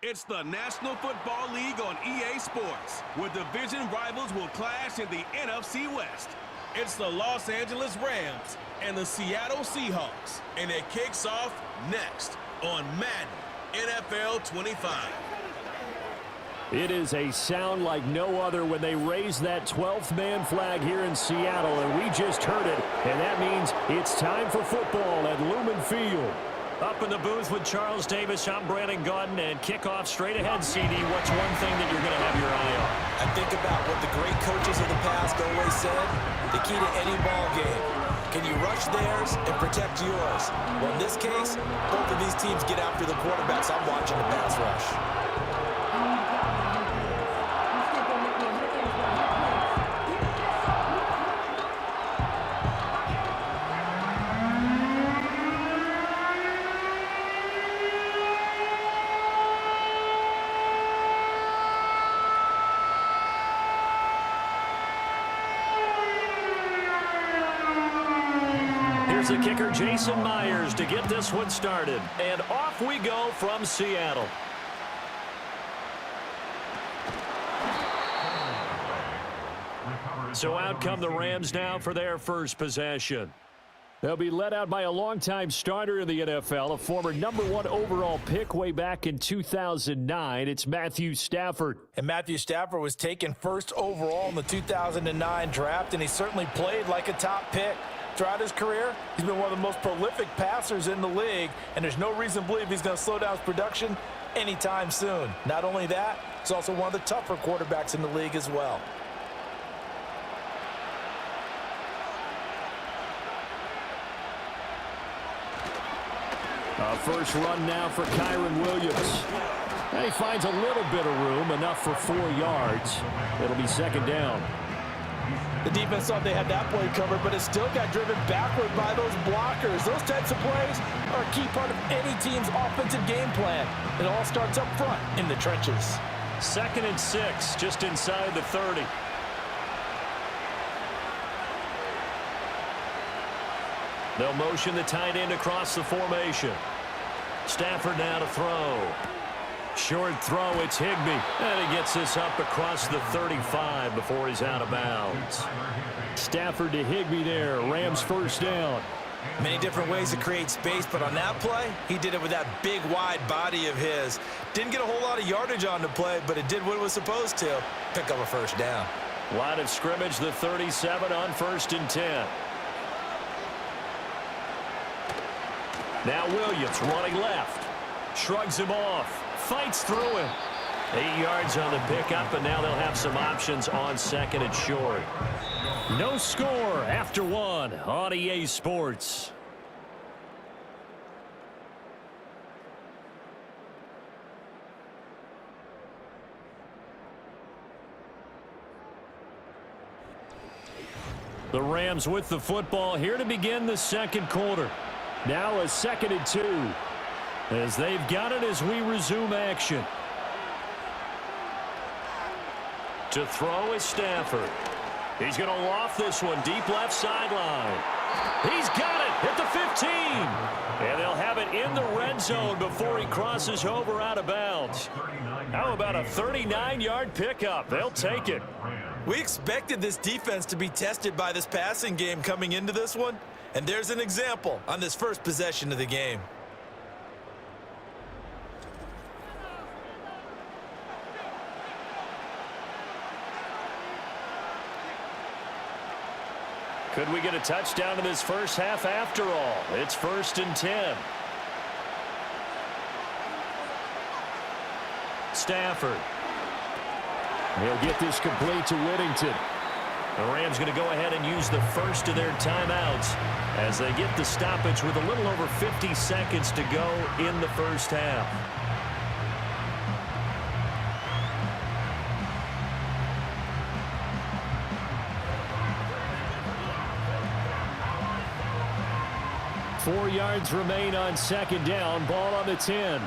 It's the National Football League on EA Sports, where division rivals will clash in the NFC West. It's the Los Angeles Rams and the Seattle Seahawks, and it kicks off next on Madden NFL25. It is a sound like no other when they raise that 12th man flag here in Seattle, and we just heard it, and that means it's time for football at Lumen Field. Up in the booth with Charles Davis, I'm Brandon Gaudin, and kickoff straight ahead, CD. What's one thing that you're going to have your eye on? I think about what the great coaches of the past always said, the key to any ball game. Can you rush theirs and protect yours? Well, in this case, both of these teams get after the quarterbacks. I'm watching the pass rush. Here's the kicker, Jason Myers, to get this one started. And off we go from Seattle. So out come the Rams now for their first possession. They'll be led out by a longtime starter in the NFL, a former #1 overall pick way back in 2009. It's Matthew Stafford. And Matthew Stafford was taken first overall in the 2009 draft, and he certainly played like a top pick. Throughout his career, he's been one of the most prolific passers in the league, and there's no reason to believe he's going to slow down his production anytime soon. Not only that, he's also one of the tougher quarterbacks in the league as well. First run now for Kyron Williams. And he finds a little bit of room, enough for 4 yards. It'll be second down. The defense thought they had that play covered, but it still got driven backward by those blockers. Those types of plays are a key part of any team's offensive game plan. It all starts up front in the trenches. 2nd and 6, just inside the 30. They'll motion the tight end across the formation. Stafford now to throw. Short throw, it's Higbee. And he gets this up across the 35 before he's out of bounds. Stafford to Higbee there. Rams first down. Many different ways to create space, but on that play, he did it with that big, wide body of his. Didn't get a whole lot of yardage on the play, but it did what it was supposed to. Pick up a first down. Line of scrimmage, the 37 on 1st and 10. Now Williams running left. Shrugs him off. Fights through him. 8 yards on the pickup, and now they'll have some options on 2nd and short. No score after 1 on EA Sports. The Rams with the football here to begin the second quarter. Now a 2nd and 2. As they've got it as we resume action. To throw is Stafford. He's going to loft this one deep left sideline. He's got it at the 15. And they'll have it in the red zone before he crosses over out of bounds. How about a 39-yard pickup? They'll take it. We expected this defense to be tested by this passing game coming into this one. And there's an example on this first possession of the game. Could we get a touchdown in this first half after all? It's 1st and 10. Stafford. He'll get this complete to Whittington. The Rams going to go ahead and use the first of their timeouts as they get the stoppage with a little over 50 seconds to go in the first half. Four yards remain on 2nd down. Ball on the 10.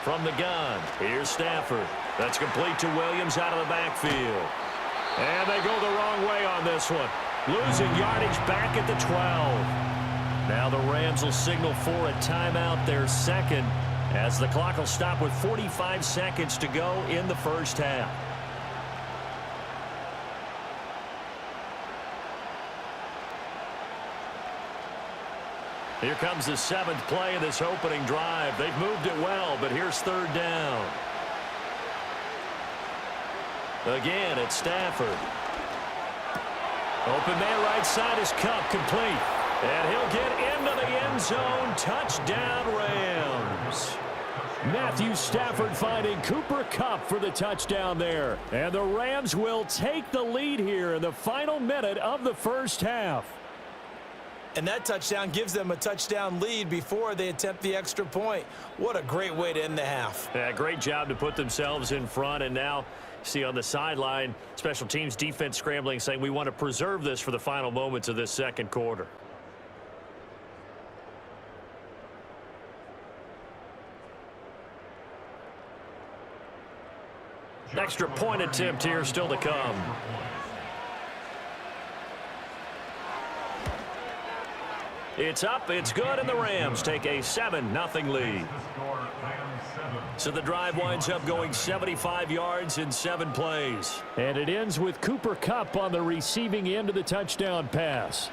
From the gun, here's Stafford. That's complete to Williams out of the backfield. And they go the wrong way on this one. Losing yardage back at the 12. Now the Rams will signal for a timeout, their second, as the clock will stop with 45 seconds to go in the first half. Here comes the seventh play of this opening drive. They've moved it well, but here's third down. Again, it's Stafford. Open man right side is Cup, complete. And he'll get into the end zone. Touchdown, Rams. Matthew Stafford finding Cooper Kupp for the touchdown there. And the Rams will take the lead here in the final minute of the first half. And that touchdown gives them a touchdown lead before they attempt the extra point. What a great way to end the half. Yeah, great job to put themselves in front. And now, see on the sideline, special teams defense scrambling, saying we want to preserve this for the final moments of this second quarter. Extra point attempt here still to come. It's up, it's good, and the Rams take a 7-0 lead. So the drive winds up going 75 yards in 7 plays. And it ends with Cooper Kupp on the receiving end of the touchdown pass.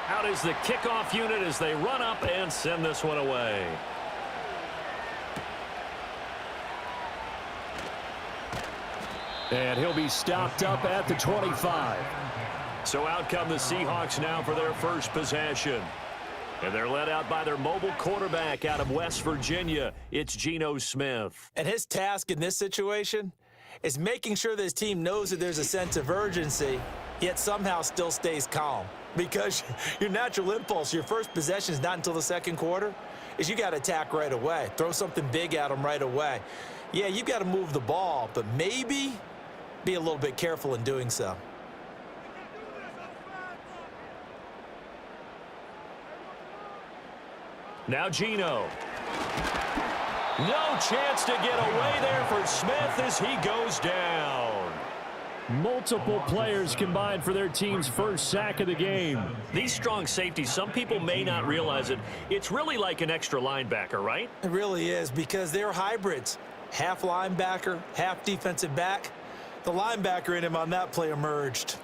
Out is the kickoff unit as they run up and send this one away. And he'll be stopped up at the 25. So out come the Seahawks now for their first possession. And they're led out by their mobile quarterback out of West Virginia. It's Geno Smith. And his task in this situation is making sure that his team knows that there's a sense of urgency, yet somehow still stays calm. Because your natural impulse, your first possession is not until the second quarter, is you got to attack right away. Throw something big at them right away. Yeah, you've got to move the ball, but maybe be a little bit careful in doing so. Now Geno. No chance to get away there for Smith as he goes down. Multiple players combined for their team's first sack of the game. These strong safeties, some people may not realize it. It's really like an extra linebacker, right? It really is, because they're hybrids. Half linebacker, half defensive back. The linebacker in him on that play emerged.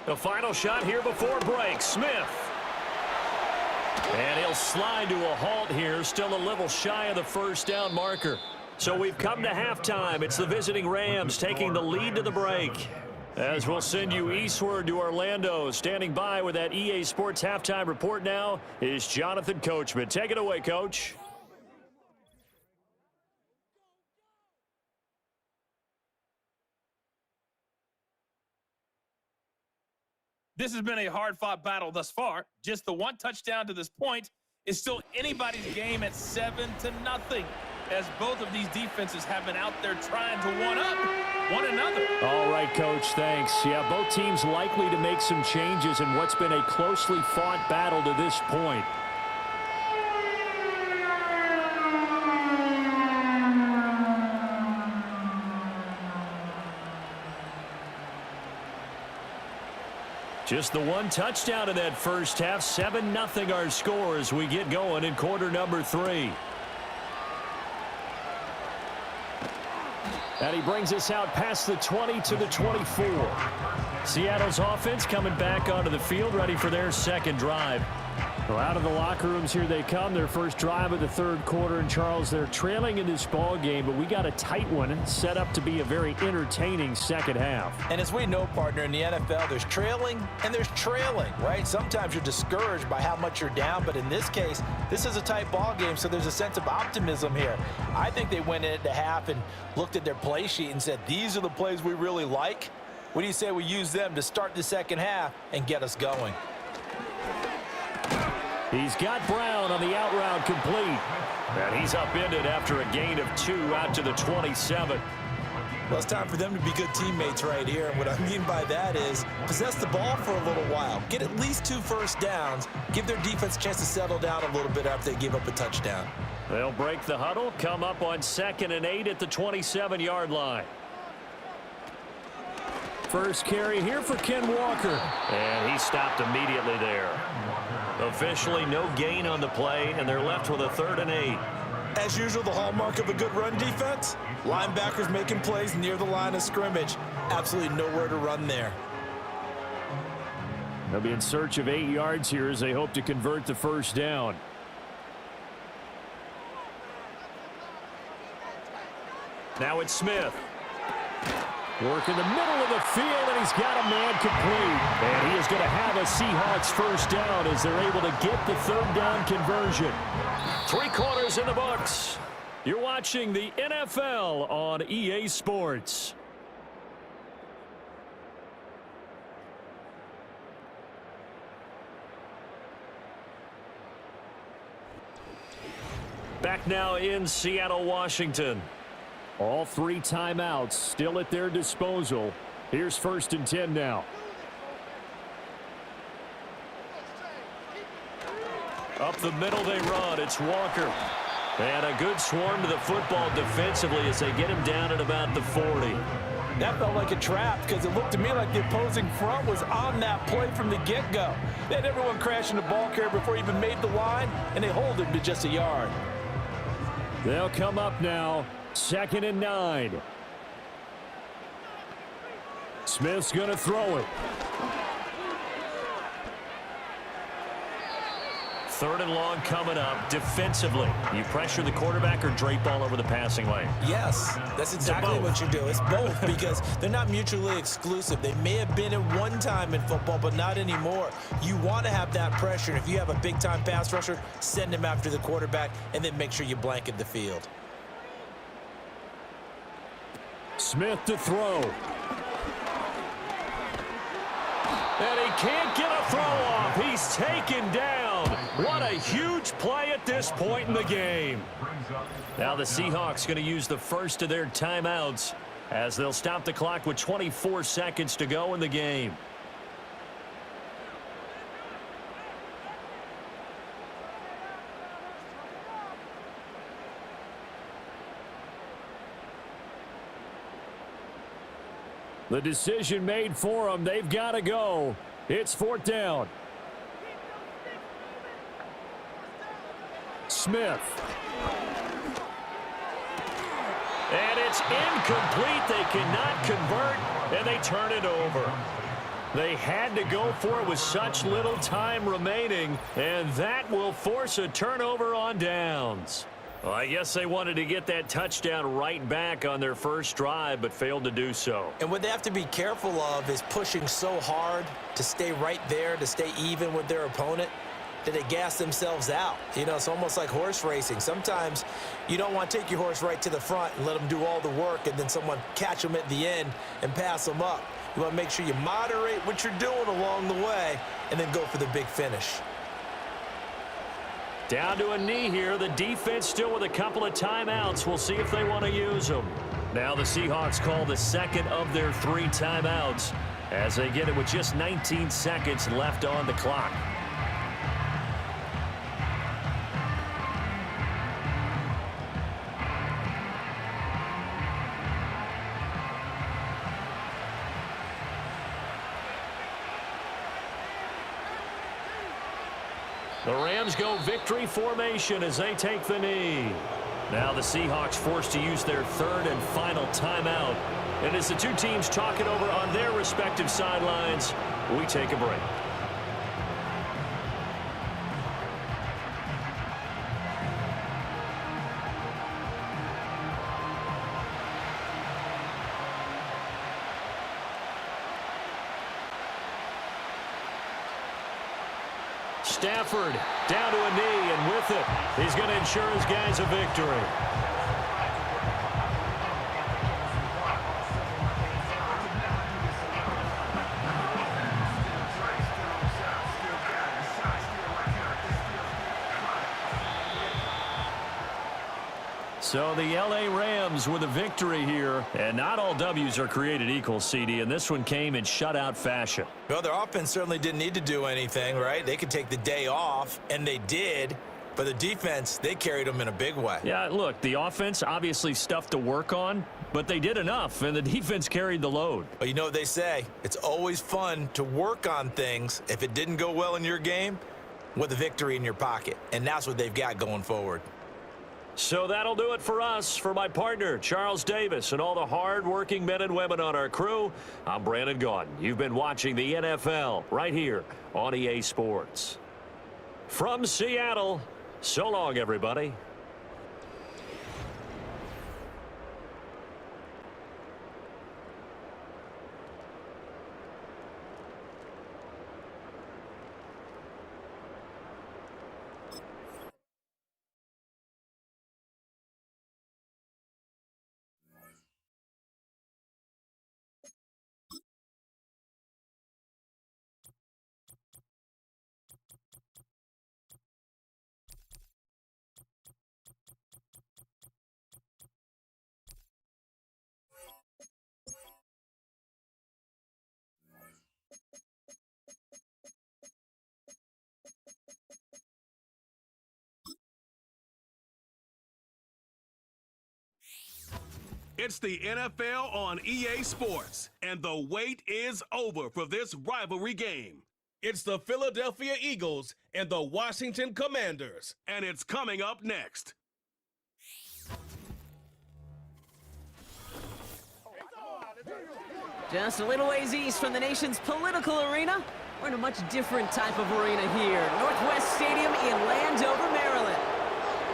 The final shot here before break. Smith. And he'll slide to a halt here. Still a little shy of the first down marker. So we've come to halftime. It's the visiting Rams taking the lead to the break. As we'll send you eastward to Orlando. Standing by with that EA Sports halftime report now is Jonathan Coachman. Take it away, Coach. This has been a hard-fought battle thus far. Just the one touchdown to this point is still anybody's game at 7-0, as both of these defenses have been out there trying to one-up one another. All right, Coach, thanks. Yeah, both teams likely to make some changes in what's been a closely fought battle to this point. Just the one touchdown in that first half. 7-0 our score as we get going in quarter number 3. And he brings us out past the 20 to the 24. Seattle's offense coming back onto the field, ready for their second drive. Well, out of the locker rooms here they come. Their first drive of the third quarter. And, Charles, they're trailing in this ball game, but we got a tight one set up to be a very entertaining second half. And as we know, partner, in the NFL, there's trailing and there's trailing, right? Sometimes you're discouraged by how much you're down, but in this case, this is a tight ball game, so there's a sense of optimism here. I think they went into half and looked at their play sheet and said, these are the plays we really like. What do you say we use them to start the second half and get us going? He's got Brown on the out route complete. And he's upended after a gain of 2 out to the 27. Well, it's time for them to be good teammates right here. And what I mean by that is possess the ball for a little while. Get at least 2 first downs. Give their defense a chance to settle down a little bit after they give up a touchdown. They'll break the huddle, come up on 2nd and 8 at the 27-yard line. First carry here for Ken Walker. And he stopped immediately there. Officially no gain on the play, and they're left with a 3rd and 8. As usual, the hallmark of a good run defense, linebackers making plays near the line of scrimmage. Absolutely nowhere to run there. They'll be in search of 8 yards here as they hope to convert the first down. Now it's Smith. Work in the middle of the field, and he's got a man complete. And he is going to have a Seahawks first down as they're able to get the 3rd down conversion. 3 quarters in the books. You're watching the NFL on EA Sports. Back now in Seattle, Washington. All 3 timeouts still at their disposal. Here's 1st and 10 now. Up the middle they run. It's Walker. And a good swarm to the football defensively as they get him down at about the 40. That felt like a trap because it looked to me like the opposing front was on that play from the get-go. They had everyone crashing the ball carrier before he even made the line, and they hold him to just a yard. They'll come up now. 2nd and 9. Smith's going to throw it. 3rd and long coming up. Defensively, you pressure the quarterback or drape all over the passing lane? Yes, that's exactly what you do. It's both because they're not mutually exclusive. They may have been at one time in football, but not anymore. You want to have that pressure. And if you have a big-time pass rusher, send him after the quarterback and then make sure you blanket the field. Smith to throw. And he can't get a throw off. He's taken down. What a huge play at this point in the game. Now the Seahawks going to use the first of their timeouts as they'll stop the clock with 24 seconds to go in the game. The decision made for them. They've got to go. It's 4th down. Smith. And it's incomplete. They cannot convert, and they turn it over. They had to go for it with such little time remaining, and that will force a turnover on downs. Well, I guess they wanted to get that touchdown right back on their first drive, but failed to do so. And what they have to be careful of is pushing so hard to stay right there, to stay even with their opponent, that they gas themselves out. You know, it's almost like horse racing. Sometimes you don't want to take your horse right to the front and let them do all the work, and then someone catch them at the end and pass them up. You want to make sure you moderate what you're doing along the way and then go for the big finish. Down to a knee here. The defense still with a couple of timeouts. We'll see if they want to use them. Now the Seahawks call the 2nd of their 3 timeouts as they get it with just 19 seconds left on the clock. The Rams go victory formation as they take the knee. Now the Seahawks forced to use their 3rd and final timeout. And as the two teams talk it over on their respective sidelines, we take a break. Stafford down to a knee, and with it, he's going to ensure his guys a victory. So the L.A. Rams with a victory here. And not all W's are created equal, CD, and this one came in shutout fashion. Well, their offense certainly didn't need to do anything, right? They could take the day off, and they did. But the defense, they carried them in a big way. Yeah, look, the offense, obviously stuff to work on, but they did enough, and the defense carried the load. But you know what they say? It's always fun to work on things if it didn't go well in your game with a victory in your pocket. And that's what they've got going forward. So that'll do it for us. For my partner, Charles Davis, and all the hard-working men and women on our crew, I'm Brandon Gaudin. You've been watching the NFL right here on EA Sports. From Seattle, so long, everybody. It's the NFL on EA Sports, and the wait is over for this rivalry game. It's the Philadelphia Eagles and the Washington Commanders, and it's coming up next. Just a little ways east from the nation's political arena, we're in a much different type of arena here. Northwest Stadium in Landover, Maryland.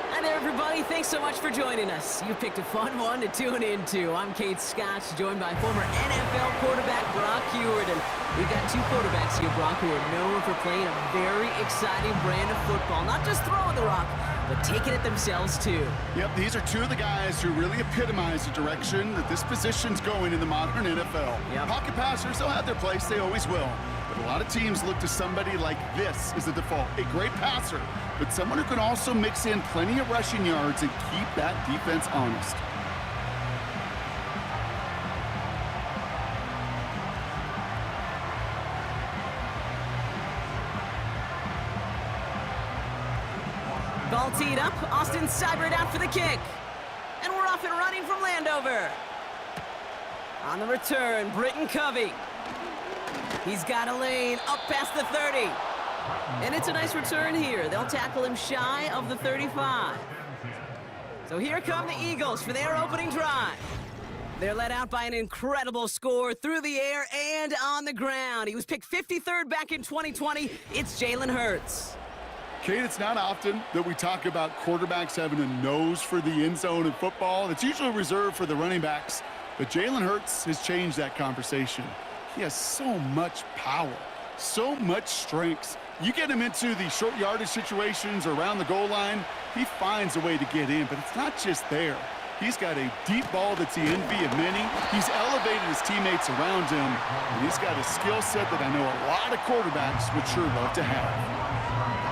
Hi there, everybody. Thanks so much for joining us. You picked a fun one to tune into. I'm Kate Scott, joined by former NFL quarterback Brock Huard. And we've got two quarterbacks here, Brock, who are known for playing a very exciting brand of football. Not just throwing the rock, but taking it themselves, too. Yep, these are two of the guys who really epitomize the direction that this position's going in the modern NFL. Yep. Pocket passers, they'll have their place. They always will. But a lot of teams look to somebody like this as the default. A great passer, but someone who can also mix in plenty of rushing yards and keep that defense honest. Ball teed up. Austin Seibert out for the kick. And we're off and running from Landover. On the return, Britton Covey. He's got a lane up past the 30. And it's a nice return here. They'll tackle him shy of the 35. So here come the Eagles for their opening drive. They're led out by an incredible score through the air and on the ground. He was picked 53rd back in 2020. It's Jalen Hurts. Kate, it's not often that we talk about quarterbacks having a nose for the end zone in football. It's usually reserved for the running backs. But Jalen Hurts has changed that conversation. He has so much power, so much strength. You get him into the short yardage situations or around the goal line, he finds a way to get in, but it's not just there. He's got a deep ball that's the envy of many. He's elevated his teammates around him, and he's got a skill set that I know a lot of quarterbacks would sure love to have.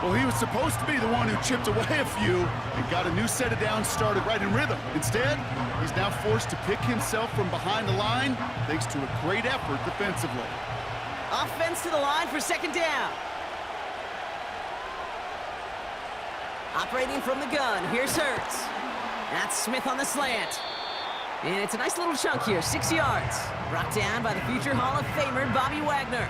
Well, he was supposed to be the one who chipped away a few and got a new set of downs started right in rhythm. Instead, he's now forced to pick himself from behind the line thanks to a great effort defensively. Offense to the line for second down. Operating from the gun, here's Hurts. That's Smith on the slant. And it's a nice little chunk here, 6 yards. Brought down by the future Hall of Famer, Bobby Wagner.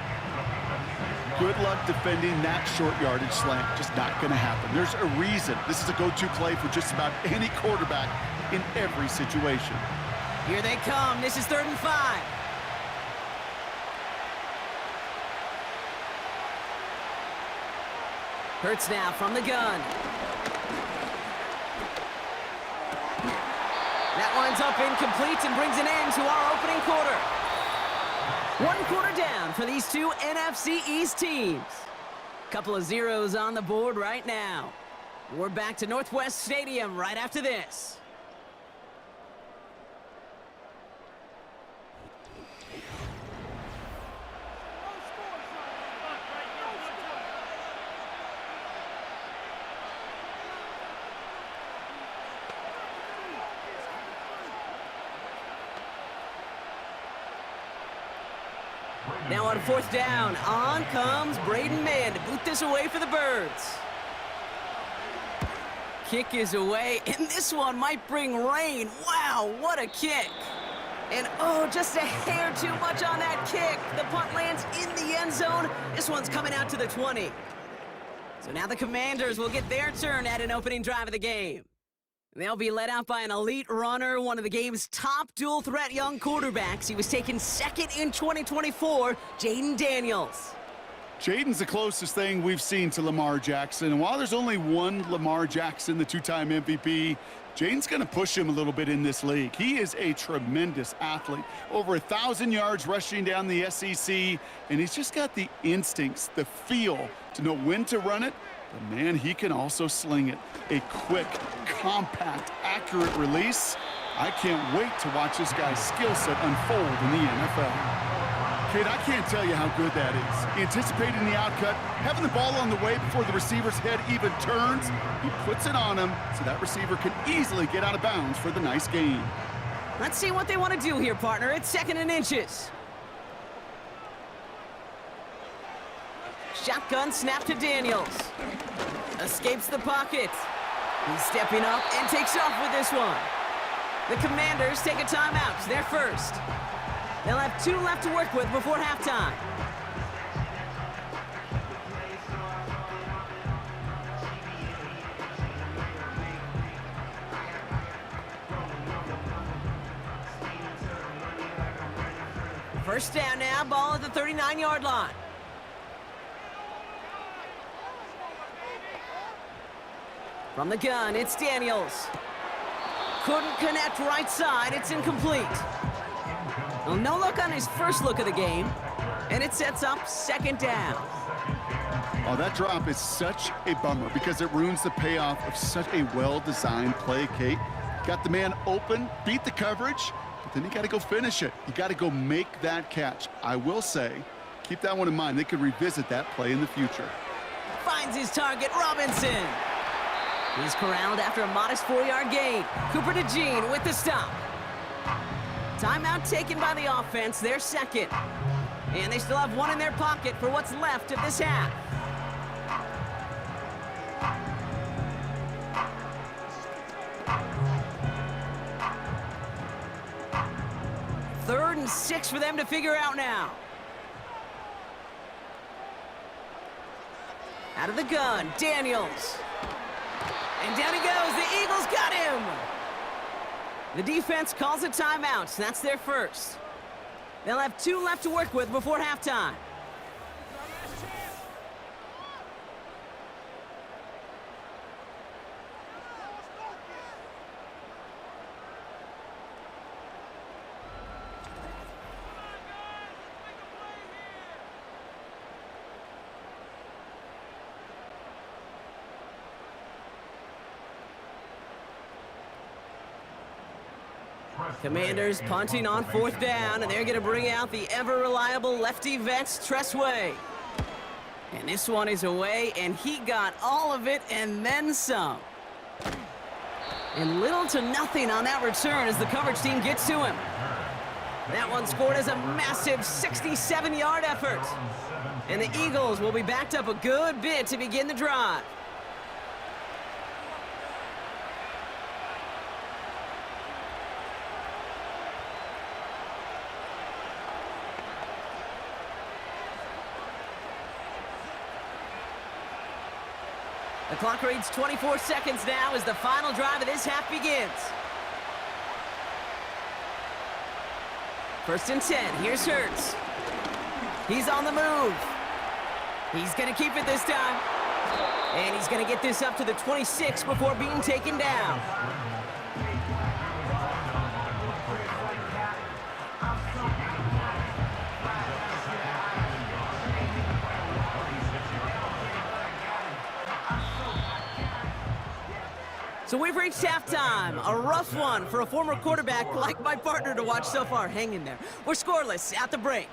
Good luck defending that short yardage slant. Just not going to happen. There's a reason this is a go-to play for just about any quarterback in every situation. Here they come. This is 3rd and 5. Hurts now from the gun. That winds up incomplete and brings an end to our opening quarter. 1 quarter down for these two NFC East teams. Couple of zeros on the board right now. We're back to Northwest Stadium right after this. Now on fourth down, on comes Braden Mann to boot this away for the Birds. Kick is away, and this one might bring rain. Wow, what a kick. And oh, just a hair too much on that kick. The punt lands in the end zone. This one's coming out to the 20. So now the Commanders will get their turn at an opening drive of the game. They'll be led out by an elite runner, one of the game's top dual-threat young quarterbacks. He was taken second in 2024, Jaden Daniels. Jaden's the closest thing we've seen to Lamar Jackson. And while there's only one Lamar Jackson, the two-time MVP, Jaden's going to push him a little bit in this league. He is a tremendous athlete. Over 1,000 yards rushing down the SEC, and he's just got the instincts, the feel to know when to run it. But man, he can also sling it. A quick, compact, accurate release. I can't wait to watch this guy's skill set unfold in the NFL. Kate, I can't tell you how good that is. Anticipating the outcut, having the ball on the way before the receiver's head even turns, he puts it on him so that receiver can easily get out of bounds for the nice gain. Let's see what they want to do here, partner. It's 2nd and inches. Shotgun snap to Daniels. Escapes the pocket. He's stepping up and takes off with this one. The Commanders take a timeout. It's their first. They'll have 2 left to work with before halftime. First down now, ball at the 39-yard line. From the gun, it's Daniels. Couldn't connect right side, it's incomplete. Well, no look on his first look of the game, and it sets up 2nd down. Oh, that drop is such a bummer because it ruins the payoff of such a well-designed play, Kate. Got the man open, beat the coverage, but then you got to go finish it. You got to go make that catch. I will say, keep that one in mind. They could revisit that play in the future. Finds his target, Robinson. He's corralled after a modest 4-yard gain. Cooper DeJean with the stop. Timeout taken by the offense, their second. And they still have one in their pocket for what's left of this half. Third and 6 for them to figure out now. Out of the gun, Daniels. And down he goes, the Eagles got him! The defense calls a timeout, that's their first. They'll have 2 left to work with before halftime. Commanders punting on 4th down, and they're going to bring out the ever-reliable lefty vets, Tressway. And this one is away, and he got all of it and then some. And little to nothing on that return as the coverage team gets to him. That one scored as a massive 67-yard effort. And the Eagles will be backed up a good bit to begin the drive. The clock reads 24 seconds now as the final drive of this half begins. 1st and 10, here's Hurts. He's on the move. He's gonna keep it this time. And he's gonna get this up to the 26 before being taken down. So we've reached halftime. A rough one for a former quarterback like my partner to watch so far. Hang in there. We're scoreless at the break.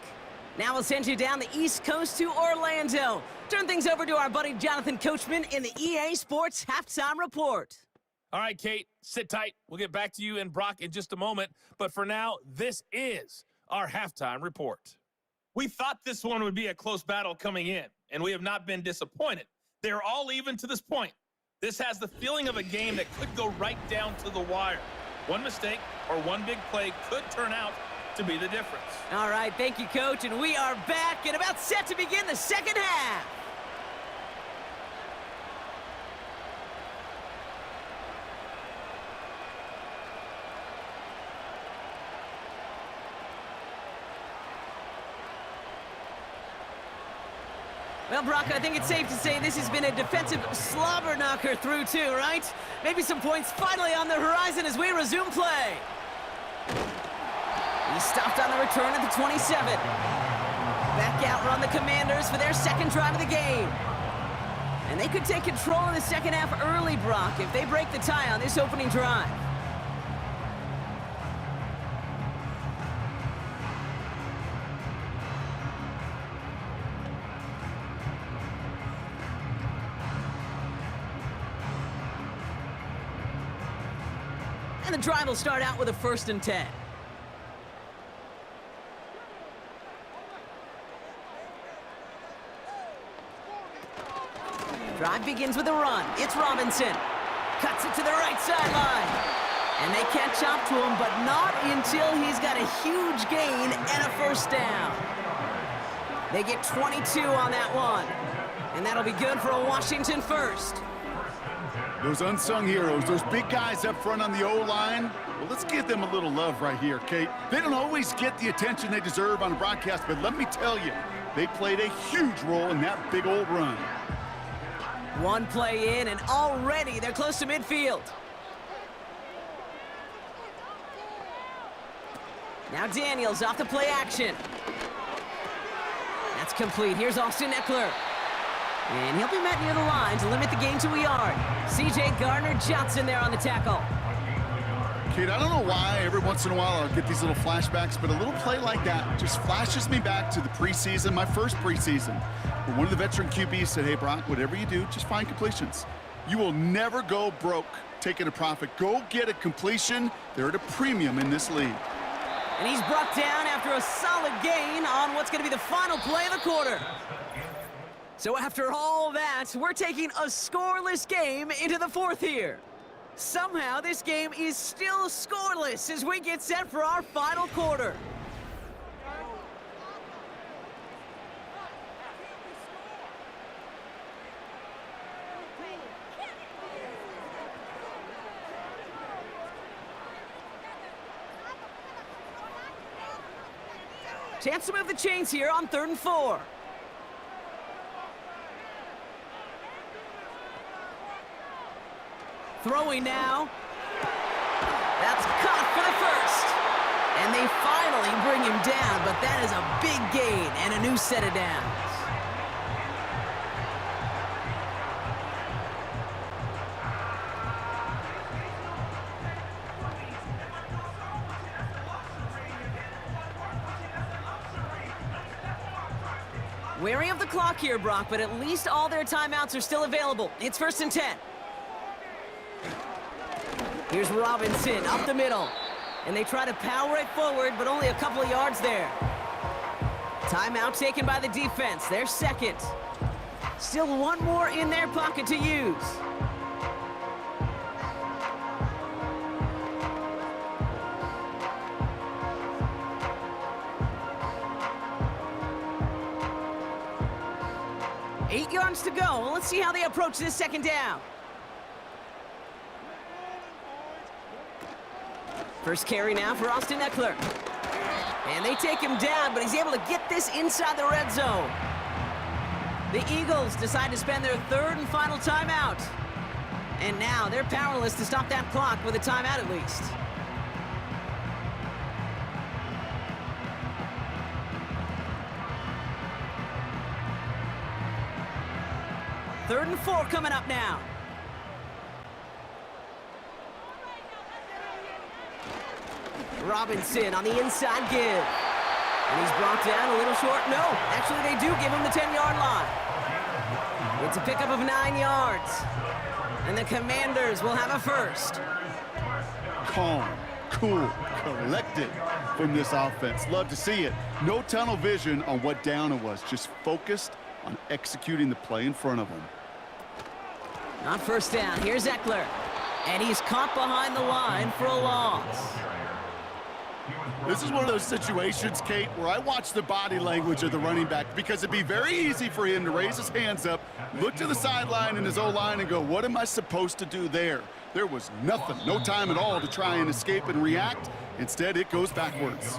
Now we'll send you down the East Coast to Orlando. Turn things over to our buddy Jonathan Coachman in the EA Sports Halftime Report. All right, Kate, sit tight. We'll get back to you and Brock in just a moment. But for now, this is our halftime report. We thought this one would be a close battle coming in, and we have not been disappointed. They're all even to this point. This has the feeling of a game that could go right down to the wire. One mistake or one big play could turn out to be the difference. All right, thank you, Coach, and we are back and about set to begin the second half. Well, Brock, I think it's safe to say this has been a defensive slobber knocker through two, right? Maybe some points finally on the horizon as we resume play. He stopped on the return at the 27. Back out run the Commanders for their second drive of the game. And they could take control in the second half early, Brock, if they break the tie on this opening drive. And the drive will start out with a 1st and 10. Drive begins with a run. It's Robinson. Cuts it to the right sideline. And they catch up to him, but not until he's got a huge gain and a 1st down. They get 22 on that one. And that'll be good for a Washington 1st. Those unsung heroes, those big guys up front on the O-line, well, let's give them a little love right here, Kate. They don't always get the attention they deserve on a broadcast, but let me tell you, they played a huge role in that big old run. One play in, and already they're close to midfield. Now Daniels off the play action. That's complete. Here's Austin Eckler. And he'll be met near the line to limit the gain to a yard. C.J. Gardner-Johnson there on the tackle. Kate, I don't know why every once in a while I'll get these little flashbacks, but a little play like that just flashes me back to the preseason, my first preseason, where one of the veteran QBs said, hey, Brock, whatever you do, just find completions. You will never go broke taking a profit. Go get a completion. They're at a premium in this league. And he's brought down after a solid gain on what's going to be the final play of the quarter. So after all that, we're taking a scoreless game into the 4th here. Somehow this game is still scoreless as we get set for our final quarter. Chance to move the chains here on 3rd and 4. Throwing now. That's caught for the 1st. And they finally bring him down, but that is a big gain and a new set of downs. Wary of the clock here, Brock, but at least all their timeouts are still available. It's 1st and 10. Here's Robinson up the middle. And they try to power it forward, but only a couple of yards there. Timeout taken by the defense, their 2nd. Still one more in their pocket to use. Eight yards to go. Well, let's see how they approach this 2nd down. First carry now for Austin Eckler. And they take him down, but he's able to get this inside the red zone. The Eagles decide to spend their 3rd and final timeout. And now they're powerless to stop that clock with a timeout at least. Third and 4 coming up now. Robinson on the inside give. And he's brought down a little short. No, actually they do give him the 10-yard line. It's a pickup of 9 yards. And the Commanders will have a first. Calm, cool, collected from this offense. Love to see it. No tunnel vision on what down it was. Just focused on executing the play in front of them. Not first down. Here's Eckler. And he's caught behind the line for a loss. This is one of those situations, Kate, where I watch the body language of the running back because it'd be very easy for him to raise his hands up, look to the sideline in his O-line and go, what am I supposed to do there? There was nothing, no time at all to try and escape and react. Instead, it goes backwards.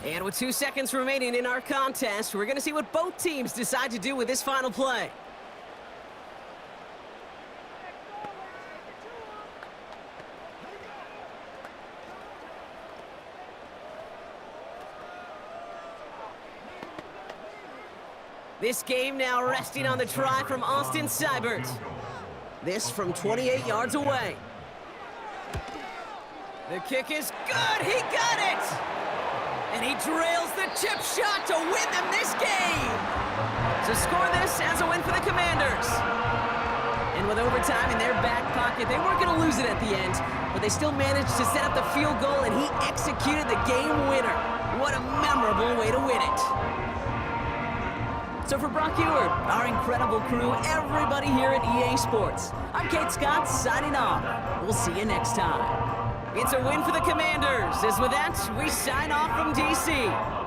And with 2 seconds remaining in our contest, we're going to see what both teams decide to do with this final play. This game now resting on the try from Austin Seibert. This from 28 yards away. The kick is good. He got it. And he drills the chip shot to win them this game. To score this as a win for the Commanders. And with overtime in their back pocket, they weren't going to lose it at the end, but they still managed to set up the field goal, and he executed the game winner. What a memorable way to win it. So for Brock Ewart, our incredible crew, everybody here at EA Sports, I'm Kate Scott signing off. We'll see you next time. It's a win for the Commanders, as with that, we sign off from DC.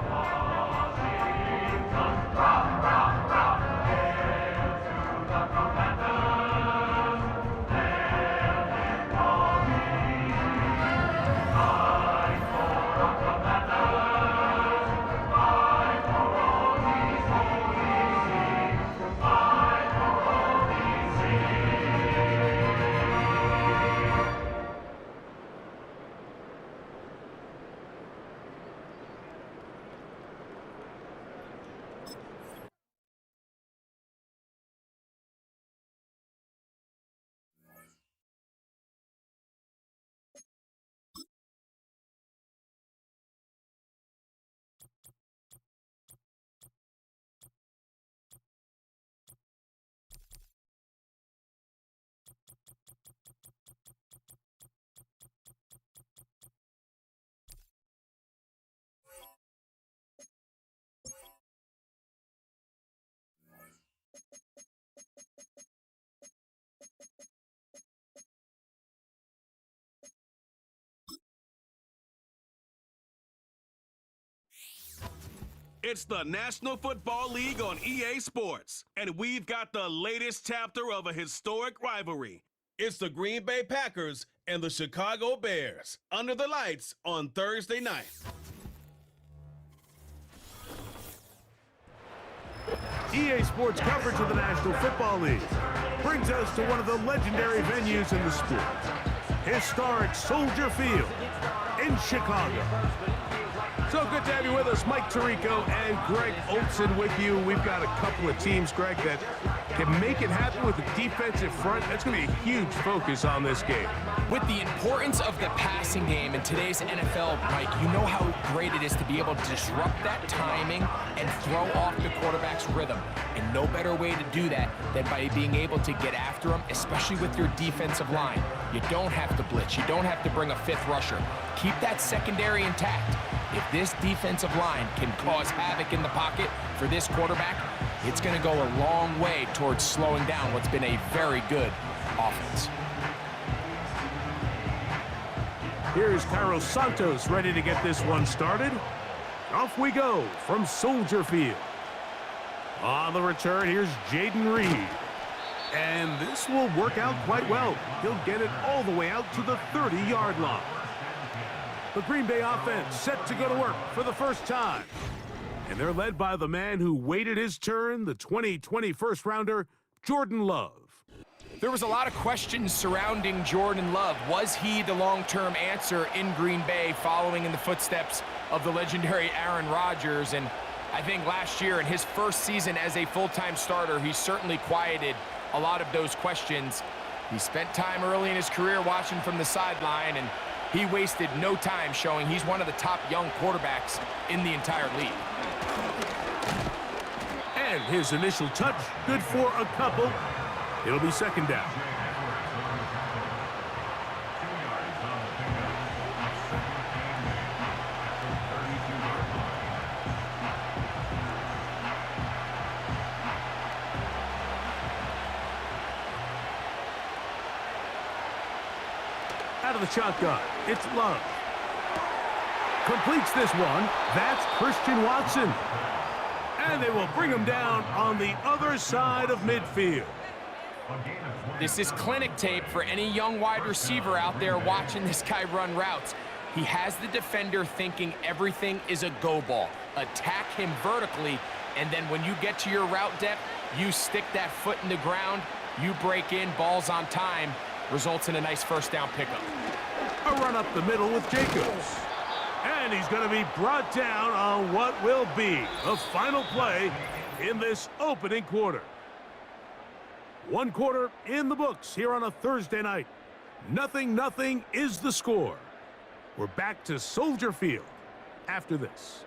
It's the National Football League on EA Sports, and we've got the latest chapter of a historic rivalry. It's the Green Bay Packers and the Chicago Bears under the lights on Thursday night. EA Sports coverage of the National Football League brings us to one of the legendary venues in the sport, historic Soldier Field in Chicago. So good to have you with us. Mike Tirico and Greg Olson with you. We've got a couple of teams, Greg, that can make it happen with the defensive front. That's going to be a huge focus on this game. With the importance of the passing game in today's NFL, Mike, you know how great it is to be able to disrupt that timing and throw off the quarterback's rhythm. And no better way to do that than by being able to get after him, especially with your defensive line. You don't have to blitz. You don't have to bring a fifth rusher. Keep that secondary intact. If this defensive line can cause havoc in the pocket for this quarterback, it's going to go a long way towards slowing down what's been a very good offense. Here's Carlos Santos ready to get this one started. Off we go from Soldier Field. On the return, here's Jaden Reed. And this will work out quite well. He'll get it all the way out to the 30-yard line. The Green Bay offense set to go to work for the first time. And they're led by the man who waited his turn, the 2020 first-rounder, Jordan Love. There was a lot of questions surrounding Jordan Love. Was he the long-term answer in Green Bay following in the footsteps of the legendary Aaron Rodgers? And I think last year in his first season as a full-time starter, he certainly quieted a lot of those questions. He spent time early in his career watching from the sideline, and He wasted no time showing he's one of the top young quarterbacks in the entire league. And his initial touch, good for a couple. It'll be second down. Out of the shotgun, it's Love. Completes this one. That's Christian Watson. And they will bring him down on the other side of midfield. This is clinic tape for any young wide receiver out there watching this guy run routes. He has the defender thinking everything is a go ball. Attack him vertically, and then when you get to your route depth, you stick that foot in the ground, you break in, balls on time, results in a nice first down pickup. A run up the middle with Jacobs. And he's going to be brought down on what will be the final play in this opening quarter. One quarter in the books here on a Thursday night. 0-0 is the score. We're back to Soldier Field after this.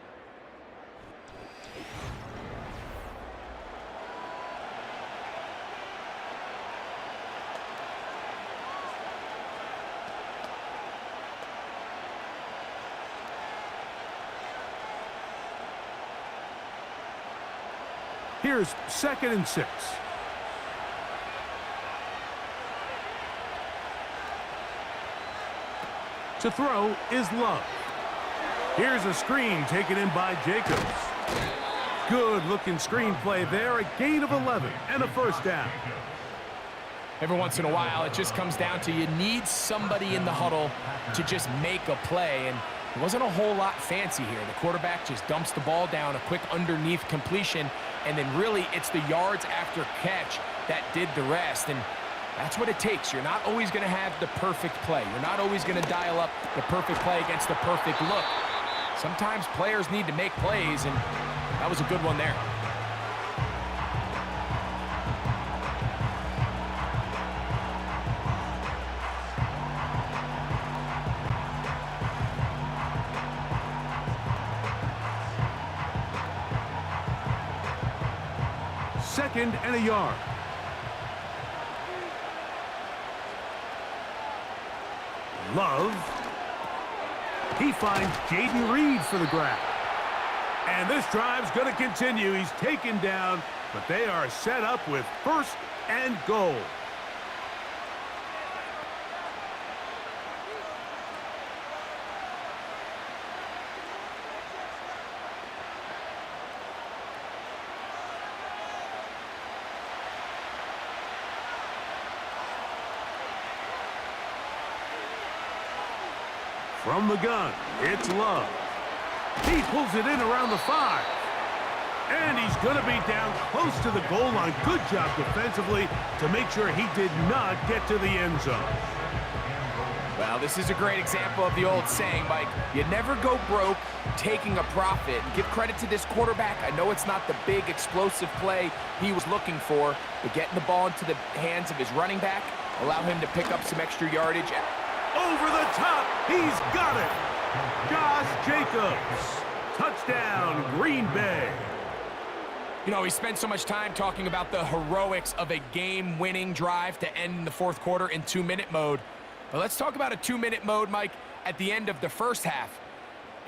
Here's 2nd and 6. To throw is Love. Here's a screen taken in by Jacobs. Good-looking screenplay there. A gain of 11 and a first down. Every once in a while, it just comes down to you need somebody in the huddle to just make a play, and it wasn't a whole lot fancy here. The quarterback just dumps the ball down, a quick underneath completion, and then really it's the yards after catch that did the rest, and that's what it takes. You're not always going to have the perfect play. You're not always going to dial up the perfect play against the perfect look. Sometimes players need to make plays, and that was a good one there. Second and a yard. Love. He finds Jaden Reed for the grab. And this drive's going to continue. He's taken down, but they are set up with 1st and goal. From the gun, it's Love. He pulls it in around the 5. And he's going to be down close to the goal line. Good job defensively to make sure he did not get to the end zone. Well, this is a great example of the old saying, Mike. You never go broke taking a profit. Give credit to this quarterback. I know it's not the big explosive play he was looking for, but getting the ball into the hands of his running back, allow him to pick up some extra yardage. Over the top, he's got it. Josh Jacobs, touchdown, Green Bay. You know, we spent so much time talking about the heroics of a game-winning drive to end the 4th quarter in 2-minute mode. But let's talk about a 2-minute mode, Mike, at the end of the first half.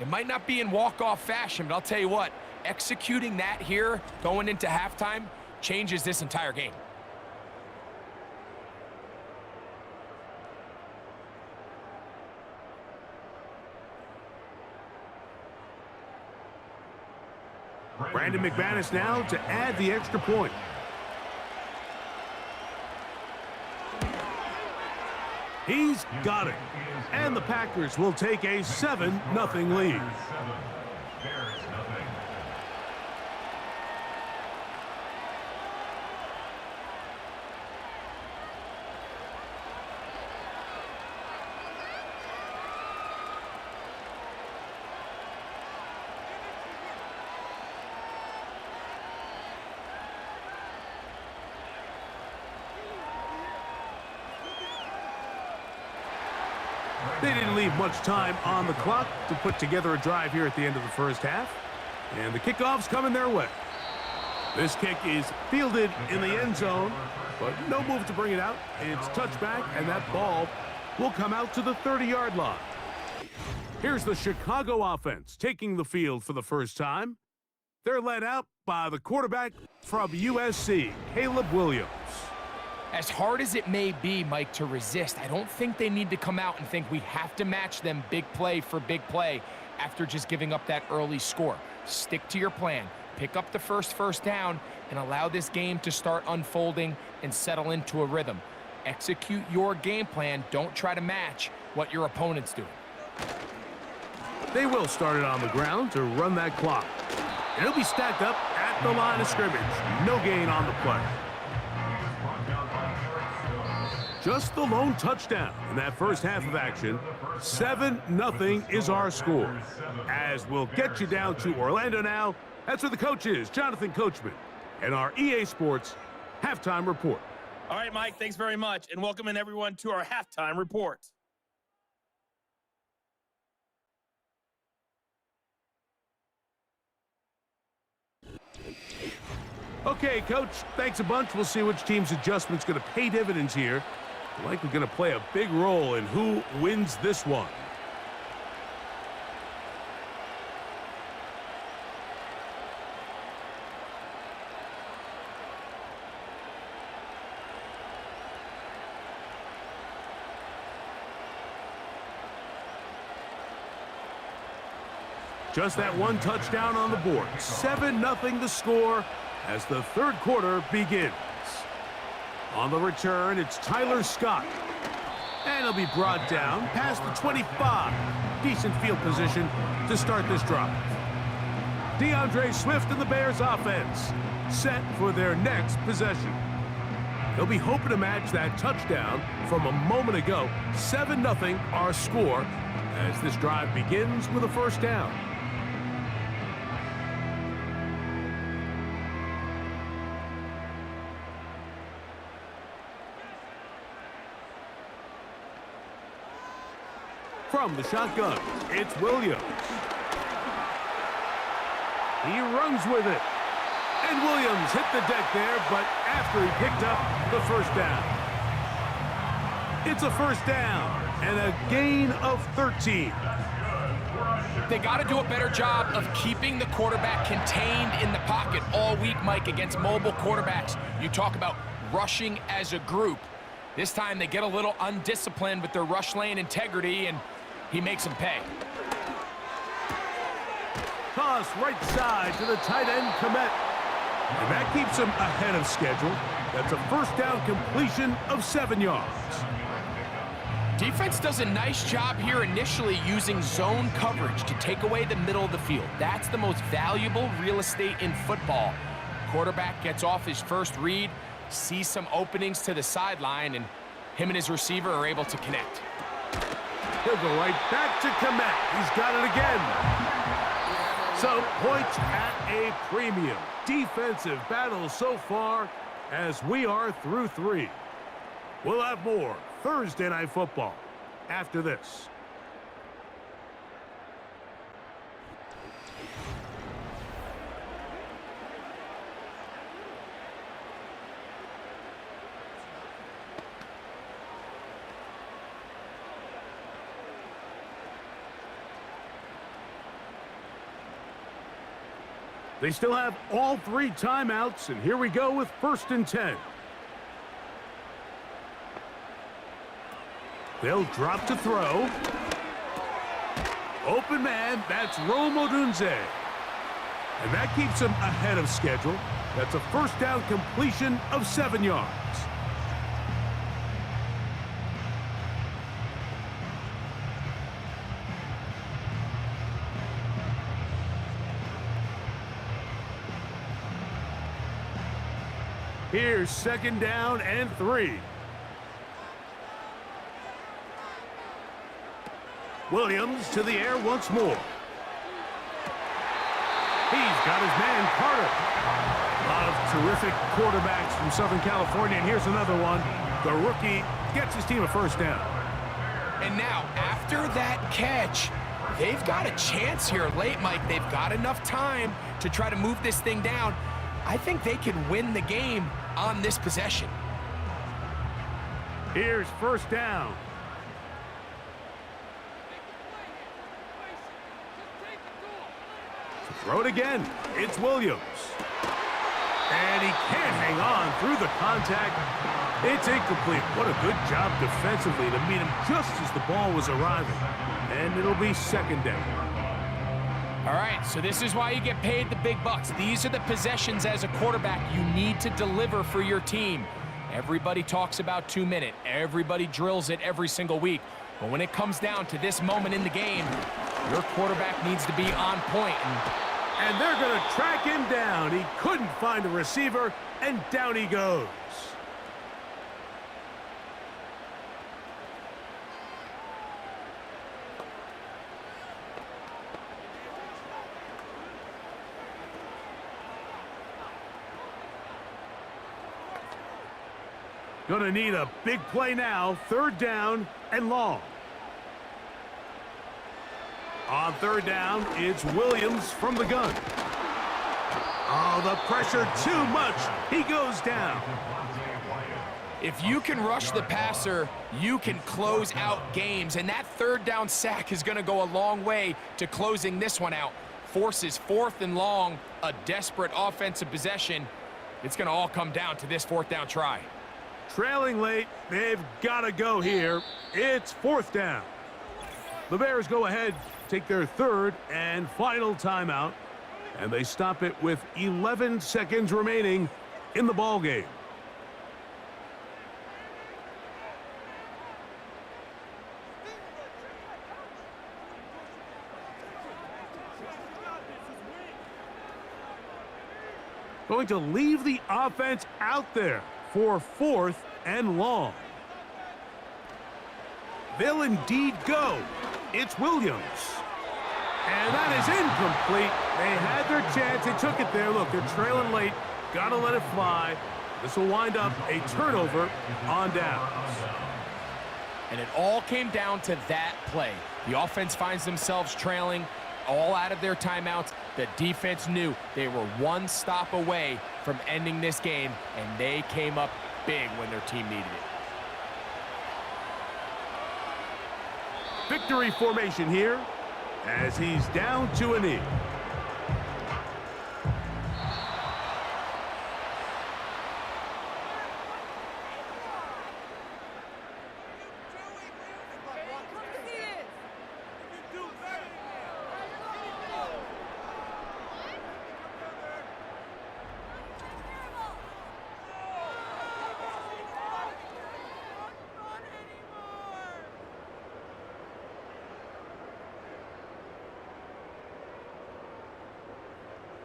It might not be in walk-off fashion, but I'll tell you what, executing that here going into halftime changes this entire game. Brandon McManus now to add the extra point. He's got it. And the Packers will take a 7-0 lead. They didn't leave much time on the clock to put together a drive here at the end of the first half. And the kickoff's coming their way. This kick is fielded in the end zone, but no move to bring it out. It's touchback, and that ball will come out to the 30-yard line. Here's the Chicago offense taking the field for the first time. They're led out by the quarterback from USC, Caleb Williams. As hard as it may be, Mike, to resist, I don't think they need to come out and think we have to match them big play for big play after just giving up that early score. Stick to your plan. Pick up the first down and allow this game to start unfolding and settle into a rhythm. Execute your game plan. Don't try to match what your opponent's doing. They will start it on the ground to run that clock. And it'll be stacked up at the line of scrimmage. No gain on the play. Just the lone touchdown in that first half of action. 7-0 is our score. As we'll get you down to Orlando now. That's where the coach is, Jonathan Coachman, and our EA Sports Halftime Report. All right, Mike, thanks very much, and welcome in everyone to our Halftime Report. Okay, Coach, thanks a bunch. We'll see which team's adjustment's going to pay dividends here. Likely going to play a big role in who wins this one. Just that one touchdown on the board. 7-0 the score as the third quarter begins. On the return, it's Tyler Scott. And he'll be brought down past the 25. Decent field position to start this drive. DeAndre Swift and the Bears offense set for their next possession. They'll be hoping to match that touchdown from a moment ago. 7-0 our score as this drive begins with a first down. From the shotgun, it's Williams. He runs with it. And Williams hit the deck there, but after he picked up the first down. It's a first down and a gain of 13. They got to do a better job of keeping the quarterback contained in the pocket all week, Mike, against mobile quarterbacks. You talk about rushing as a group. This time they get a little undisciplined with their rush lane integrity, and he makes them pay. Toss right side to the tight end, Komet. And that keeps him ahead of schedule. That's a first down completion of 7 yards. Defense does a nice job here initially using zone coverage to take away the middle of the field. That's the most valuable real estate in football. Quarterback gets off his first read, sees some openings to the sideline, and him and his receiver are able to connect. He'll go right back to Komet. He's got it again. So, points at a premium. Defensive battle so far as we are through 3. We'll have more Thursday Night Football after this. They still have all 3 timeouts, and here we go with 1st and 10. They'll drop to throw. Open man, that's Rome Odunze. And that keeps him ahead of schedule. That's a first down completion of 7 yards. Here's 2nd down and 3. Williams to the air once more. He's got his man, Carter. A lot of terrific quarterbacks from Southern California, and here's another one. The rookie gets his team a first down. And now, after that catch, they've got a chance here late, Mike. They've got enough time to try to move this thing down. I think they can win the game on this possession. Here's first down. To throw it again, it's Williams. And he can't hang on through the contact. It's incomplete. What a good job defensively to meet him just as the ball was arriving. And it'll be second down. All right, so this is why you get paid the big bucks. These are the possessions as a quarterback you need to deliver for your team. Everybody talks about 2 minutes. Everybody drills it every single week. But when it comes down to this moment in the game, your quarterback needs to be on point. And they're going to track him down. He couldn't find a receiver, and down he goes. Going to need a big play now. Third down and long. On third down, it's Williams from the gun. Oh, the pressure too much. He goes down. If you can rush the passer, you can close out games. And that third down sack is going to go a long way to closing this one out. Forces fourth and long, a desperate offensive possession. It's going to all come down to this fourth down try. Trailing late, they've got to go here. It's fourth down. The Bears go ahead, take their third and final timeout, and they stop it with 11 seconds remaining in the ball game. Going to leave the offense out there for fourth and long. They'll indeed go. It's Williams. And that is incomplete. They had their chance. They took it there. Look, they're trailing late. Got to let it fly. This will wind up a turnover on downs. And it all came down to that play. The offense finds themselves trailing, all out of their timeouts. The defense knew they were one stop away from ending this game, and they came up big when their team needed it. Victory formation here as he's down to a knee.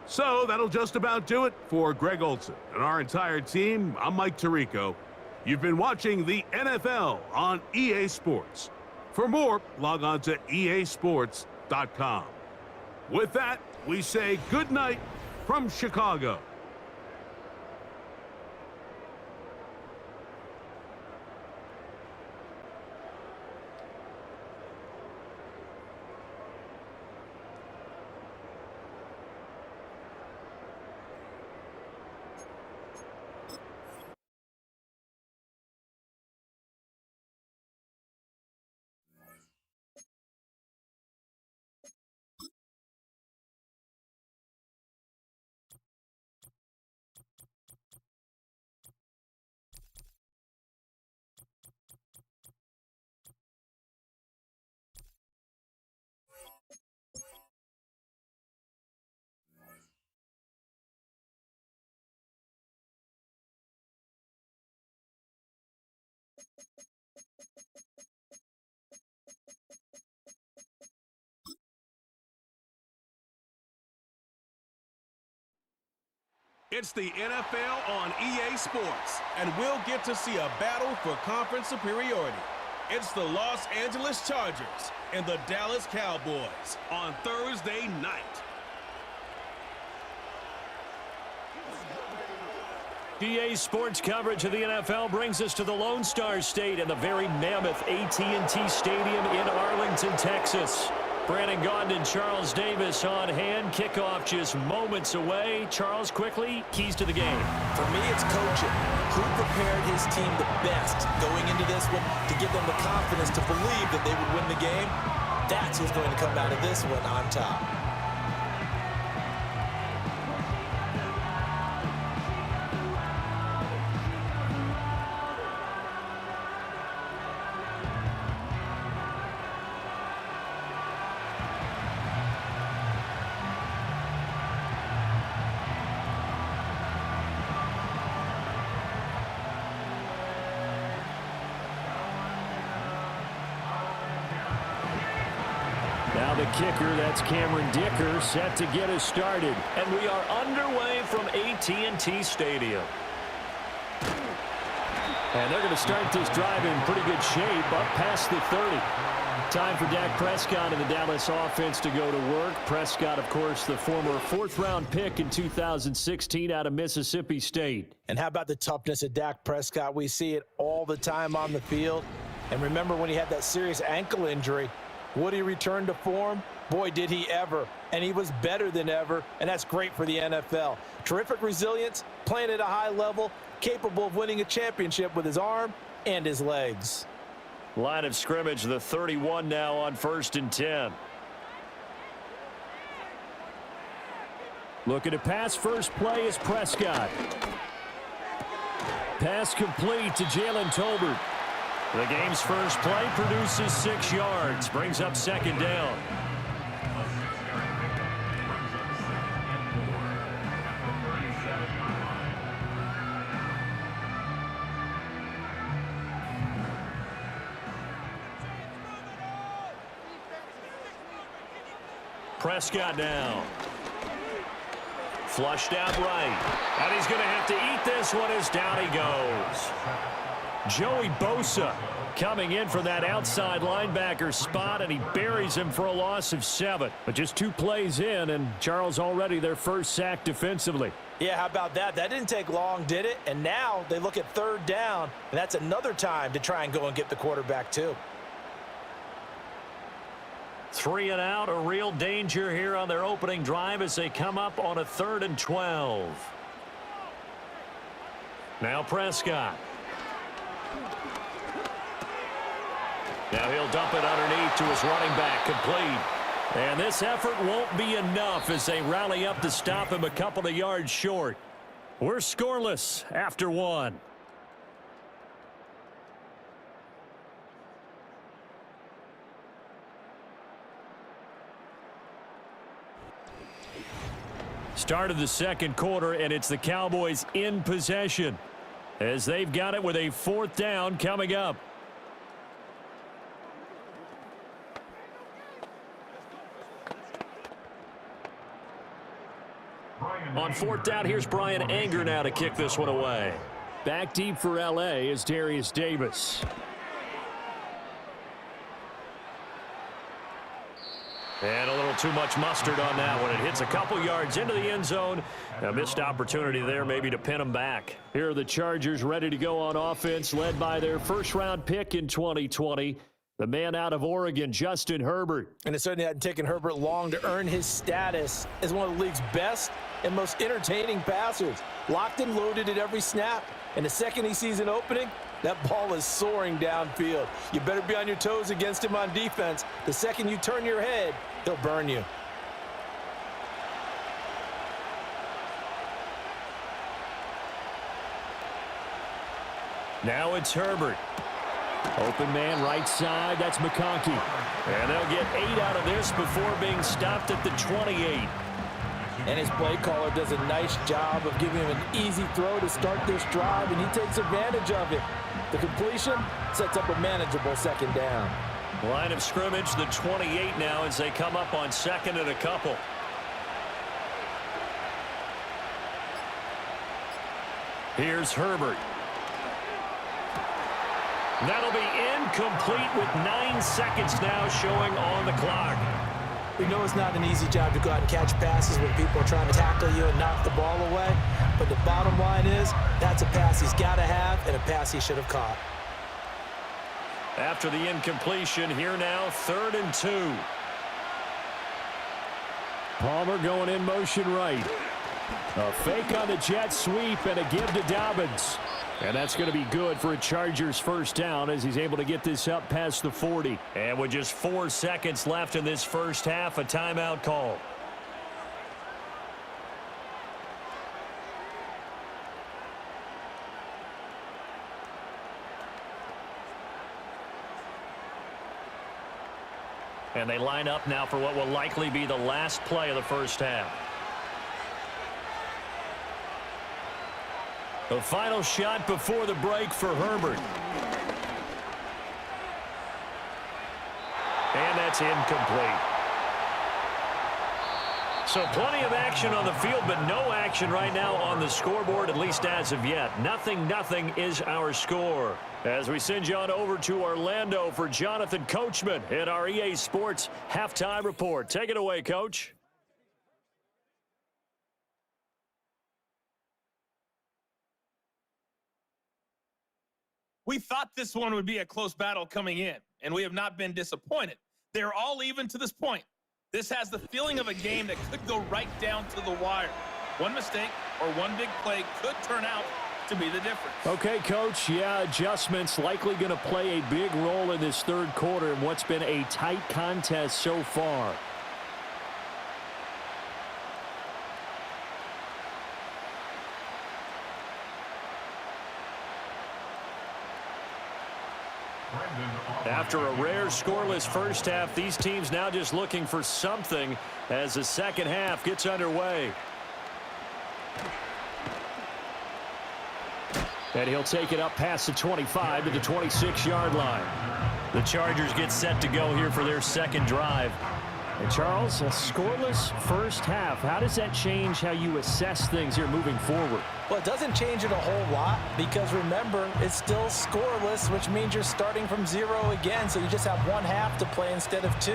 So that'll just about do it for Greg Olson and our entire team. I'm Mike Tirico. You've been watching the NFL on EA Sports. For more, log on to easports.com. With that, we say good night from Chicago. It's the NFL on EA Sports, and we'll get to see a battle for conference superiority. It's the Los Angeles Chargers and the Dallas Cowboys on Thursday night. EA Sports coverage of the NFL brings us to the Lone Star State and the very mammoth AT&T Stadium in Arlington, Texas. Brandon Gaudin and Charles Davis on hand. Kickoff just moments away. Charles, quickly, keys to the game. For me, it's coaching. Who prepared his team the best going into this one to give them the confidence to believe that they would win the game? That's who's going to come out of this one on top. Now the kicker, that's Cameron Dicker, set to get us started. And we are underway from AT&T Stadium. And they're going to start this drive in pretty good shape, up past the 30. Time for Dak Prescott and the Dallas offense to go to work. Prescott, of course, the former fourth-round pick in 2016 out of Mississippi State. And how about the toughness of Dak Prescott? We see it all the time on the field. And remember when he had that serious ankle injury, would he return to form? Boy, did he ever. And he was better than ever, and that's great for the NFL. Terrific resilience, playing at a high level, capable of winning a championship with his arm and his legs. Line of scrimmage, the 31 now on 1st and 10. Looking to pass, first play is Prescott. Pass complete to Jalen Tolbert. The game's first play produces 6 yards, brings up 2nd down. Prescott now. Flushed out right. And he's going to have to eat this one as down he goes. Joey Bosa coming in for that outside linebacker spot, and he buries him for a loss of 7. But just 2 plays in, and Charles already their first sack defensively. Yeah, how about that? That didn't take long, did it? And now they look at 3rd down, and that's another time to try and go and get the quarterback too. 3 and out, a real danger here on their opening drive as they come up on a 3rd and 12. Now Prescott. Now he'll dump it underneath to his running back, complete. And this effort won't be enough as they rally up to stop him a couple of yards short. We're scoreless after 1. Start of the 2nd quarter, and it's the Cowboys in possession as they've got it with a 4th down coming up. On 4th down, here's Brian Anger now to kick this one away. Back deep for L.A. is Darius Davis. And a little too much mustard on that one. It hits a couple yards into the end zone. A missed opportunity there maybe to pin them back. Here are the Chargers ready to go on offense, led by their first-round pick in 2020. The man out of Oregon, Justin Herbert. And it certainly hadn't taken Herbert long to earn his status as one of the league's best and most entertaining passers. Locked and loaded at every snap. And the second he sees an opening, that ball is soaring downfield. You better be on your toes against him on defense. The second you turn your head, he'll burn you. Now it's Herbert. Open man right side, that's McConkey. And they'll get 8 out of this before being stopped at the 28. And his play caller does a nice job of giving him an easy throw to start this drive, and he takes advantage of it. The completion sets up a manageable 2nd down. Line of scrimmage, the 28 now as they come up on 2nd and a couple. Here's Herbert. That'll be incomplete with 9 seconds now showing on the clock. We know it's not an easy job to go out and catch passes when people are trying to tackle you and knock the ball away. But the bottom line is, that's a pass he's got to have and a pass he should have caught. After the incompletion, here now, 3rd and 2. Palmer going in motion right. A fake on the jet sweep and a give to Dobbins. And that's going to be good for a Chargers first down as he's able to get this up past the 40. And with just 4 seconds left in this first half, a timeout call. And they line up now for what will likely be the last play of the first half. The final shot before the break for Herbert. And that's incomplete. So plenty of action on the field, but no action right now on the scoreboard, at least as of yet. 0-0 is our score. As we send you on over to Orlando for Jonathan Coachman in our EA Sports Halftime Report. Take it away, Coach. We thought this one would be a close battle coming in, and we have not been disappointed. They're all even to this point. This has the feeling of a game that could go right down to the wire. One mistake or one big play could turn out to be the difference. Okay, Coach. Yeah, adjustments likely going to play a big role in this third quarter in what's been a tight contest so far. After a rare scoreless first half, these teams now just looking for something as the second half gets underway. And he'll take it up past the 25 to the 26-yard line. The Chargers get set to go here for their second drive. And Charles, a scoreless first half. How does that change how you assess things here moving forward? Well, it doesn't change it a whole lot because, remember, it's still scoreless, which means you're starting from 0 again, so you just have one half to play instead of 2.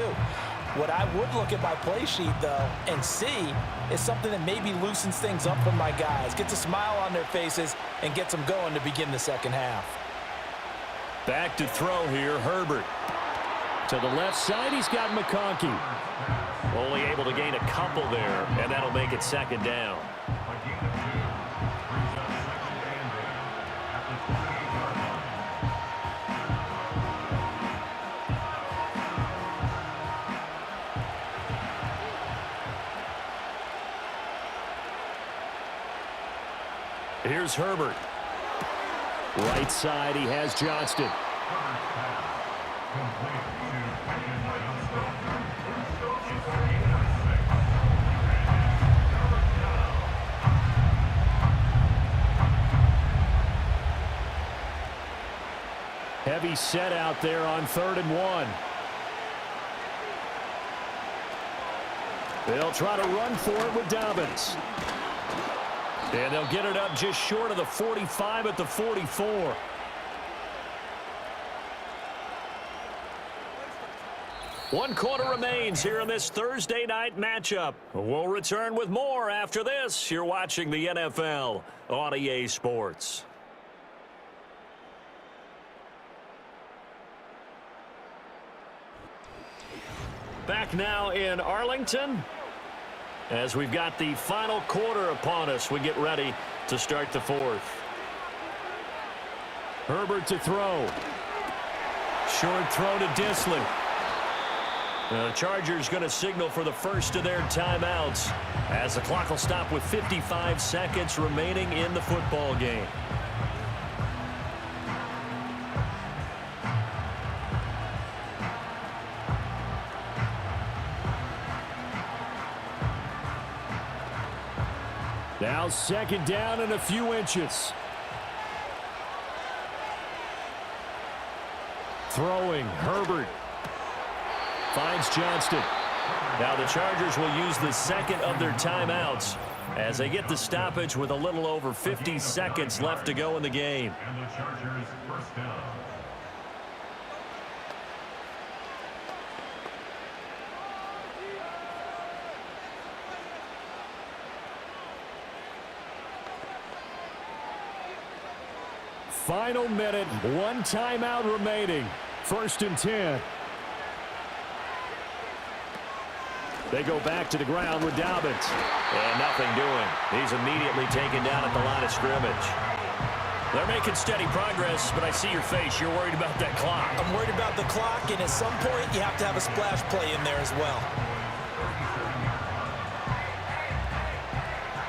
What I would look at my play sheet, though, and see is something that maybe loosens things up for my guys, gets a smile on their faces, and gets them going to begin the second half. Back to throw here, Herbert. To the left side, he's got McConkey. Only able to gain a couple there, and that'll make it second down. Here's Herbert. Right side, he has Johnston. Heavy set out there on 3rd and 1. They'll try to run for it with Dobbins. And they'll get it up just short of the 45 at the 44. One quarter remains here in this Thursday night matchup. We'll return with more after this. You're watching the NFL on EA Sports. Back now in Arlington as we've got the final quarter upon us. We get ready to start the fourth. Herbert to throw. Short throw to Disley. The Chargers going to signal for the first of their timeouts as the clock will stop with 55 seconds remaining in the football game. Now second down and a few inches. Throwing, Herbert. Finds Johnston. Now the Chargers will use the second of their timeouts as they get the stoppage with a little over 50 seconds left to go in the game. And the Chargers first down. Final minute, one timeout remaining. 1st and 10. They go back to the ground with Dobbins. And nothing doing. He's immediately taken down at the line of scrimmage. They're making steady progress, but I see your face. You're worried about that clock. I'm worried about the clock, and at some point, you have to have a splash play in there as well.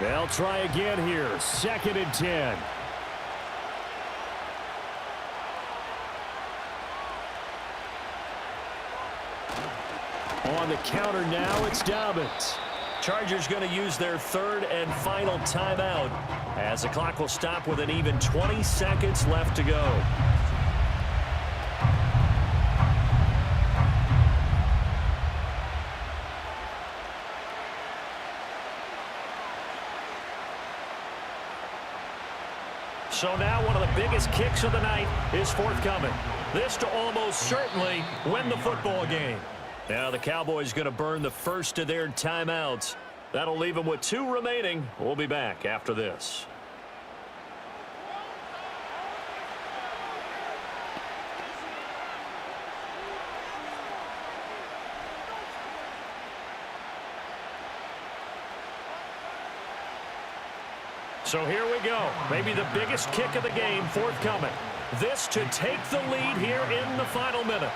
They'll try again here. 2nd and 10. On the counter now, it's Dobbins. Chargers going to use their 3rd and final timeout as the clock will stop with an even 20 seconds left to go. So now one of the biggest kicks of the night is forthcoming. This to almost certainly win the football game. Now the Cowboys going to burn the first of their timeouts. That'll leave them with 2 remaining. We'll be back after this. So here we go. Maybe the biggest kick of the game forthcoming. This to take the lead here in the final minute.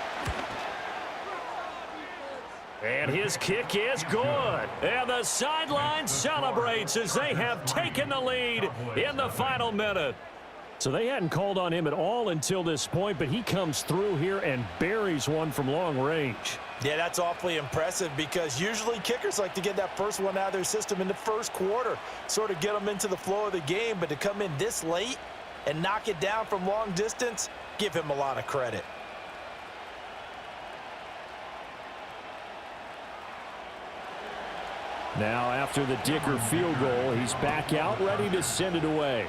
And his kick is good. And the sideline celebrates as they have taken the lead in the final minute. So they hadn't called on him at all until this point, but he comes through here and buries one from long range. Yeah, that's awfully impressive because usually kickers like to get that first one out of their system in the first quarter, sort of get them into the flow of the game, but to come in this late and knock it down from long distance, give him a lot of credit. Now after the Dicker field goal, he's back out ready to send it away.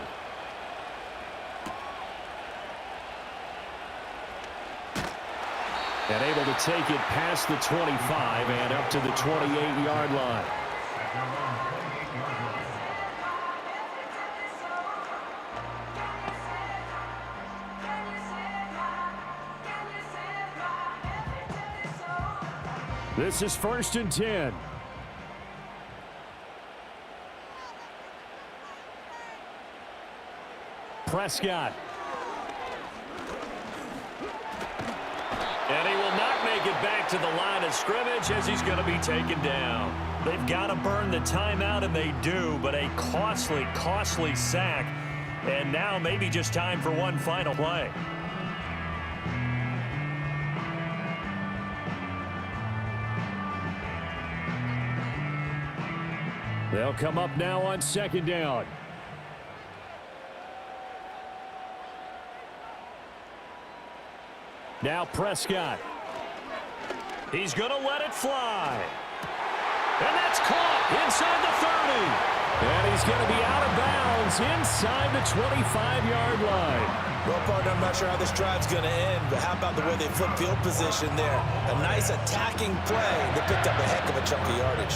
And able to take it past the 25 and up to the 28-yard line. This is 1st and 10. Prescott. And he will not make it back to the line of scrimmage as he's going to be taken down. They've got to burn the timeout, and they do, but a costly, costly sack. And now maybe just time for one final play. They'll come up now on 2nd down. Now Prescott. He's going to let it fly. And that's caught inside the 30. And he's going to be out of bounds inside the 25-yard line. Well, partner, I'm not sure how this drive's going to end, but how about the way they flip field position there? A nice attacking play. They picked up a heck of a chunk of yardage.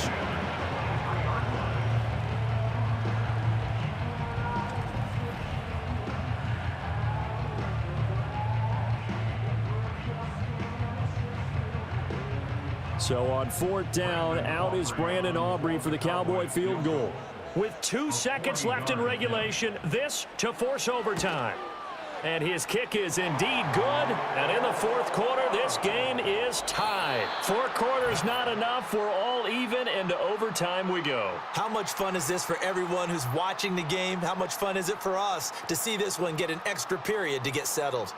So on 4th down, out is Brandon Aubrey for the Cowboy field goal. With 2 seconds left in regulation, this to force overtime. And his kick is indeed good. And in the 4th quarter, this game is tied. 4 quarters not enough. We're all even, and to overtime we go. How much fun is this for everyone who's watching the game? How much fun is it for us to see this one get an extra period to get settled?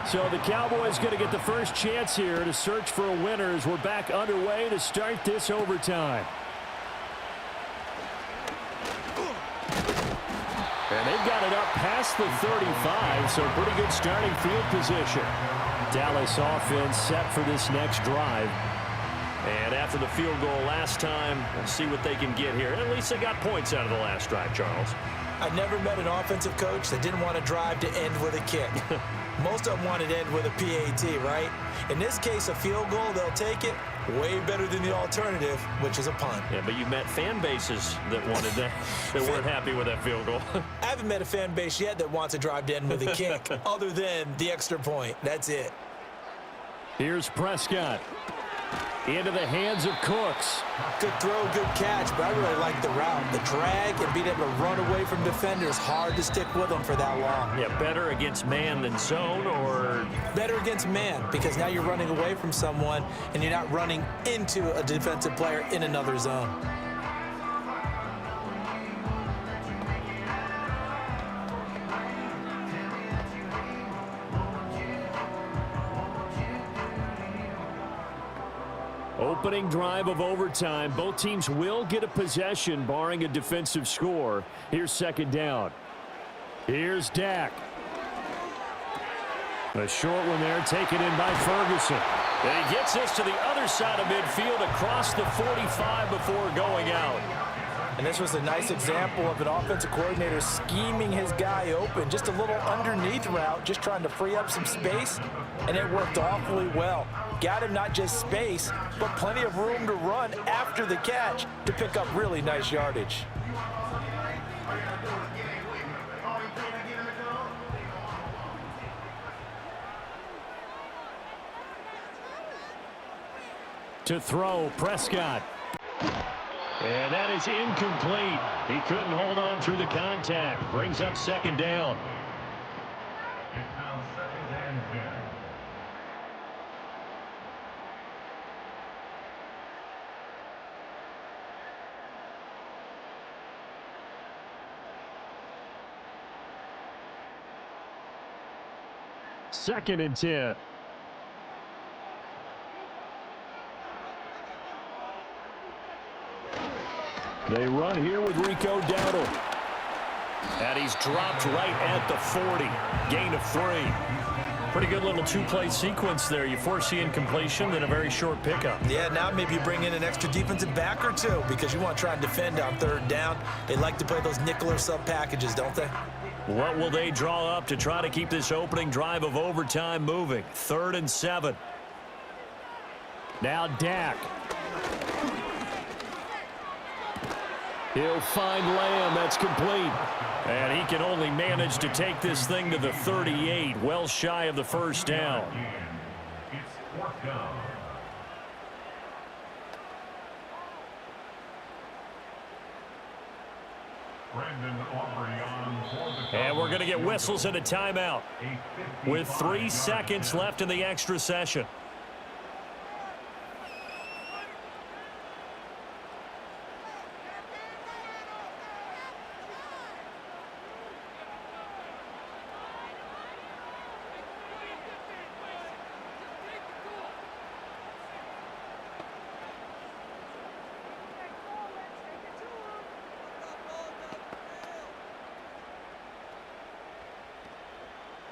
So the Cowboys going to get the first chance here to search for a winner as we're back underway to start this overtime. And they've got it up past the 35, so pretty good starting field position. Dallas offense set for this next drive. And after the field goal last time, we'll see what they can get here. At least they got points out of the last drive, Charles. I never met an offensive coach that didn't want to drive to end with a kick. Most of them wanted to end with a PAT, right? In this case, a field goal, they'll take it. Way better than the alternative, which is a punt. Yeah, but you've met fan bases that wanted that, that weren't happy with that field goal. I haven't met a fan base yet that wants to drive to end with a kick, other than the extra point. That's it. Here's Prescott. Into the hands of Cooks. Good throw, good catch, but I really like the route. The drag and being able to run away from defenders, hard to stick with them for that long. Yeah, better against man than zone, or? Better against man, because now you're running away from someone and you're not running into a defensive player in another zone. Opening drive of overtime. Both teams will get a possession, barring a defensive score. Here's second down. Here's Dak. A short one there, taken in by Ferguson. And he gets this to the other side of midfield across the 45 before going out. And this was a nice example of an offensive coordinator scheming his guy open. Just a little underneath route, just trying to free up some space, and it worked awfully well. Got him not just space, but plenty of room to run after the catch to pick up really nice yardage. To throw, Prescott. And that is incomplete. He couldn't hold on through the contact. Brings up second down. Second and 10. They run here with Rico Dowdle. And he's dropped right at the 40. Gain of 3. Pretty good little two-play sequence there. You force the incompletion, then a very short pickup. Yeah, now maybe you bring in an extra defensive back or two because you want to try and defend on third down. They like to play those nickel or sub packages, don't they? What will they draw up to try to keep this opening drive of overtime moving? 3rd and 7. Now Dak. He'll find Lamb. That's complete. And he can only manage to take this thing to the 38, well shy of the first down. And we're going to get whistles and a timeout with 3 seconds left in the extra session.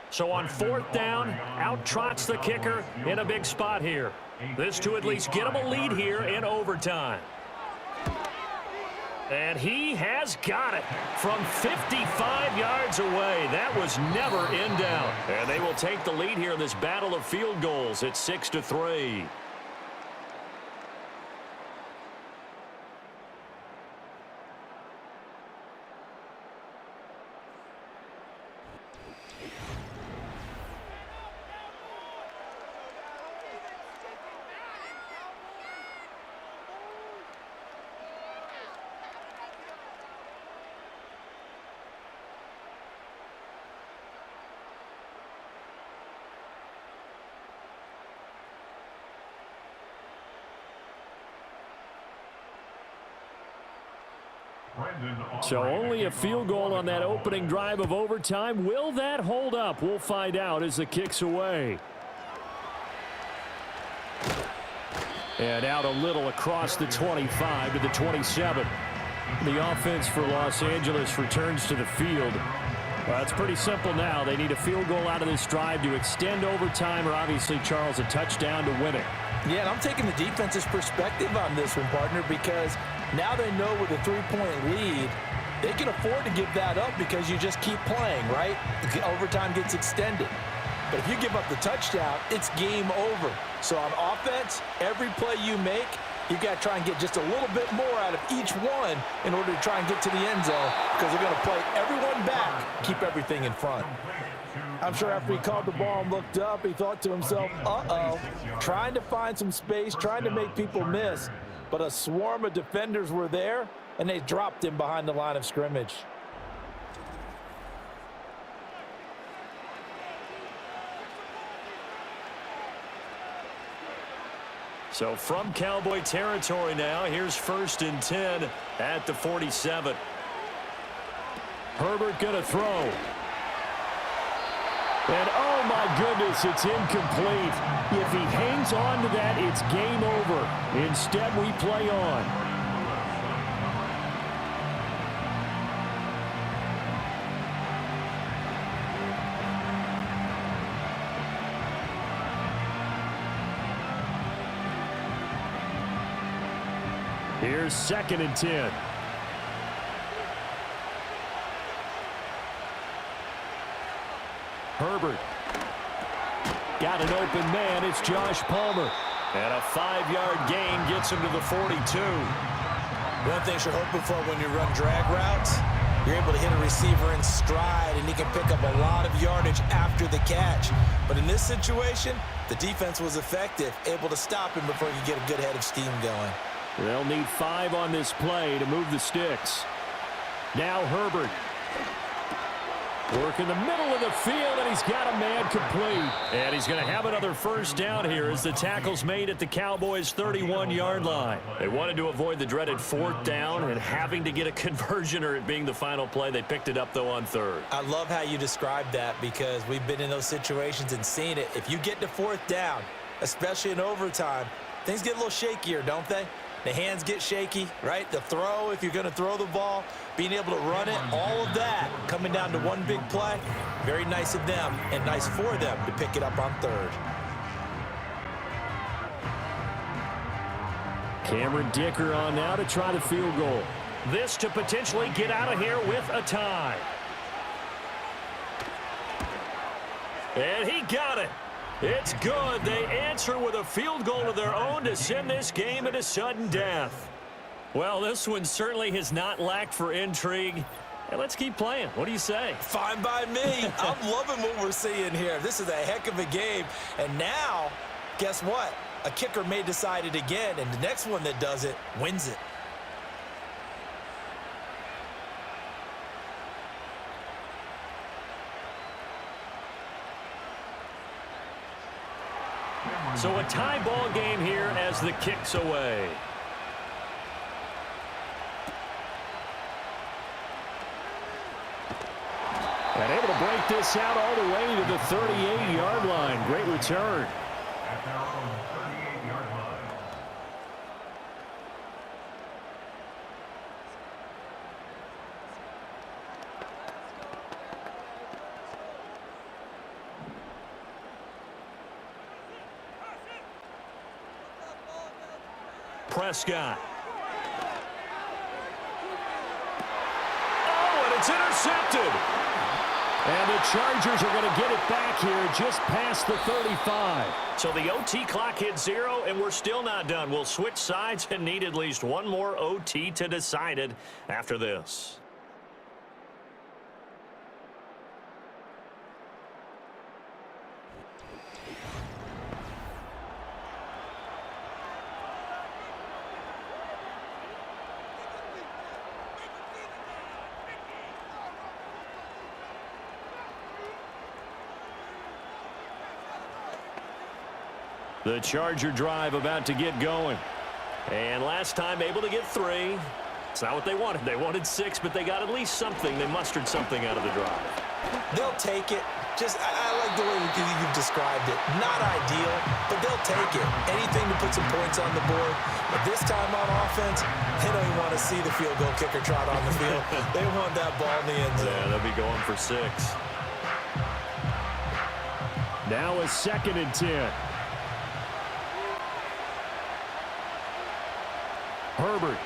So on 4th down, out trots the kicker in a big spot here. This to at least get him a lead here in overtime. And he has got it from 55 yards away. That was never in doubt. And they will take the lead here in this battle of field goals at 6-3. So only a field goal on that opening drive of overtime. Will that hold up? We'll find out as the kick's away. And out a little across the 25 to the 27. The offense for Los Angeles returns to the field. Well, it's pretty simple now. They need a field goal out of this drive to extend overtime, or obviously, Charles, a touchdown to win it. Yeah, and I'm taking the defense's perspective on this one, partner, because now they know with a 3-point lead, they can afford to give that up because you just keep playing, right? The overtime gets extended. But if you give up the touchdown, it's game over. So on offense, every play you make, you've got to try and get just a little bit more out of each one in order to try and get to the end zone, because they're going to play everyone back, keep everything in front. I'm sure after he called the ball and looked up, he thought to himself, uh-oh, trying to find some space, trying to make people miss. But a swarm of defenders were there, and they dropped him behind the line of scrimmage. So from Cowboy territory now, here's 1st and 10 at the 47. Herbert going to throw. And oh my goodness, it's incomplete. If he hangs on to that, it's game over. Instead, we play on. Here's 2nd and 10. Herbert. Got an open man. It's Josh Palmer. And a 5-yard gain gets him to the 42. One thing you're hoping for when you run drag routes, you're able to hit a receiver in stride, and he can pick up a lot of yardage after the catch. But in this situation, the defense was effective, able to stop him before he could get a good head of steam going. They'll need 5 on this play to move the sticks. Now Herbert. Work in the middle of the field, and he's got a man complete. And he's going to have another 1st down here as the tackle's made at the Cowboys' 31-yard line. They wanted to avoid the dreaded 4th down and having to get a conversion or it being the final play. They picked it up, though, on 3rd. I love how you described that, because we've been in those situations and seen it. If you get to 4th down, especially in overtime, things get a little shakier, don't they? The hands get shaky, right? The throw, if you're going to throw the ball, being able to run it, all of that coming down to one big play. Very nice of them and nice for them to pick it up on 3rd. Cameron Dicker on now to try the field goal. This to potentially get out of here with a tie. And he got it. It's good. They answer with a field goal of their own to send this game into sudden death. Well, this one certainly has not lacked for intrigue. And let's keep playing. What do you say? Fine by me. I'm loving what we're seeing here. This is a heck of a game. And now, guess what? A kicker may decide it again, and the next one that does it wins it. So a tie ball game here as the kick's away. And able to break this out all the way to the 38-yard line. Great return. Prescott. Oh, and it's intercepted. And the Chargers are going to get it back here just past the 35. So the OT clock hit 0, and we're still not done. We'll switch sides and need at least one more OT to decide it after this. The Charger drive about to get going. And last time able to get 3. It's not what they wanted. They wanted 6, but they got at least something. They mustered something out of the drive. They'll take it. I like the way you've described it. Not ideal, but they'll take it. Anything to put some points on the board. But this time on offense, they don't even want to see the field goal kicker trot on the field. They want that ball in the end zone. Yeah, they'll be going for 6. Now a 2nd and 10. Herbert.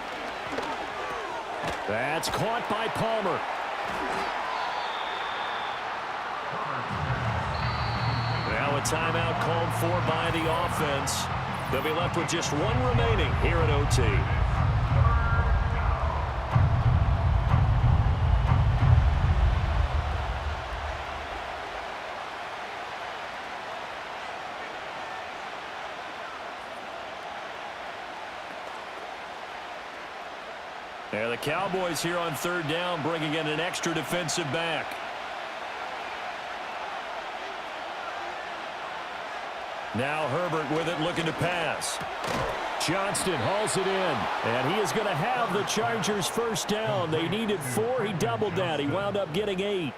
That's caught by Palmer. Now a timeout called for by the offense. They'll be left with just 1 remaining here at OT. Yeah, the Cowboys here on 3rd down, bringing in an extra defensive back. Now Herbert with it, looking to pass. Johnston hauls it in, and he is going to have the Chargers 1st down. They needed 4. He doubled that. He wound up getting 8.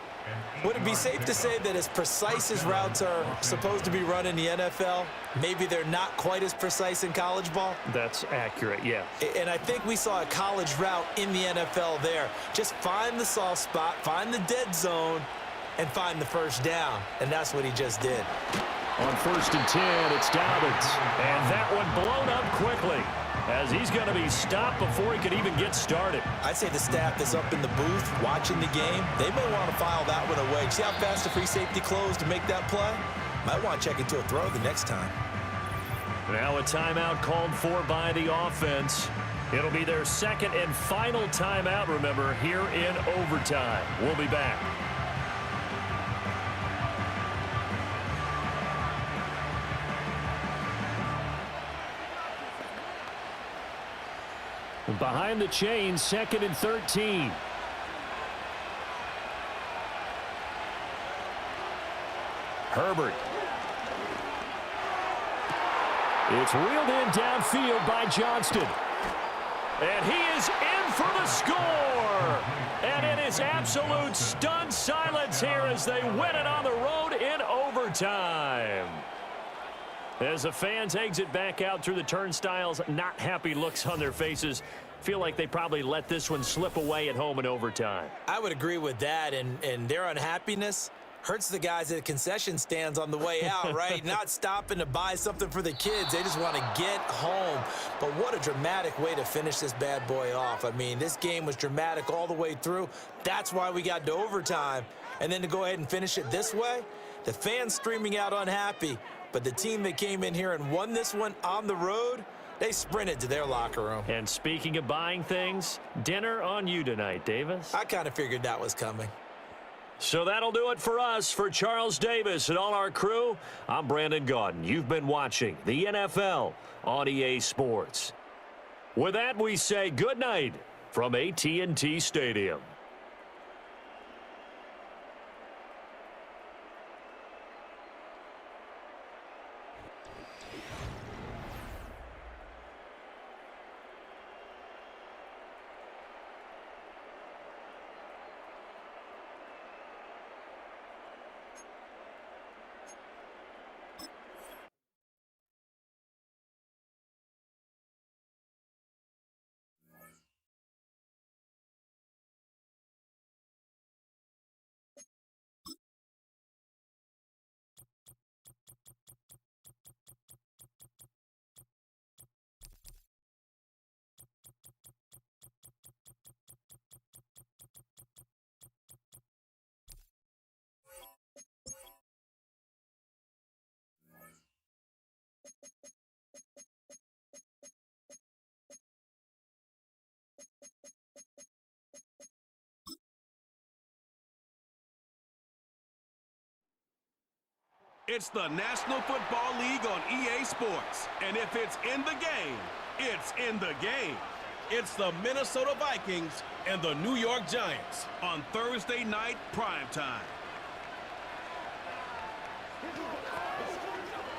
Would it be safe to say that as precise as routes are supposed to be run in the NFL, maybe they're not quite as precise in college ball? That's accurate, yeah. And I think we saw a college route in the NFL there. Just find the soft spot, find the dead zone, and find the 1st down. And that's what he just did. On 1st and 10, it's Dobbins. And that one blown up quickly as he's going to be stopped before he could even get started. I'd say the staff that's up in the booth watching the game, they may want to file that one away. See how fast the free safety closed to make that play? Might want to check into a throw the next time. Now a timeout called for by the offense. It'll be their 2nd and final timeout, remember, here in overtime. We'll be back. Behind the chains, 2nd and 13. Herbert. It's reeled in downfield by Johnston. And he is in for the score. And it is absolute stunned silence here as they win it on the road in overtime. As the fans exit back out through the turnstiles, not happy looks on their faces. Feel like they probably let this one slip away at home in overtime. I would agree with that, and their unhappiness hurts the guys at the concession stands on the way out, right? Not stopping to buy something for the kids. They just want to get home. But what a dramatic way to finish this bad boy off. I mean, this game was dramatic all the way through. That's why we got to overtime. And then to go ahead and finish it this way, the fans streaming out unhappy. But the team that came in here and won this one on the road, they sprinted to their locker room. And speaking of buying things, dinner on you tonight, Davis. I kind of figured that was coming. So that'll do it for us. For Charles Davis and all our crew, I'm Brandon Gaudin. You've been watching the NFL on EA Sports. With that, we say good night from AT&T Stadium. It's the National Football League on EA Sports. And if it's in the game, it's in the game. It's the Minnesota Vikings and the New York Giants on Thursday night primetime.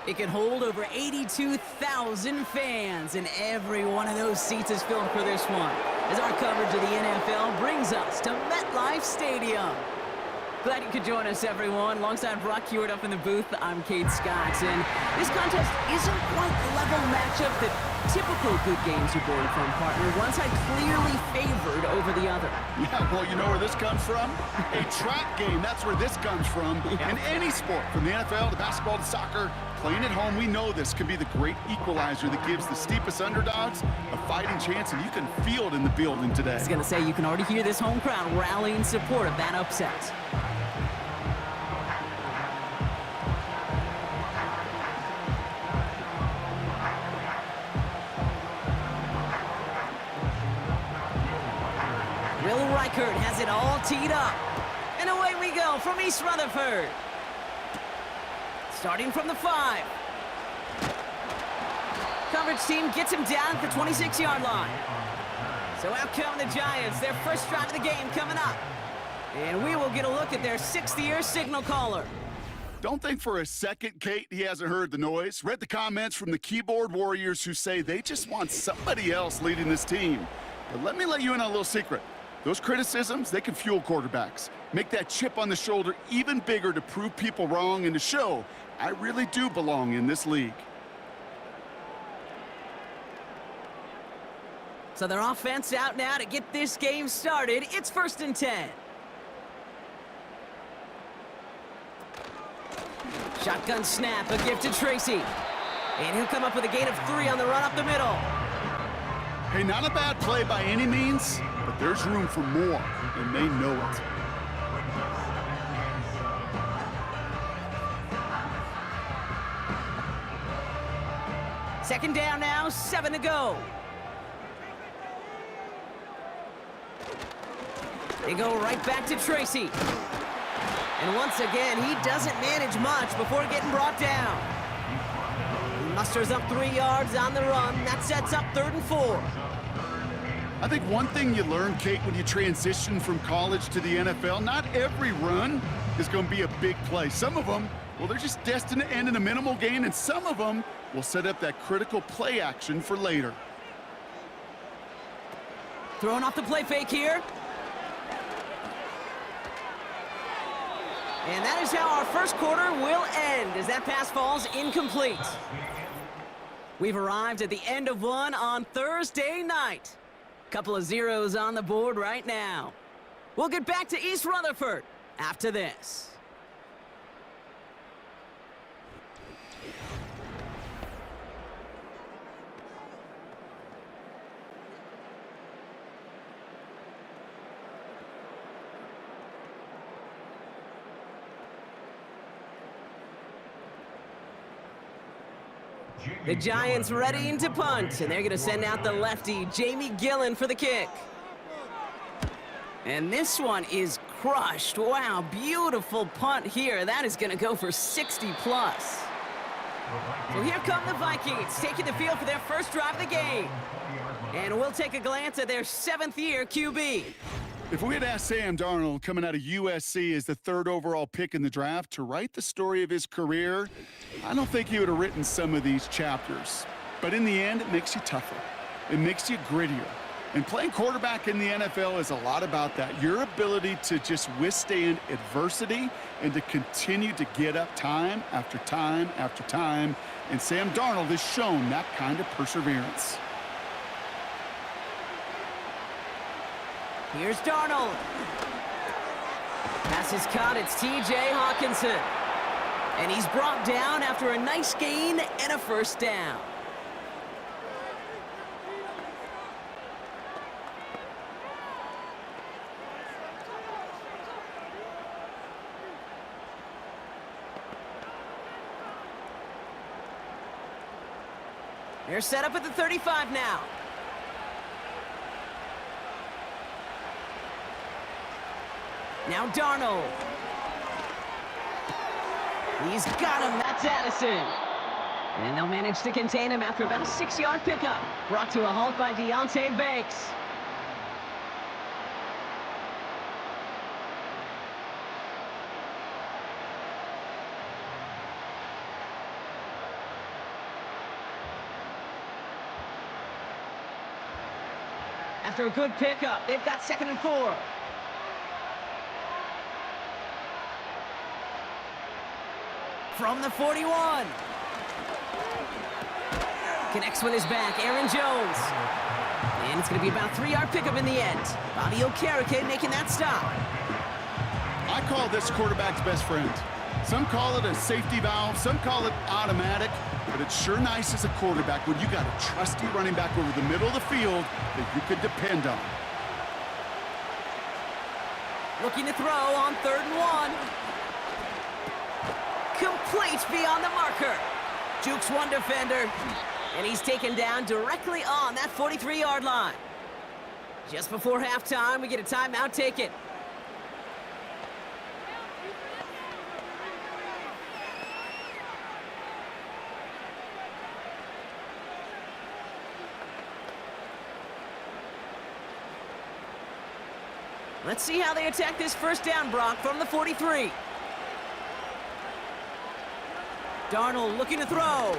It can hold over 82,000 fans, and every one of those seats is filled for this one, as our coverage of the NFL brings us to MetLife Stadium. Glad you could join us, everyone. Alongside Brock Hewitt up in the booth, I'm Kate Scott, and this contest isn't quite the level matchup that typical good games are born from, partner. One side clearly favored over the other. Yeah, well, you know where this comes from? A trap game, that's where this comes from. In any sport, from the NFL to basketball to soccer, playing at home, we know this can be the great equalizer that gives the steepest underdogs a fighting chance, and you can feel it in the building today. I was going to say, you can already hear this home crowd rallying in support of that upset. Reichert has it all teed up. And away we go from East Rutherford. Starting from the 5. Coverage team gets him down at the 26-yard line. So out come the Giants, their first drive of the game coming up. And we will get a look at their 6th-year signal caller. Don't think for a second, Kate, he hasn't heard the noise. Read the comments from the keyboard warriors who say they just want somebody else leading this team. But let me let you in on a little secret. Those criticisms, they can fuel quarterbacks. Make that chip on the shoulder even bigger to prove people wrong and to show I really do belong in this league. So their offense out now to get this game started. It's 1st and 10. Shotgun snap, a gift to Tracy. And he'll come up with a gain of 3 on the run up the middle. Hey, not a bad play by any means, but there's room for more, and they know it. Second down now, 7 to go. They go right back to Tracy. And once again, he doesn't manage much before getting brought down. He musters up 3 yards on the run. That sets up 3rd and 4. I think one thing you learn, Kate, when you transition from college to the NFL, not every run is going to be a big play. Some of them, well, they're just destined to end in a minimal gain, and some of them will set up that critical play action for later. Throwing off the play fake here. And that is how our first quarter will end, as that pass falls incomplete. We've arrived at the end of one on Thursday night. Couple of zeros on the board right now. We'll get back to East Rutherford after this. The Giants readying to punt, and they're going to send out the lefty, Jamie Gillen, for the kick. And this one is crushed. Wow, beautiful punt here. That is going to go for 60-plus. So here come the Vikings, taking the field for their first drive of the game. And we'll take a glance at their 7th-year QB. If we had asked Sam Darnold, coming out of USC as the 3rd overall pick in the draft, to write the story of his career, I don't think he would have written some of these chapters. But in the end, it makes you tougher. It makes you grittier. And playing quarterback in the NFL is a lot about that. Your ability to just withstand adversity and to continue to get up time after time after time. And Sam Darnold has shown that kind of perseverance. Here's Darnold. Pass is caught. It's T.J. Hawkinson. And he's brought down after a nice gain and a first down. They're set up at the 35 now. Now Darnold. He's got him. That's Addison. And they'll manage to contain him after about a 6-yard pickup. Brought to a halt by Deontay Banks. After a good pickup, they've got 2nd and 4. From the 41. Connects with his back, Aaron Jones. And it's going to be about a 3-yard pickup in the end. Bobby Okereke making that stop. I call this quarterback's best friend. Some call it a safety valve, some call it automatic, but it's sure nice as a quarterback when you got a trusty running back over the middle of the field that you could depend on. Looking to throw on 3rd and 1. Complete beyond the marker. Jukes one defender, and he's taken down directly on that 43-yard line. Just before halftime, we get a timeout taken. Let's see how they attack this first down, Brock, from the 43. Darnold looking to throw.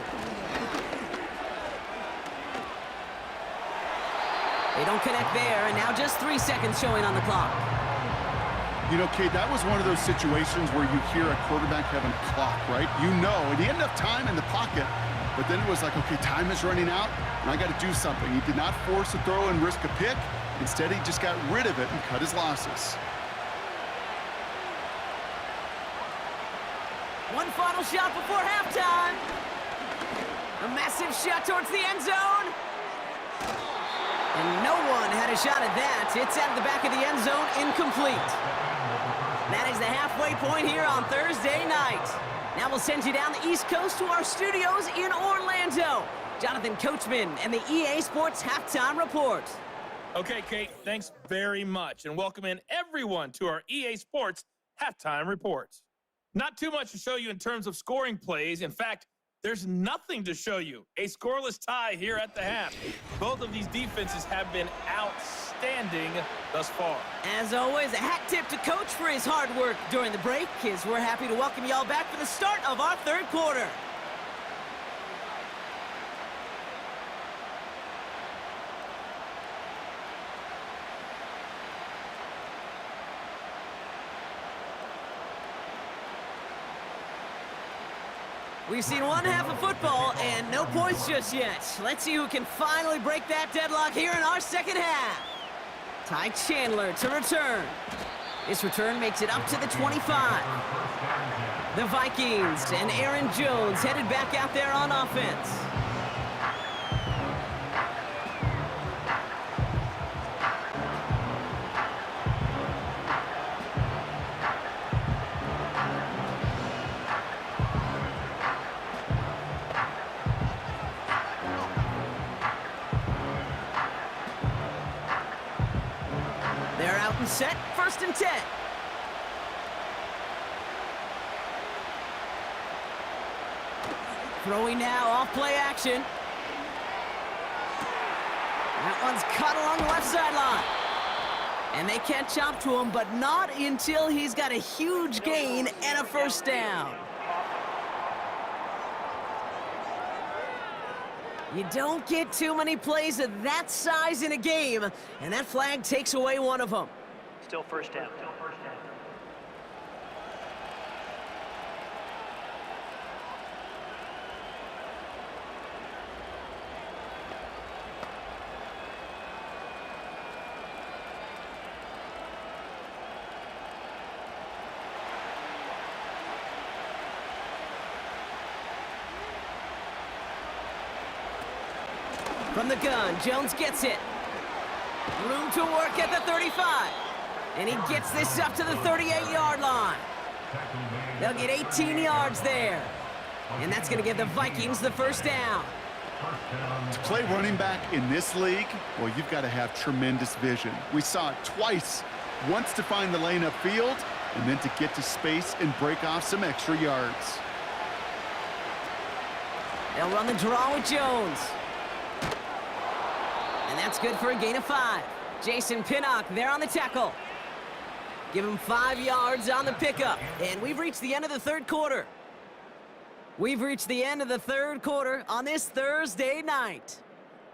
They don't connect there, and now just 3 seconds showing on the clock. You know, Kate, that was one of those situations where you hear a quarterback having a clock, right? You know, and he had enough time in the pocket, but then it was like, okay, time is running out, and I got to do something. He did not force a throw and risk a pick. Instead, he just got rid of it and cut his losses. One final shot before halftime. A massive shot towards the end zone. And no one had a shot at that. It's out of the back of the end zone, incomplete. That is the halfway point here on Thursday night. Now we'll send you down the East Coast to our studios in Orlando. Jonathan Coachman and the EA Sports Halftime Report. Okay, Kate, thanks very much. And welcome in everyone to our EA Sports Halftime Reports. Not too much to show you in terms of scoring plays. In fact, there's nothing to show you. A scoreless tie here at the half. Both of these defenses have been outstanding thus far. As always, a hat tip to Coach for his hard work during the break, as we're happy to welcome y'all back for the start of our third quarter. We've seen one half of football and no points just yet. Let's see who can finally break that deadlock here in our second half. Ty Chandler to return. This return makes it up to the 25. The Vikings and Aaron Jones headed back out there on offense. They're out and set, 1st and 10. Throwing now, off play action. That one's cut along the left sideline. And they catch up to him, but not until he's got a huge gain and a first down. You don't get too many plays of that size in a game, and that flag takes away one of them. Still first down. From the gun, Jones gets it. Room to work at the 35. And he gets this up to the 38-yard line. They'll get 18 yards there. And that's going to give the Vikings the first down. To play running back in this league, well, you've got to have tremendous vision. We saw it twice. Once to find the lane upfield, and then to get to space and break off some extra yards. They'll run the draw with Jones. And that's good for a gain of 5. Jason Pinnock there on the tackle. Give him 5 yards on the pickup. And we've reached the end of the third quarter. We've reached the end of the third quarter on this Thursday night.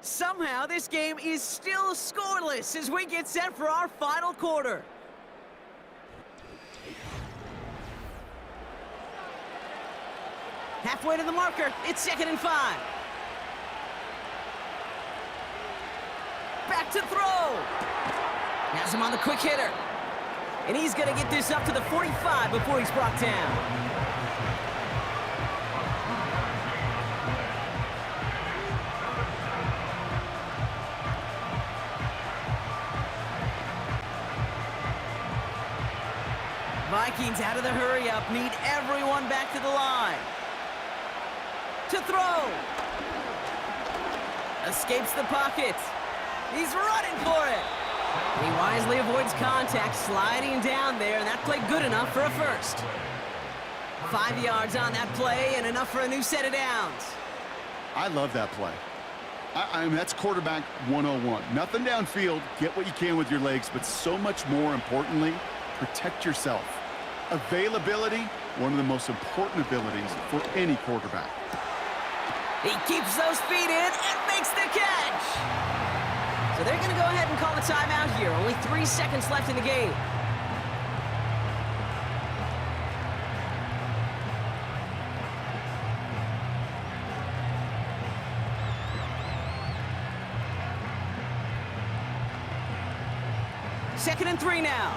Somehow, this game is still scoreless as we get set for our final quarter. Halfway to the marker, it's 2nd and 5. Back to throw. Has him on the quick hitter. And he's gonna get this up to the 45 before he's brought down. Vikings out of the hurry-up, need everyone back to the line. To throw. Escapes the pocket. He's running for it. And he wisely avoids contact, sliding down there, and that played good enough for a first. 5 yards on that play, and enough for a new set of downs. I love that play. I mean, that's quarterback 101. Nothing downfield, get what you can with your legs, but so much more importantly, protect yourself. Availability, one of the most important abilities for any quarterback. He keeps those feet in and makes the catch. So they're going to go ahead and call a timeout here. Only 3 seconds left in the game. Second and 3 now.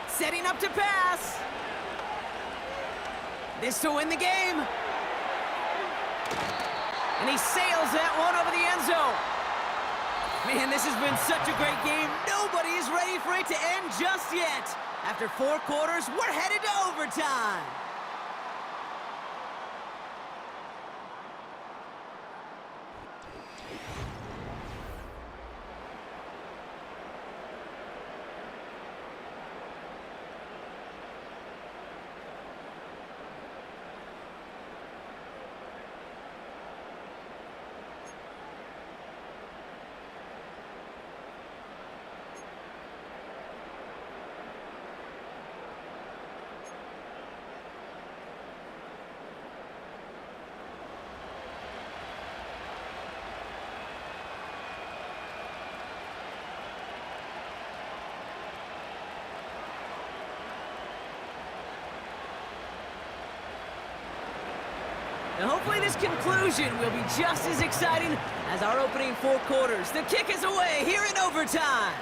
Setting up to pass. This to win the game. And he sails that one over the end zone. Man, this has been such a great game. Nobody is ready for it to end just yet. After 4 quarters, we're headed to overtime. And hopefully this conclusion will be just as exciting as our opening 4 quarters. The kick is away here in overtime.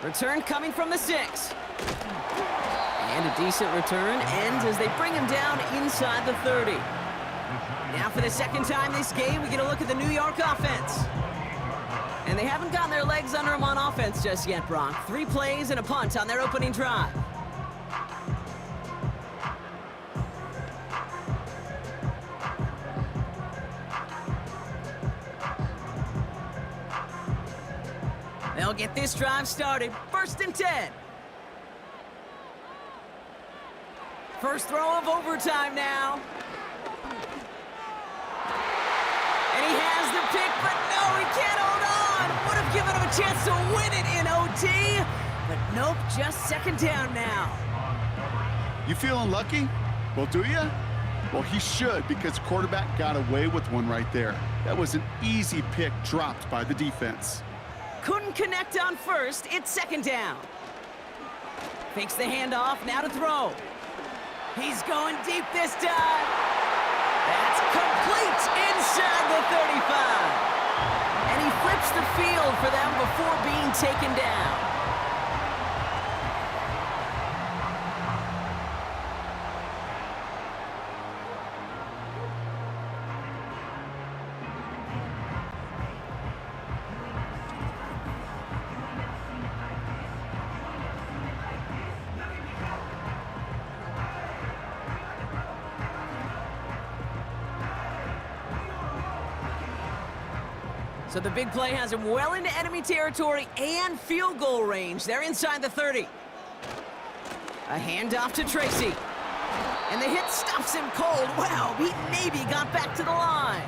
Return coming from the 6. And a decent return ends as they bring him down inside the 30. Now for the second time this game, we get a look at the New York offense. And they haven't gotten their legs under them on offense just yet, Brock. 3 plays and a punt on their opening drive. They'll get this drive started. 1st and 10. First throw of overtime now. And he has the pick, but no, he can't hold on. Would have given him a chance to win it in OT. But nope, just 2nd down now. You feeling lucky? Well, do you? Well, he should, because quarterback got away with one right there. That was an easy pick dropped by the defense. Couldn't connect on 1st, it's 2nd down. Fakes the handoff, now to throw. He's going deep this time. That's complete inside the 35. And he flips the field for them before being taken down. So the big play has him well into enemy territory and field goal range. They're inside the 30. A handoff to Tracy. And the hit stops him cold. Wow, he maybe got back to the line.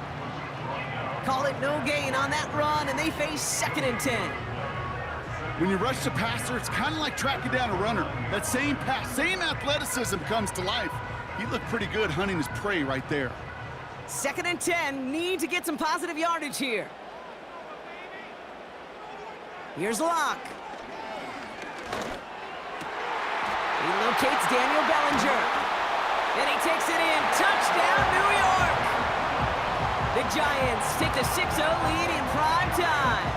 Call it no gain on that run, and they face 2nd and 10. When you rush the passer, it's kind of like tracking down a runner. That same pass, same athleticism comes to life. He looked pretty good hunting his prey right there. 2nd and 10, need to get some positive yardage here. Here's Locke. He locates Daniel Bellinger. And he takes it in. Touchdown, New York! The Giants take the 6-0 lead in prime time.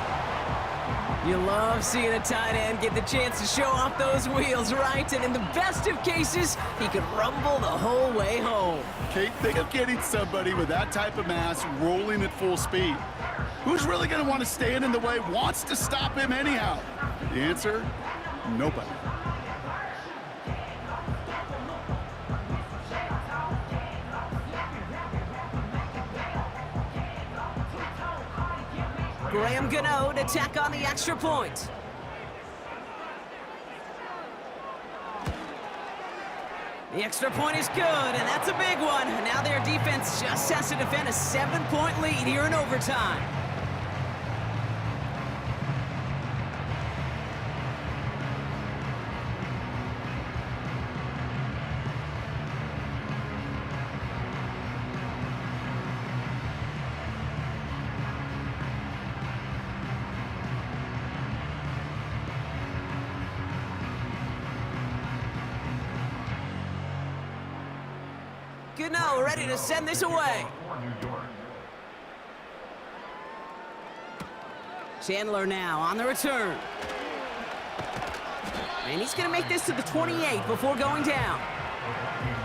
You love seeing a tight end get the chance to show off those wheels, right? And in the best of cases, he could rumble the whole way home. Kate, think of getting somebody with that type of mass rolling at full speed. Who's really going to want to stand in the way, wants to stop him anyhow? The answer, nobody. Graham Gano to tack on the extra point. The extra point is good, and that's a big one. Now their defense just has to defend a 7-point lead here in overtime. Gano ready to send this away. Chandler now on the return. And he's going to make this to the 28 before going down.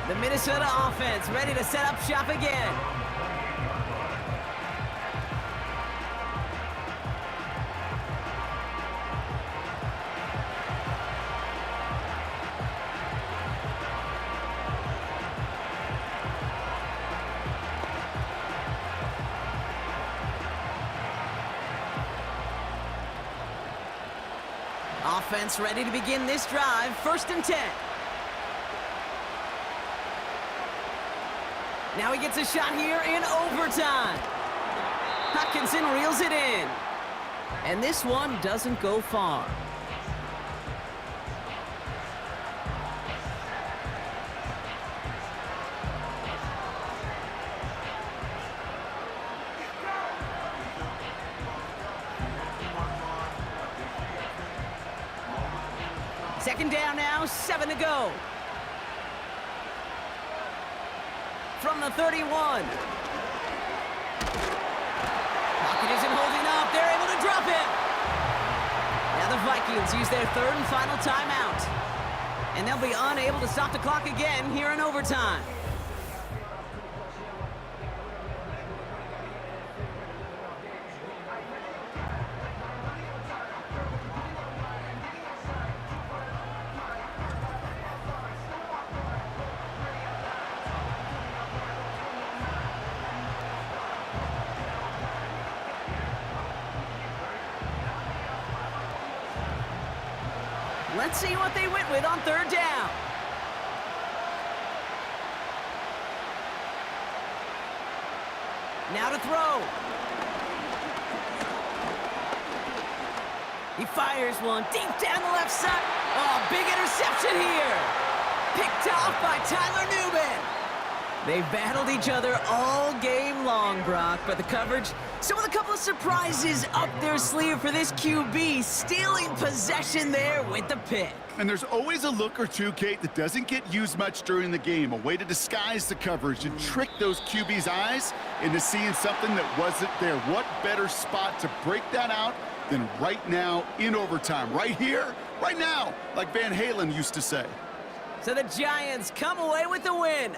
The Minnesota offense ready to set up shop again. Offense ready to begin this drive. 1st and 10. Now he gets a shot here in overtime. Hopkinson reels it in. And this one doesn't go far. Second down now, 7 to go. From the 31. Pocket isn't holding up. They're able to drop it. Now the Vikings use their 3rd and final timeout. And they'll be unable to stop the clock again here in overtime. Let's see what they went with on 3rd down. Now to throw. He fires one deep down the left side. Oh, big interception here. Picked off by Tyler Newman. They've battled each other all game long, Brock, but the coverage, so with a couple of surprises up their sleeve for this QB, stealing possession there with the pick. And there's always a look or two, Kate, that doesn't get used much during the game, a way to disguise the coverage and trick those QB's eyes into seeing something that wasn't there. What better spot to break that out than right now in overtime? Right here, right now, like Van Halen used to say. So the Giants come away with the win.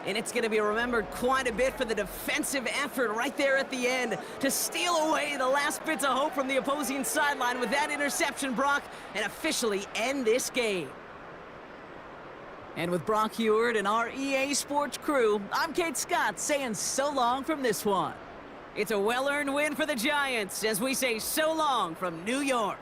And it's going to be remembered quite a bit for the defensive effort right there at the end to steal away the last bits of hope from the opposing sideline with that interception, Brock, and officially end this game. And with Brock Heward and our EA Sports crew, I'm Kate Scott saying so long from this one. It's a well-earned win for the Giants as we say so long from New York.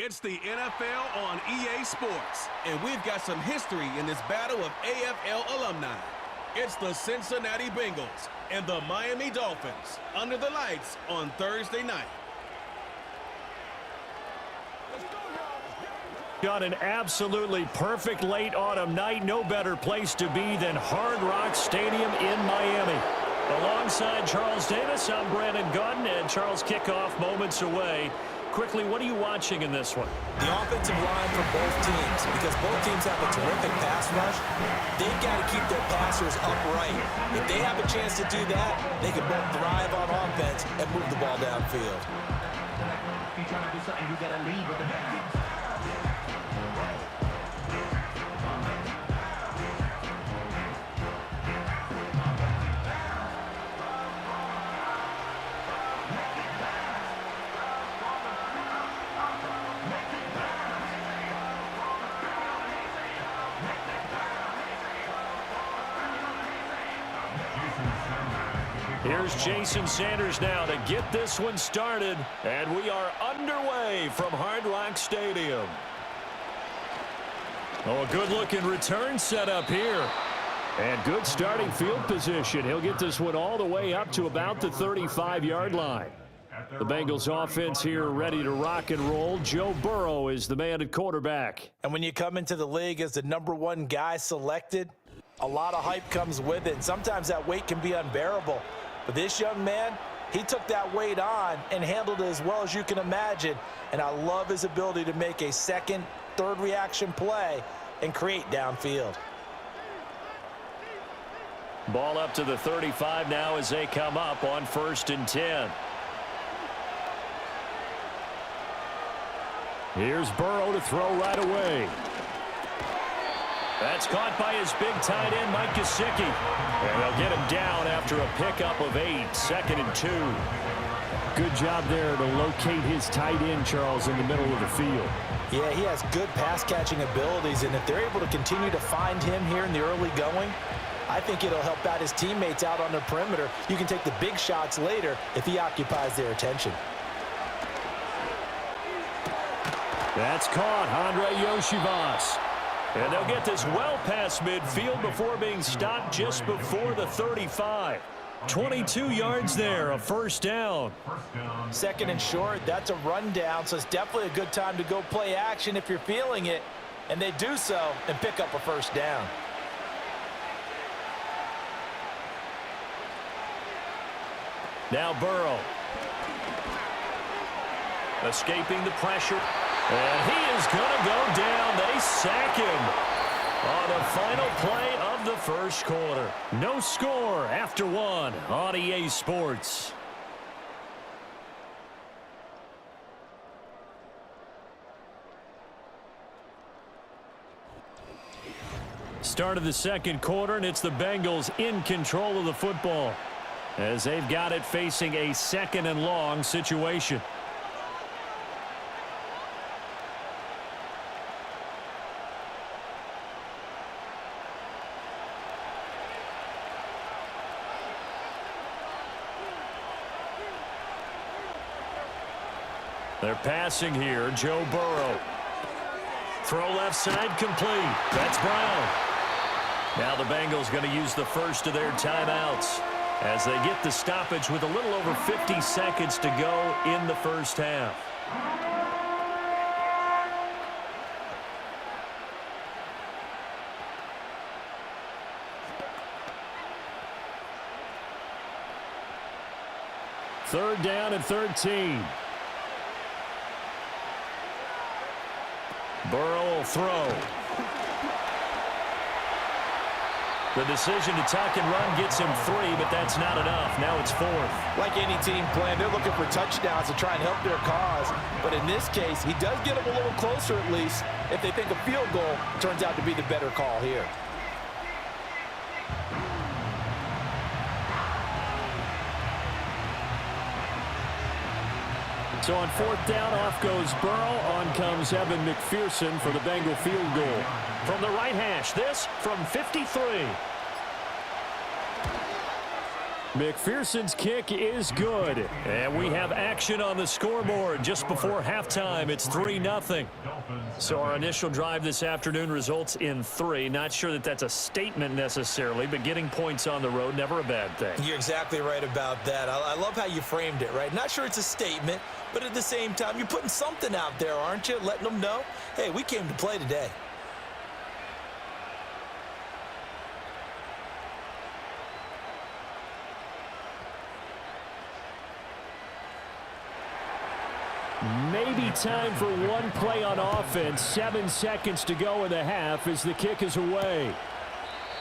It's the NFL on EA Sports, and we've got some history in this battle of AFL alumni. It's the Cincinnati Bengals and the Miami Dolphins under the lights on Thursday night. Got an absolutely perfect late autumn night. No better place to be than Hard Rock Stadium in Miami. Alongside Charles Davis, I'm Brandon Gaudin, and Charles, kickoff moments away. Quickly, what are you watching in this one? The offensive line for both teams, because both teams have a terrific pass rush. They've got to keep their passers upright. If they have a chance to do that, they can both thrive on offense and move the ball downfield. If you're trying to do something, you got to lead with the backs. Here's Jason Sanders now to get this one started, and we are underway from Hard Rock Stadium. Oh, a good-looking return set up here. And good starting field position. He'll get this one all the way up to about the 35-yard line. The Bengals offense here ready to rock and roll. Joe Burrow is the man at quarterback. And when you come into the league as the #1 guy selected, a lot of hype comes with it. And sometimes that weight can be unbearable. But this young man, he took that weight on and handled it as well as you can imagine. And I love his ability to make a second, third reaction play and create downfield. Ball up to the 35 now as they come up on 1st and 10. Here's Burrow to throw right away. That's caught by his big tight end, Mike Gesicki. And they'll get him down after a pickup of 8, 2nd and 2. Good job there to locate his tight end, Charles, in the middle of the field. Yeah, he has good pass-catching abilities, and if they're able to continue to find him here in the early going, I think it'll help out his teammates out on the perimeter. You can take the big shots later if he occupies their attention. That's caught, Andre Yoshivas. And they'll get this well past midfield before being stopped just before the 35. 22 yards there, a 1st down. 2nd and short, that's a rundown, so it's definitely a good time to go play action if you're feeling it. And they do so and pick up a 1st down. Now Burrow. Escaping the pressure. And he is going to go down. They sack him on the final play of the 1st quarter. No score after 1 on EA Sports. Start of the 2nd quarter, and it's the Bengals in control of the football as they've got it facing a 2nd and long situation. They're passing here. Joe Burrow. Throw left side complete. That's Brown. Now the Bengals going to use the first of their timeouts as they get the stoppage with a little over 50 seconds to go in the 1st half. Third down and 13. Burrow will throw. The decision to tuck and run gets him 3, but that's not enough. Now it's 4th. Like any team plan, they're looking for touchdowns to try and help their cause. But in this case, he does get them a little closer at least if they think a field goal turns out to be the better call here. So on 4th down, off goes Burrow. On comes Evan McPherson for the Bengal field goal. From the right hash, this from 53. McPherson's kick is good. And we have action on the scoreboard just before halftime. It's 3-0. So our initial drive this afternoon results in 3. Not sure that that's a statement necessarily, but getting points on the road, never a bad thing. You're exactly right about that. I love how you framed it, right? Not sure it's a statement, but at the same time, you're putting something out there, aren't you? Letting them know, hey, we came to play today. Maybe time for one play on offense. 7 seconds to go in the half as the kick is away.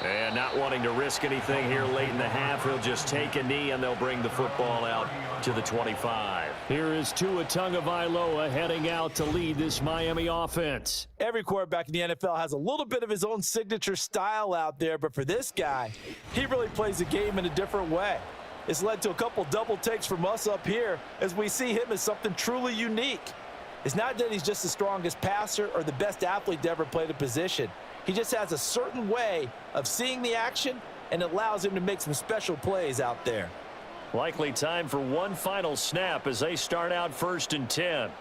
And not wanting to risk anything here late in the half, he'll just take a knee and they'll bring the football out to the 25. Here is Tua Tagovailoa heading out to lead this Miami offense. Every quarterback in the NFL has a little bit of his own signature style out there, but for this guy, he really plays the game in a different way. It's led to a couple double takes from us up here as we see him as something truly unique. It's not that he's just the strongest passer or the best athlete to ever play the position. He just has a certain way of seeing the action, and it allows him to make some special plays out there. Likely time for one final snap as they start out 1st and 10.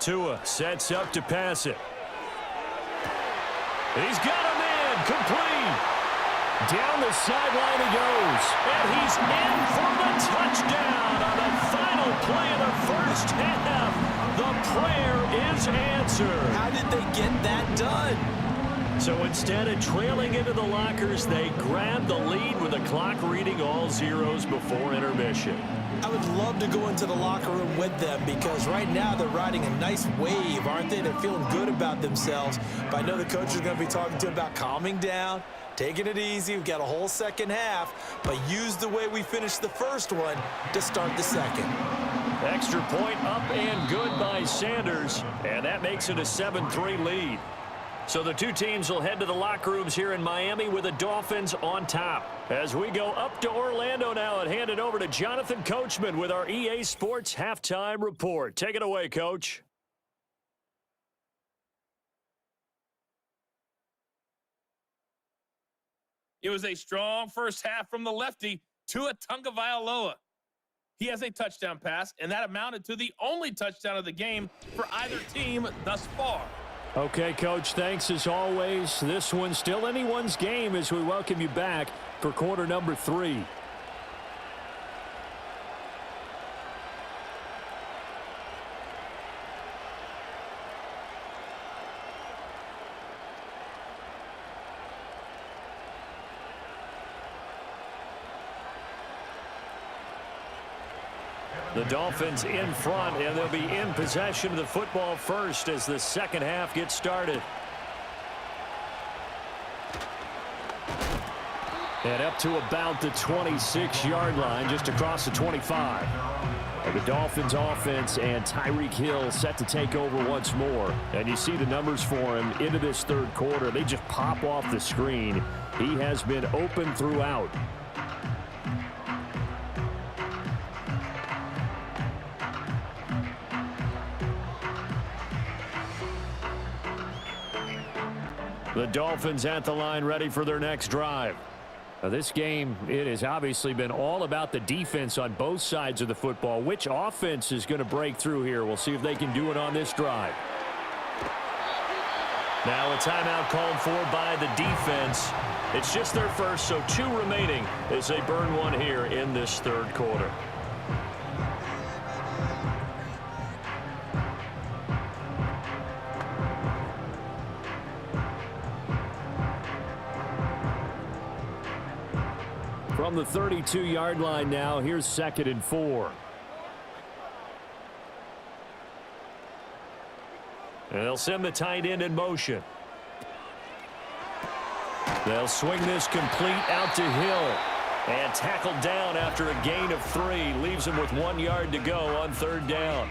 Tua sets up to pass it. He's got him in, complete. Down the sideline he goes. And he's in for the touchdown on the final play of the first half. The prayer is answered. How did they get that done? So instead of trailing into the lockers, they grabbed the lead with the clock reading all zeros before intermission. I would love to go into the locker room with them because right now they're riding a nice wave, aren't they? They're feeling good about themselves. But I know the coach is going to be talking to them about calming down, taking it easy. We've got a whole second half, but use the way we finished the first one to start the second. Extra point up and good by Sanders, and that makes it a 7-3 lead. So the two teams will head to the locker rooms here in Miami with the Dolphins on top. As we go up to Orlando now and hand it over to Jonathan Coachman with our EA Sports Halftime Report. Take it away, Coach. It was a strong first half from the lefty, Tua Tagovailoa. He has a touchdown pass, and that amounted to the only touchdown of the game for either team thus far. Okay, Coach, thanks as always. This one's still anyone's game as we welcome you back for quarter number 3. The Dolphins in front, and they'll be in possession of the football first as the second half gets started. And up to about the 26-yard line, just across the 25. The Dolphins offense and Tyreek Hill set to take over once more. And you see the numbers for him into this third quarter. They just pop off the screen. He has been open throughout. The Dolphins at the line ready for their next drive. Now this game, it has obviously been all about the defense on both sides of the football. Which offense is going to break through here? We'll see if they can do it on this drive. Now a timeout called for by the defense. It's just their first, so 2 remaining as they burn one here in this third quarter. From the 32-yard line now, here's 2nd and 4. And they'll send the tight end in motion. They'll swing this complete out to Hill. And tackled down after a gain of 3. Leaves him with 1 yard to go on 3rd down.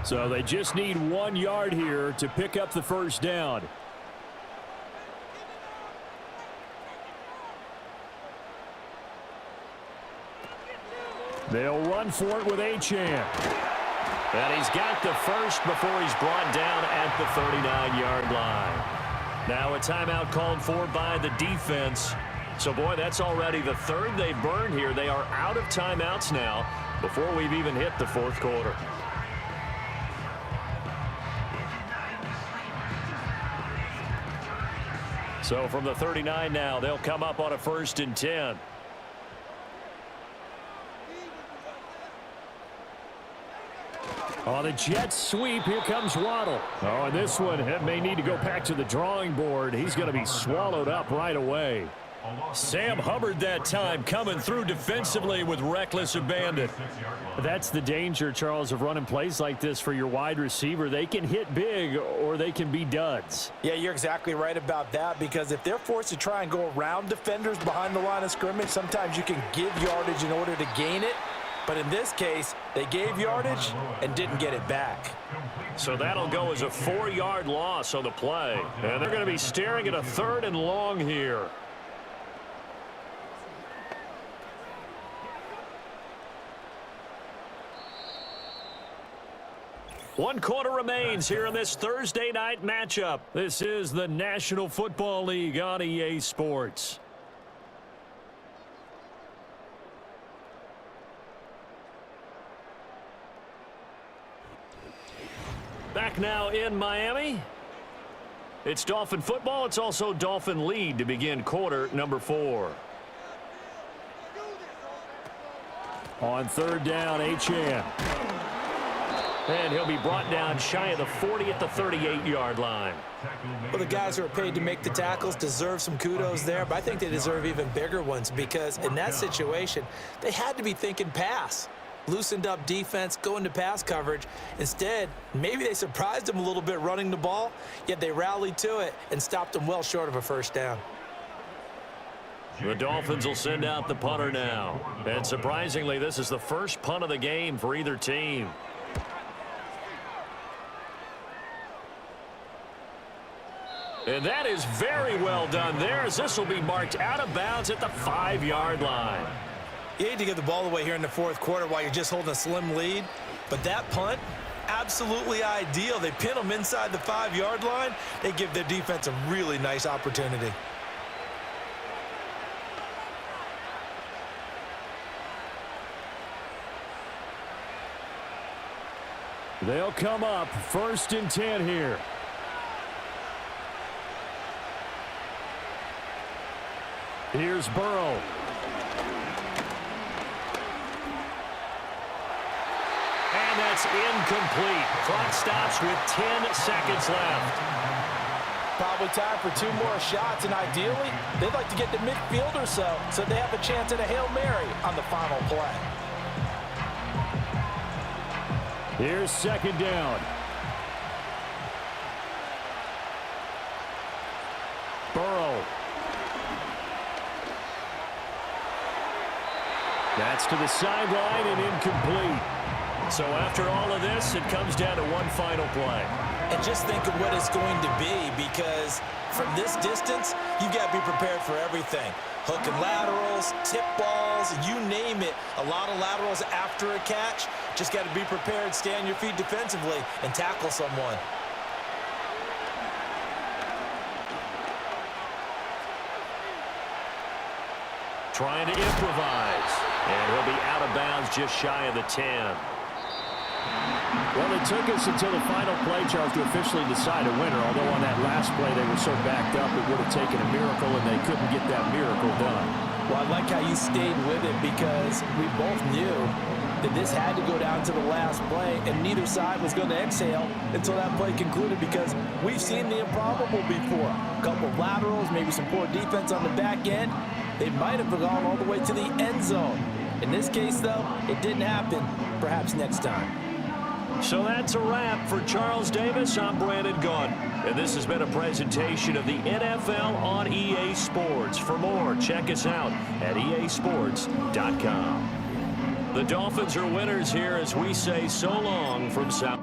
So they just need 1 yard here to pick up the first down. They'll run for it with Achane. And he's got the first before he's brought down at the 39-yard line. Now a timeout called for by the defense. So, boy, that's already the third they've burned here. They are out of timeouts now before we've even hit the fourth quarter. So from the 39 now, they'll come up on a 1st and 10. On the Jets sweep, here comes Waddle. Oh, and this one may need to go back to the drawing board. He's going to be swallowed up right away. Sam Hubbard that time coming through defensively with reckless abandon. That's the danger, Charles, of running plays like this for your wide receiver. They can hit big or they can be duds. Yeah, you're exactly right about that, because if they're forced to try and go around defenders behind the line of scrimmage, sometimes you can give yardage in order to gain it. But in this case, they gave yardage and didn't get it back. So that'll go as a 4-yard loss on the play. And they're going to be staring at a 3rd and long here. One quarter remains here in this Thursday night matchup. This is the National Football League on EA Sports. Back now in Miami. It's Dolphin football. It's also Dolphin lead to begin quarter number 4. On 3rd down, Achane. And he'll be brought down shy of the 40 at the 38-yard line. Well, the guys who are paid to make the tackles deserve some kudos there, but I think they deserve even bigger ones, because in that situation, they had to be thinking pass. Loosened up defense, going to pass coverage. Instead, maybe they surprised them a little bit running the ball, yet they rallied to it and stopped them well short of a 1st down. The Dolphins will send out the punter now. And surprisingly, this is the first punt of the game for either team. And that is very well done there, as this will be marked out of bounds at the 5-yard line. You hate to give the ball away here in the 4th quarter while you're just holding a slim lead, but that punt, absolutely ideal. They pin them inside the 5-yard line. They give their defense a really nice opportunity. They'll come up 1st and 10 here. Here's Burrow. And that's incomplete. Clock stops with 10 seconds left. Probably time for 2 more shots, and ideally, they'd like to get to midfield or so they have a chance at a Hail Mary on the final play. Here's 2nd down. Burrow. That's to the sideline and incomplete. So after all of this, it comes down to one final play. And just think of what it's going to be, because from this distance, you've got to be prepared for everything. Hook and laterals, tip balls, you name it. A lot of laterals after a catch. Just got to be prepared, stay on your feet defensively, and tackle someone. Trying to improvise. And he'll be out of bounds just shy of the 10. Well, it took us until the final play, Charles, to officially decide a winner. Although on that last play they were so backed up, it would have taken a miracle, and they couldn't get that miracle done. Well, I like how you stayed with it, because we both knew that this had to go down to the last play, and neither side was going to exhale until that play concluded, because we've seen the improbable before. A couple of laterals, maybe some poor defense on the back end. They might have gone all the way to the end zone. In this case, though, it didn't happen. Perhaps next time. So that's a wrap for Charles Davis. I'm Brandon Gunn, and this has been a presentation of the NFL on EA Sports. For more, check us out at easports.com. The Dolphins are winners here as we say so long from South.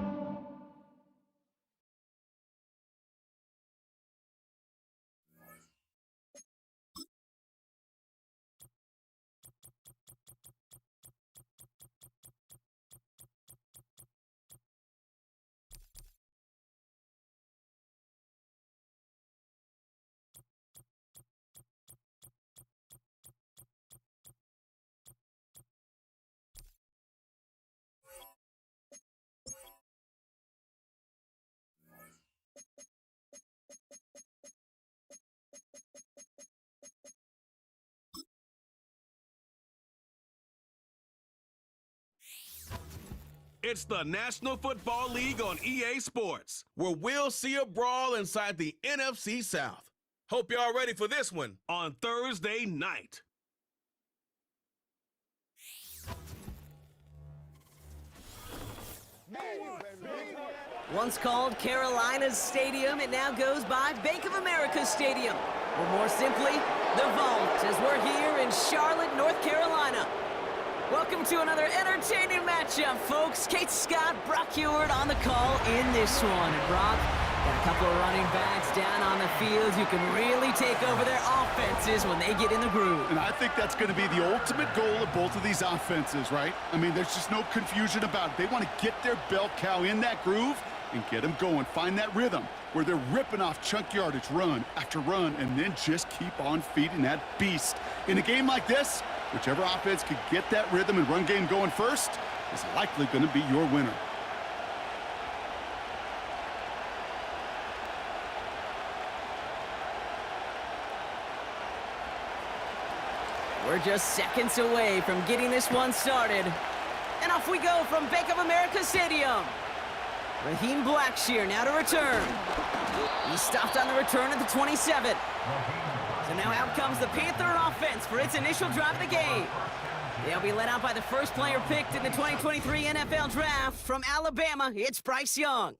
It's the National Football League on EA Sports, where we'll see a brawl inside the NFC South. Hope y'all ready for this one on Thursday night. Once called Carolina's Stadium, it now goes by Bank of America Stadium, or more simply, the Vault, as we're here in Charlotte, North Carolina. Welcome to another entertaining matchup, folks. Kate Scott, Brock Ewart on the call in this one. And Brock, got a couple of running backs down on the field who can really take over their offenses when they get in the groove. And I think that's going to be the ultimate goal of both of these offenses, right? I mean, there's just no confusion about it. They want to get their bell cow in that groove and get them going. Find that rhythm where they're ripping off chunk yardage run after run and then just keep on feeding that beast. In a game like this, whichever offense could get that rhythm and run game going first is likely going to be your winner. We're just seconds away from getting this one started. And off we go from Bank of America Stadium. Raheem Blackshear now to return. He stopped on the return at the 27. So now out comes the Panther offense for its initial drive of the game. They'll be led out by the first player picked in the 2023 NFL Draft from Alabama. It's Bryce Young.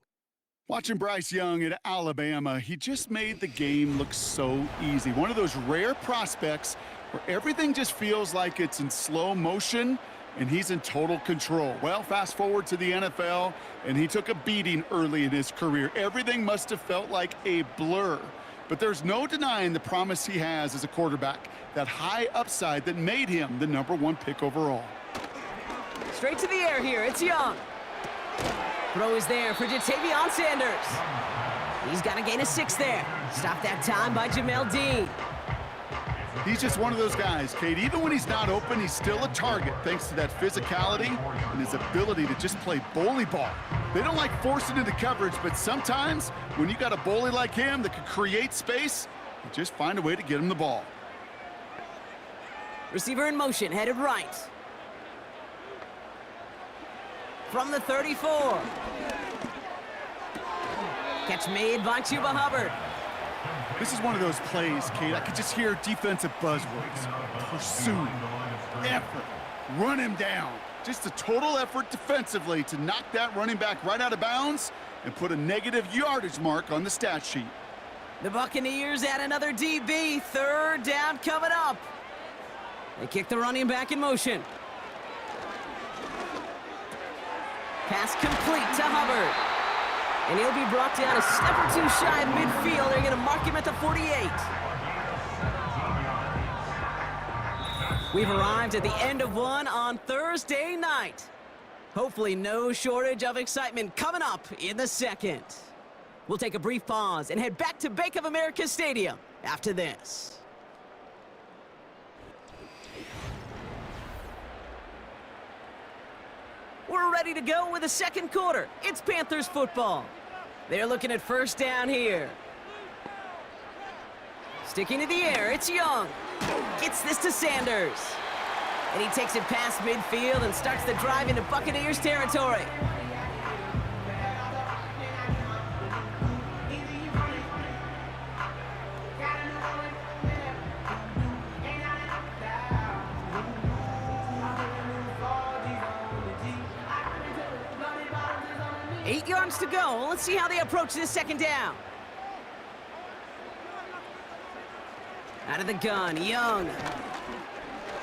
Watching Bryce Young at Alabama, he just made the game look so easy. One of those rare prospects where everything just feels like it's in slow motion and he's in total control. Well, fast forward to the NFL, and he took a beating early in his career. Everything must have felt like a blur. But there's no denying the promise he has as a quarterback, that high upside that made him the #1 pick overall. Straight to the air here, it's Young. Throw is there for Jatavion Sanders. He's got a gain of 6 there. Stopped that time by Jamel Dean. He's just one of those guys, Kate. Even when he's not open, he's still a target thanks to that physicality and his ability to just play bully ball. They don't like forcing into coverage, but sometimes when you got a bully like him that can create space, you just find a way to get him the ball. Receiver in motion, headed right. From the 34. Catch made by Chuba Hubbard. This is one of those plays, Kate. I could just hear defensive buzzwords. Pursue, effort, run him down. Just a total effort defensively to knock that running back right out of bounds and put a negative yardage mark on the stat sheet. The Buccaneers add another DB. 3rd down coming up. They kick the running back in motion. Pass complete to Hubbard. And he'll be brought down a step or 2 shy of midfield. They're going to mark him at the 48. We've arrived at the end of one on Thursday night. Hopefully no shortage of excitement coming up in the second. We'll take a brief pause and head back to Bank of America Stadium after this. We're ready to go with the second quarter. It's Panthers football. They're looking at 1st down here. Sticking to the air, it's Young. Gets this to Sanders. And he takes it past midfield and starts the drive into Buccaneers territory. Eight yards to go. Let's see how they approach this 2nd down. Out of the gun, Young.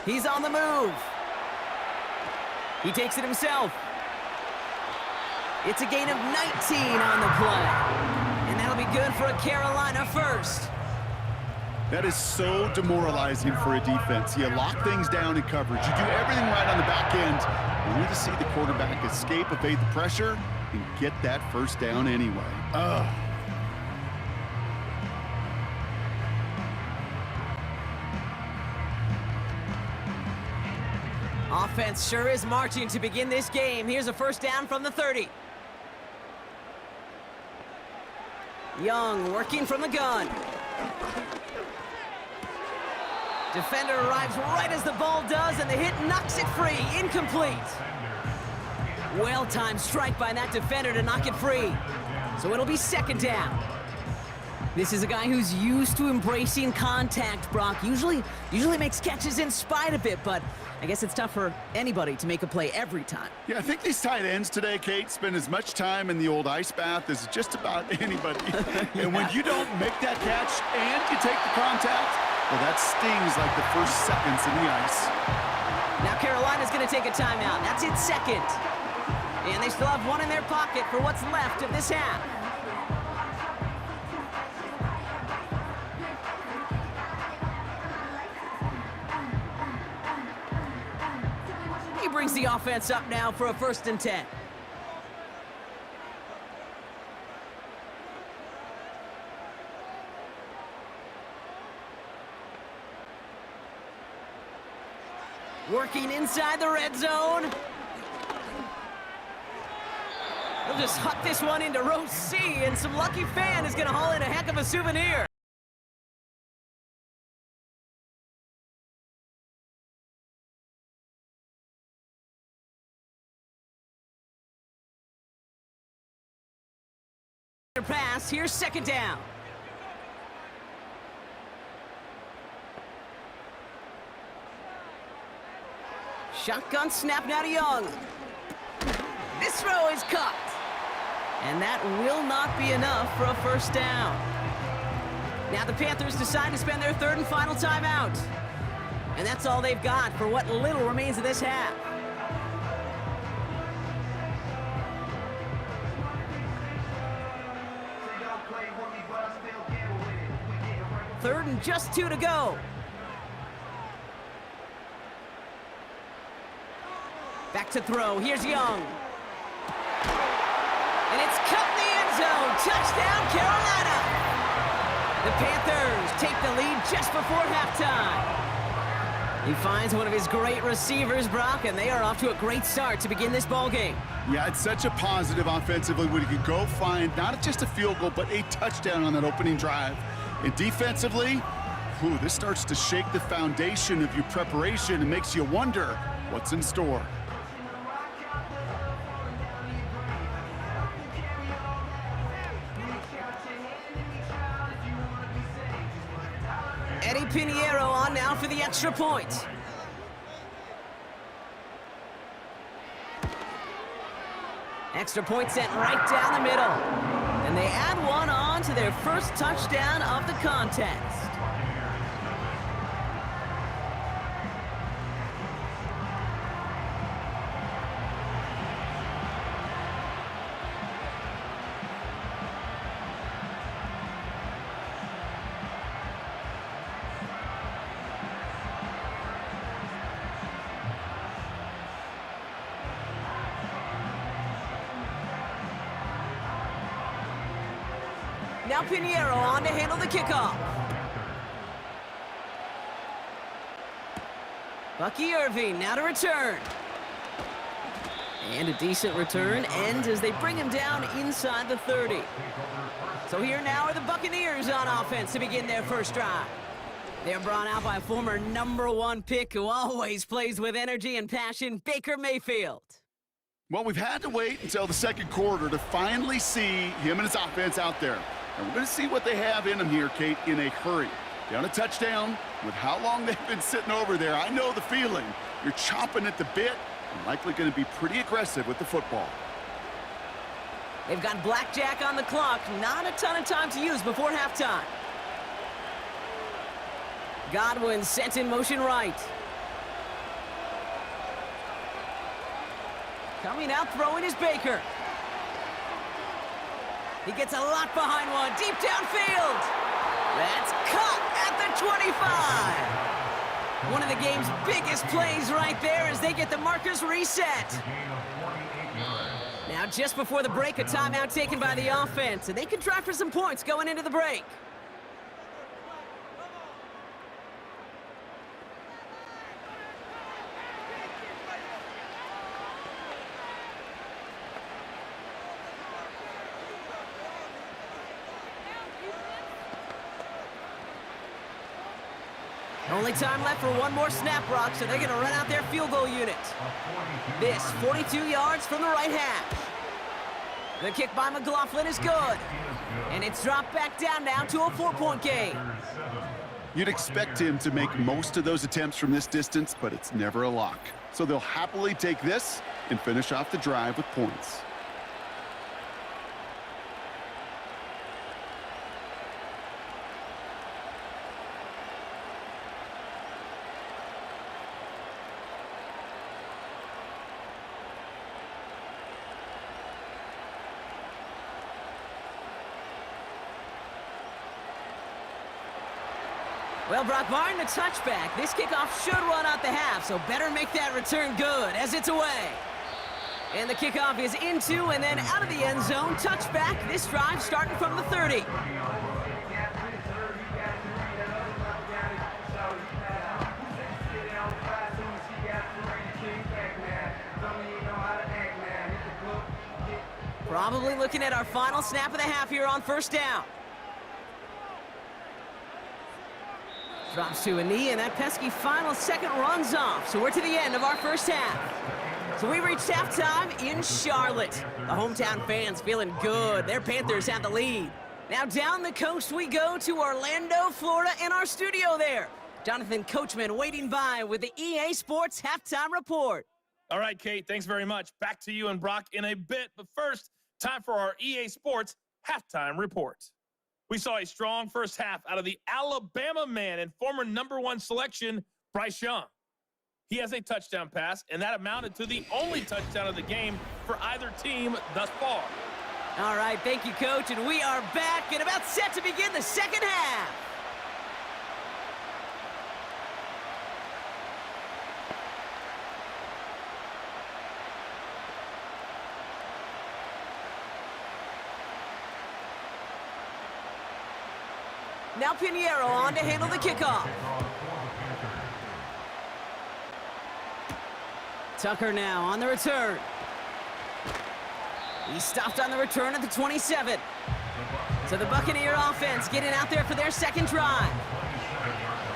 He's on the move. He takes it himself. It's a gain of 19 on the play. And that'll be good for a Carolina 1st. That is so demoralizing for a defense. You lock things down in coverage. You do everything right on the back end. You need to see the quarterback escape, evade the pressure, and get that 1st down anyway. Ugh. Offense sure is marching to begin this game. Here's a 1st down from the 30. Young working from the gun. Defender arrives right as the ball does, and the hit knocks it free. Incomplete. Well-timed strike by that defender to knock it free. So it'll be second down. This is a guy who's used to embracing contact, Brock. Usually makes catches in spite of it, but I guess it's tough for anybody to make a play every time. Yeah, I think these tight ends today, Kate, spend as much time in the old ice bath as just about anybody. Yeah. And when you don't make that catch and you take the contact, well, that stings like the first seconds in the ice. Now Carolina's going to take a timeout. That's its second. And they still have one in their pocket for what's left of this half. He brings the offense up now for a 1st and 10. Working inside the red zone. They'll just huck this one into row C, and some lucky fan is going to haul in a heck of a souvenir. Pass, here's second down. Shotgun snap now to Young. This throw is caught. And that will not be enough for a 1st down. Now the Panthers decide to spend their 3rd and final timeout. And that's all they've got for what little remains of this half. Third and just 2 to go. Back to throw. Here's Young. And it's cut in the end zone. Touchdown, Carolina. The Panthers take the lead just before halftime. He finds one of his great receivers, Brock, and they are off to a great start to begin this ball game. Yeah, it's such a positive offensively when you can go find not just a field goal, but a touchdown on that opening drive. And defensively, this starts to shake the foundation of your preparation and makes you wonder what's in store. Eddie Pinheiro on now for the extra point. Extra point sent right down the middle. And they add one on to their first touchdown of the contest. Now Pinheiro on to handle the kickoff. Bucky Irving now to return. And a decent return ends as they bring him down inside the 30. So here now are the Buccaneers on offense to begin their first drive. They're brought out by a former #1 pick who always plays with energy and passion, Baker Mayfield. Well, we've had to wait until the second quarter to finally see him and his offense out there. And we're going to see what they have in them here, Kate, in a hurry. Down a touchdown with how long they've been sitting over there. I know the feeling. You're chomping at the bit and likely going to be pretty aggressive with the football. They've got blackjack on the clock. Not a ton of time to use before halftime. Godwin sent in motion right. Coming out throwing is Baker. He gets a lot behind one, deep downfield. That's caught at the 25. One of the game's biggest plays right there as they get the markers reset. Now, just before the break, a timeout taken by the offense, and they can try for some points going into the break. Only time left for one more snap, Brock, so they're going to run out their field goal unit. This, 42 yards from the right hash. The kick by McLaughlin is good. And it's dropped back down now to a 4-point game. You'd expect him to make most of those attempts from this distance, but it's never a lock. So they'll happily take this and finish off the drive with points. Well, Brock, barring the touchback, this kickoff should run out the half, so better make that return good as it's away. And the kickoff is into and then out of the end zone. Touchback, this drive starting from the 30. Probably looking at our final snap of the half here on first down. Drops to a knee, and that pesky final second runs off. So we're to the end of our first half. So we reached halftime in Charlotte. The hometown fans feeling good. Their Panthers have the lead. Now down the coast we go to Orlando, Florida, in our studio there. Jonathan Coachman waiting by with the EA Sports Halftime Report. All right, Kate, thanks very much. Back to you and Brock in a bit. But first, time for our EA Sports Halftime Report. We saw a strong first half out of the Alabama man and former #1 selection, Bryce Young. He has a touchdown pass, and that amounted to the only touchdown of the game for either team thus far. All right, thank you, Coach, and we are back and about set to begin the second half. Now Pinheiro on to handle the kickoff. Tucker now on the return. He stopped on the return at the 27. So the Buccaneer offense getting out there for their second drive.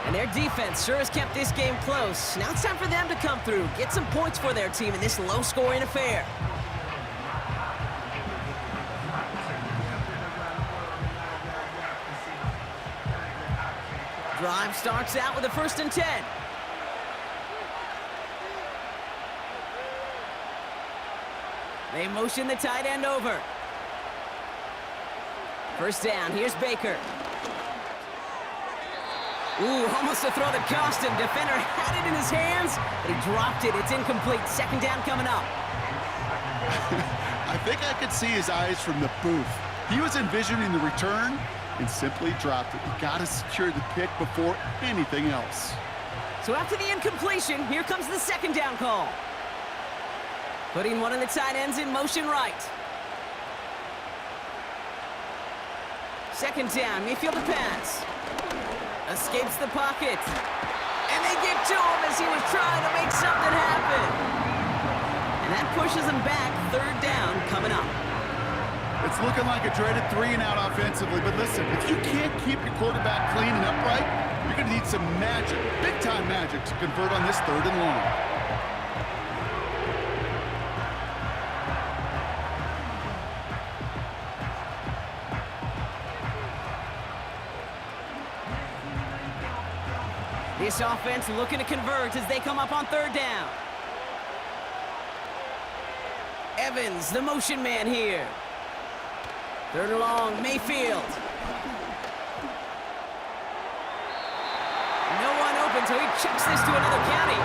And their defense sure has kept this game close. Now it's time for them to come through, get some points for their team in this low-scoring affair. Drive starts out with a 1st and 10. They motion the tight end over. First down, here's Baker. Ooh, almost a throw that cost him. Defender had it in his hands, but he dropped it. It's incomplete. Second down coming up. I think I could see his eyes from the booth. He was envisioning the return and simply dropped it. You gotta secure the pick before anything else. So after the incompletion, here comes the second down call. Putting one of the tight ends in motion right. Second down, Mayfield to pass. Escapes the pocket. And they get to him as he was trying to make something happen. And that pushes him back. Third down coming up. It's looking like a dreaded 3-and-out offensively, but listen, if you can't keep your quarterback clean and upright, you're going to need some magic, big-time magic, to convert on this 3rd and long. This offense looking to convert as they come up on 3rd down. Evans, the motion man here. 3rd and long, Mayfield. No one open, so he chucks this to another county.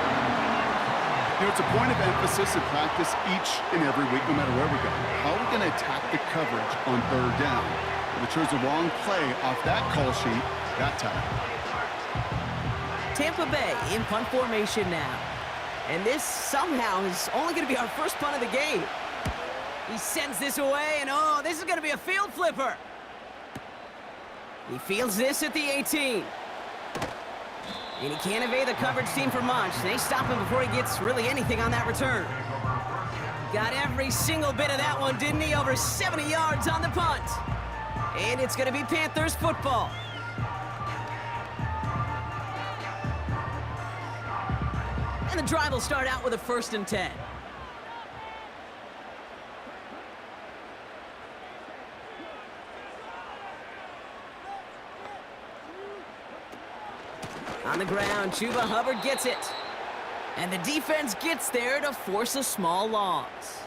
You know, it's a point of emphasis in practice each and every week, no matter where we go. How are we going to attack the coverage on 3rd down? If it chose the wrong play off that call sheet that time. Tampa Bay in punt formation now. And this somehow is only going to be our first punt of the game. He sends this away, and oh, this is going to be a field flipper. He fields this at the 18. And he can't evade the coverage team for much. They stop him before he gets really anything on that return. Got every single bit of that one, didn't he? Over 70 yards on the punt. And it's going to be Panthers football. And the drive will start out with a 1st and 10. On the ground, Chuba Hubbard gets it. And the defense gets there to force a small loss.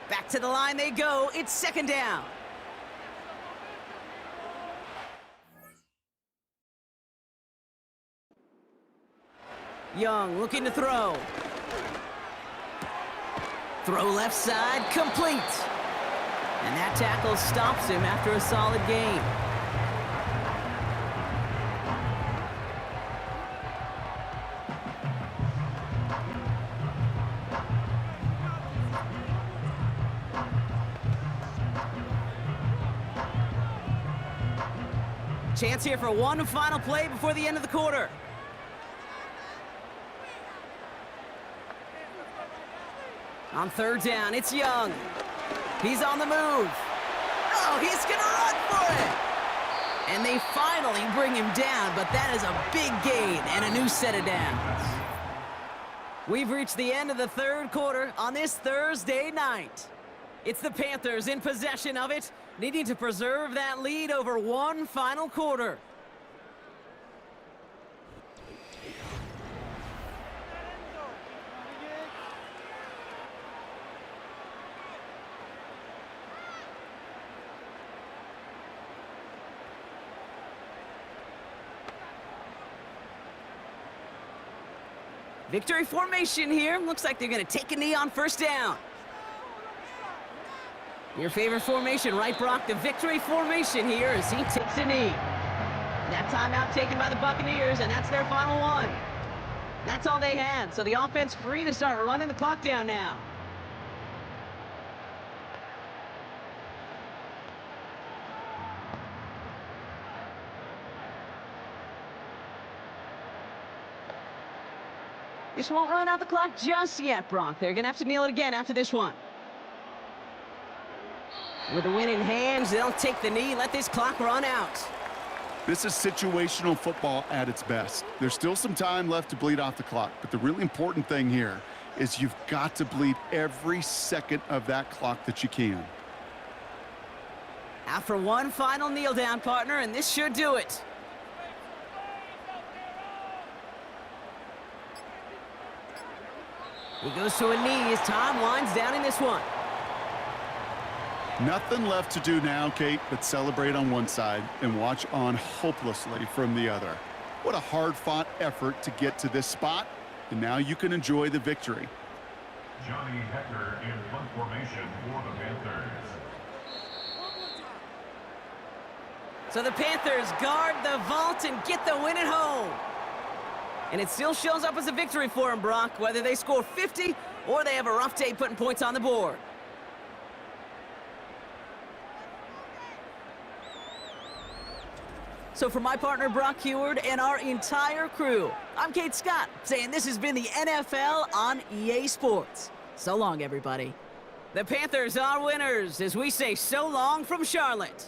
Back to the line they go. It's 2nd down. Young looking to throw. Throw left side, complete. And that tackle stops him after a solid gain. Chance here for one final play before the end of the quarter. On 3rd down, it's Young. He's on the move. Oh, he's going to run for it. And they finally bring him down, but that is a big gain and a new set of downs. We've reached the end of the 3rd quarter on this Thursday night. It's the Panthers in possession of it, needing to preserve that lead over one final quarter. Victory formation here. Looks like they're going to take a knee on 1st down. Your favorite formation, right, Brock? The victory formation here as he takes a knee. That timeout taken by the Buccaneers, and that's their final one. That's all they had, so the offense free to start running the clock down now. This won't run out the clock just yet, Brock. They're going to have to kneel it again after this one. With the win in hands, they'll take the knee, let this clock run out. This is situational football at its best. There's still some time left to bleed off the clock, but the really important thing here is you've got to bleed every second of that clock that you can. Out for one final kneel down, partner, and this should do it. He goes to a knee as time winds down in this one. Nothing left to do now, Kate, but celebrate on one side and watch on hopelessly from the other. What a hard-fought effort to get to this spot, and now you can enjoy the victory. Johnny Hecker in punt formation for the Panthers. So the Panthers guard the vault and get the win at home. And it still shows up as a victory for them, Brock, whether they score 50 or they have a rough day putting points on the board. So for my partner, Brock Heward, and our entire crew, I'm Kate Scott, saying this has been the NFL on EA Sports. So long, everybody. The Panthers are winners as we say so long from Charlotte.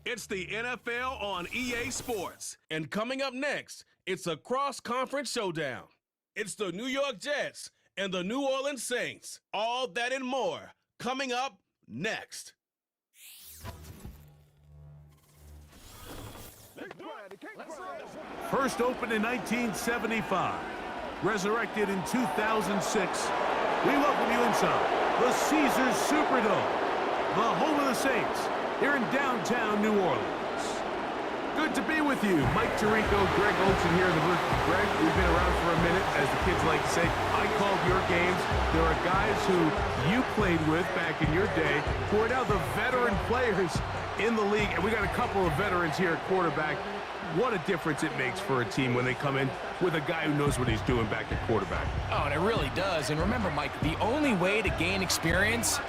It's the NFL on EA Sports. And coming up next, it's a cross-conference showdown. It's the New York Jets and the New Orleans Saints. All that and more coming up next. First opened in 1975, resurrected in 2006. We welcome you inside the Caesars Superdome, the home of the Saints, here in downtown New Orleans. Good to be with you. Mike Tirico, Greg Olsen here in the booth. Greg, we've been around for a minute. As the kids like to say, I called your games. There are guys who you played with back in your day who are now the veteran players in the league. And we got a couple of veterans here at quarterback. What a difference it makes for a team when they come in with a guy who knows what he's doing back at quarterback. Oh, and it really does. And remember, Mike, the only way to gain experience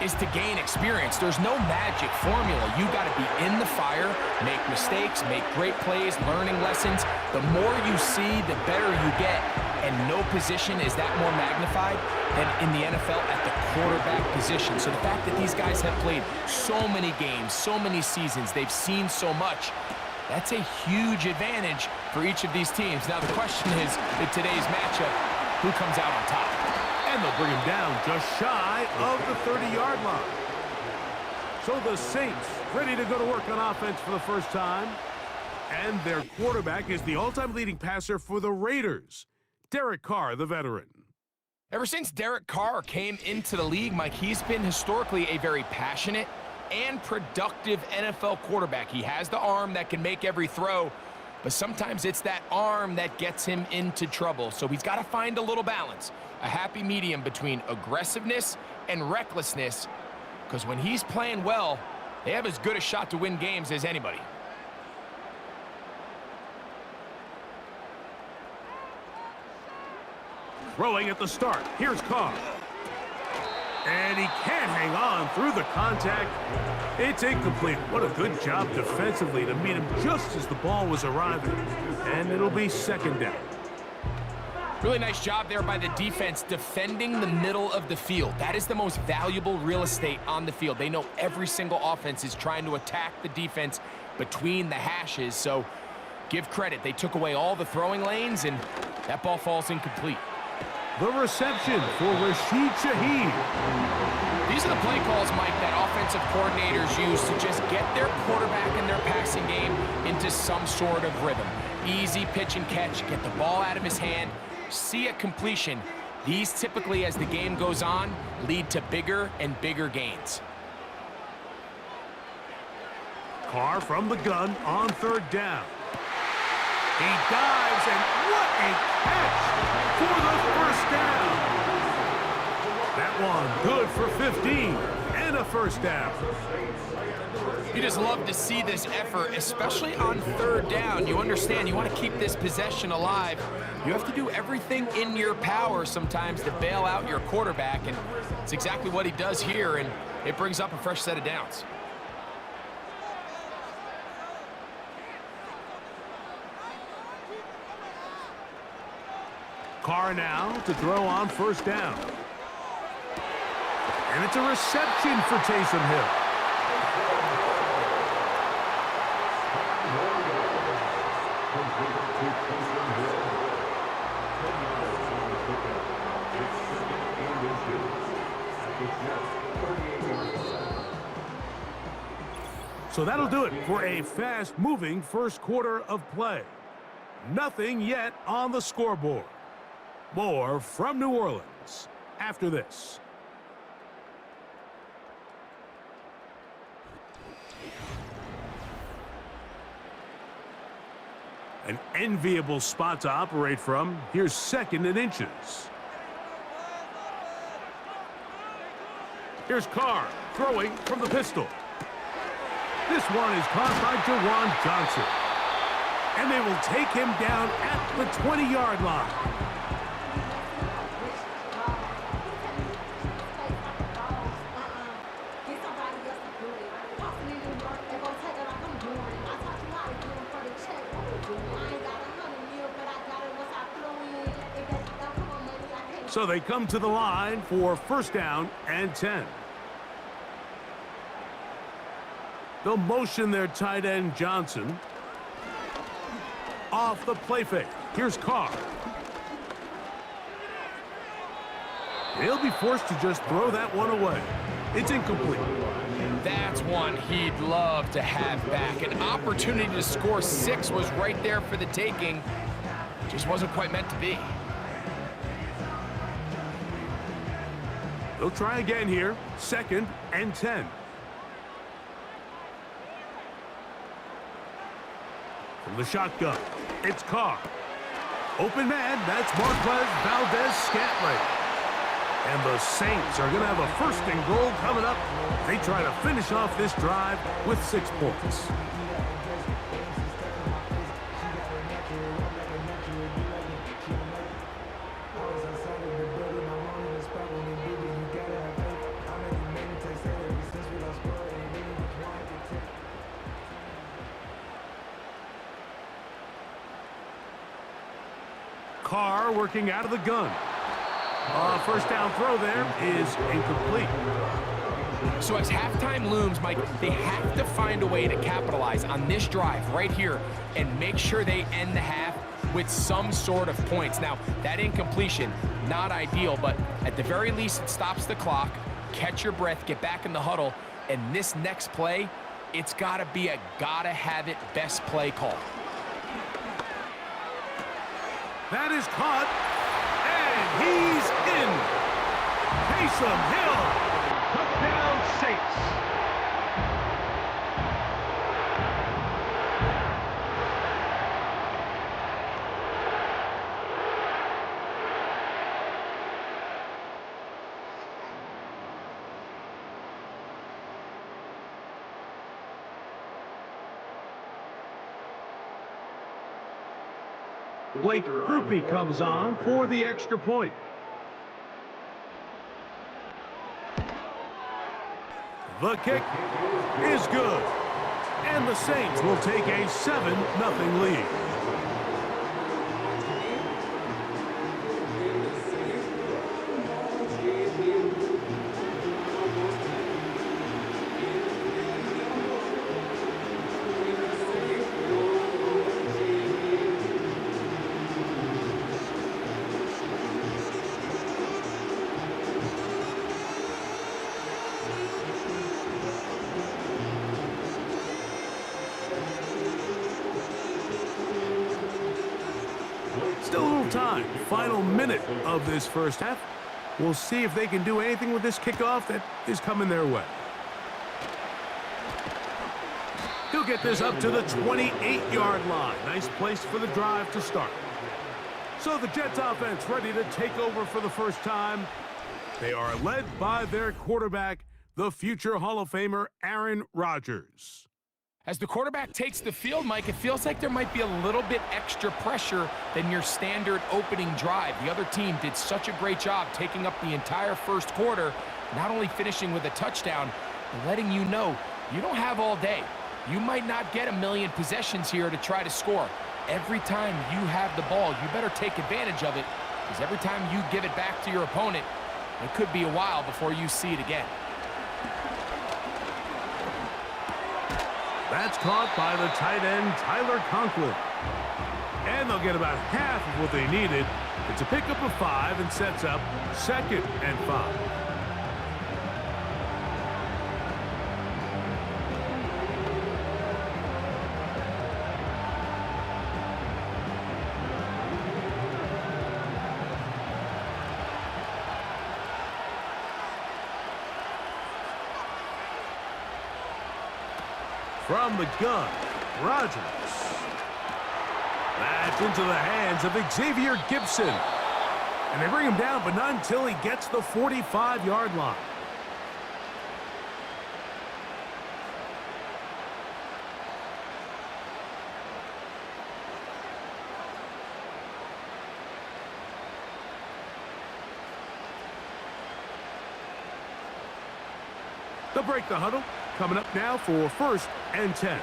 is to gain experience. There's no magic formula. You got to be in the fire, make mistakes, make great plays, learning lessons. The more you see, the better you get. And no position is that more magnified than in the NFL at the quarterback position. So the fact that these guys have played so many games, so many seasons, they've seen so much, that's a huge advantage for each of these teams. Now the question is, in today's matchup, who comes out on top? And they'll bring him down just shy of the 30-yard line. So the Saints ready to go to work on offense for the first time. And their quarterback is the all-time leading passer for the Raiders, Derek Carr, the veteran. Ever since Derek Carr came into the league, Mike, he's been historically a very passionate and productive NFL quarterback. He has the arm that can make every throw, but sometimes it's that arm that gets him into trouble. So he's got to find a little balance, a happy medium between aggressiveness and recklessness, because when he's playing well, they have as good a shot to win games as anybody. Throwing at the start. Here's Carr. And he can't hang on through the contact. It's incomplete. What a good job defensively to meet him just as the ball was arriving. And it'll be second down. Really nice job there by the defense defending the middle of the field. That is the most valuable real estate on the field. They know every single offense is trying to attack the defense between the hashes. So give credit. They took away all the throwing lanes, and that ball falls incomplete. The reception for Rashid Shaheed. These are the play calls, Mike, that offensive coordinators use to just get their quarterback and their passing game into some sort of rhythm. Easy pitch and catch, get the ball out of his hand, see a completion. These typically, as the game goes on, lead to bigger and bigger gains. Carr from the gun on third down. He dives, and what a catch for the first down. That one good for 15 and a first down. You just love to see this effort, especially on third down. You understand, you want to keep this possession alive. You have to do everything in your power sometimes to bail out your quarterback, and it's exactly what he does here, and it brings up a fresh set of downs. Carr now to throw on first down. And it's a reception for Taysom Hill. So that'll do it for a fast-moving first quarter of play. Nothing yet on the scoreboard. More from New Orleans after this. An enviable spot to operate from. Here's second and inches. Here's Carr throwing from the pistol. This one is caught by Jawan Johnson. And they will take him down at the 20-yard line. So they come to the line for first down and 10. They'll motion their tight end, Johnson. Off the play fake. Here's Carr. He'll be forced to just throw that one away. It's incomplete. That's one he'd love to have back. An opportunity to score 6 was right there for the taking. Just wasn't quite meant to be. They'll try again here. 2nd and 10. From the shotgun, it's Carr. Open man, that's Marquez Valdez-Scantling. And the Saints are going to have a 1st and goal coming up. They try to finish off this drive with 6 points. Carr working out of the gun. 1st down throw there is incomplete. So as halftime looms, Mike, they have to find a way to capitalize on this drive right here and make sure they end the half with some sort of points. Now, that incompletion, not ideal, but at the very least, it stops the clock. Catch your breath, get back in the huddle, and this next play, it's got to be a gotta-have-it best play call. That is caught, and he's in. Taysom Hill, touchdown Saints. Blake Rupe comes on for the extra point. The kick is good. And the Saints will take a 7-0 lead. Still a little time. Final minute of this first half. We'll see if they can do anything with this kickoff that is coming their way. He'll get this up to the 28-yard line. Nice place for the drive to start. So the Jets offense ready to take over for the first time. They are led by their quarterback, the future Hall of Famer, Aaron Rodgers. As the quarterback takes the field, Mike, it feels like there might be a little bit extra pressure than your standard opening drive. The other team did such a great job taking up the entire first quarter, not only finishing with a touchdown, but letting you know you don't have all day. You might not get a million possessions here to try to score. Every time you have the ball, you better take advantage of it, because every time you give it back to your opponent, it could be a while before you see it again. That's caught by the tight end, Tyler Conklin. And they'll get about half of what they needed. It's a pickup of 5 and sets up 2nd and 5. From the gun, Rodgers. That's into the hands of Xavier Gibson. And they bring him down, but not until he gets the 45-yard line. They'll break the huddle. Coming up now for 1st and 10.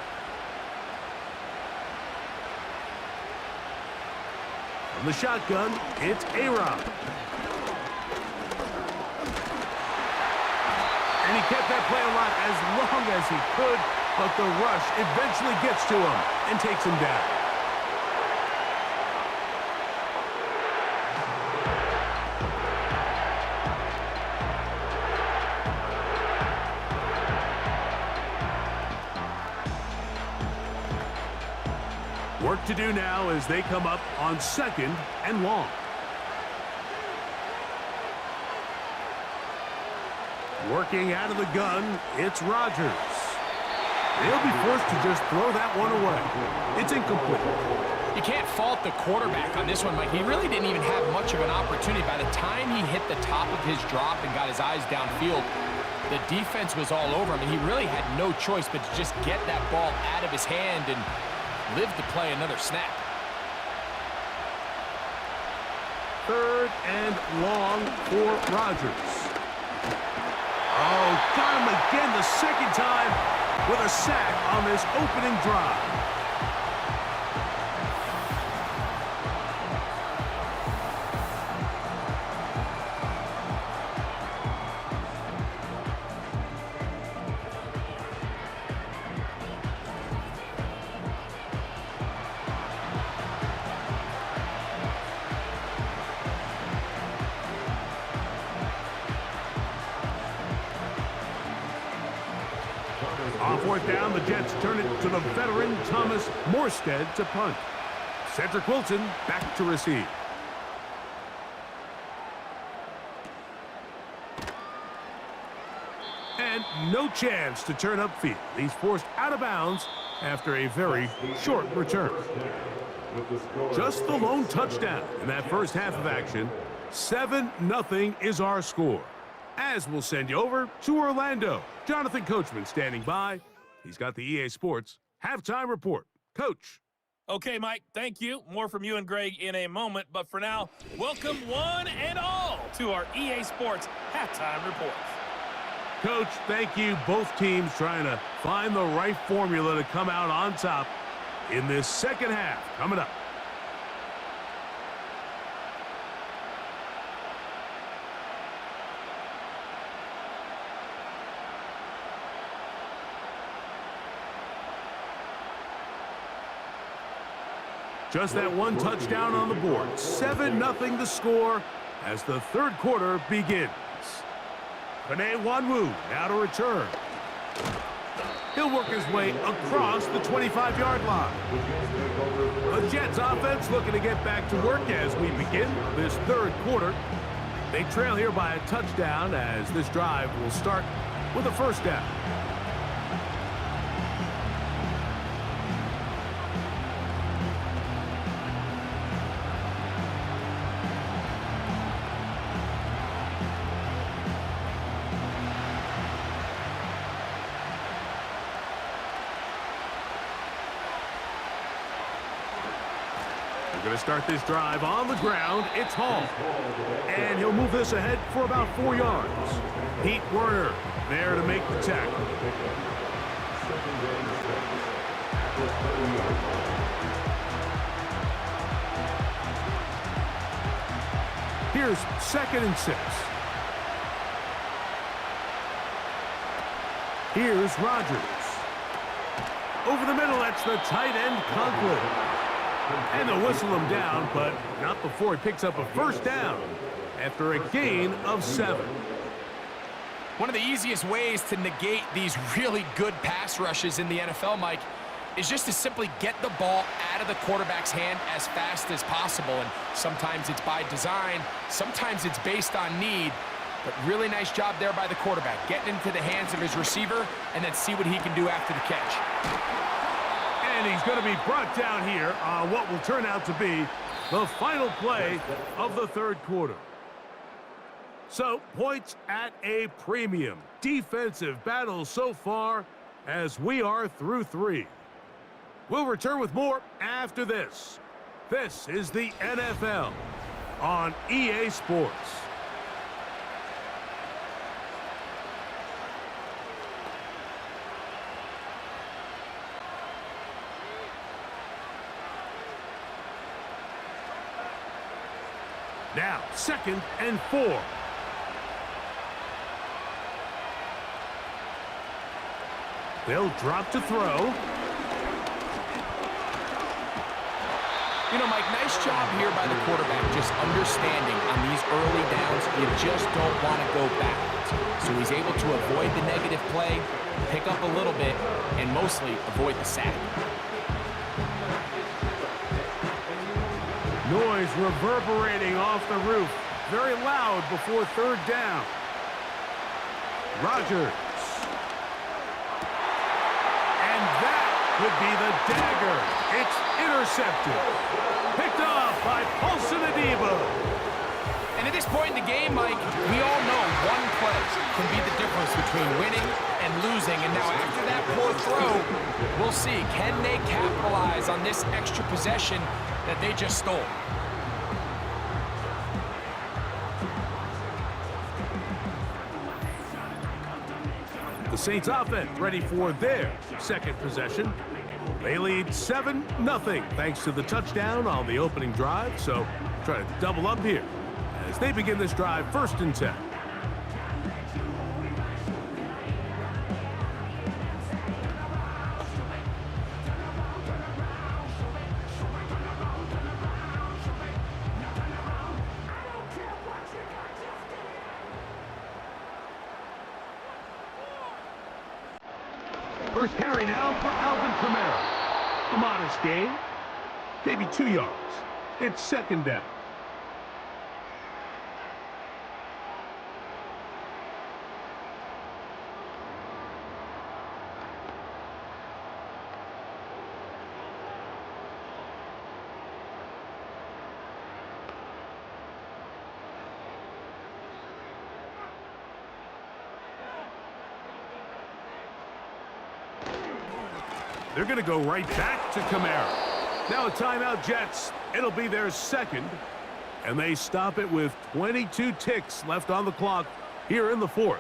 From the shotgun, it's A-Rod. And he kept that play alive as long as he could. but the rush eventually gets to him and takes him down. Work to do now as they come up on 2nd and long. Working out of the gun, it's Rodgers. They'll be forced to just throw that one away. It's incomplete. You can't fault the quarterback on this one, Mike. He really didn't even have much of an opportunity. By the time he hit the top of his drop and got his eyes downfield, the defense was all over him, and he really had no choice but to just get that ball out of his hand and live to play another snap. 3rd and long for Rodgers. Oh, got him again the second time with a sack on this opening drive. On 4th down, the Jets turn it to the veteran Thomas Morstead to punt. Cedric Wilson back to receive. And no chance to turn upfield. He's forced out of bounds after a very short return. Just the lone touchdown in that first half of action. 7-0 is our score. As we'll send you over to Orlando. Jonathan Coachman standing by. He's got the EA Sports halftime report. Coach. Okay, Mike, thank you. More from you and Greg in a moment. But for now, welcome one and all to our EA Sports halftime report. Coach, thank you. Both teams trying to find the right formula to come out on top in this second half. Coming up. Just that one touchdown on the board. 7-0 the score as the third quarter begins. Panay Wanwu now to return. He'll work his way across the 25-yard line. The Jets offense looking to get back to work as we begin this third quarter. They trail here by a touchdown as this drive will start with a first down. We're going to start this drive on the ground. It's Hall. And he'll move this ahead for about 4 yards. Pete Werner there to make the tackle. Here's 2nd and 6. Here's Rodgers. Over the middle, that's the tight end Conklin. And they'll whistle him down, but not before he picks up a first down after a gain of 7. One of the easiest ways to negate these really good pass rushes in the NFL, Mike, is just to simply get the ball out of the quarterback's hand as fast as possible. And sometimes it's by design, sometimes it's based on need. But really nice job there by the quarterback, getting into the hands of his receiver and then see what he can do after the catch. And he's going to be brought down here on what will turn out to be the final play of the third quarter. So, points at a premium. Defensive battle so far as we are through 3. We'll return with more after this. This is the NFL on EA Sports. Now, 2nd and 4. They'll drop to throw. You know, Mike, nice job here by the quarterback, just understanding on these early downs, you just don't want to go backwards. So he's able to avoid the negative play, pick up a little bit, and mostly avoid the sack. Noise reverberating off the roof. Very loud before third down. Rodgers. And that could be the dagger. It's intercepted. Picked off by Paulson Adebo. And at this point in the game, Mike, we all know one play can be the difference between winning and losing. And now after that poor throw, we'll see, can they capitalize on this extra possession that they just stole? The Saints offense ready for their second possession. They lead 7-0 thanks to the touchdown on the opening drive. So try to double up here as they begin this drive 1st and 10. First carry now for Alvin Kamara. A modest gain, maybe 2 yards. It's 2nd down. They're going to go right back to Kamara. Now a timeout, Jets. It'll be their second. And they stop it with 22 ticks left on the clock here in the 4th.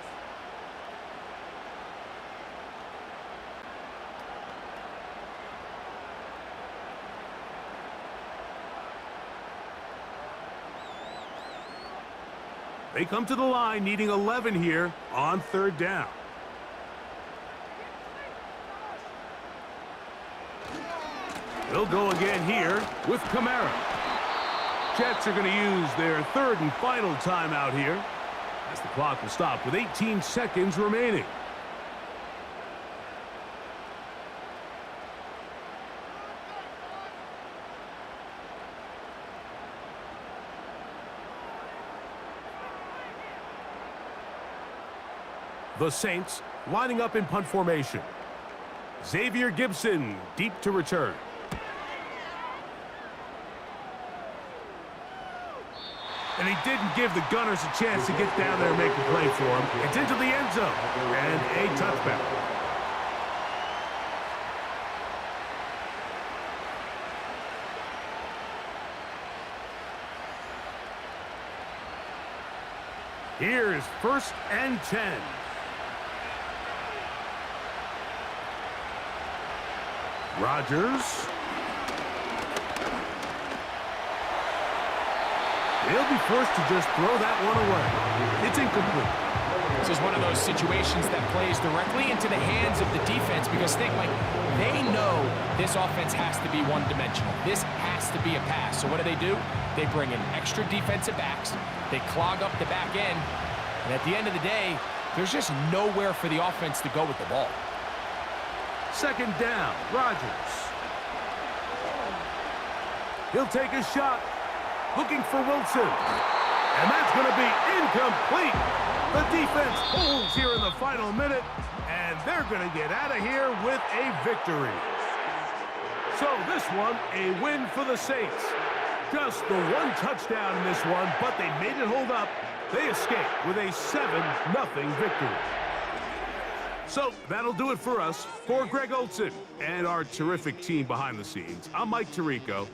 They come to the line needing 11 here on 3rd down. They'll go again here with Kamara. Jets are going to use their 3rd and final timeout here as the clock will stop with 18 seconds remaining. The Saints lining up in punt formation. Xavier Gibson deep to return. And he didn't give the Gunners a chance to get down there and make a play for him. It's into the end zone and a touchback. Here's 1st and 10. Rodgers. They'll be forced to just throw that one away. It's incomplete. This is one of those situations that plays directly into the hands of the defense because think, like, they know this offense has to be one-dimensional. This has to be a pass. So what do? They bring in extra defensive backs. They clog up the back end. And at the end of the day, there's just nowhere for the offense to go with the ball. 2nd down, Rodgers. He'll take a shot. Looking for Wilson. And that's going to be incomplete. The defense holds here in the final minute, and they're going to get out of here with a victory. So this one, a win for the Saints. Just the one touchdown in this one, but they made it hold up. They escaped with a 7-0 victory. So that'll do it for us. For Greg Olson and our terrific team behind the scenes, I'm Mike Tirico.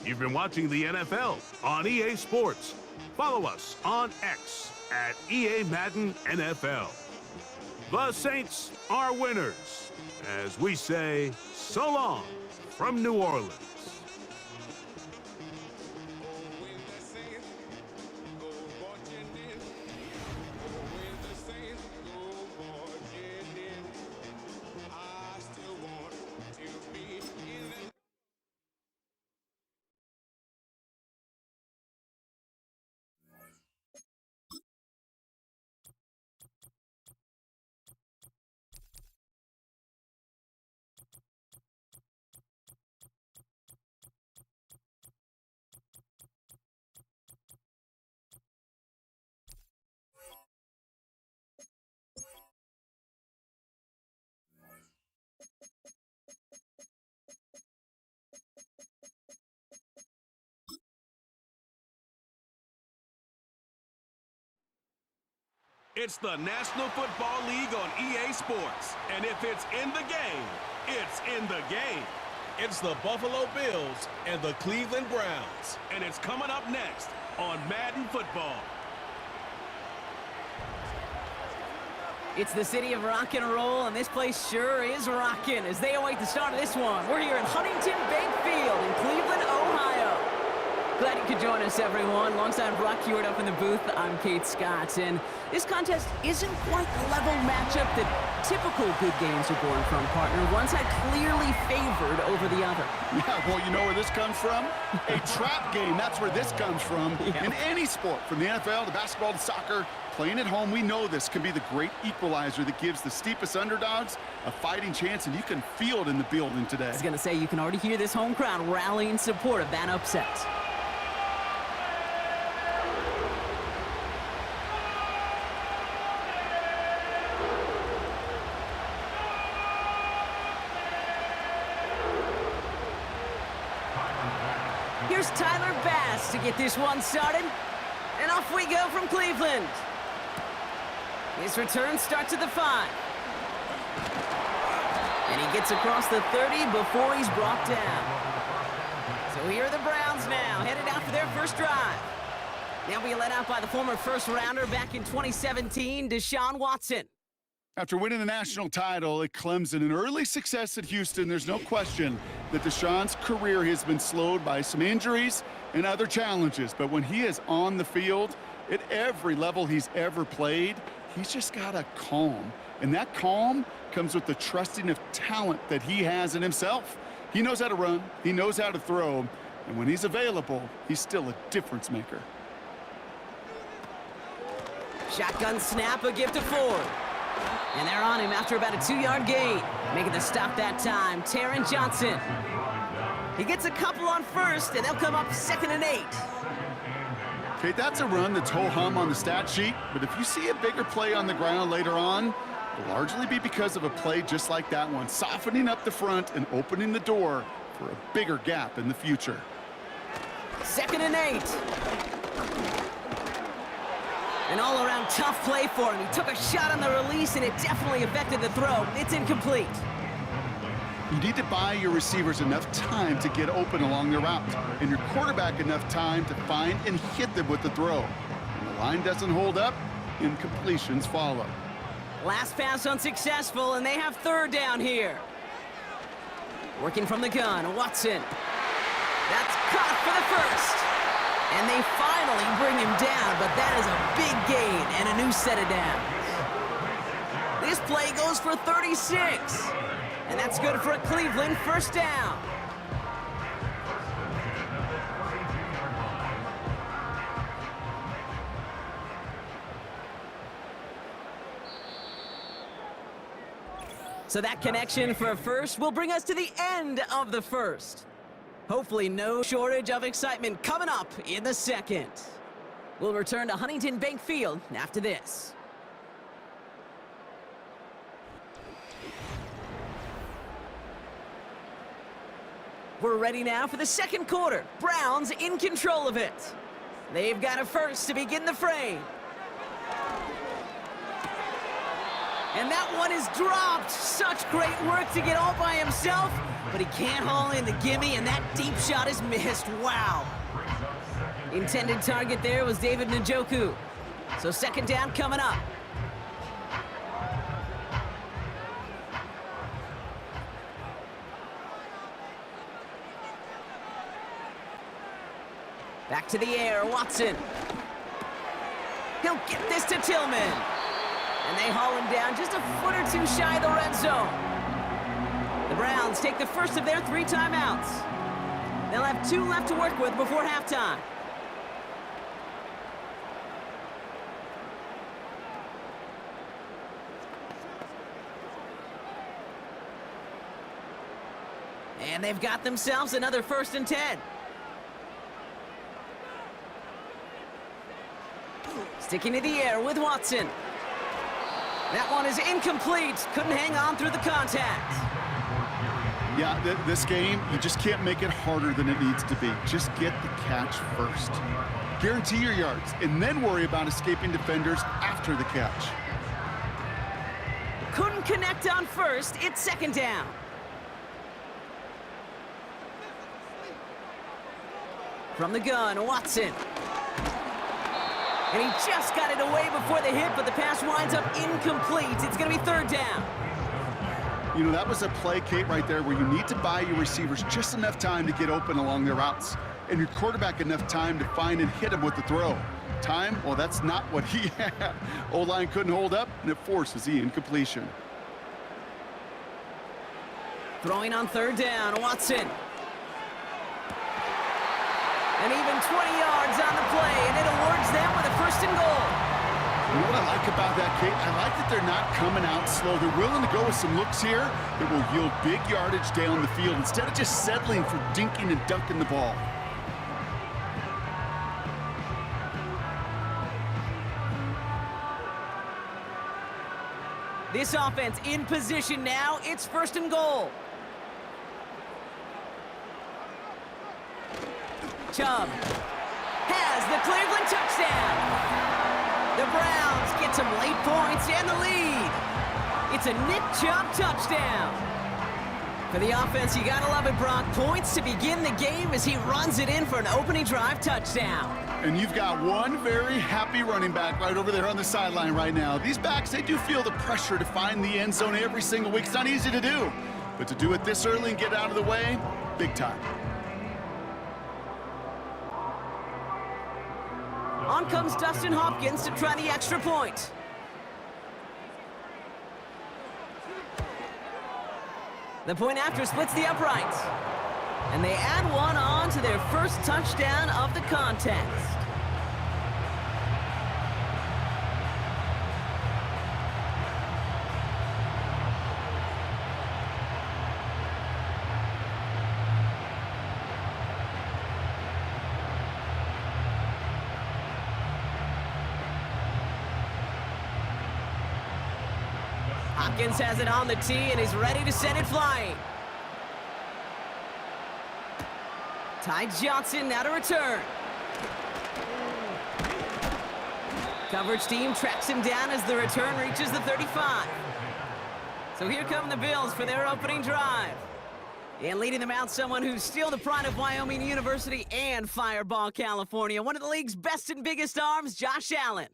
You've been watching the NFL on EA Sports. Follow us on X at EA Madden NFL. The Saints are winners, as we say so long from New Orleans. It's the National Football League on EA Sports. And if it's in the game, it's in the game. It's the Buffalo Bills and the Cleveland Browns. And it's coming up next on Madden Football. It's the city of rock and roll, and this place sure is rocking as they await the start of this one. We're here at Huntington Bank Field in Cleveland, Ohio. Glad you could join us, everyone. Alongside Brock Hewitt up in the booth, I'm Kate Scott. And this contest isn't quite the level matchup that typical good games are born from, partner. One side clearly favored over the other. Yeah, well, you know where this comes from? A trap game. That's where this comes from. In any sport, from the NFL to basketball to soccer, playing at home, we know this can be the great equalizer that gives the steepest underdogs a fighting chance, and you can feel it in the building today. I was going to say, you can already hear this home crowd rallying in support of that upset. Here's Tyler Bass to get this one started. And off we go from Cleveland. His return starts at the 5. And he gets across the 30 before he's brought down. So here are the Browns now, headed out for their first drive. They'll be led out by the former first-rounder back in 2017, Deshaun Watson. After winning the national title at Clemson and early success at Houston, there's no question that Deshaun's career has been slowed by some injuries and other challenges. But when he is on the field, at every level he's ever played, he's just got a calm. And that calm comes with the trusting of talent that he has in himself. He knows how to run, he knows how to throw, and when he's available, he's still a difference maker. Shotgun snap, a gift to Ford. And they're on him after about a 2-yard gain. Making the stop that time, Taron Johnson. He gets a couple on first, and they'll come up 2nd and 8. Okay, that's a run that's ho-hum on the stat sheet, but if you see a bigger play on the ground later on, it'll largely be because of a play just like that one, softening up the front and opening the door for a bigger gap in the future. 2nd and 8. An all-around tough play for him. He took a shot on the release, and it definitely affected the throw. It's incomplete. You need to buy your receivers enough time to get open along their route, and your quarterback enough time to find and hit them with the throw. When the line doesn't hold up, incompletions follow. Last pass unsuccessful, and they have 3rd down here. Working from the gun, Watson. That's caught for the first. And they finally bring him down, but that is a big gain and a new set of downs. This play goes for 36. And that's good for a Cleveland first down. So that connection for a first will bring us to the end of the first. Hopefully no shortage of excitement coming up in the second. We'll return to Huntington Bank Field after this. We're ready now for the second quarter. Browns in control of it. They've got a first to begin the frame. And that one is dropped. Such great work to get all by himself, but he can't haul in the gimme, and that deep shot is missed. Wow. Intended target there was David Njoku. So 2nd down coming up. Back to the air, Watson. He'll get this to Tillman. And they haul him down just a foot or 2 shy of the red zone. The Browns take the first of their 3 timeouts. They'll have 2 left to work with before halftime. And they've got themselves another 1st and 10. Sticking to the air with Watson. That one is incomplete. Couldn't hang on through the contact. Yeah, this game, you just can't make it harder than it needs to be. Just get the catch first. Guarantee your yards, and then worry about escaping defenders after the catch. Couldn't connect on first. It's second down. From the gun, Watson. And he just got it away before the hit, but the pass winds up incomplete. It's going to be third down. You know, that was a play, Kate, right there where you need to buy your receivers just enough time to get open along their routes, and your quarterback enough time to find and hit him with the throw. Time? Well, that's not what he had. O-line couldn't hold up, and it forces the incompletion. Throwing on third down, Watson. And even 20 yards on the play, and it awards them with a first and goal. You know what I like about that, Kate? I like that they're not coming out slow. They're willing to go with some looks here that will yield big yardage down the field instead of just settling for dinking and dunking the ball. This offense in position now. It's first and goal. Chubb has the Cleveland touchdown. The Browns get some late points and the lead. It's a Nick Chubb touchdown. For the offense, you gotta love it, Brock. Points to begin the game as he runs it in for an opening drive touchdown. And you've got one very happy running back right over there on the sideline right now. These backs, they do feel the pressure to find the end zone every single week. It's not easy to do, but to do it this early and get out of the way, big time. On comes Dustin Hopkins to try the extra point. The point after splits the uprights. And they add one on to their first touchdown of the contest. Hopkins has it on the tee and is ready to send it flying. Ty Johnson now to return. Coverage team tracks him down as the return reaches the 35. So here come the Bills for their opening drive. And leading them out, someone who's still the pride of Wyoming University and Fireball, California. One of the league's best and biggest arms, Josh Allen.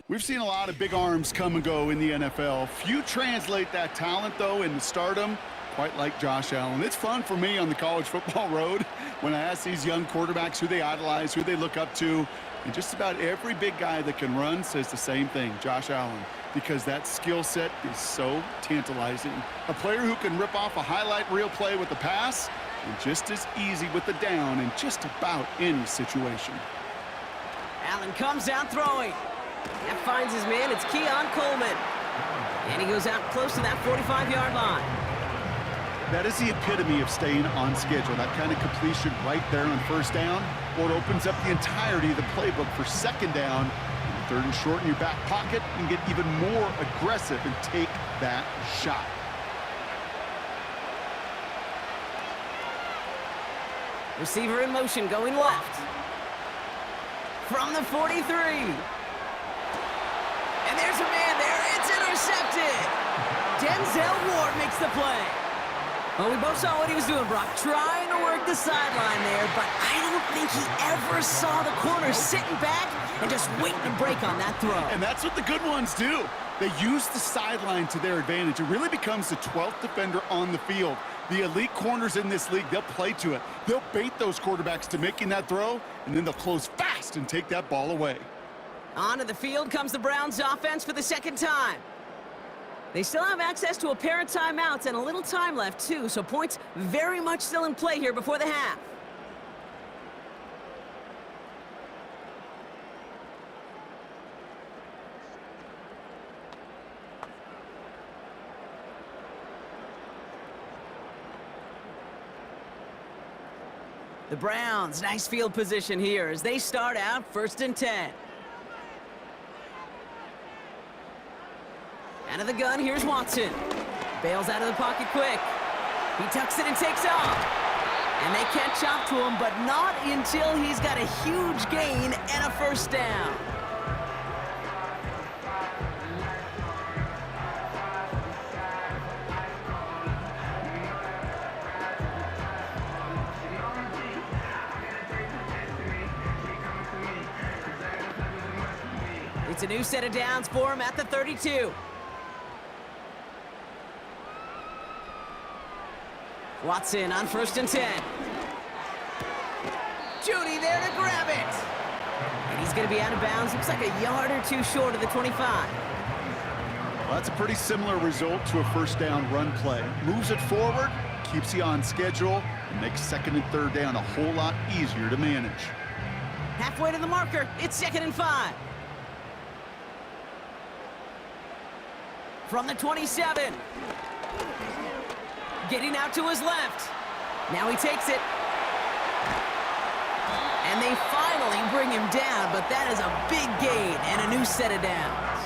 We've seen a lot of big arms come and go in the NFL. Few translate that talent, though, into stardom, quite like Josh Allen. It's fun for me on the college football road when I ask these young quarterbacks who they idolize, who they look up to. And just about every big guy that can run says the same thing, Josh Allen, because that skill set is so tantalizing. A player who can rip off a highlight reel play with the pass and just as easy with the down in just about any situation. Allen comes out throwing. That finds his man. It's Keon Coleman. And he goes out close to that 45-yard line. That is the epitome of staying on schedule. That kind of completion right there on first down. Or it opens up the entirety of the playbook for second down. Third and short in your back pocket and get even more aggressive and take that shot. Receiver in motion going left. From the 43. And there's a man there. It's intercepted. Denzel Ward makes the play. Well, we both saw what he was doing, Brock, trying to work the sideline there, but I don't think he ever saw the corner sitting back and just waiting to break on that throw. And that's what the good ones do. They use the sideline to their advantage. It really becomes the 12th defender on the field. The elite corners in this league, they'll play to it. They'll bait those quarterbacks to making that throw, and then they'll close fast and take that ball away. Onto the field comes the Browns offense for the second time. They still have access to a pair of timeouts and a little time left, too, so points very much still in play here before the half. The Browns, nice field position here as they start out 1st and 10. Out of the gun, here's Watson. Bails out of the pocket quick. He tucks it and takes off. And they catch up to him, but not until he's got a huge gain and a first down. It's a new set of downs for him at the 32. Watson on 1st and 10. Judy there to grab it. And he's going to be out of bounds. Looks like a yard or two short of the 25. Well, that's a pretty similar result to a first down run play. Moves it forward, keeps you on schedule, and makes 2nd and 3rd down a whole lot easier to manage. Halfway to the marker, it's 2nd and 5. From the 27. Getting out to his left. Now he takes it. And they finally bring him down, but that is a big gain and a new set of downs.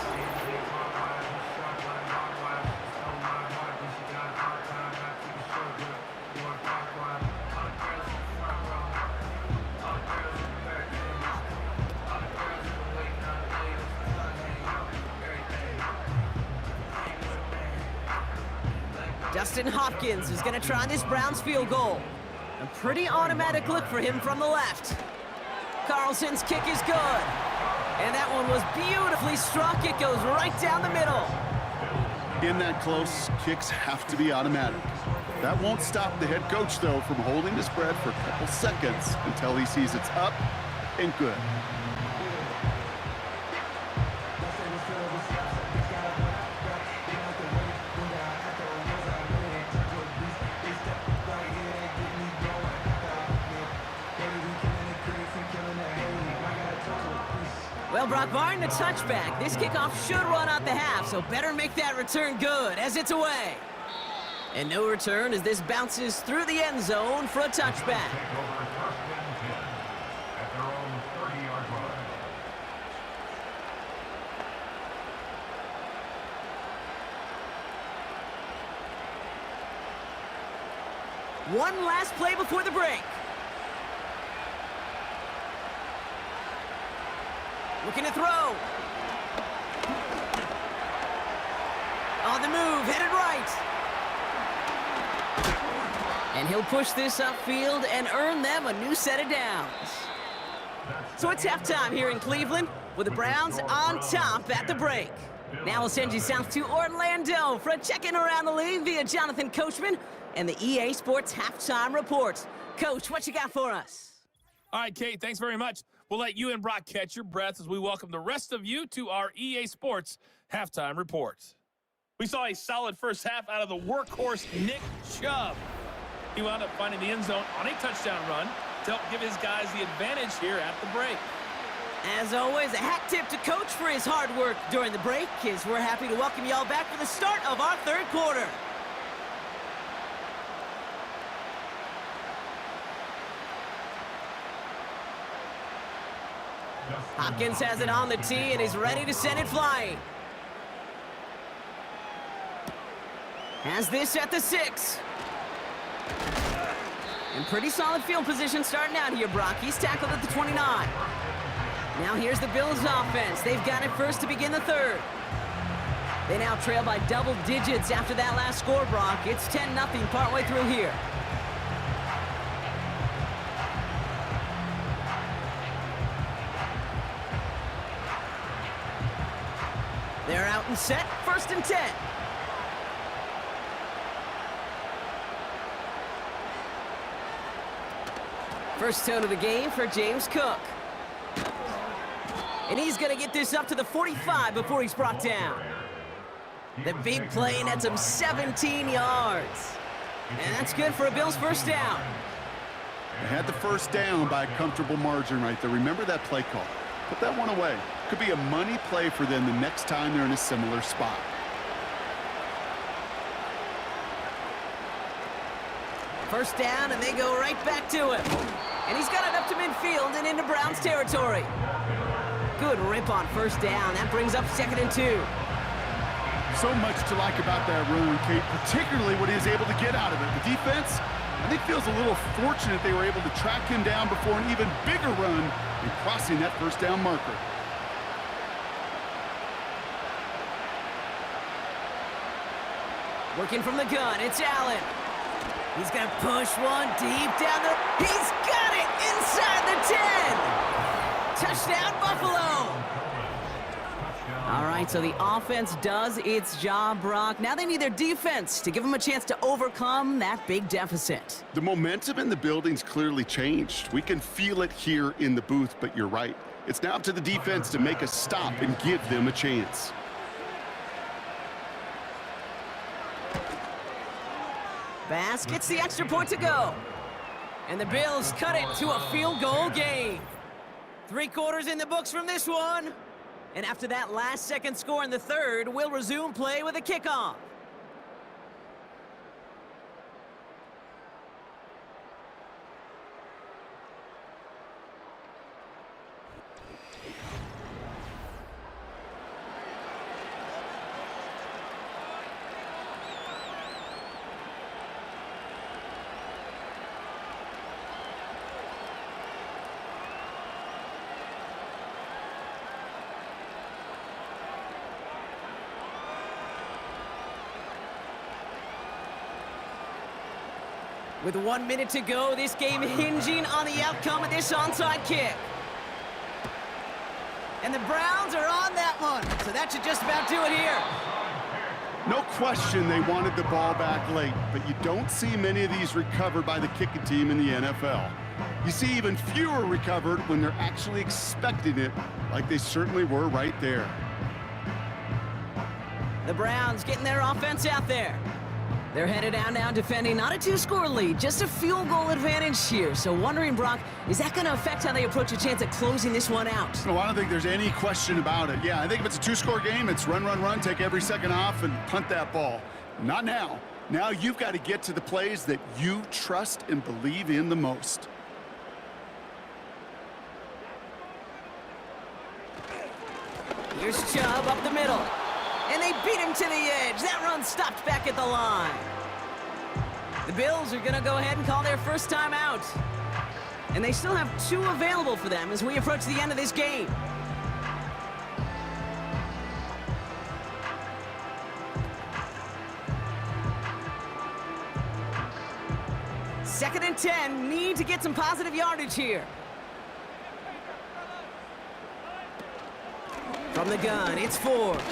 Justin Hopkins is going to try this Browns field goal. A pretty automatic look for him from the left. Carlson's kick is good. And that one was beautifully struck. It goes right down the middle. In that close, kicks have to be automatic. That won't stop the head coach, though, from holding the spread for a couple seconds until he sees it's up and good. Well, Brock, barring the touchback, this kickoff should run out the half, so better make that return good as it's away. And no return as this bounces through the end zone for a touchback. One last play before the break. Looking to throw. On the move, headed right. And he'll push this upfield and earn them a new set of downs. So it's halftime here in Cleveland with the Browns on top at the break. Now we'll send you south to Orlando for a check-in around the league via Jonathan Coachman and the EA Sports Halftime Report. Coach, what you got for us? All right, Kate, thanks very much. We'll let you and Brock catch your breath as we welcome the rest of you to our EA Sports Halftime Report. We saw a solid first half out of the workhorse Nick Chubb. He wound up finding the end zone on a touchdown run to help give his guys the advantage here at the break. As always, a hat tip to Coach for his hard work during the break, as we're happy to welcome y'all back for the start of our third quarter. Hopkins has it on the tee and is ready to send it flying. Has this at the 6. And pretty solid field position starting out here, Brock. He's tackled at the 29. Now here's the Bills offense. They've got it first to begin the third. They now trail by double digits after that last score, Brock. It's 10-0 partway through here. They're out and set, 1st and 10. First tone of the game for James Cook. And he's going to get this up to the 45 before he's brought down. The big play nets him 17 yards. And that's good for a Bills first down. They had the first down by a comfortable margin right there. Remember that play call. Put that one away. Could be a money play for them the next time they're in a similar spot. First down, and they go right back to him. And he's got it up to midfield and into Browns territory. Good rip on first down. That brings up 2nd and 2. So much to like about that run, Kate, particularly what he was able to get out of it. The defense I think feels a little fortunate they were able to track him down before an even bigger run and crossing that first down marker. Working from the gun, it's Allen. He's going to push one deep down the... He's got it inside the 10! Touchdown, Buffalo! All right, so the offense does its job, Brock. Now they need their defense to give them a chance to overcome that big deficit. The momentum in the building's clearly changed. We can feel it here in the booth, but you're right. It's now up to the defense to make a stop and give them a chance. Bass gets the extra point to go. And the Bills cut it to a field goal game. 3 quarters in the books from this one. And after that last-second score in the third, we'll resume play with a kickoff. With 1 minute to go, this game hinging on the outcome of this onside kick. And the Browns are on that one, so that should just about do it here. No question they wanted the ball back late, but you don't see many of these recovered by the kicking team in the NFL. You see even fewer recovered when they're actually expecting it, like they certainly were right there. The Browns getting their offense out there. They're headed down now defending not a 2-score lead, just a field goal advantage here. So wondering, Brock, is that going to affect how they approach a chance at closing this one out? No, I don't think there's any question about it. Yeah, I think if it's a 2-score game, it's run, run, run, take every second off and punt that ball. Not now. Now you've got to get to the plays that you trust and believe in the most. Here's Chubb up the middle. And they beat him to the edge. That run stopped back at the line. The Bills are going to go ahead and call their first time out. And they still have 2 available for them as we approach the end of this game. Second and 10, need to get some positive yardage here. From the gun, it's Ford.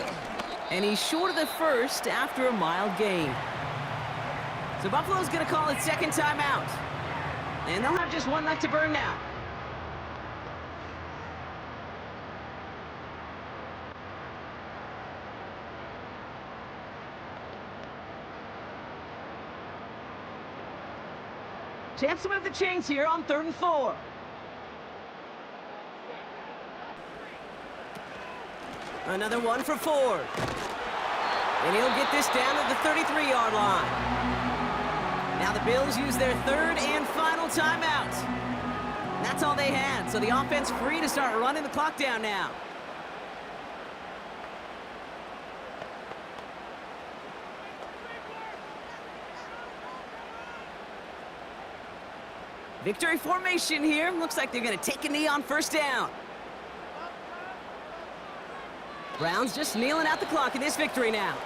And he's short of the first after a mild gain. So Buffalo's going to call it second timeout. And they'll have just 1 left to burn now. Chance to move the chains here on 3rd and 4. Another one for Ford. And he'll get this down to the 33-yard line. Now the Bills use their 3rd and final timeout. That's all they had, so the offense free to start running the clock down now. Victory formation here. Looks like they're going to take a knee on first down. Browns just kneeling out the clock in this victory now.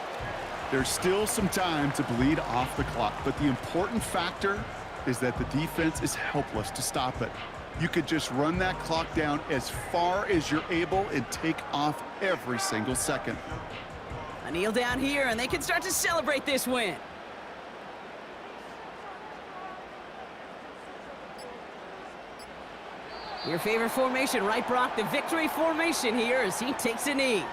There's still some time to bleed off the clock, but the important factor is that the defense is helpless to stop it. You could just run that clock down as far as you're able and take off every single second. A kneel down here, and they can start to celebrate this win. Your favorite formation, right, Brock? The victory formation here as he takes a knee.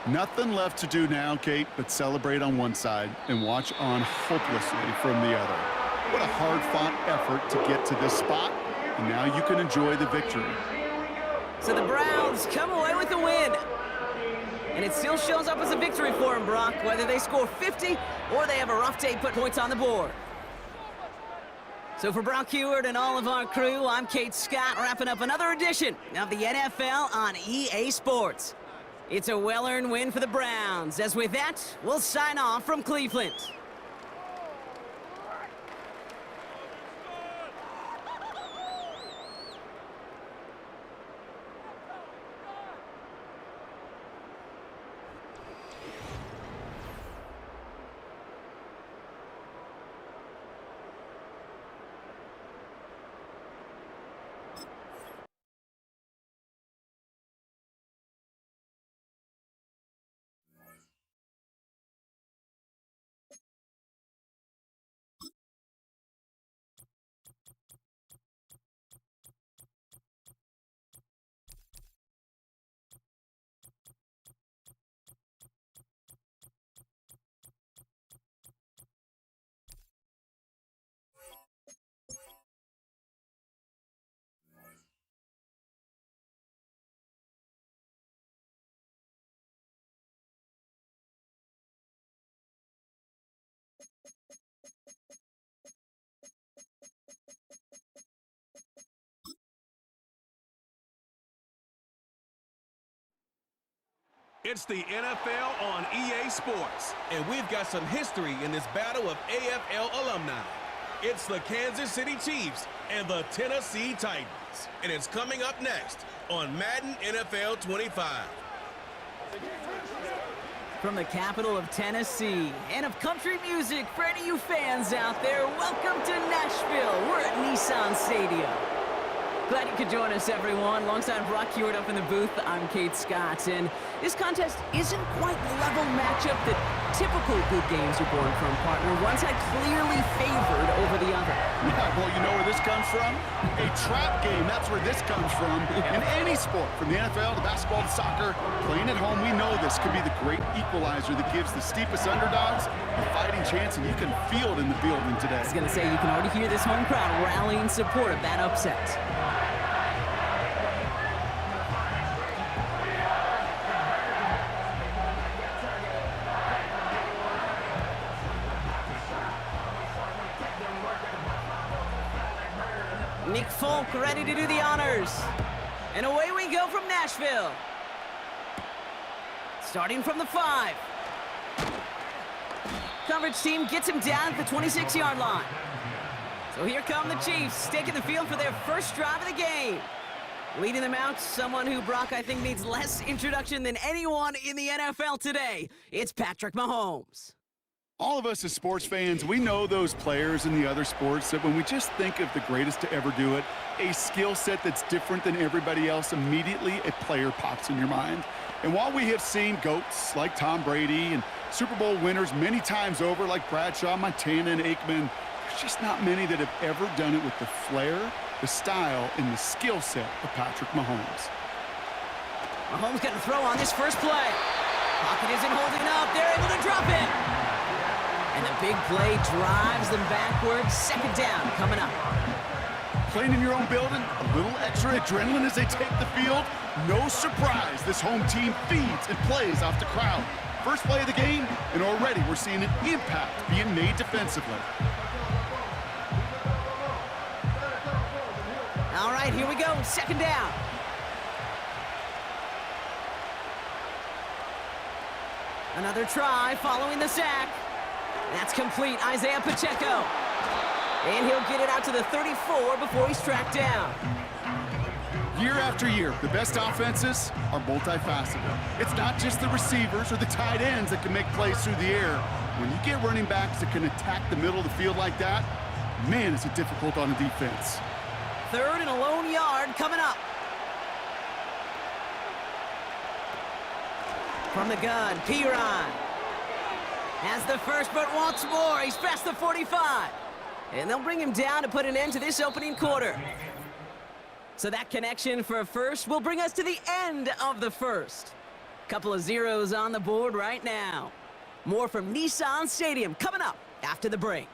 Nothing left to do now, Kate, but celebrate on one side and watch on hopelessly from the other. What a hard-fought effort to get to this spot, and now you can enjoy the victory. So the Browns come away with the win. And it still shows up as a victory for them, Brock, whether they score 50 or they have a rough day put points on the board. So for Brock Heward and all of our crew, I'm Kate Scott, wrapping up another edition of the NFL on EA Sports. It's a well-earned win for the Browns. As with that, we'll sign off from Cleveland. It's the NFL on EA Sports, and we've got some history in this battle of AFL alumni. It's the Kansas City Chiefs and the Tennessee Titans, and it's coming up next on Madden NFL 25. From the capital of Tennessee and of country music, for any of you fans out there, welcome to Nashville. We're at Nissan Stadium. Glad you could join us, everyone. Alongside Brock Hewitt up in the booth, I'm Kate Scott. And this contest isn't quite the level matchup that typical good games are born from, partner. One side clearly favored over the other. Yeah, well, you know where this comes from? A trap game. That's where this comes from. In any sport, from the NFL to basketball to soccer, playing at home, we know this could be the great equalizer that gives the steepest underdogs a fighting chance, and you can feel it in the building today. I was going to say, you can already hear this home crowd rallying in support of that upset. Nick Folk ready to do the honors. And away we go from Nashville. Starting from the 5. Coverage team gets him down at the 26-yard line. So here come the Chiefs, taking the field for their first drive of the game. Leading them out, someone who, Brock, I think needs less introduction than anyone in the NFL today. It's Patrick Mahomes. All of us as sports fans, we know those players in the other sports that when we just think of the greatest to ever do it, a skill set that's different than everybody else, immediately a player pops in your mind. And while we have seen GOATs like Tom Brady and Super Bowl winners many times over like Bradshaw, Montana, and Aikman, there's just not many that have ever done it with the flair, the style, and the skill set of Patrick Mahomes. Mahomes going to throw on this first play. Pocket isn't holding up. They're able to drop it. And the big play drives them backwards. Second down coming up. Playing in your own building, a little extra adrenaline as they take the field. No surprise, this home team feeds and plays off the crowd. First play of the game, and already we're seeing an impact being made defensively. All right, here we go. Second down. Another try following the sack. That's complete. Isaiah Pacheco. And he'll get it out to the 34 before he's tracked down. Year after year, the best offenses are multifaceted. It's not just the receivers or the tight ends that can make plays through the air. When you get running backs that can attack the middle of the field like that, man, is it difficult on the defense. Third and a lone yard coming up. From the gun, Piron has the first, but wants more. He's past the 45. And they'll bring him down to put an end to this opening quarter. So that connection for a first will bring us to the end of the first. Couple of zeros on the board right now. More from Nissan Stadium coming up after the break.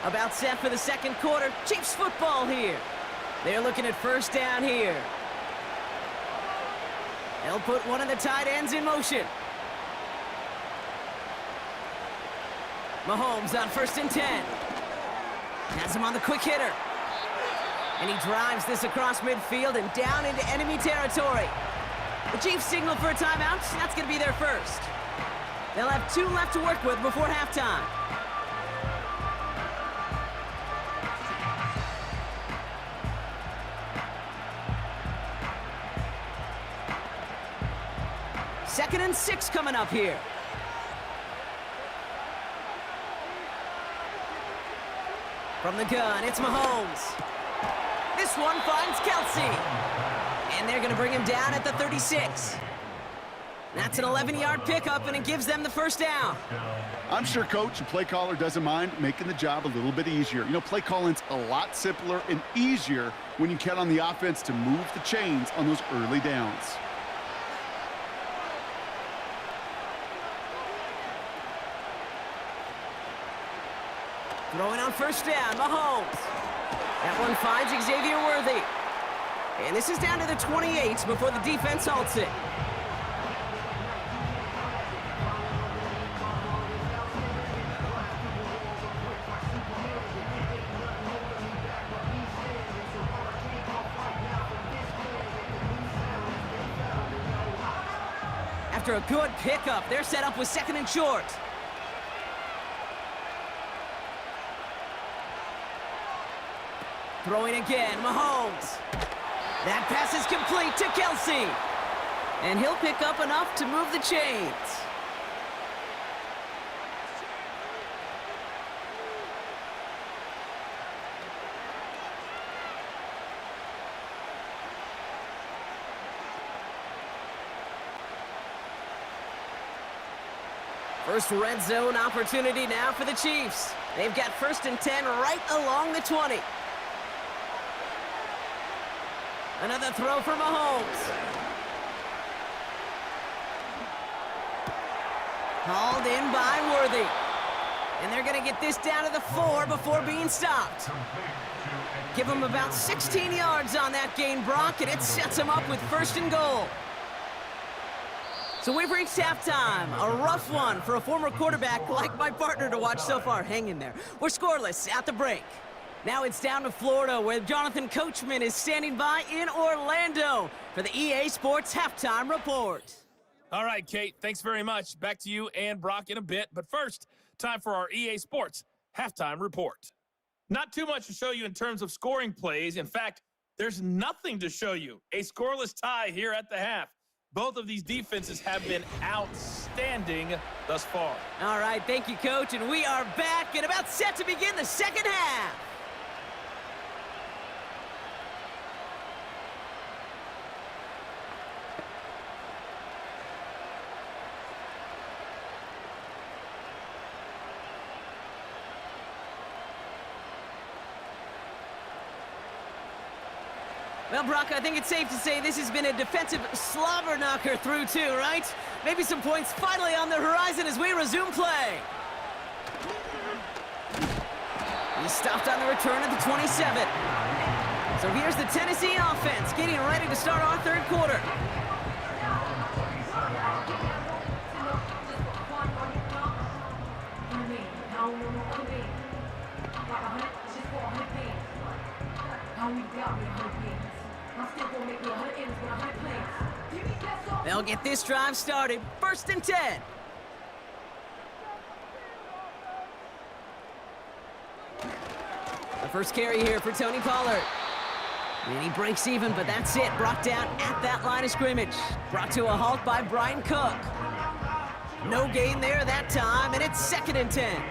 About set for the second quarter. Chiefs football here. They're looking at first down here. They'll put one of the tight ends in motion. Mahomes on 1st and 10. Has him on the quick hitter. And he drives this across midfield and down into enemy territory. The Chiefs signal for a timeout. That's going to be their first. They'll have 2 left to work with before halftime. Second and 6 coming up here. From the gun, it's Mahomes. This one finds Kelsey. And they're going to bring him down at the 36. That's an 11-yard pickup, and it gives them the first down. I'm sure coach and play caller doesn't mind making the job a little bit easier. You know, play calling's a lot simpler and easier when you count on the offense to move the chains on those early downs. Throwing on first down, Mahomes. That one finds Xavier Worthy. And this is down to the 28 before the defense halts it. After a good pickup, they're set up with 2nd and short. Throwing again, Mahomes. That pass is complete to Kelsey. And he'll pick up enough to move the chains. First red zone opportunity now for the Chiefs. They've got 1st and 10 right along the 20. Another throw for Mahomes. Hauled in by Worthy. And they're going to get this down to the 4 before being stopped. Give them about 16 yards on that gain, Brock, and it sets them up with 1st and goal. So we've reached halftime. A rough one for a former quarterback like my partner to watch so far. Hang in there. We're scoreless at the break. Now it's down to Florida, where Jonathan Coachman is standing by in Orlando for the EA Sports Halftime Report. All right, Kate, thanks very much. Back to you and Brock in a bit. But first, time for our EA Sports Halftime Report. Not too much to show you in terms of scoring plays. In fact, there's nothing to show you. A scoreless tie here at the half. Both of these defenses have been outstanding thus far. All right, thank you, Coach. And we are back and about set to begin the second half. Well, Brock, I think it's safe to say this has been a defensive slobber knocker through two, right? Maybe some points finally on the horizon as we resume play. He stopped on the return at the 27. So here's the Tennessee offense getting ready to start our third quarter. They'll get this drive started. 1st and 10. The first carry here for Tony Pollard. And he breaks even, but that's it. Brought down at that line of scrimmage. Brought to a halt by Brian Cook. No gain there that time, and it's 2nd and 10.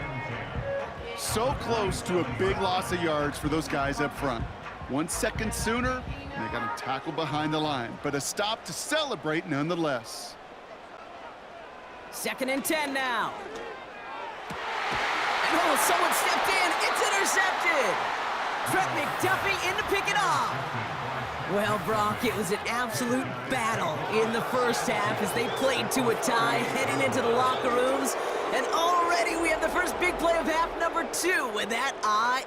So close to a big loss of yards for those guys up front. 1 second sooner, and they got him tackled behind the line. But a stop to celebrate nonetheless. 2nd and 10 now. And oh, someone stepped in. It's intercepted. Trent McDuffie in to pick it off. Well, Brock, it was an absolute battle in the first half as they played to a tie, heading into the locker rooms. And already we have the first big play of half number 2 with that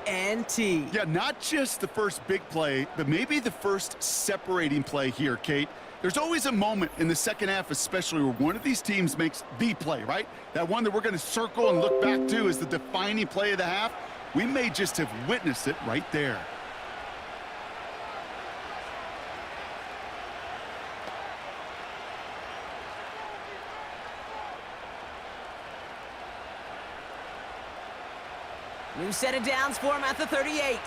INT. Yeah, not just the first big play, but maybe the first separating play here, Kate. There's always a moment in the second half, especially where one of these teams makes the play, right? That one that we're going to circle and look back to as the defining play of the half. We may just have witnessed it right there. New set of downs for him at the 38.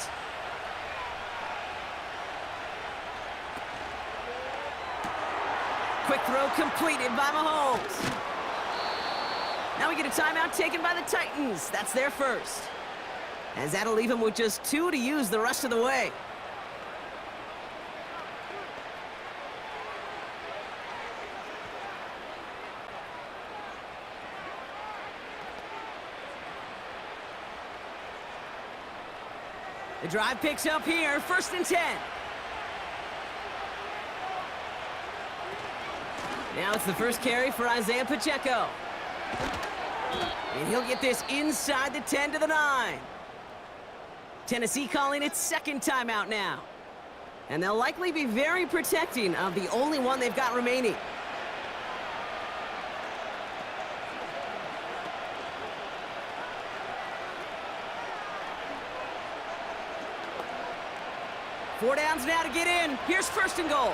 Quick throw completed by Mahomes. Now we get a timeout taken by the Titans. That's their first. As that'll leave him with just 2 to use the rest of the way. The drive picks up here, 1st and 10. Now it's the first carry for Isaiah Pacheco. And he'll get this inside the 10 to the 9. Tennessee calling its second timeout now. And they'll likely be very protecting of the only one they've got remaining. Four downs now to get in. Here's first and goal.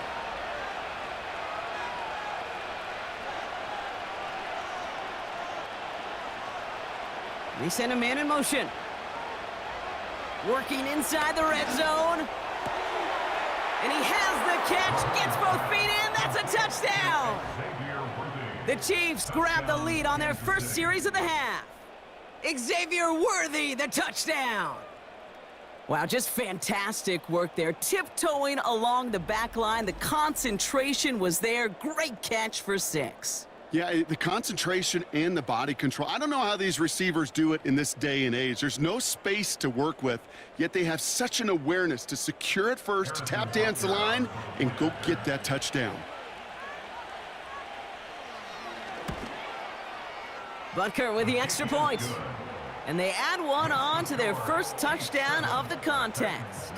They send a man in motion. Working inside the red zone. And he has the catch, gets both feet in, that's a touchdown! The Chiefs grab the lead on their first series of the half. Xavier Worthy, the touchdown! Wow, just fantastic work there. Tiptoeing along the back line, the concentration was there. Great catch for 6. Yeah, the concentration and the body control. I don't know how these receivers do it in this day and age. There's no space to work with, yet they have such an awareness to secure it first, to tap dance the line, and go get that touchdown. Butker with the extra point. And they add one on to their first touchdown of the contest.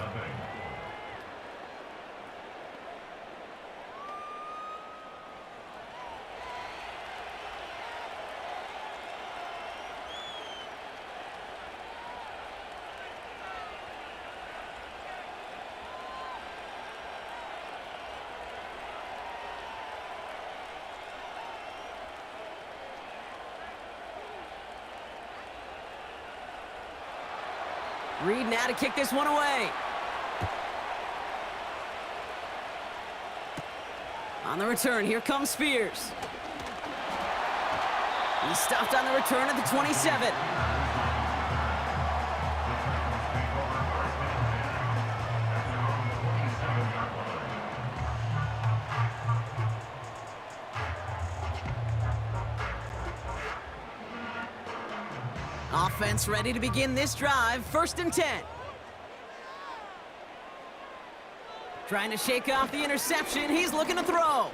Reed now to kick this one away. On the return, here comes Spears. He's stopped on the return at the 27. Offense ready to begin this drive. First and 10. Trying to shake off the interception. He's looking to throw.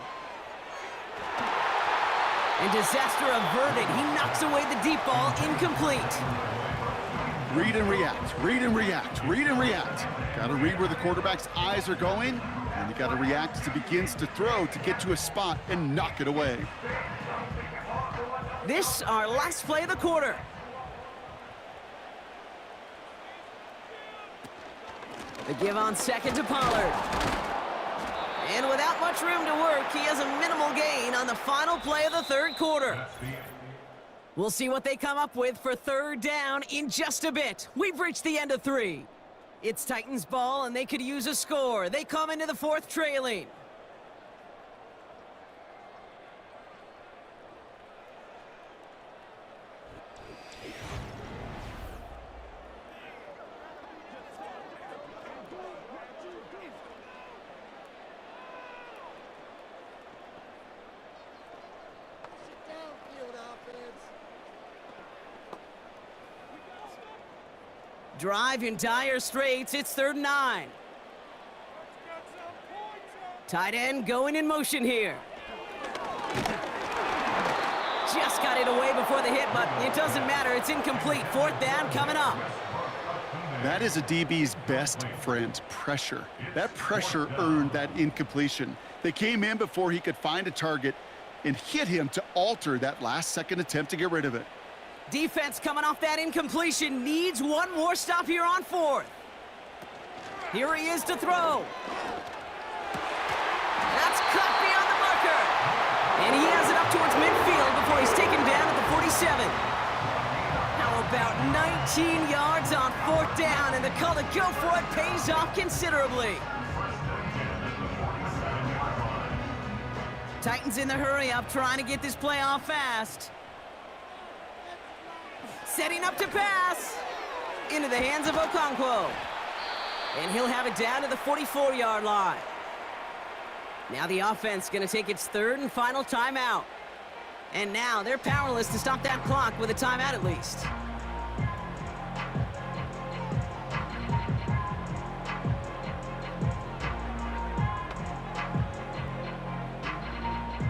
And disaster averted. He knocks away the deep ball. Incomplete. Read and react. Read and react. Read and react. Got to read where the quarterback's eyes are going, and you got to react as he begins to throw to get to a spot and knock it away. This our last play of the quarter. The give on second to Pollard. And without much room to work, he has a minimal gain on the final play of the third quarter. We'll see what they come up with for third down in just a bit. We've reached the end of 3. It's Titans ball, and they could use a score. They come into the fourth trailing. Drive in dire straits. It's 3rd and 9. Tight end going in motion here. Just got it away before the hit, but it doesn't matter. It's incomplete. 4th down coming up. That is a DB's best friend, pressure. That pressure earned that incompletion. They came in before he could find a target and hit him to alter that last-second attempt to get rid of it. Defense coming off that incompletion needs one more stop here on 4th. Here he is to throw. That's cut beyond the marker. And he has it up towards midfield before he's taken down at the 47. How about 19 yards on 4th down, and the call to go for it pays off considerably. Titans in the hurry up, trying to get this play off fast. Setting up to pass into the hands of Okonkwo. And he'll have it down to the 44-yard line. Now the offense going to take its 3rd and final timeout. And now they're powerless to stop that clock with a timeout at least.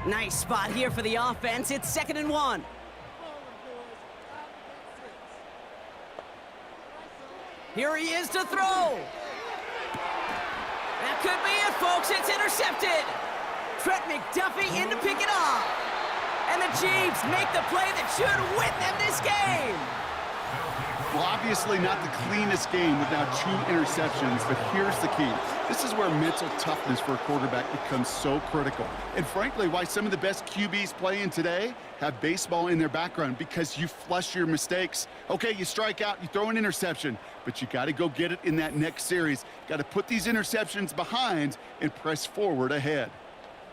Nice spot here for the offense. It's 2nd and 1. Here he is to throw. That could be it, folks. It's intercepted. Trent McDuffie in to pick it off. And the Chiefs make the play that should win them this game. Well, obviously not the cleanest game with now 2 interceptions, but here's the key. This is where mental toughness for a quarterback becomes so critical. And frankly, why some of the best QBs playing today have baseball in their background, because you flush your mistakes. Okay, you strike out, you throw an interception, but you got to go get it in that next series. Got to put these interceptions behind and press forward ahead.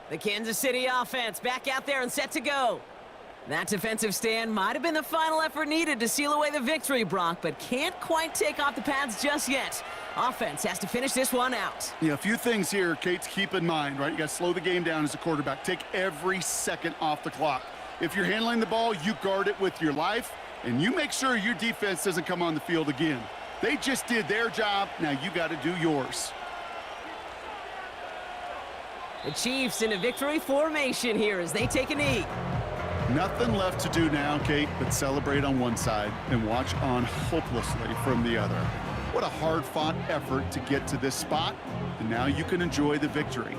The Kansas City offense back out there and set to go. That defensive stand might have been the final effort needed to seal away the victory, Brock, but can't quite take off the pads just yet. Offense has to finish this one out. Yeah, a few things here, Kate, to keep in mind, right? You got to slow the game down as a quarterback. Take every second off the clock. If you're handling the ball, you guard it with your life, and you make sure your defense doesn't come on the field again. They just did their job. Now you got to do yours. The Chiefs in a victory formation here as they take a knee. Nothing left to do now, Kate, but celebrate on one side and watch on hopelessly from the other. What a hard-fought effort to get to this spot, and now you can enjoy the victory.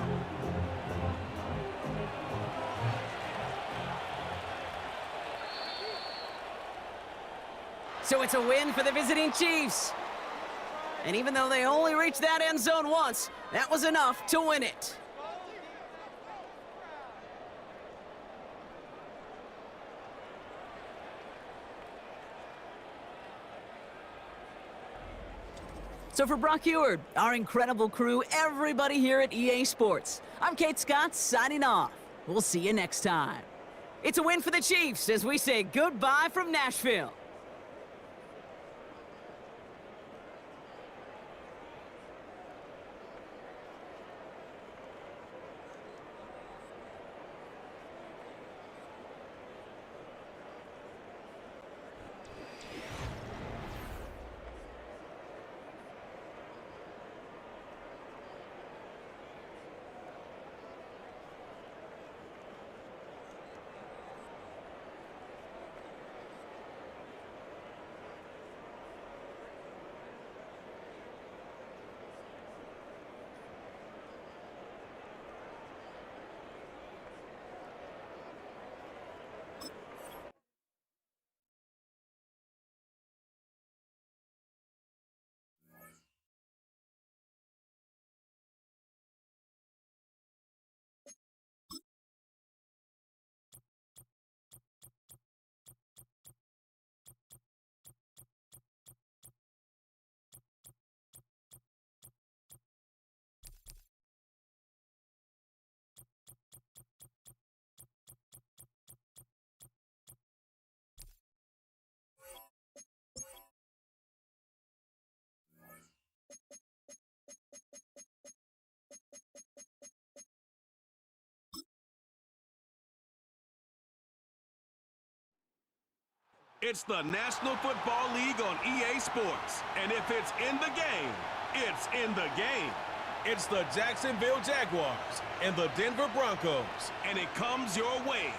So it's a win for the visiting Chiefs. And even though they only reached that end zone once, that was enough to win it. So for Brock Eward, our incredible crew, everybody here at EA Sports, I'm Kate Scott signing off. We'll see you next time. It's a win for the Chiefs as we say goodbye from Nashville. It's the National Football League on EA Sports. And if it's in the game, it's in the game. It's the Jacksonville Jaguars and the Denver Broncos. And it comes your way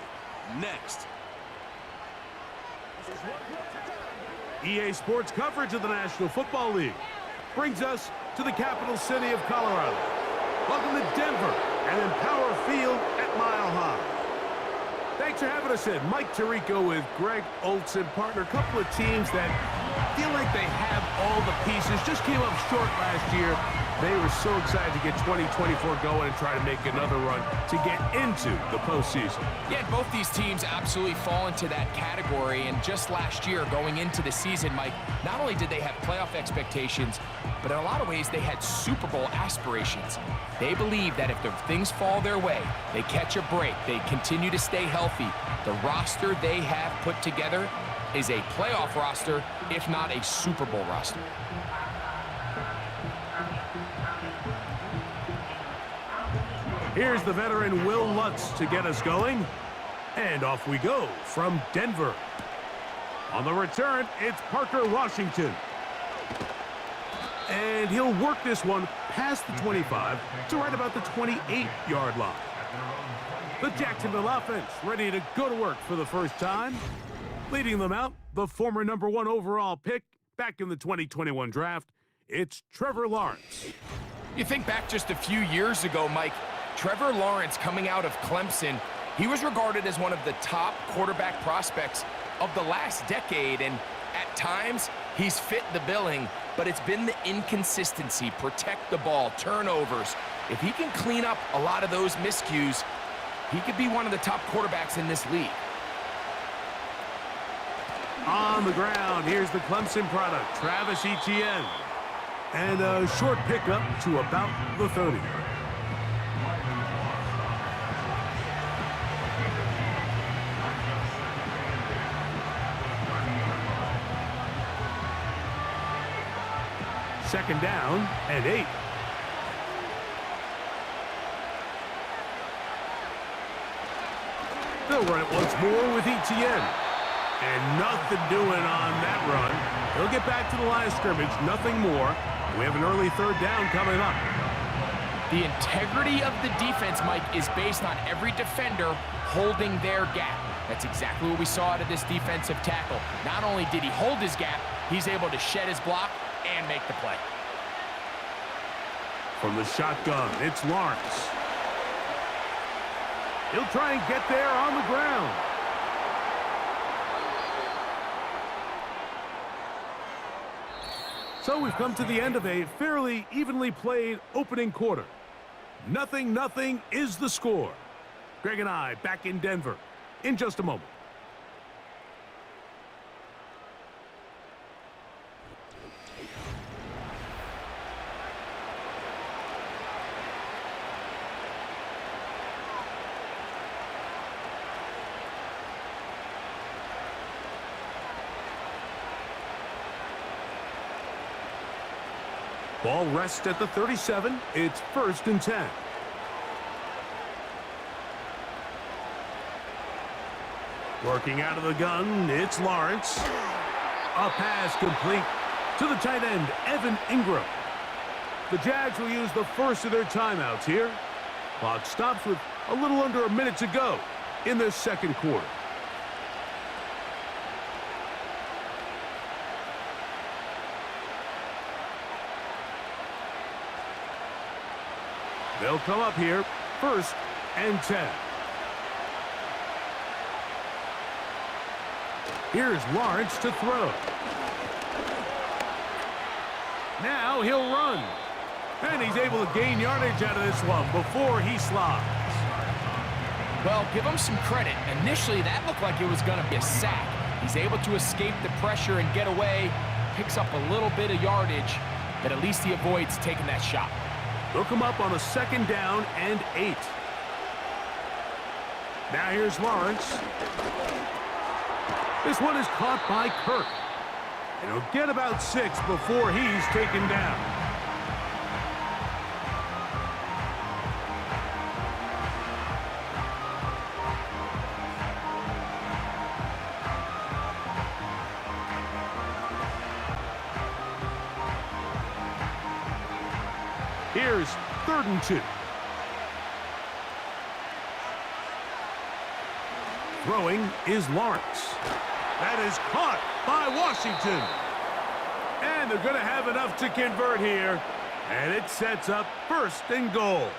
next. EA Sports coverage of the National Football League brings us to the capital city of Colorado. Welcome to Denver and Empower Field at Mile High. Thanks for having us in. Mike Tirico with Greg Olson, partner. A couple of teams that feel like they have all the pieces. Just came up short last year. They were so excited to get 2024 going and try to make another run to get into the postseason. Yeah, both these teams absolutely fall into that category. And just last year, going into the season, Mike, not only did they have playoff expectations, but in a lot of ways, they had Super Bowl aspirations. They believe that if the things fall their way, they catch a break, they continue to stay healthy, the roster they have put together is a playoff roster, if not a Super Bowl roster. Here's the veteran Will Lutz to get us going. And off we go from Denver. On the return, it's Parker Washington. And he'll work this one past the 25 to right about the 28-yard line. The Jacksonville offense ready to go to work for the first time. Leading them out, the former #1 overall pick back in the 2021 draft, it's Trevor Lawrence. You think back just a few years ago, Mike, Trevor Lawrence coming out of Clemson, he was regarded as one of the top quarterback prospects of the last decade, and at times, he's fit the billing, but it's been the inconsistency, protect the ball, turnovers. If he can clean up a lot of those miscues, he could be one of the top quarterbacks in this league. On the ground, here's the Clemson product, Travis Etienne. And a short pickup to about the 30. Second down and 8. They'll run it once more with Etienne. And nothing doing on that run. He'll get back to the line of scrimmage, nothing more. We have an early third down coming up. The integrity of the defense, Mike, is based on every defender holding their gap. That's exactly what we saw out of this defensive tackle. Not only did he hold his gap, he's able to shed his block and make the play. From the shotgun, it's Lawrence. He'll try and get there on the ground. So we've come to the end of a fairly evenly played opening quarter. 0-0 is the score. Greg and I back in Denver in just a moment. Ball rests at the 37. It's 1st and 10. Working out of the gun, it's Lawrence. A pass complete to the tight end, Evan Ingram. The Jags will use the first of their timeouts here. Clock stops with a little under a minute to go in the second quarter. They'll come up here, 1st and 10. Here's Lawrence to throw. Now he'll run. And he's able to gain yardage out of this one before he slides. Well, give him some credit. Initially, that looked like it was going to be a sack. He's able to escape the pressure and get away, picks up a little bit of yardage, but at least he avoids taking that shot. They'll come up on a 2nd down and 8. Now here's Lawrence. This one is caught by Kirk. And he'll get about 6 before he's taken down. Here's 3rd and 2. Throwing is Lawrence. That is caught by Washington. And they're going to have enough to convert here. And it sets up 1st and goal.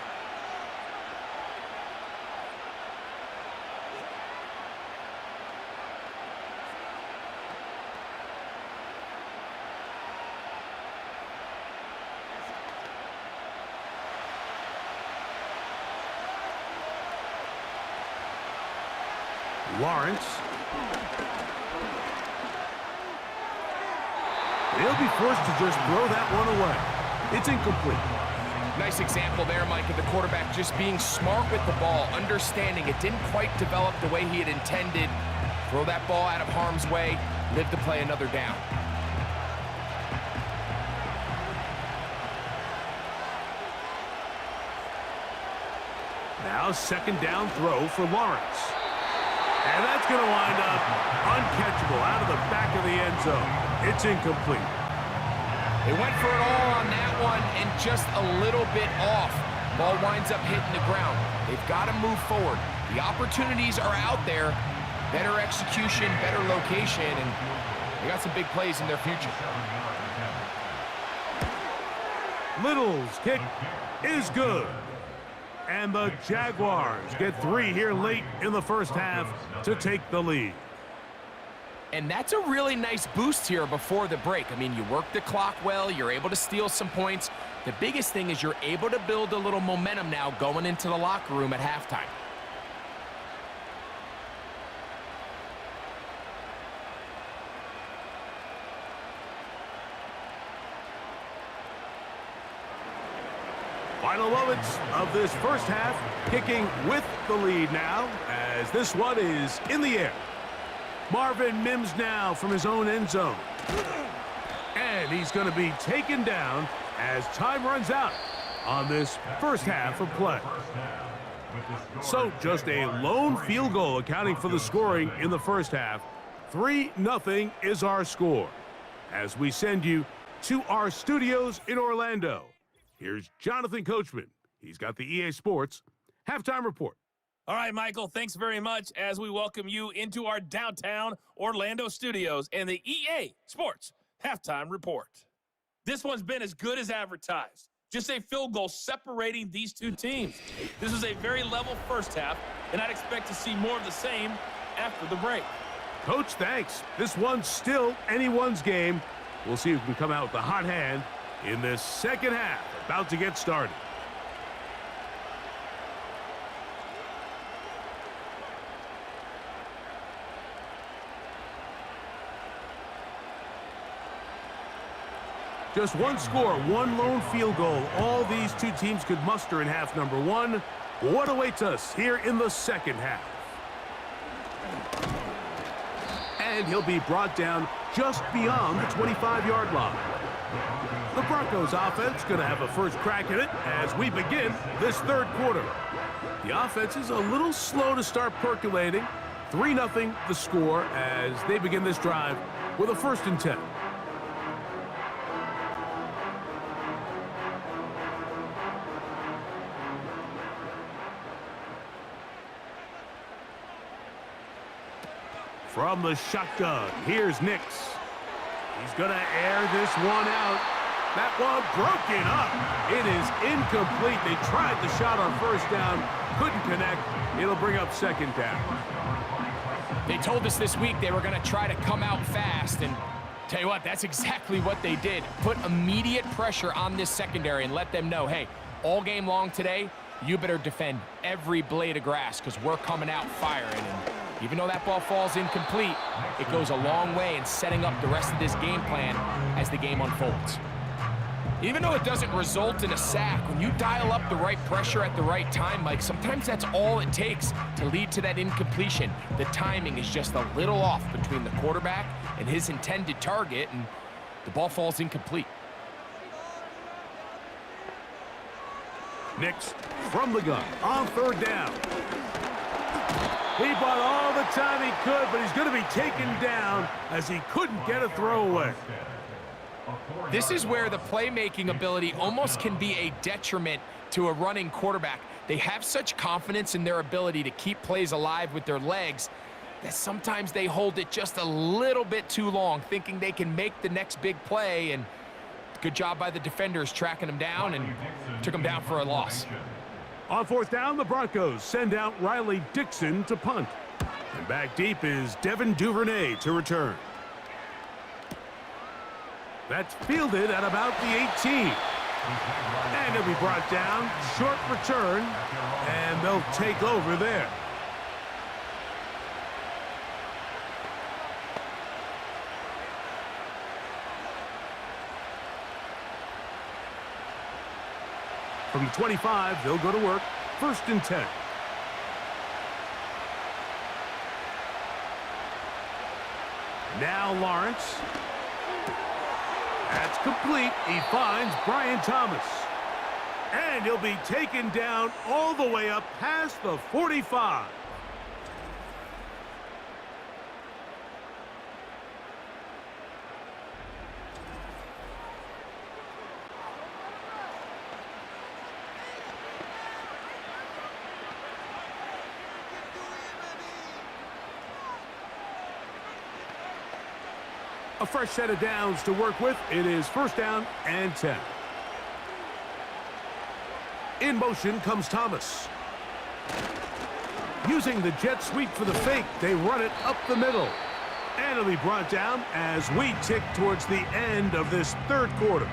Lawrence. He'll be forced to just throw that one away. It's incomplete. Nice example there, Mike, of the quarterback just being smart with the ball, understanding it didn't quite develop the way he had intended. Throw that ball out of harm's way, live to play another down. Now 2nd down throw for Lawrence. And that's going to wind up uncatchable out of the back of the end zone. It's incomplete. They went for it all on that one and just a little bit off. Ball winds up hitting the ground. They've got to move forward. The opportunities are out there. Better execution, better location, and they got some big plays in their future. Little's kick is good. And the Jaguars get 3 here late in the first half to take the lead. And that's a really nice boost here before the break. I mean, you work the clock well, you're able to steal some points. The biggest thing is you're able to build a little momentum now going into the locker room at halftime. Final moments of this first half, kicking with the lead now, as this one is in the air. Marvin Mims now from his own end zone. And he's going to be taken down as time runs out on this first half of play. So just a lone field goal accounting for the scoring in the first half. 3-0 is our score. As we send you to our studios in Orlando, here's Jonathan Coachman. He's got the EA Sports Halftime Report. All right, Michael, thanks very much as we welcome you into our downtown Orlando studios and the EA Sports Halftime Report. This one's been as good as advertised. Just a field goal separating these two teams. This was a very level first half, and I'd expect to see more of the same after the break. Coach, thanks. This one's still anyone's game. We'll see who can come out with the hot hand in this second half, about to get started. Just one score, one lone field goal. All these two teams could muster in half number one. What awaits us here in the second half? And he'll be brought down just beyond the 25-yard line. The Broncos offense going to have a first crack at it as we begin this third quarter. The offense is a little slow to start percolating. 3-0 the score as they begin this drive with a 1st and 10. From the shotgun, here's Nix. He's going to air this one out. That one broken up. It is incomplete. They tried the shot on first down, couldn't connect. It'll bring up second down. They told us this week they were going to try to come out fast, and tell you what, that's exactly what they did. Put immediate pressure on this secondary and let them know, hey, all game long today, you better defend every blade of grass because we're coming out firing. And even though that ball falls incomplete, it goes a long way in setting up the rest of this game plan as the game unfolds. Even though it doesn't result in a sack, when you dial up the right pressure at the right time, Mike, sometimes that's all it takes to lead to that incompletion. The timing is just a little off between the quarterback and his intended target, and the ball falls incomplete. Nix from the gun on 3rd down. He bought all the time he could, but he's going to be taken down as he couldn't get a throwaway. This is where the playmaking ability almost can be a detriment to a running quarterback. They have such confidence in their ability to keep plays alive with their legs that sometimes they hold it just a little bit too long, thinking they can make the next big play, and good job by the defenders tracking him down and took him down for a loss. On 4th down, the Broncos send out Riley Dixon to punt. And back deep is Devin Duvernay to return. That's fielded at about the 18. And he'll be brought down, short return, and they'll take over there. From the 25, they'll go to work. 1st and 10. Now Lawrence. That's complete. He finds Brian Thomas. And he'll be taken down all the way up past the 45. A fresh set of downs to work with. It is 1st down and 10. In motion comes Thomas. Using the jet sweep for the fake, they run it up the middle. And it'll be brought down as we tick towards the end of this third quarter.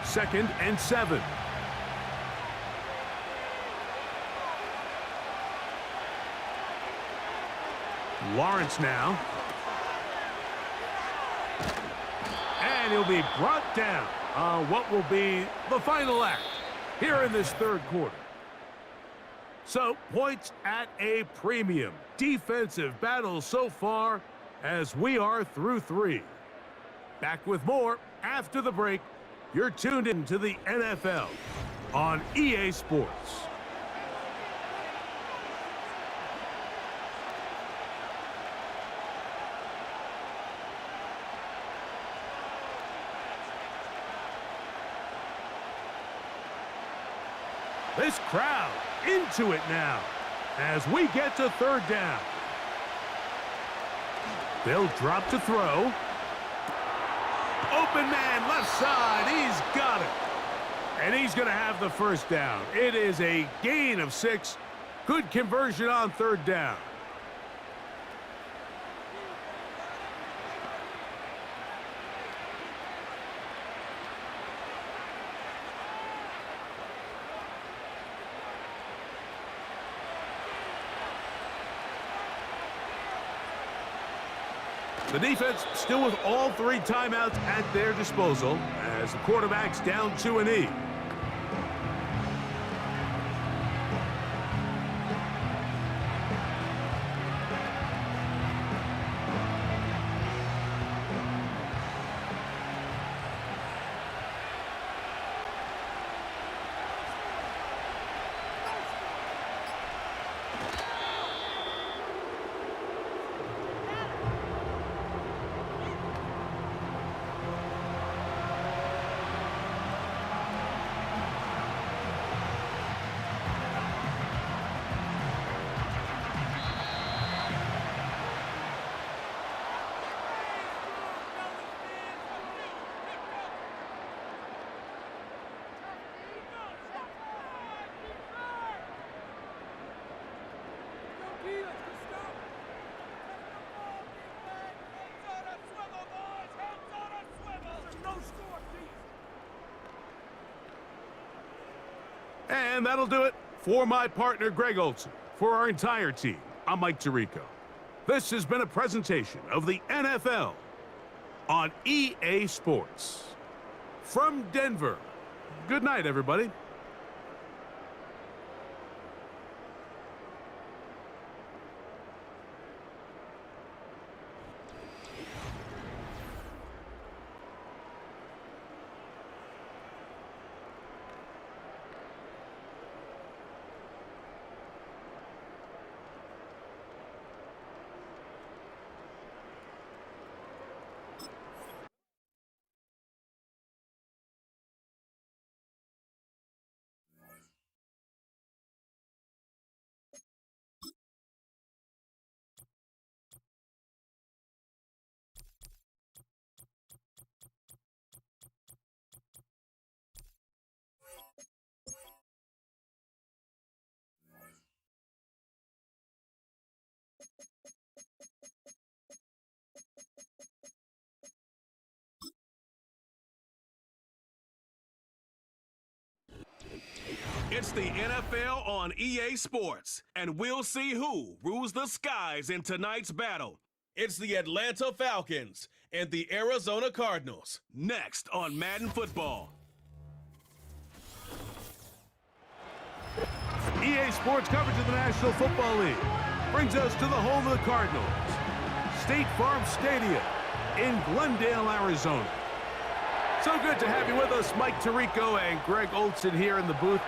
Second and 7. Lawrence now. And he'll be brought down on what will be the final act here in this third quarter. So, points at a premium. Defensive battle so far as we are through 3. Back with more after the break. You're tuned in to the NFL on EA Sports. This crowd into it now as we get to third down. They'll drop to throw. Open man, left side, he's got it. And he's going to have the first down. It is a gain of 6. Good conversion on third down. The defense still with all 3 timeouts at their disposal as the quarterback's down to a knee. And that'll do it for my partner, Greg Olson. For our entire team, I'm Mike Tirico. This has been a presentation of the NFL on EA Sports. From Denver, good night, everybody. It's the NFL on EA Sports, and we'll see who rules the skies in tonight's battle. It's the Atlanta Falcons and the Arizona Cardinals, next on Madden Football. EA Sports coverage of the National Football League brings us to the home of the Cardinals, State Farm Stadium in Glendale, Arizona. So good to have you with us, Mike Tirico and Greg Olson here in the booth.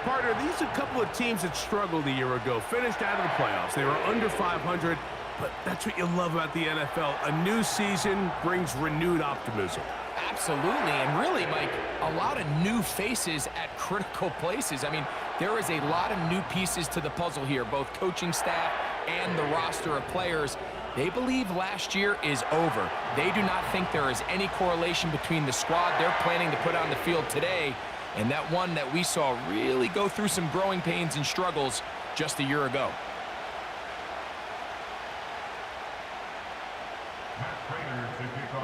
Partner, these are a couple of teams that struggled a year ago, finished out of the playoffs. They were under 500, but that's what you love about the NFL. A new season brings renewed optimism. Absolutely, and really, Mike, a lot of new faces at critical places. I mean, there is a lot of new pieces to the puzzle here, both coaching staff and the roster of players. They believe last year is over. They do not think there is any correlation between the squad they're planning to put on the field today and that one that we saw really go through some growing pains and struggles just a year ago.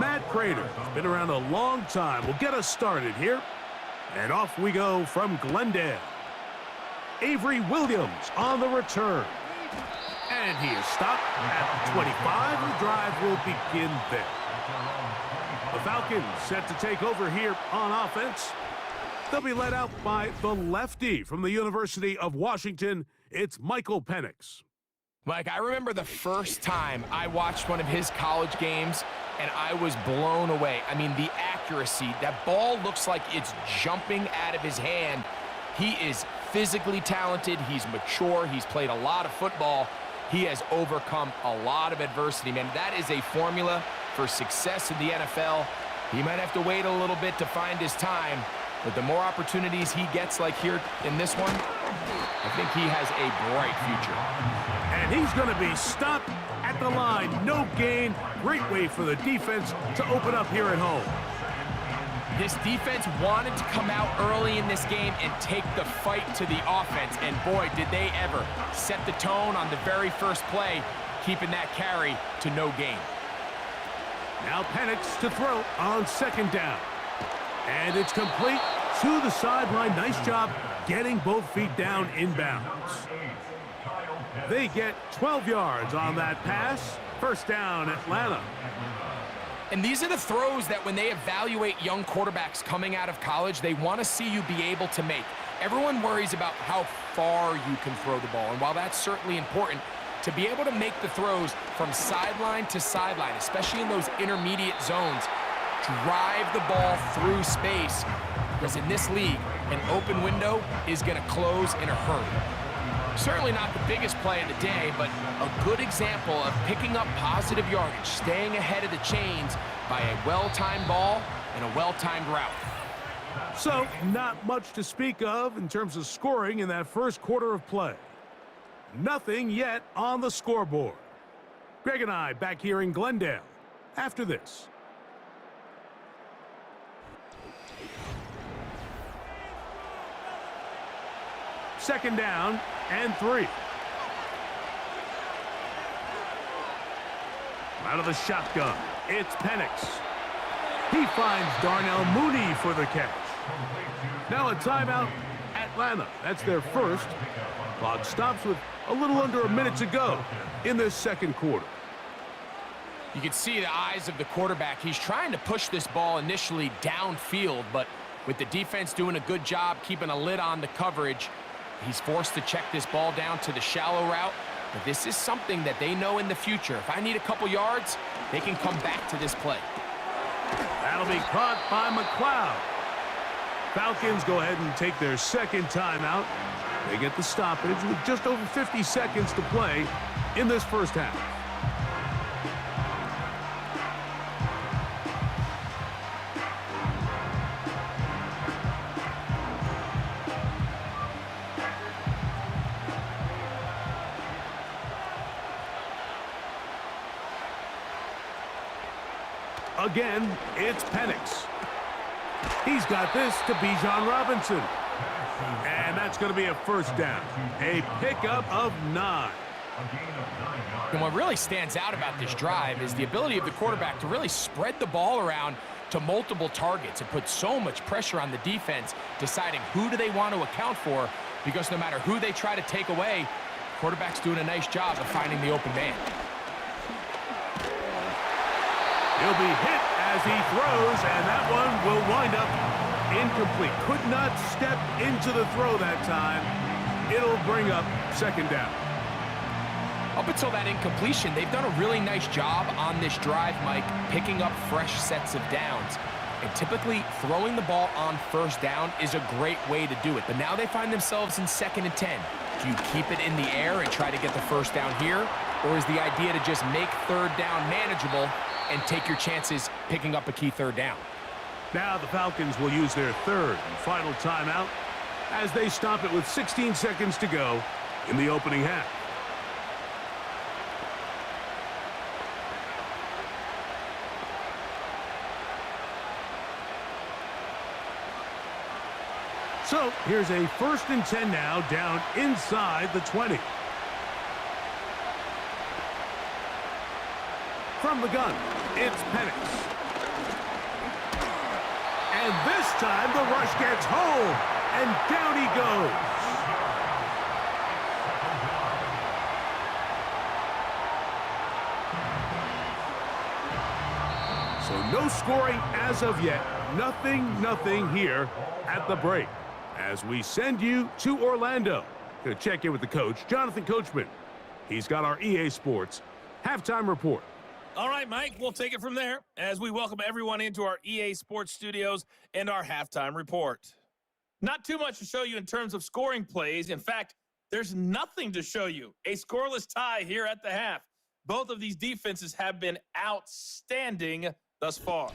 Matt Prater has been around a long time. Will get us started here. And off we go from Glendale. Avery Williams on the return. And he is stopped at the 25. The drive will begin there. The Falcons set to take over here on offense. They'll be led out by the lefty from the University of Washington. It's Michael Penix. Mike, I remember the first time I watched one of his college games, and I was blown away. I mean, the accuracy. That ball looks like it's jumping out of his hand. He is physically talented. He's mature. He's played a lot of football. He has overcome a lot of adversity, man. That is a formula for success in the NFL. He might have to wait a little bit to find his time, but the more opportunities he gets like here in this one, I think he has a bright future. And he's going to be stopped at the line. No gain. Great way for the defense to open up here at home. This defense wanted to come out early in this game and take the fight to the offense, and boy, did they ever set the tone on the very first play, keeping that carry to no gain. Now Penix to throw on second down. And it's complete to the sideline. Nice job getting both feet down inbounds. They get 12 yards on that pass. First down, Atlanta. And these are the throws that when they evaluate young quarterbacks coming out of college, they want to see you be able to make. Everyone worries about how far you can throw the ball. And while that's certainly important, to be able to make the throws from sideline to sideline, especially in those intermediate zones, drive the ball through space. Because in this league, an open window is going to close in a hurry. Certainly not the biggest play of the day, but a good example of picking up positive yardage, staying ahead of the chains by a well-timed ball and a well-timed route. So, not much to speak of in terms of scoring in that first quarter of play. Nothing yet on the scoreboard. Greg and I back here in Glendale after this. Second down and 3. Out of the shotgun, it's Penix. He finds Darnell Mooney for the catch. Now a timeout, Atlanta. That's their first. Clock stops with a little under a minute to go in this second quarter. You can see the eyes of the quarterback. He's trying to push this ball initially downfield, but with the defense doing a good job keeping a lid on the coverage, he's forced to check this ball down to the shallow route. But this is something that they know in the future. If I need a couple yards, they can come back to this play. That'll be caught by McLeod. Falcons go ahead and take their second timeout. They get the stoppage with just over 50 seconds to play in this first half. Again, it's Penix. He's got this to Bijan Robinson. And that's going to be a first down. A pickup of 9. And what really stands out about this drive is the ability of the quarterback to really spread the ball around to multiple targets and put so much pressure on the defense, deciding who do they want to account for, because no matter who they try to take away, quarterback's doing a nice job of finding the open man. He'll be hit as he throws, and that one will wind up incomplete. Could not step into the throw that time. It'll bring up second down. Up until that incompletion, they've done a really nice job on this drive, Mike, picking up fresh sets of downs. And typically, throwing the ball on first down is a great way to do it. But now they find themselves in 2nd and 10. Do you keep it in the air and try to get the first down here? Or is the idea to just make third down manageable and take your chances picking up a key third down? Now the Falcons will use their third and final timeout as they stop it with 16 seconds to go in the opening half. So here's a 1st and 10 now, down inside the 20. From the gun, it's Penix. And this time the rush gets home, and down he goes. So no scoring as of yet. Nothing here at the break. As we send you to Orlando to check in with the coach, Jonathan Coachman. He's got our EA Sports halftime report. All right, Mike, we'll take it from there as we welcome everyone into our EA Sports studios and our halftime report. Not too much to show you in terms of scoring plays. In fact, there's nothing to show you. A scoreless tie here at the half. Both of these defenses have been outstanding thus far.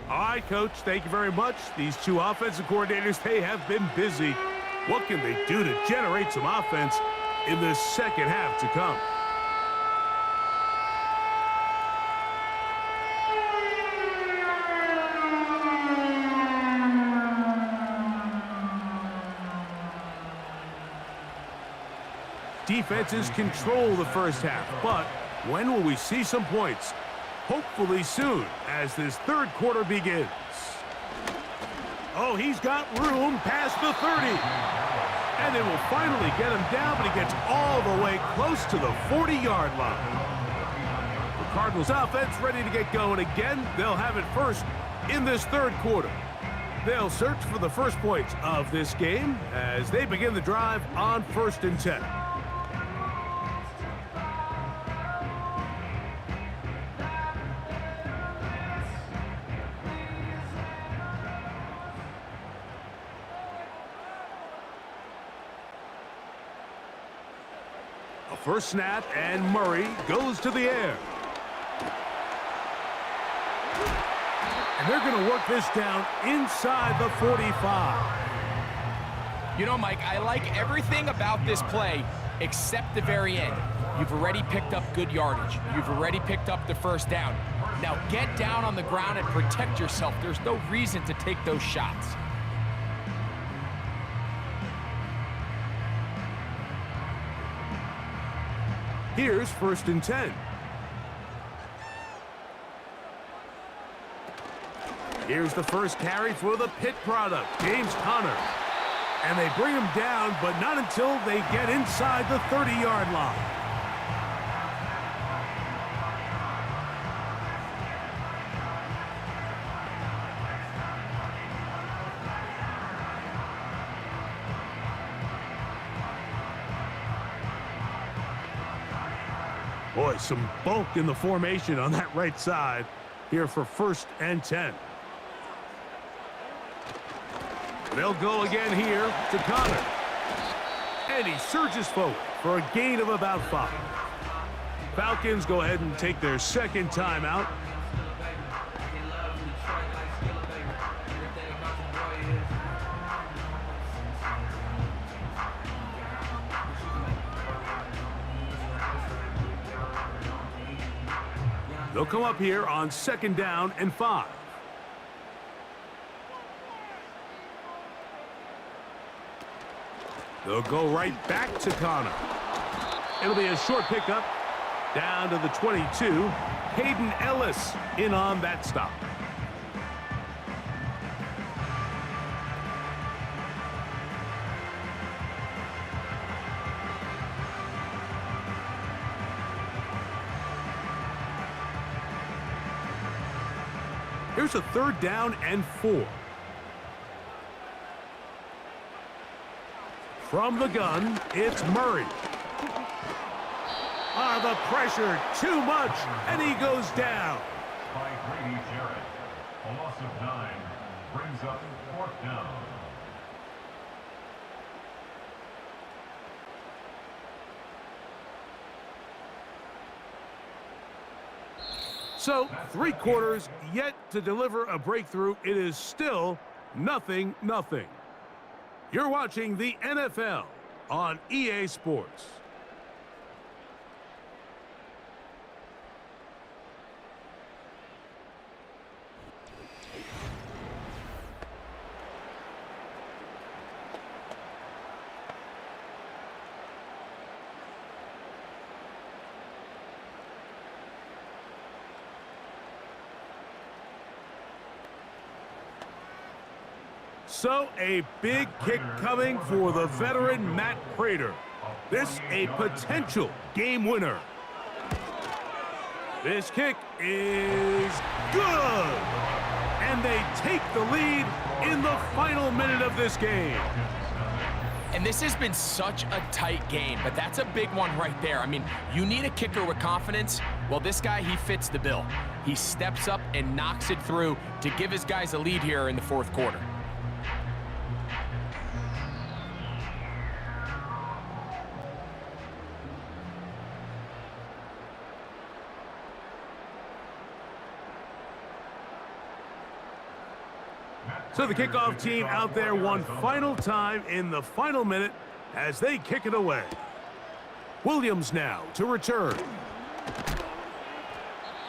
All right, Coach, thank you very much. These two offensive coordinators, they have been busy. What can they do to generate some offense in the second half to come? Defenses control the first half, but when will we see some points? Hopefully soon, as this third quarter begins. Oh, he's got room past the 30. And they will finally get him down, but he gets all the way close to the 40-yard line. The Cardinals offense ready to get going again. They'll have it first in this third quarter. They'll search for the first points of this game as they begin the drive on 1st and 10. First snap, and Murray goes to the air. And they're going to work this down inside the 45. You know, Mike, I like everything about this play except the very end. You've already picked up good yardage. You've already picked up the first down. Now get down on the ground and protect yourself. There's no reason to take those shots. Here's 1st and 10. Here's the first carry for the Pitt product, James Conner. And they bring him down, but not until they get inside the 30-yard line. Boy, some bulk in the formation on that right side here for 1st and 10. They'll go again here to Conner. And he surges forward for a gain of about 5. Falcons go ahead and take their second timeout. They'll come up here on 2nd down and 5. They'll go right back to Conner. It'll be a short pickup down to the 22. Hayden Ellis in on that stop. Here's a 3rd down and 4. From the gun, it's Murray. The pressure, too much, and he goes down. By Grady Jarrett. A loss of 9 brings up 4th down. So, 3 quarters yet to deliver a breakthrough. It is still 0-0. You're watching the NFL on EA Sports. So, a big kick coming for the veteran Matt Prater. This a potential game winner. This kick is good. And they take the lead in the final minute of this game. And this has been such a tight game, but that's a big one right there. I mean, you need a kicker with confidence. Well, this guy, he fits the bill. He steps up and knocks it through to give his guys a lead here in the fourth quarter. So the kickoff team out there one final time in the final minute as they kick it away. Williams now to return.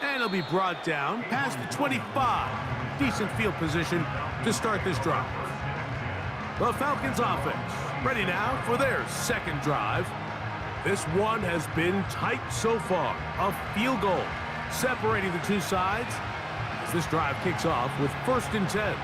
And it'll be brought down past the 25. Decent field position to start this drive. The Falcons offense ready now for their second drive. This one has been tight so far. A field goal separating the two sides as this drive kicks off with 1st and 10.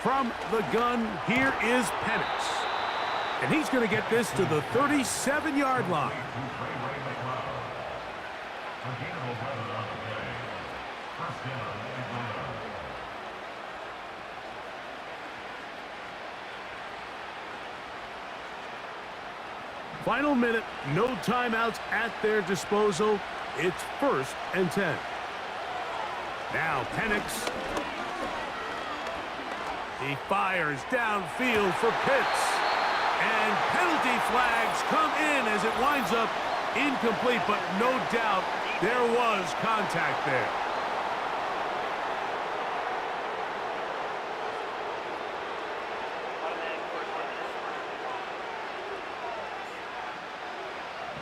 From the gun, here is Penix. And he's going to get this to the 37-yard line. Final minute, no timeouts at their disposal. It's 1st and 10. Now Penix. He fires downfield for Pitts. And penalty flags come in as it winds up incomplete, but no doubt there was contact there.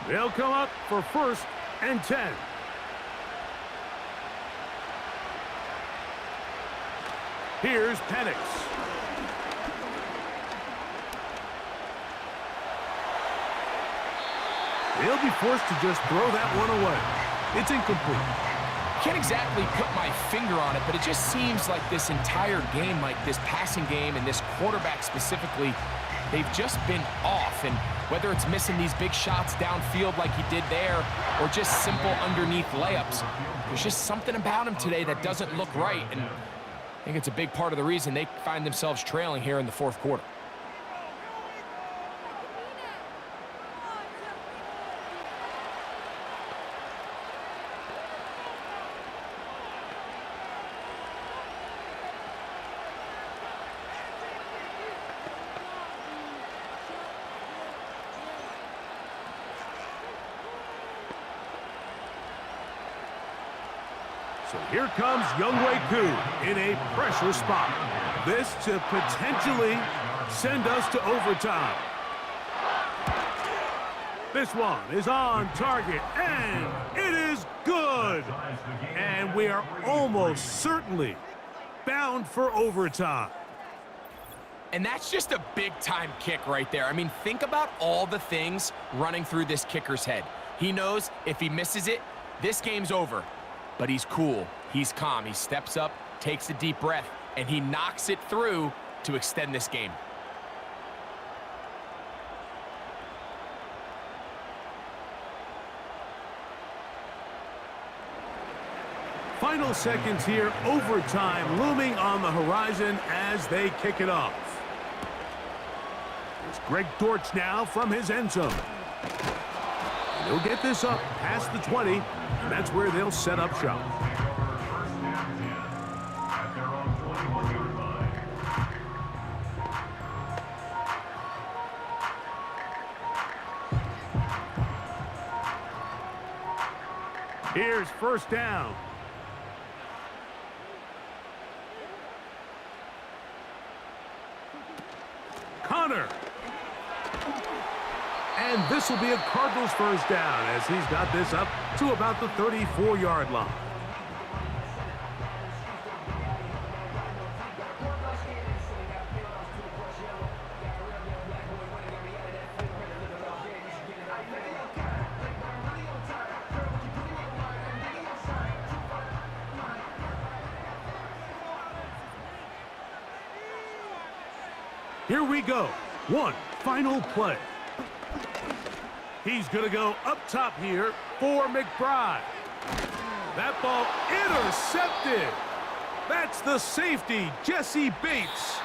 They'll come up for 1st and 10. Here's Penix. They'll be forced to just throw that one away. It's incomplete. Can't exactly put my finger on it, but it just seems like this entire game, like this passing game and this quarterback specifically, they've just been off. And whether it's missing these big shots downfield like he did there or just simple underneath layups, there's just something about him today that doesn't look right. And I think it's a big part of the reason they find themselves trailing here in the fourth quarter. So here comes Younghoe Koo in a pressure spot. This to potentially send us to overtime. This one is on target, and it is good. And we are almost certainly bound for overtime. And that's just a big-time kick right there. I mean, think about all the things running through this kicker's head. He knows if he misses it, this game's over. But he's cool, he's calm, he steps up, takes a deep breath, and he knocks it through to extend this game. Final seconds here, overtime looming on the horizon as they kick it off. It's Greg Dortch now from his end zone. He'll get this up past the 20, and that's where they'll set up shop. Here's first down. Connor. And this will be a Cardinals first down as he's got this up to about the 34-yard line. Here we go. One final play. He's going to go up top here for McBride. That ball intercepted. That's the safety, Jesse Bates.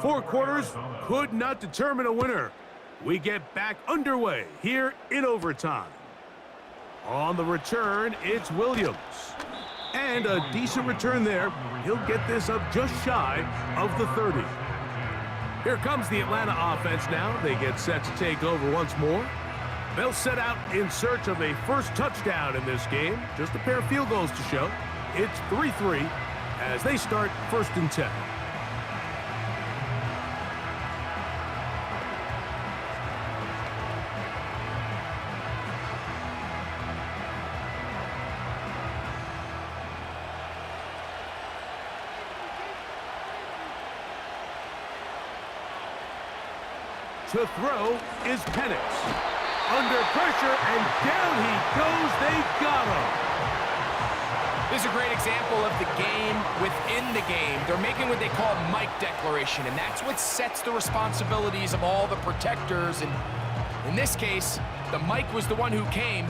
Four quarters could not determine a winner. We get back underway here in overtime. On the return, it's Williams. And a decent return there. He'll get this up just shy of the 30. Here comes the Atlanta offense now. They get set to take over once more. They'll set out in search of a first touchdown in this game. Just a pair of field goals to show. It's 3-3 as they start 1st and 10. To throw is Penix. Under pressure, and down he goes. They got him. This is a great example of the game within the game. They're making what they call Mike declaration, and that's what sets the responsibilities of all the protectors. And in this case, the Mike was the one who came.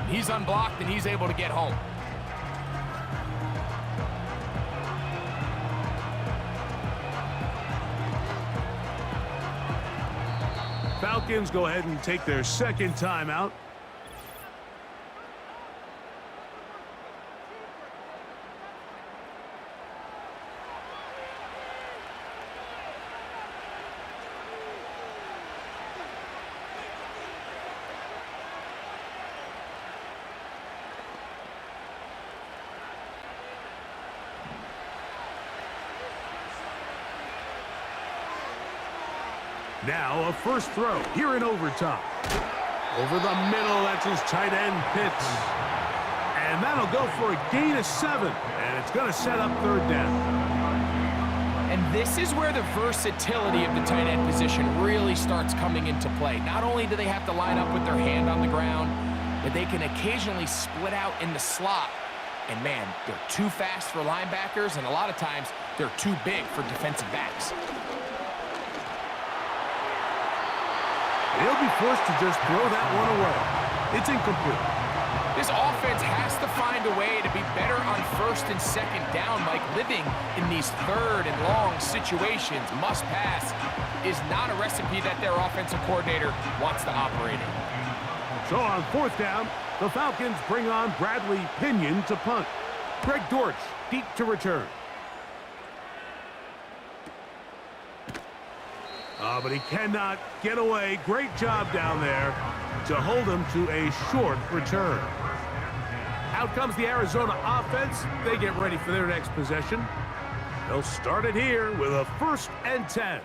He's unblocked, and he's able to get home. Falcons go ahead and take their second timeout. Now a first throw here in overtime. Over the middle, that's his tight end, Pitts. And that'll go for a gain of 7. And it's going to set up 3rd down. And this is where the versatility of the tight end position really starts coming into play. Not only do they have to line up with their hand on the ground, but they can occasionally split out in the slot. And man, they're too fast for linebackers, and a lot of times they're too big for defensive backs. He'll be forced to just throw that one away. It's incomplete. This offense has to find a way to be better on 1st and 2nd down, Mike. Living in these 3rd and long situations, must pass, is not a recipe that their offensive coordinator wants to operate in. So on 4th down, the Falcons bring on Bradley Pinion to punt. Greg Dortch deep to return. But he cannot get away. Great job down there to hold him to a short return. Out comes the Arizona offense. They get ready for their next possession. They'll start it here with a 1st and 10.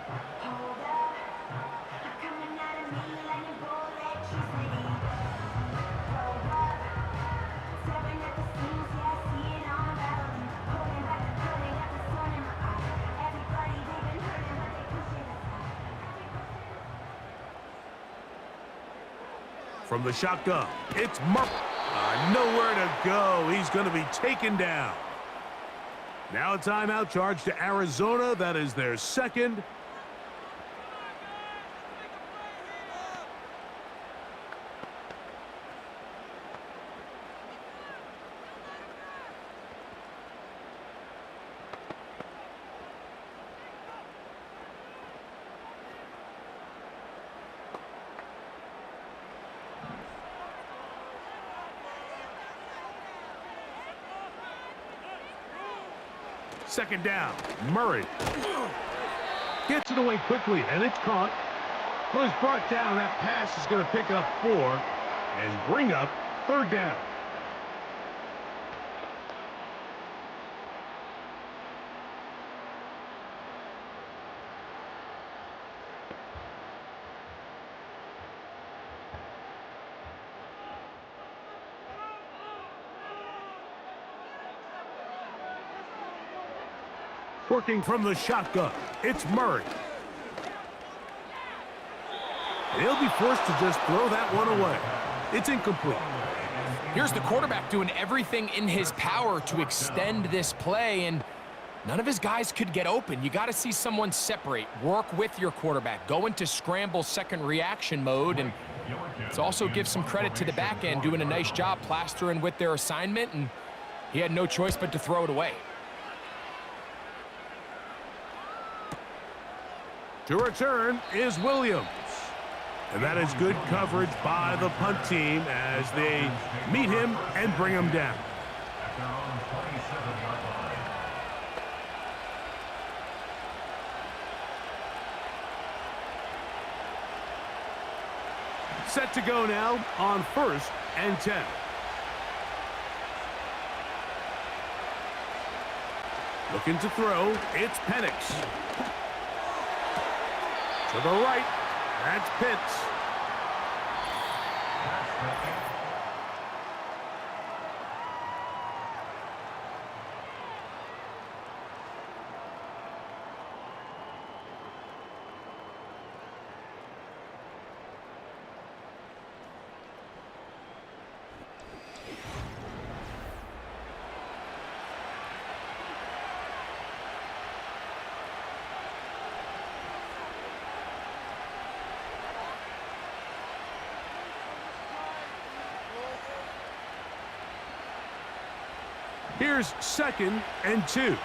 from the shotgun. It's Murray. Nowhere to go. He's going to be taken down. Now a timeout charge to Arizona. That is their second. Second down, Murray. Gets it away quickly, and it's caught. Well, it's brought down. That pass is going to pick up 4 and bring up third down. Working from the shotgun, it's Murray. He'll be forced to just throw that one away. It's incomplete. Here's the quarterback doing everything in his power to extend this play, and none of his guys could get open. You got to see someone separate, work with your quarterback, go into scramble second reaction mode, and it's also give some credit to the back end doing a nice job plastering with their assignment, and he had no choice but to throw it away. To return is Williams. And that is good coverage by the punt team as they meet him and bring him down. At their own 27-yard line. Set to go now on 1st and 10. Looking to throw, it's Penix. To the right, that's Pitts. Here's 2nd and 2.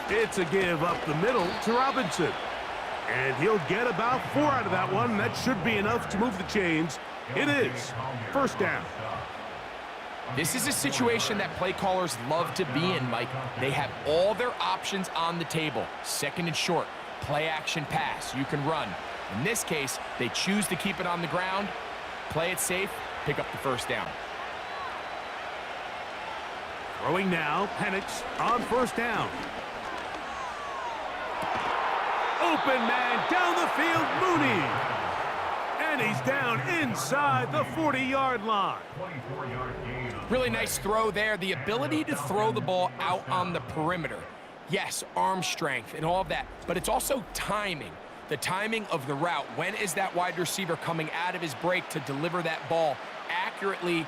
It's a give up the middle to Robinson. And he'll get about 4 out of that one. That should be enough to move the chains. It is 1st down. This is a situation that play callers love to be in, Mike. They have all their options on the table. 2nd and short, play action pass, you can run. In this case, they choose to keep it on the ground, play it safe, pick up the 1st down. Throwing now, Penix on 1st down. Open man down the field, Mooney. And he's down inside the 40-yard line. 24-yard gain. Really nice throw there. The ability to throw the ball out on the perimeter. Yes, arm strength and all of that, but it's also timing. The timing of the route. When is that wide receiver coming out of his break to deliver that ball accurately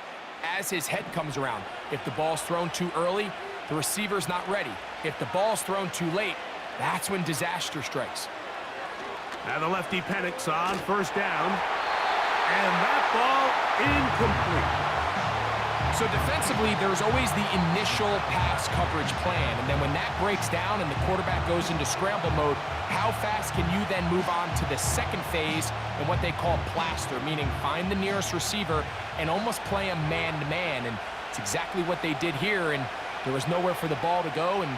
as his head comes around? If the ball's thrown too early, the receiver's not ready. If the ball's thrown too late, that's when disaster strikes. Now the lefty Penix on 1st down. And that ball incomplete. So defensively, there's always the initial pass coverage plan. And then when that breaks down and the quarterback goes into scramble mode, how fast can you then move on to the second phase and what they call plaster, meaning find the nearest receiver and almost play a man-to-man. And it's exactly what they did here, and there was nowhere for the ball to go, and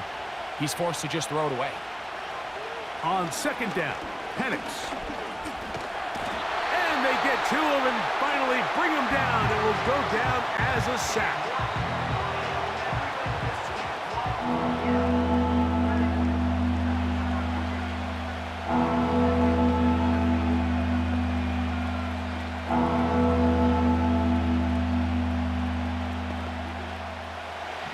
he's forced to just throw it away. On 2nd down, Penix. And they get to him and finally bring him down. It will go down as a sack.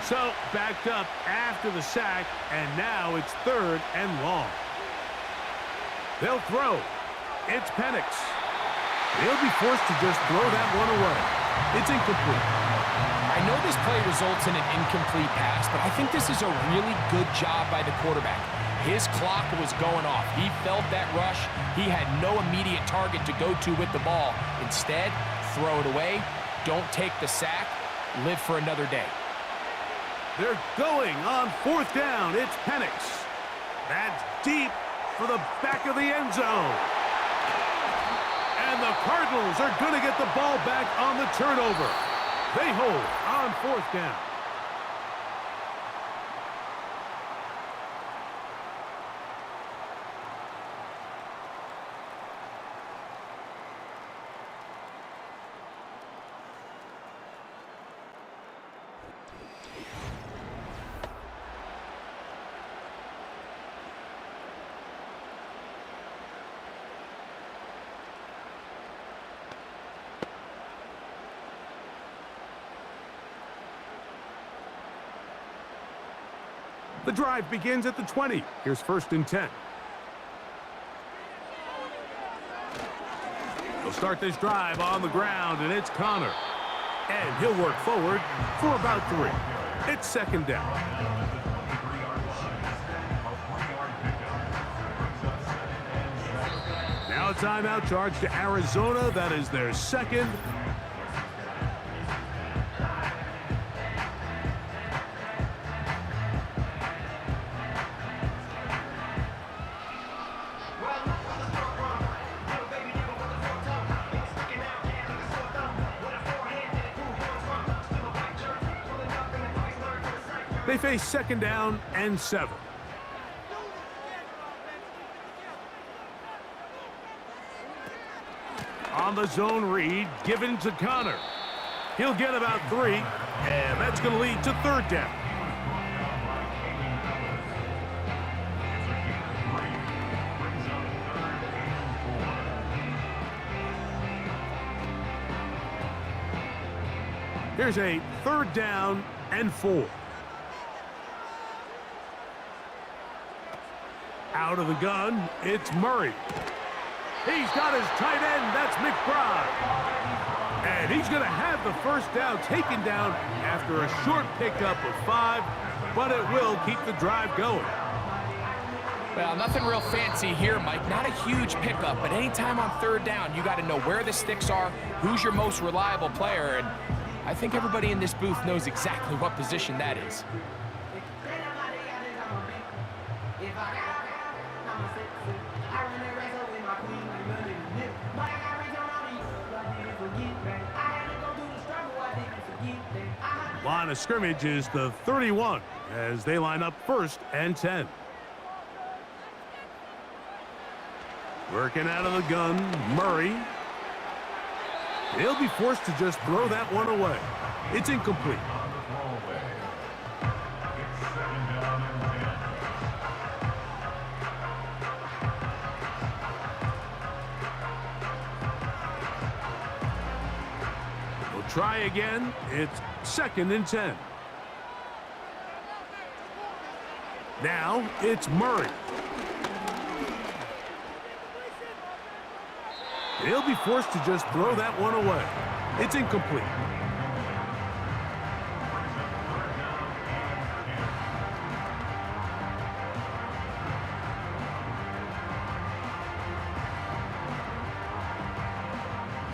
So backed up after the sack, and now it's 3rd and long. They'll throw. It's Penix. He'll be forced to just throw that one away. It's incomplete. I know this play results in an incomplete pass, but I think this is a really good job by the quarterback. His clock was going off. He felt that rush. He had no immediate target to go to with the ball. Instead, throw it away. Don't take the sack. Live for another day. They're going on 4th down. It's Penix. That's deep for the back of the end zone. And the Cardinals are going to get the ball back on the turnover. They hold on 4th down. The drive begins at the 20. Here's 1st and 10. He'll start this drive on the ground, and it's Connor. And he'll work forward for about 3. It's 2nd down. Now a timeout charge to Arizona. That is their 2nd. They face 2nd down and 7. On the zone read, given to Connor. He'll get about 3, and that's going to lead to 3rd down. Here's a 3rd down and 4. Out of the gun, it's Murray. He's got his tight end, that's McBride. And he's going to have the 1st down taken down after a short pickup of 5, but it will keep the drive going. Well, nothing real fancy here, Mike. Not a huge pickup, but anytime on 3rd down, you got to know where the sticks are, who's your most reliable player, and I think everybody in this booth knows exactly what position that is. Line of scrimmage is the 31 as they line up 1st and 10. Working out of the gun, Murray. He'll be forced to just throw that one away. It's incomplete. We'll try again. It's 2nd and 10. Now it's Murray. He'll be forced to just throw that one away. It's incomplete.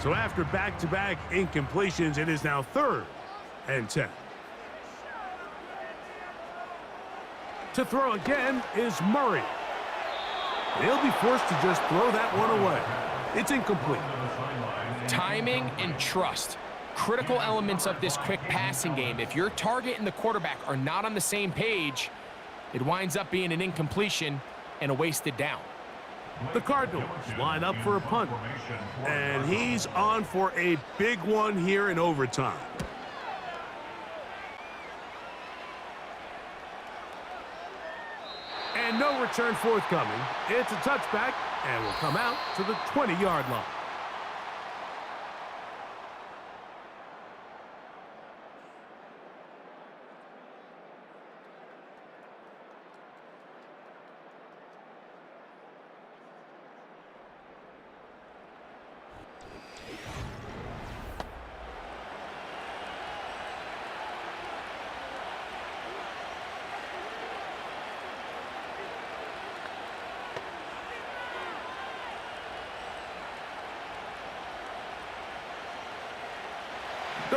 So after back-to-back incompletions, it is now 3rd and 10. To throw again is Murray. He'll be forced to just throw that one away. It's incomplete. Timing and trust. Critical elements of this quick passing game. If your target and the quarterback are not on the same page, it winds up being an incompletion and a wasted down. The Cardinals line up for a punt. And he's on for a big one here in overtime. And no return forthcoming. It's a touchback and will come out to the 20-yard line.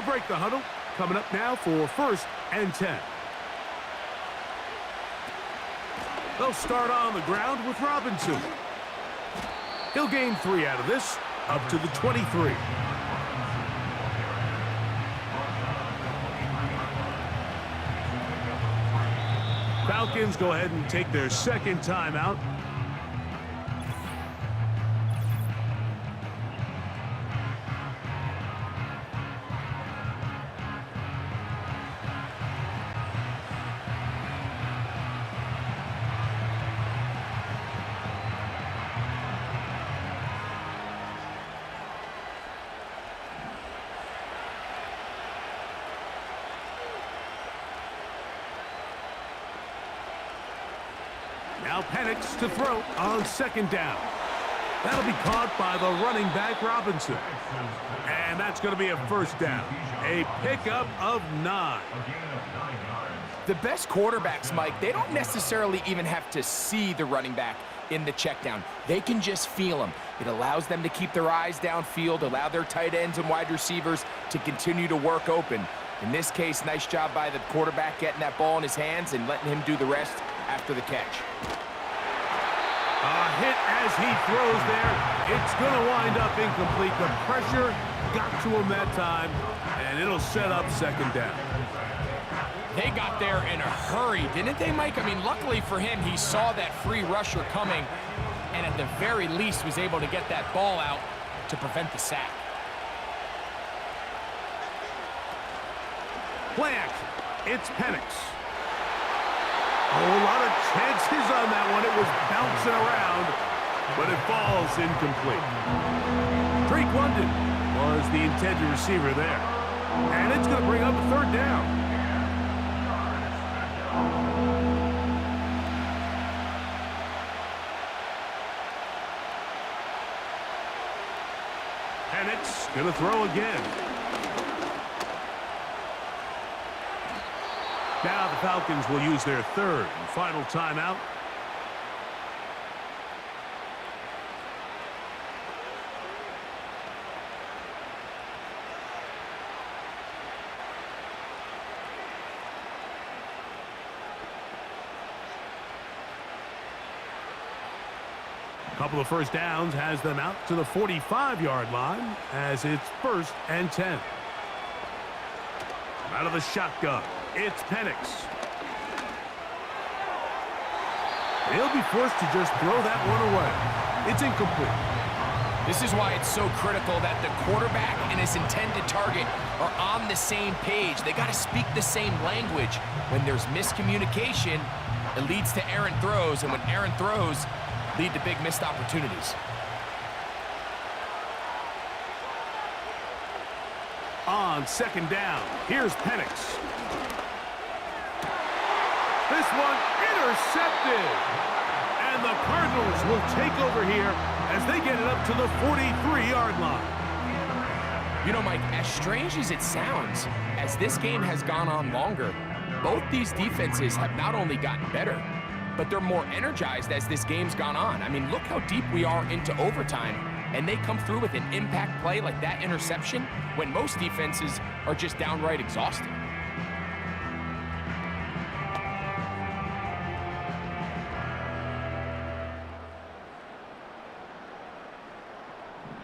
They'll break the huddle. Coming up now for 1st and 10. They'll start on the ground with Robinson. He'll gain 3 out of this, up to the 23. Falcons go ahead and take their 2nd timeout. Now Penix to throw on 2nd down. That'll be caught by the running back, Robinson. And that's going to be a 1st down. A pickup of 9. The best quarterbacks, Mike, they don't necessarily even have to see the running back in the check down. They can just feel him. It allows them to keep their eyes downfield, allow their tight ends and wide receivers to continue to work open. In this case, nice job by the quarterback getting that ball in his hands and letting him do the rest after the catch. A hit as he throws there. It's going to wind up incomplete. The pressure got to him that time, and it'll set up 2nd down. They got there in a hurry, didn't they, Mike? I mean, luckily for him, he saw that free rusher coming, and at the very least was able to get that ball out to prevent the sack. Play action. It's Penix. Oh, a lot of chances on that one. It was bouncing around, but it falls incomplete. Drake London was the intended receiver there. And it's going to bring up a 3rd down. Penix going to throw again. Now the Falcons will use their 3rd and final timeout. A couple of 1st downs has them out to the 45-yard line as it's 1st and 10. Out of the shotgun. It's Penix. He'll be forced to just throw that one away. It's incomplete. This is why it's so critical that the quarterback and his intended target are on the same page. They got to speak the same language. When there's miscommunication, it leads to errant throws, and when errant throws lead to big missed opportunities. On 2nd down, here's Penix. This one intercepted. And the Cardinals will take over here as they get it up to the 43-yard line. You know, Mike, as strange as it sounds, as this game has gone on longer, both these defenses have not only gotten better, but they're more energized as this game's gone on. I mean, look how deep we are into overtime, and they come through with an impact play like that interception when most defenses are just downright exhausted.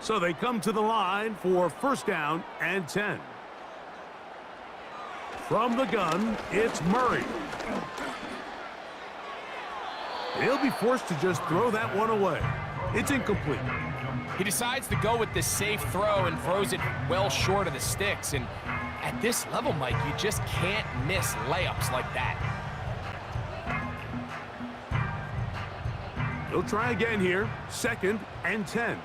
So they come to the line for 1st down and 10. From the gun, it's Murray. He'll be forced to just throw that one away. It's incomplete. He decides to go with the safe throw and throws it well short of the sticks. And at this level, Mike, you just can't miss layups like that. He'll try again here. 2nd and 10.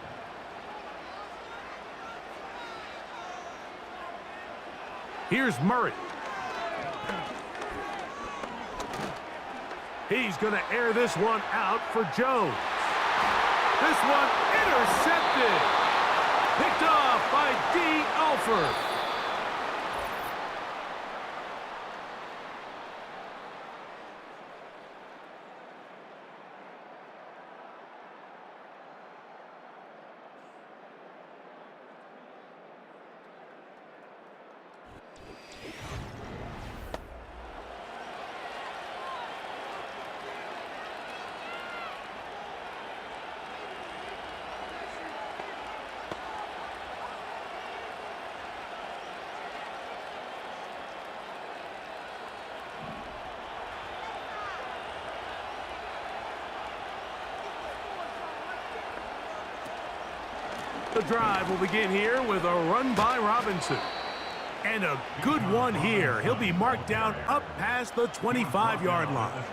Here's Murray. He's going to air this one out for Jones. This one intercepted. Picked off by D. Alford. The drive will begin here with a run by Robinson. And a good one here. He'll be marked down up past the 25-yard line.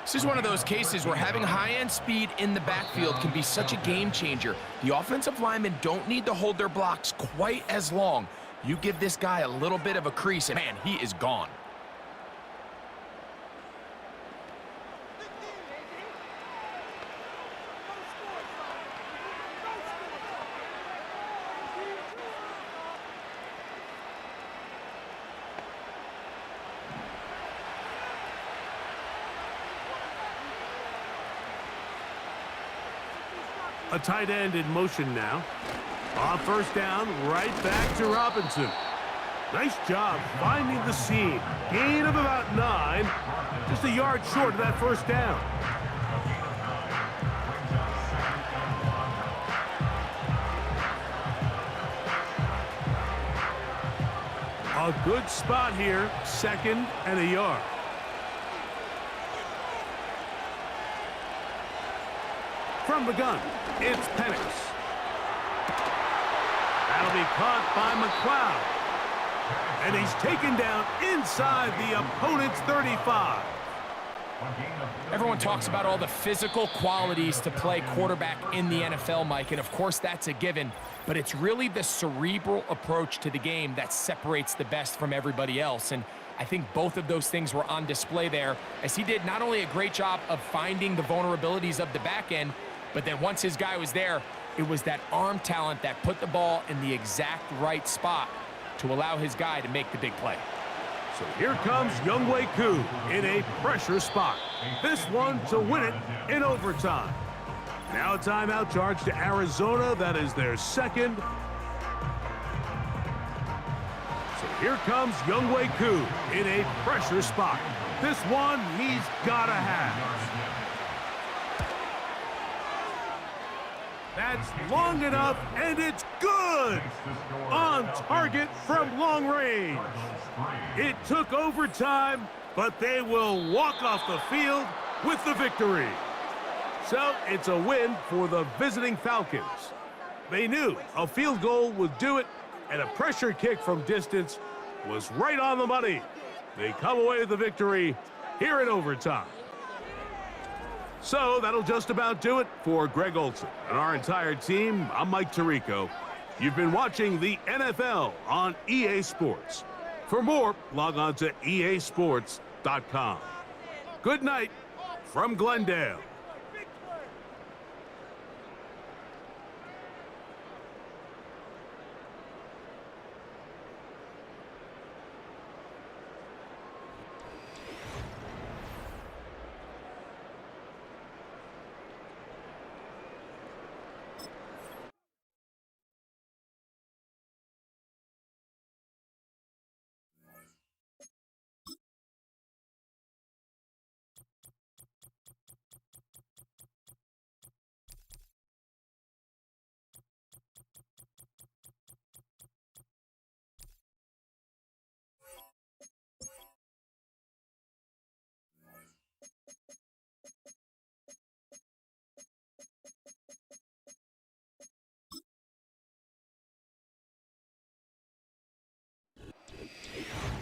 This is one of those cases where having high-end speed in the backfield can be such a game changer. The offensive linemen don't need to hold their blocks quite as long. You give this guy a little bit of a crease, and man, he is gone. A tight end in motion now. On first down, right back to Robinson. Nice job finding the seam. Gain of about 9. Just a yard short of that first down. A good spot here. 2nd and a yard. From the gun, it's Penix. That'll be caught by McLeod. And he's taken down inside the opponent's 35. Everyone talks about all the physical qualities to play quarterback in the NFL, Mike, and of course that's a given, but it's really the cerebral approach to the game that separates the best from everybody else, and I think both of those things were on display there, as he did not only a great job of finding the vulnerabilities of the back end, but then once his guy was there, it was that arm talent that put the ball in the exact right spot to allow his guy to make the big play. So here comes Younghoe Koo in a pressure spot. This one to win it in overtime. Now a timeout charge to Arizona. That is their 2nd. So here comes Younghoe Koo in a pressure spot. This one he's got to have. That's long enough, and it's good! On target from long range. It took overtime, but they will walk off the field with the victory. So it's a win for the visiting Falcons. They knew a field goal would do it, and a pressure kick from distance was right on the money. They come away with the victory here in overtime. So that'll just about do it for Greg Olson and our entire team. I'm Mike Tirico. You've been watching the NFL on EA Sports. For more, log on to easports.com. Good night from Glendale.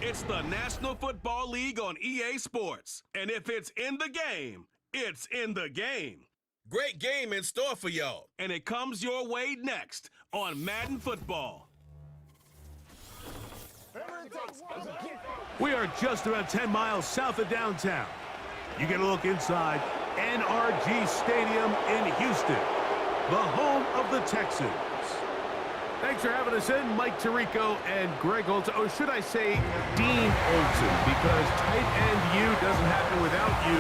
It's the National Football League on EA Sports. And if it's in the game, it's in the game. Great game in store for y'all. And it comes your way next on Madden Football. We are just about 10 miles south of downtown. You get a look inside NRG Stadium in Houston, the home of the Texans. Thanks for having us in, Mike Tirico and Greg Olson. Or should I say Dean Olson, because tight end U doesn't happen without you.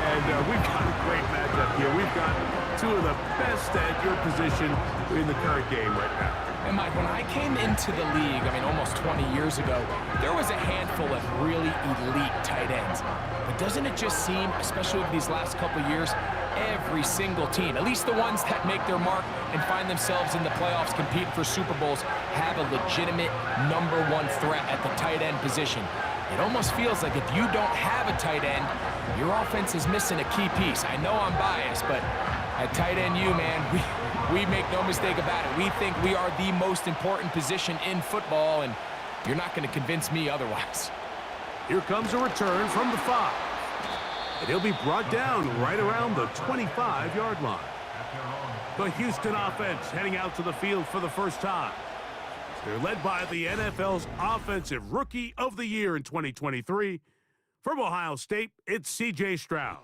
And we've got a great matchup here. We've got two of the best at your position in the current game right now. And Mike, when I came into the league, I mean, almost 20 years ago, there was a handful of really elite tight ends. But doesn't it just seem, especially over these last couple of years, every single team, at least the ones that make their mark and find themselves in the playoffs competing for Super Bowls, have a legitimate #1 threat at the tight end position. It almost feels like if you don't have a tight end, your offense is missing a key piece. I know I'm biased, but I At tight end, we make no mistake about it. We think we are the most important position in football, and you're not going to convince me otherwise. Here comes a return from the 5. And he'll be brought down right around the 25-yard line. The Houston offense heading out to the field for the first time. They're led by the NFL's Offensive Rookie of the Year in 2023. From Ohio State, it's C.J. Stroud.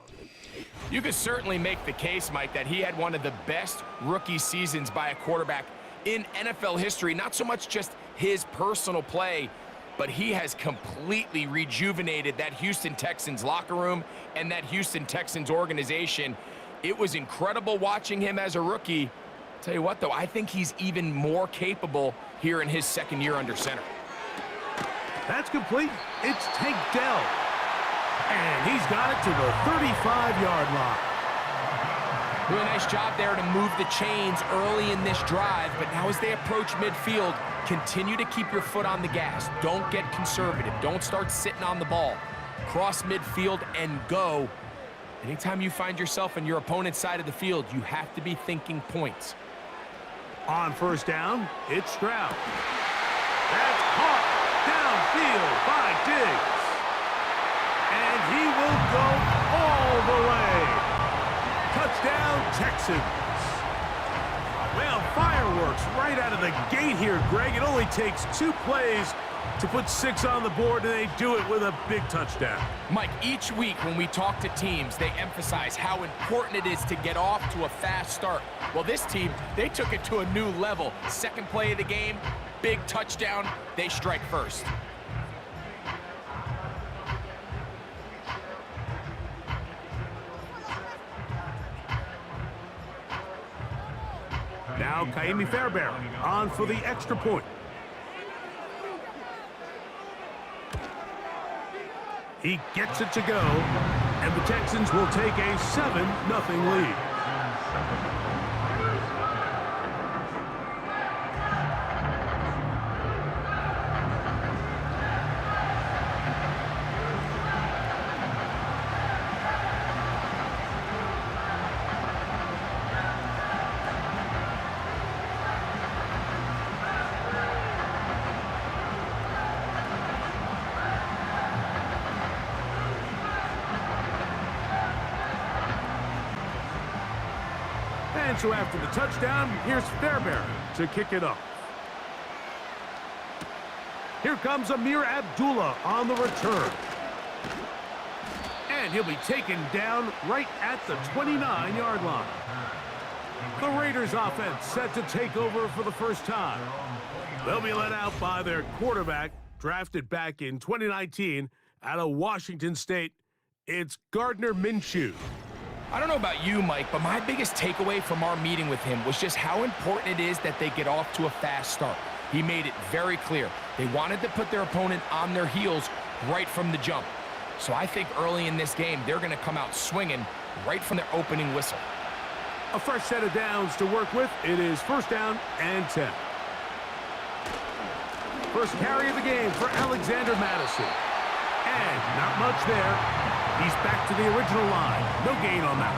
You could certainly make the case, Mike, that he had one of the best rookie seasons by a quarterback in NFL history. Not so much just his personal play, but he has completely rejuvenated that Houston Texans locker room and that Houston Texans organization. It was incredible watching him as a rookie. Tell you what, though, I think he's even more capable here in his second year under center. That's complete. It's Tank Dell. And he's got it to the 35-yard line. Really nice job there to move the chains early in this drive, but now as they approach midfield, continue to keep your foot on the gas. Don't get conservative. Don't start sitting on the ball. Cross midfield and go. Anytime you find yourself on your opponent's side of the field, you have to be thinking points. On first down, it's Stroud. That's caught downfield by Diggs. And he will go all the way. Touchdown, Texans. Well, fireworks right out of the gate here, Greg. It only takes 2 plays to put 6 on the board, and they do it with a big touchdown. Mike, each week when we talk to teams, they emphasize how important it is to get off to a fast start. Well, this team, they took it to a new level. Second play of the game, big touchdown, they strike first. Now Kaimi Fairbairn on for the extra point. He gets it to go, and the Texans will take a 7-0 lead. And so after the touchdown, here's Fairbairn to kick it off. Here comes Amir Abdullah on the return. And he'll be taken down right at the 29-yard line. The Raiders offense set to take over for the first time. They'll be led out by their quarterback, drafted back in 2019 out of Washington State. It's Gardner Minshew. I don't know about you, Mike, but my biggest takeaway from our meeting with him was just how important it is that they get off to a fast start. He made it very clear. They wanted to put their opponent on their heels right from the jump. So I think early in this game, they're going to come out swinging right from their opening whistle. A fresh set of downs to work with. It is first down and 10. First carry of the game for Alexander Madison. And not much there. He's back to the original line. No gain on that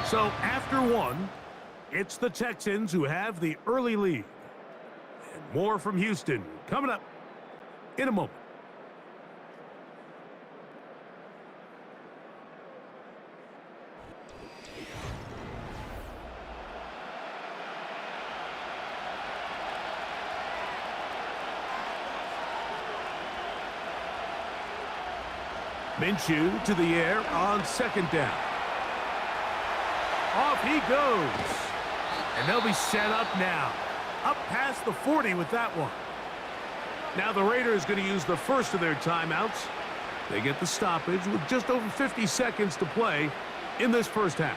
one. So after one, it's the Texans who have the early lead. And more from Houston coming up in a moment. Minshew to the air on second down. Off he goes. And they'll be set up now. Up past the 40 with that one. Now the Raiders going to use the first of their timeouts. They get the stoppage with just over 50 seconds to play in this first half.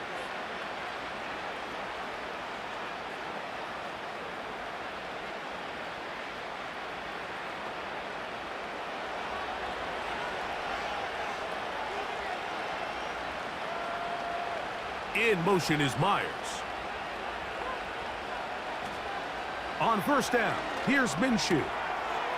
In motion is Myers. On first down, here's Minshew.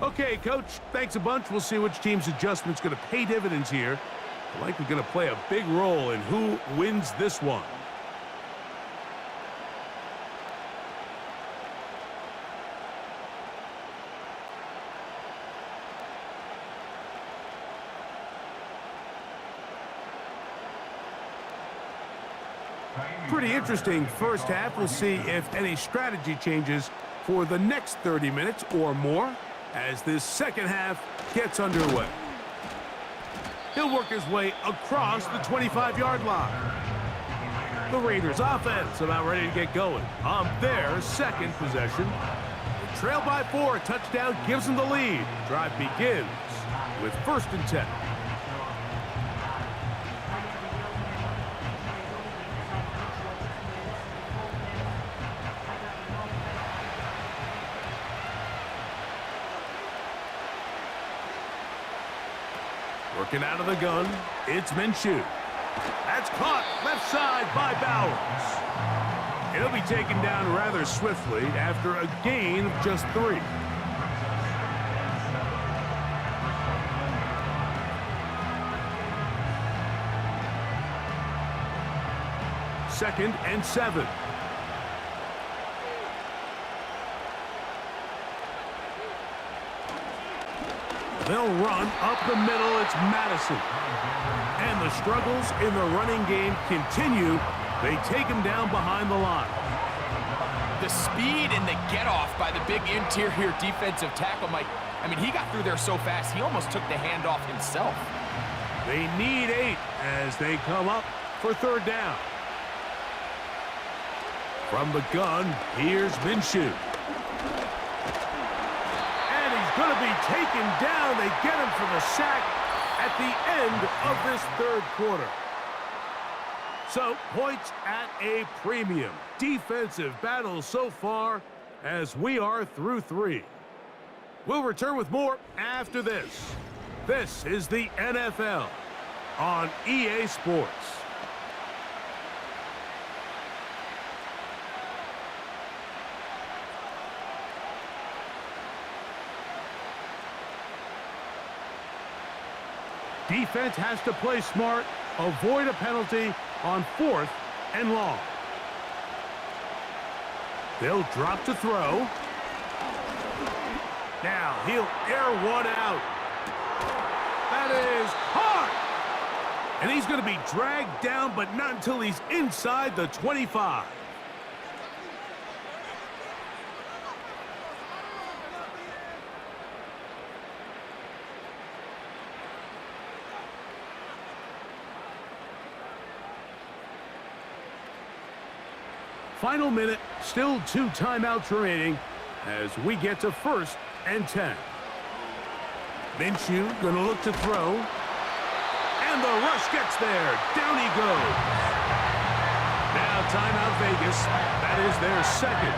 Okay, Coach, thanks a bunch. We'll see which team's adjustment's going to pay dividends here. Likely going to play a big role in who wins this one. Pretty interesting first half. We'll see if any strategy changes for the next 30 minutes or more as this second half gets underway. He'll work his way across the 25-yard line. The Raiders offense about ready to get going on their second possession. Trail by 4, a touchdown gives them the lead. Drive begins with 1st and 10. Working out of the gun, it's Minshew. That's caught left side by Bowers. It'll be taken down rather swiftly after a gain of just 3. Second and 7. They'll run up the middle. It's Madison. And the struggles in the running game continue. They take him down behind the line. The speed and the get-off by the big interior defensive tackle, Mike. I mean, he got through there so fast, he almost took the handoff himself. They need 8 as they come up for 3rd down. From the gun, here's Minshew. Going to be taken down. They get him for the sack at the end of this 3rd quarter. So, points at a premium. Defensive battle so far as we are through 3. We'll return with more after this. This is the NFL on EA Sports. Defense has to play smart, avoid a penalty on 4th and long. They'll drop to throw. Now he'll air one out. That is caught! And he's going to be dragged down, but not until he's inside the 25. Final minute, still 2 timeouts remaining as we get to 1st and 10. Minshew gonna look to throw. And the rush gets there. Down he goes. Now timeout Vegas. That is their 2nd.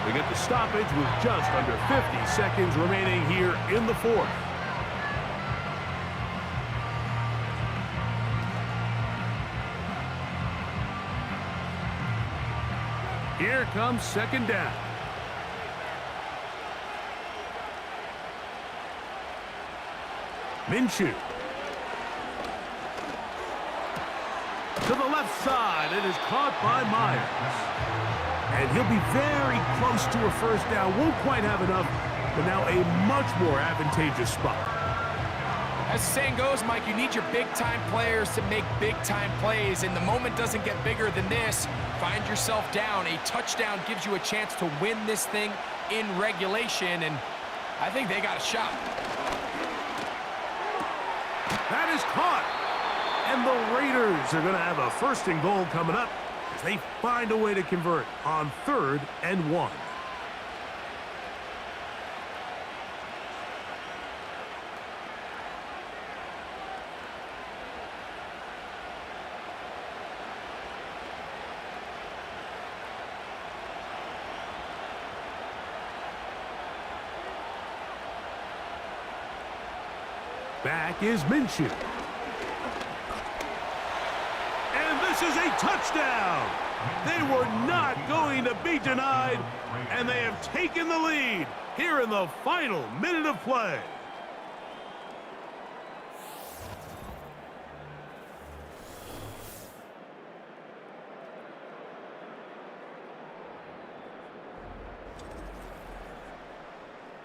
We get the stoppage with just under 50 seconds remaining here in the 4th. Here comes 2nd down. Minshew. To the left side. It is caught by Myers. And he'll be very close to a 1st down. Won't quite have enough, but now a much more advantageous spot. As the saying goes, Mike, you need your big-time players to make big-time plays, and the moment doesn't get bigger than this. Find yourself down. A touchdown gives you a chance to win this thing in regulation, and I think they got a shot. That is caught. And the Raiders are going to have a 1st and goal coming up as they find a way to convert on 3rd and 1. Back is Minshew. And this is a touchdown. They were not going to be denied, and they have taken the lead here in the final minute of play.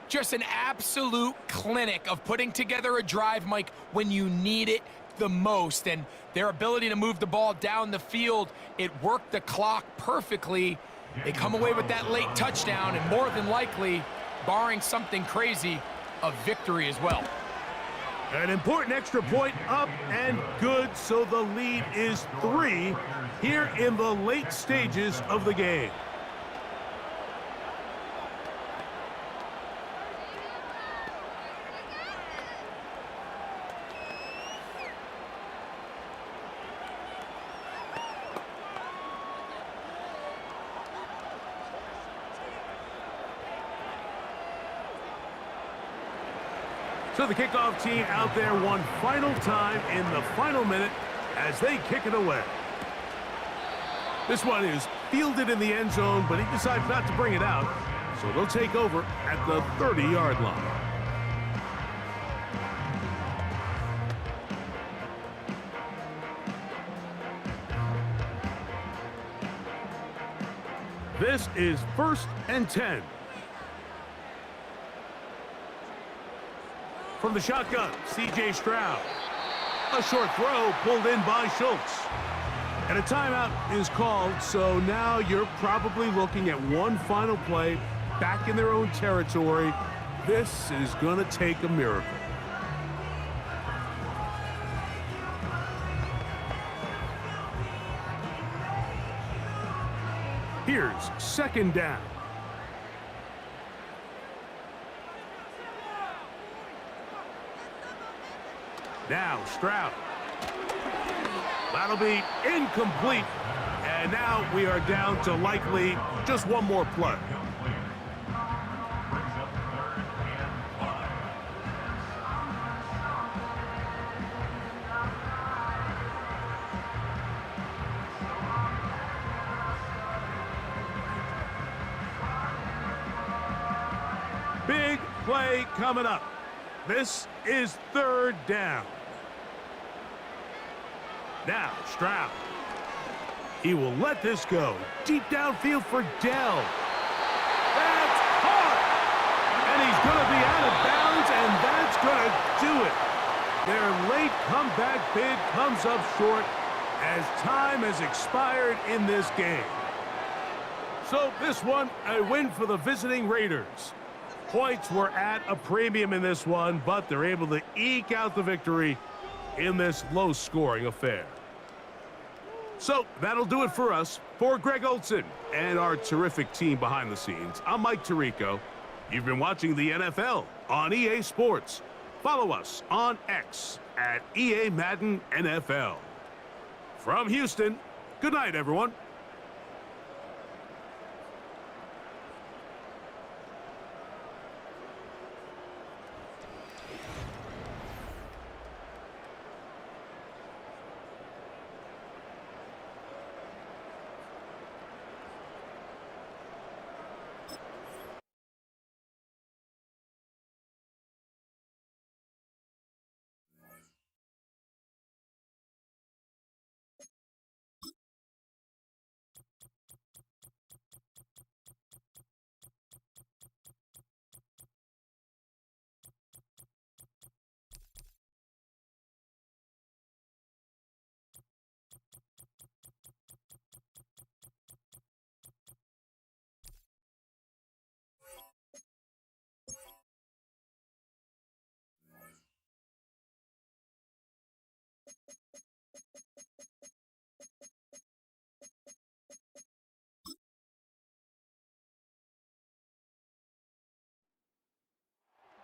Just an absolute clinic of putting together a drive, Mike, when you need it the most. And their ability to move the ball down the field, it worked the clock perfectly. They come away with that late touchdown, and more than likely, barring something crazy, a victory as well. An important extra point up and good, so the lead is 3 here in the late stages of the game. So the kickoff team out there one final time in the final minute as they kick it away. This one is fielded in the end zone, but he decides not to bring it out. So they'll take over at the 30-yard line. This is 1st and 10. From the shotgun, C.J. Stroud. A short throw pulled in by Schultz. And a timeout is called, so now you're probably looking at one final play back in their own territory. This is going to take a miracle. Here's 2nd down. Now Stroud. That'll be incomplete. And now we are down to likely just one more play. Big play coming up. This is 3rd down. Now, Stroud. He will let this go. Deep downfield for Dell. That's hard. And he's going to be out of bounds, and that's going to do it. Their late comeback bid comes up short as time has expired in this game. So this one, a win for the visiting Raiders. Points were at a premium in this one, but they're able to eke out the victory in this low-scoring affair. So that'll do it for us. For Greg Olson and our terrific team behind the scenes, I'm Mike Tirico. You've been watching the NFL on EA Sports. Follow us on X at EA Madden NFL. From Houston, good night, everyone.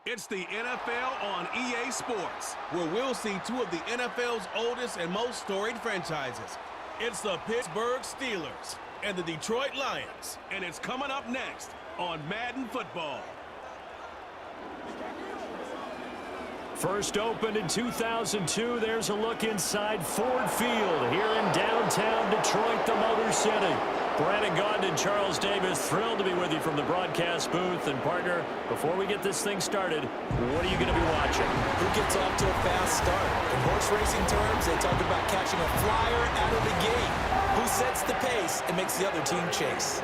It's the NFL on EA Sports, where we'll see two of the NFL's oldest and most storied franchises. It's the Pittsburgh Steelers and the Detroit Lions, and it's coming up next on Madden Football. First opened in 2002. There's a look inside Ford Field here in downtown Detroit, the Motor City. Brandon Gaudin and Charles Davis, thrilled to be with you from the broadcast booth. And, partner, before we get this thing started, what are you going to be watching? Who gets off to a fast start? In horse racing terms, they talk about catching a flyer out of the gate. Who sets the pace and makes the other team chase?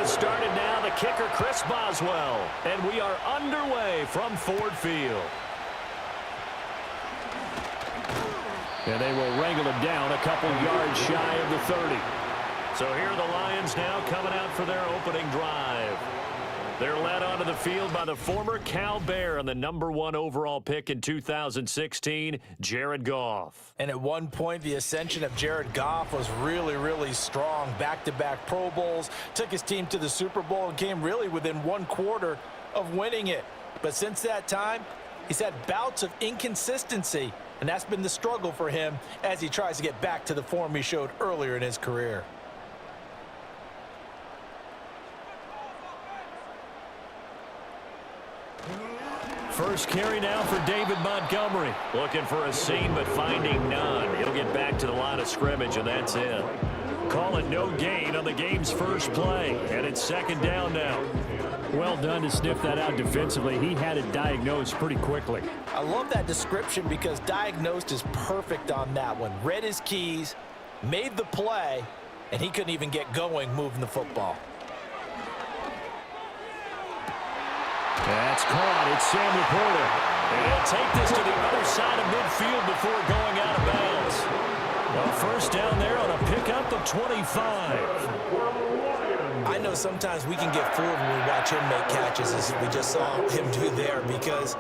Started now, the kicker, Chris Boswell. And we are underway from Ford Field. And they will wrangle it down a couple yards shy of the 30. So here are the Lions now coming out for their opening drive. They're led onto the field by the former Cal Bear and the #1 overall pick in 2016, Jared Goff. And at one point, the ascension of Jared Goff was really, really strong. Back-to-back Pro Bowls, took his team to the Super Bowl and came really within 1/4 of winning it. But since that time, he's had bouts of inconsistency, and that's been the struggle for him as he tries to get back to the form he showed earlier in his career. First carry now for David Montgomery. Looking for a seam, but finding none. He'll get back to the line of scrimmage, and that's it. Call it no gain on the game's first play, and it's second down now. Well done to sniff that out defensively. He had it diagnosed pretty quickly. I love that description because diagnosed is perfect on that one. Read his keys, made the play, and he couldn't even get going moving the football. That's caught. It's Sam Laporta. And he'll take this to the other side of midfield before going out of bounds. Well, first down there on a pickup of 25. I know sometimes we can get fooled when we watch him make catches, as we just saw him do there, because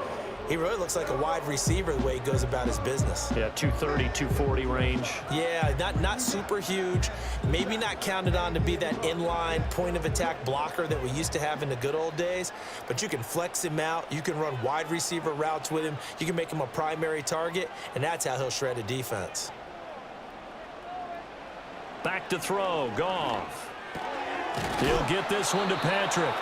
he really looks like a wide receiver the way he goes about his business. Yeah, 230, 240 range. Yeah, not super huge. Maybe not counted on to be that inline point-of-attack blocker that we used to have in the good old days. But you can flex him out. You can run wide receiver routes with him. You can make him a primary target, and that's how he'll shred a defense. Back to throw. Goff. He'll get this one to Patrick.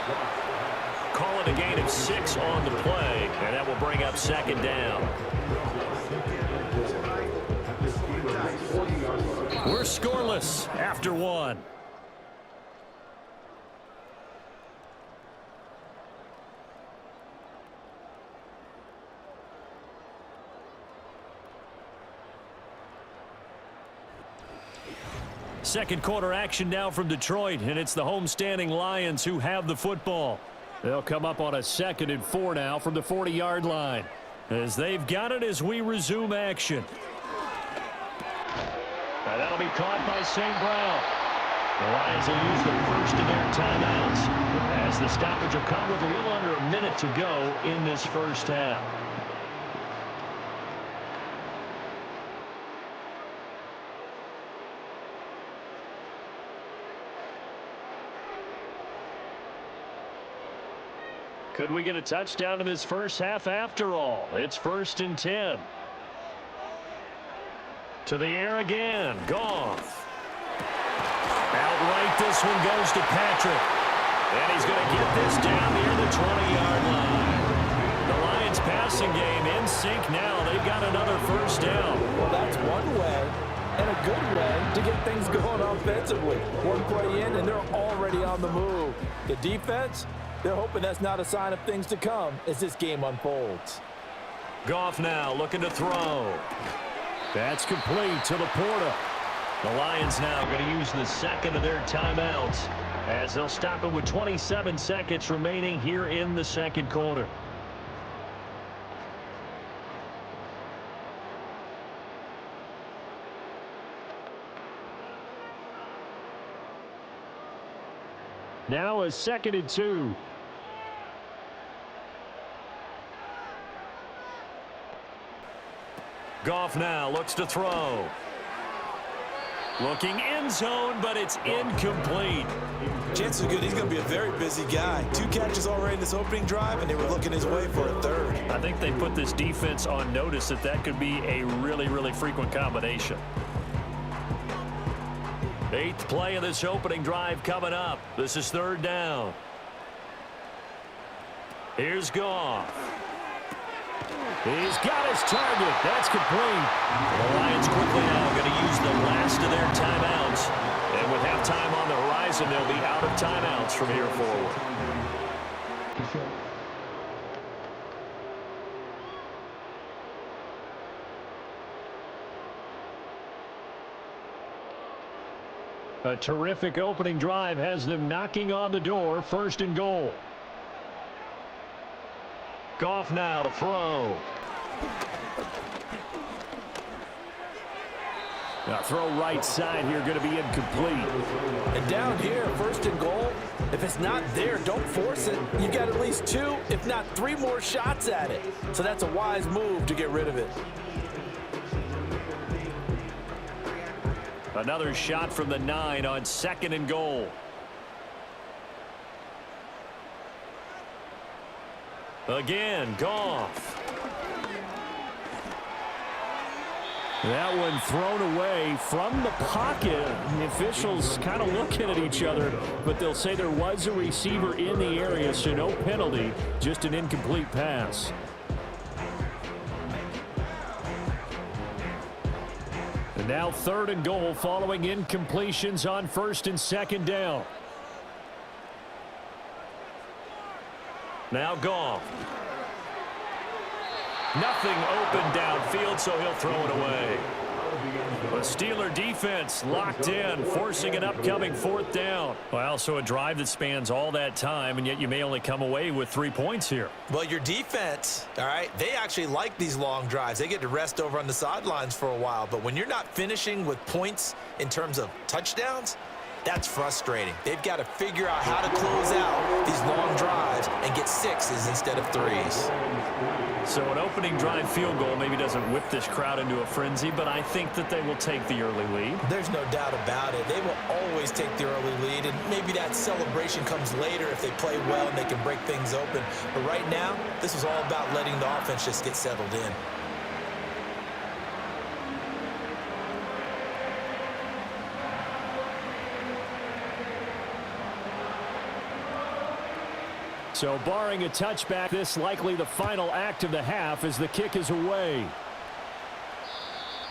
Call it a gain of 6 on the play, and that will bring up second down. We're scoreless after 1. Second quarter action now from Detroit, and it's the homestanding Lions who have the football. They'll come up on a 2nd and 4 now from the 40-yard line, as they've got it as we resume action. And that'll be caught by St. Brown. The Lions will use the first of their timeouts, as the stoppage will come with a little under a minute to go in this first half. Could we get a touchdown in this first half after all? It's 1st and 10. To the air again. Goff. Outright, this one goes to Patrick. And he's going to get this down near the 20-yard line. The Lions passing game in sync now. They've got another first down. Well, that's one way, and a good way, to get things going offensively. One play in, and they're already on the move. The defense, they're hoping that's not a sign of things to come as this game unfolds. Goff now looking to throw. That's complete to Laporta. The Lions now going to use the second of their timeouts, as they'll stop it with 27 seconds remaining here in the second quarter. Now a 2nd and 2. Goff now looks to throw. Looking end zone, but it's incomplete. Chances are good he's going to be a very busy guy. 2 catches already in this opening drive, and they were looking his way for a 3rd. I think they put this defense on notice that could be a really, really frequent combination. 8th play of this opening drive coming up. This is 3rd down. Here's Goff. He's got his target. That's complete. The Lions quickly now going to use the last of their timeouts. And with halftime on the horizon, they'll be out of timeouts from here forward. A terrific opening drive has them knocking on the door. 1st and goal. Goff now to throw. Now throw right side here, going to be incomplete. And down here, 1st and goal, if it's not there, don't force it. You've got at least 2, if not 3 more shots at it. So that's a wise move to get rid of it. Another shot from the 9 on 2nd and goal. Again, Goff. That one thrown away from the pocket. The officials kind of looking at each other, but they'll say there was a receiver in the area, so no penalty, just an incomplete pass. And now 3rd and goal following incompletions on 1st and 2nd down. Now Goff. Nothing open downfield, so he'll throw it away. The Steeler defense locked in, forcing an upcoming 4th down. Well, so a drive that spans all that time, and yet you may only come away with 3 points here. Well, your defense, all right, they actually like these long drives. They get to rest over on the sidelines for a while. But when you're not finishing with points in terms of touchdowns, that's frustrating. They've got to figure out how to close out these long drives and get 6s instead of 3s. So an opening drive field goal maybe doesn't whip this crowd into a frenzy, but I think that they will take the early lead. There's no doubt about it. They will always take the early lead, and maybe that celebration comes later if they play well and they can break things open. But right now, this is all about letting the offense just get settled in. So barring a touchback, this likely the final act of the half as the kick is away.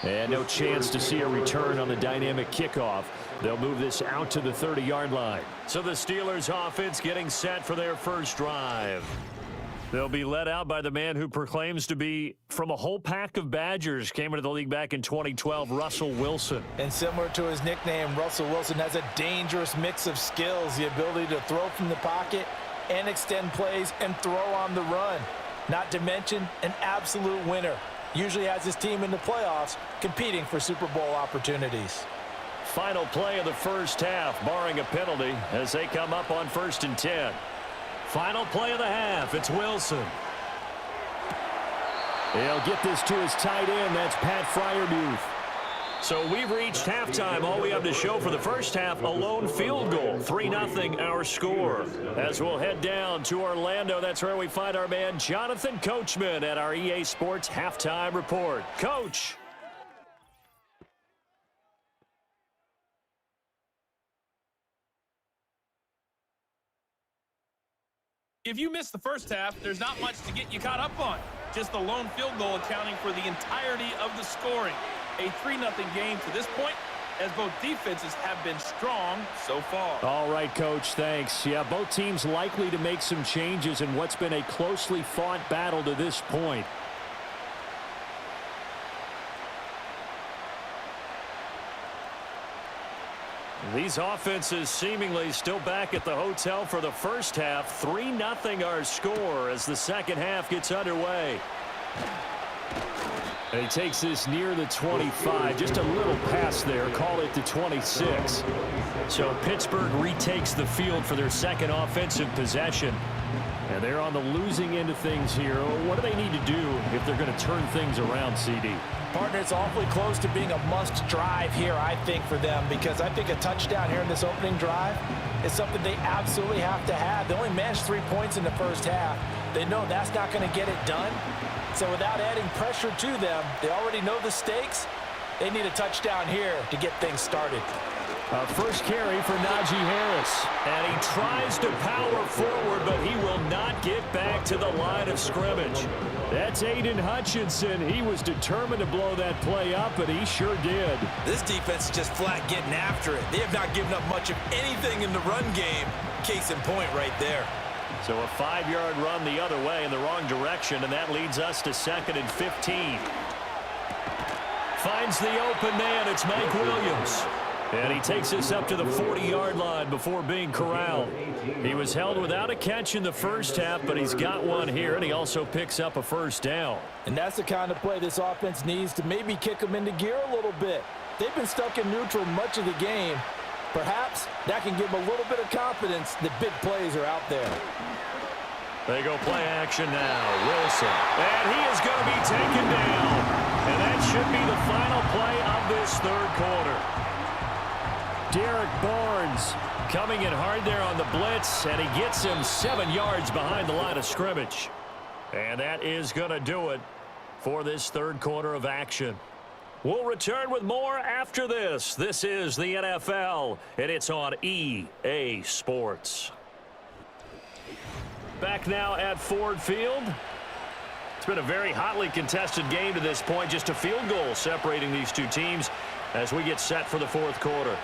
And no chance to see a return on the dynamic kickoff. They'll move this out to the 30-yard line. So the Steelers offense getting set for their first drive. They'll be led out by the man who proclaims to be from a whole pack of Badgers. Came into the league back in 2012, Russell Wilson. And similar to his nickname, Russell Wilson has a dangerous mix of skills, the ability to throw from the pocket and extend plays and throw on the run. Not to mention an absolute winner. Usually has his team in the playoffs competing for Super Bowl opportunities. Final play of the first half, barring a penalty, as they come up on 1st and 10. Final play of the half, it's Wilson. He'll get this to his tight end. That's Pat Freiermuth. So we've reached halftime. All we have to show for the first half, a lone field goal. 3-0 our score. As we'll head down to Orlando, that's where we find our man Jonathan Coachman at our EA Sports Halftime Report. Coach. If you miss the first half, there's not much to get you caught up on. Just the lone field goal accounting for the entirety of the scoring. A 3-0 game to this point, as both defenses have been strong so far. All right, Coach, thanks. Yeah, both teams likely to make some changes in what's been a closely fought battle to this point. These offenses seemingly still back at the hotel for the first half. 3-0 our score as the second half gets underway. And he takes this near the 25, just a little pass there, call it the 26. So Pittsburgh retakes the field for their second offensive possession. And they're on the losing end of things here. What do they need to do if they're going to turn things around, CD? Partner, it's awfully close to being a must drive here, I think, for them, because I think a touchdown here in this opening drive is something they absolutely have to have. They only managed 3 points in the first half. They know that's not going to get it done. So without adding pressure to them, they already know the stakes. They need a touchdown here to get things started. First carry for Najee Harris. And he tries to power forward, but he will not get back to the line of scrimmage. That's Aiden Hutchinson. He was determined to blow that play up, and he sure did. This defense is just flat getting after it. They have not given up much of anything in the run game. Case in point right there. So a 5-yard run the other way in the wrong direction, and that leads us to 2nd and 15. Finds the open man. It's Mike Williams. And he takes this up to the 40-yard line before being corralled. He was held without a catch in the first half, but he's got one here, and he also picks up a first down. And that's the kind of play this offense needs to maybe kick them into gear a little bit. They've been stuck in neutral much of the game. Perhaps that can give them a little bit of confidence that big plays are out there. They go play action now. Wilson. And he is going to be taken down. And that should be the final play of this third quarter. Derek Barnes coming in hard there on the blitz, and he gets him 7 yards behind the line of scrimmage. And that is going to do it for this third quarter of action. We'll return with more after this. This is the NFL, and it's on EA Sports. Back now at Ford Field. It's been a very hotly contested game to this point. Just a field goal separating these two teams as we get set for the fourth quarter.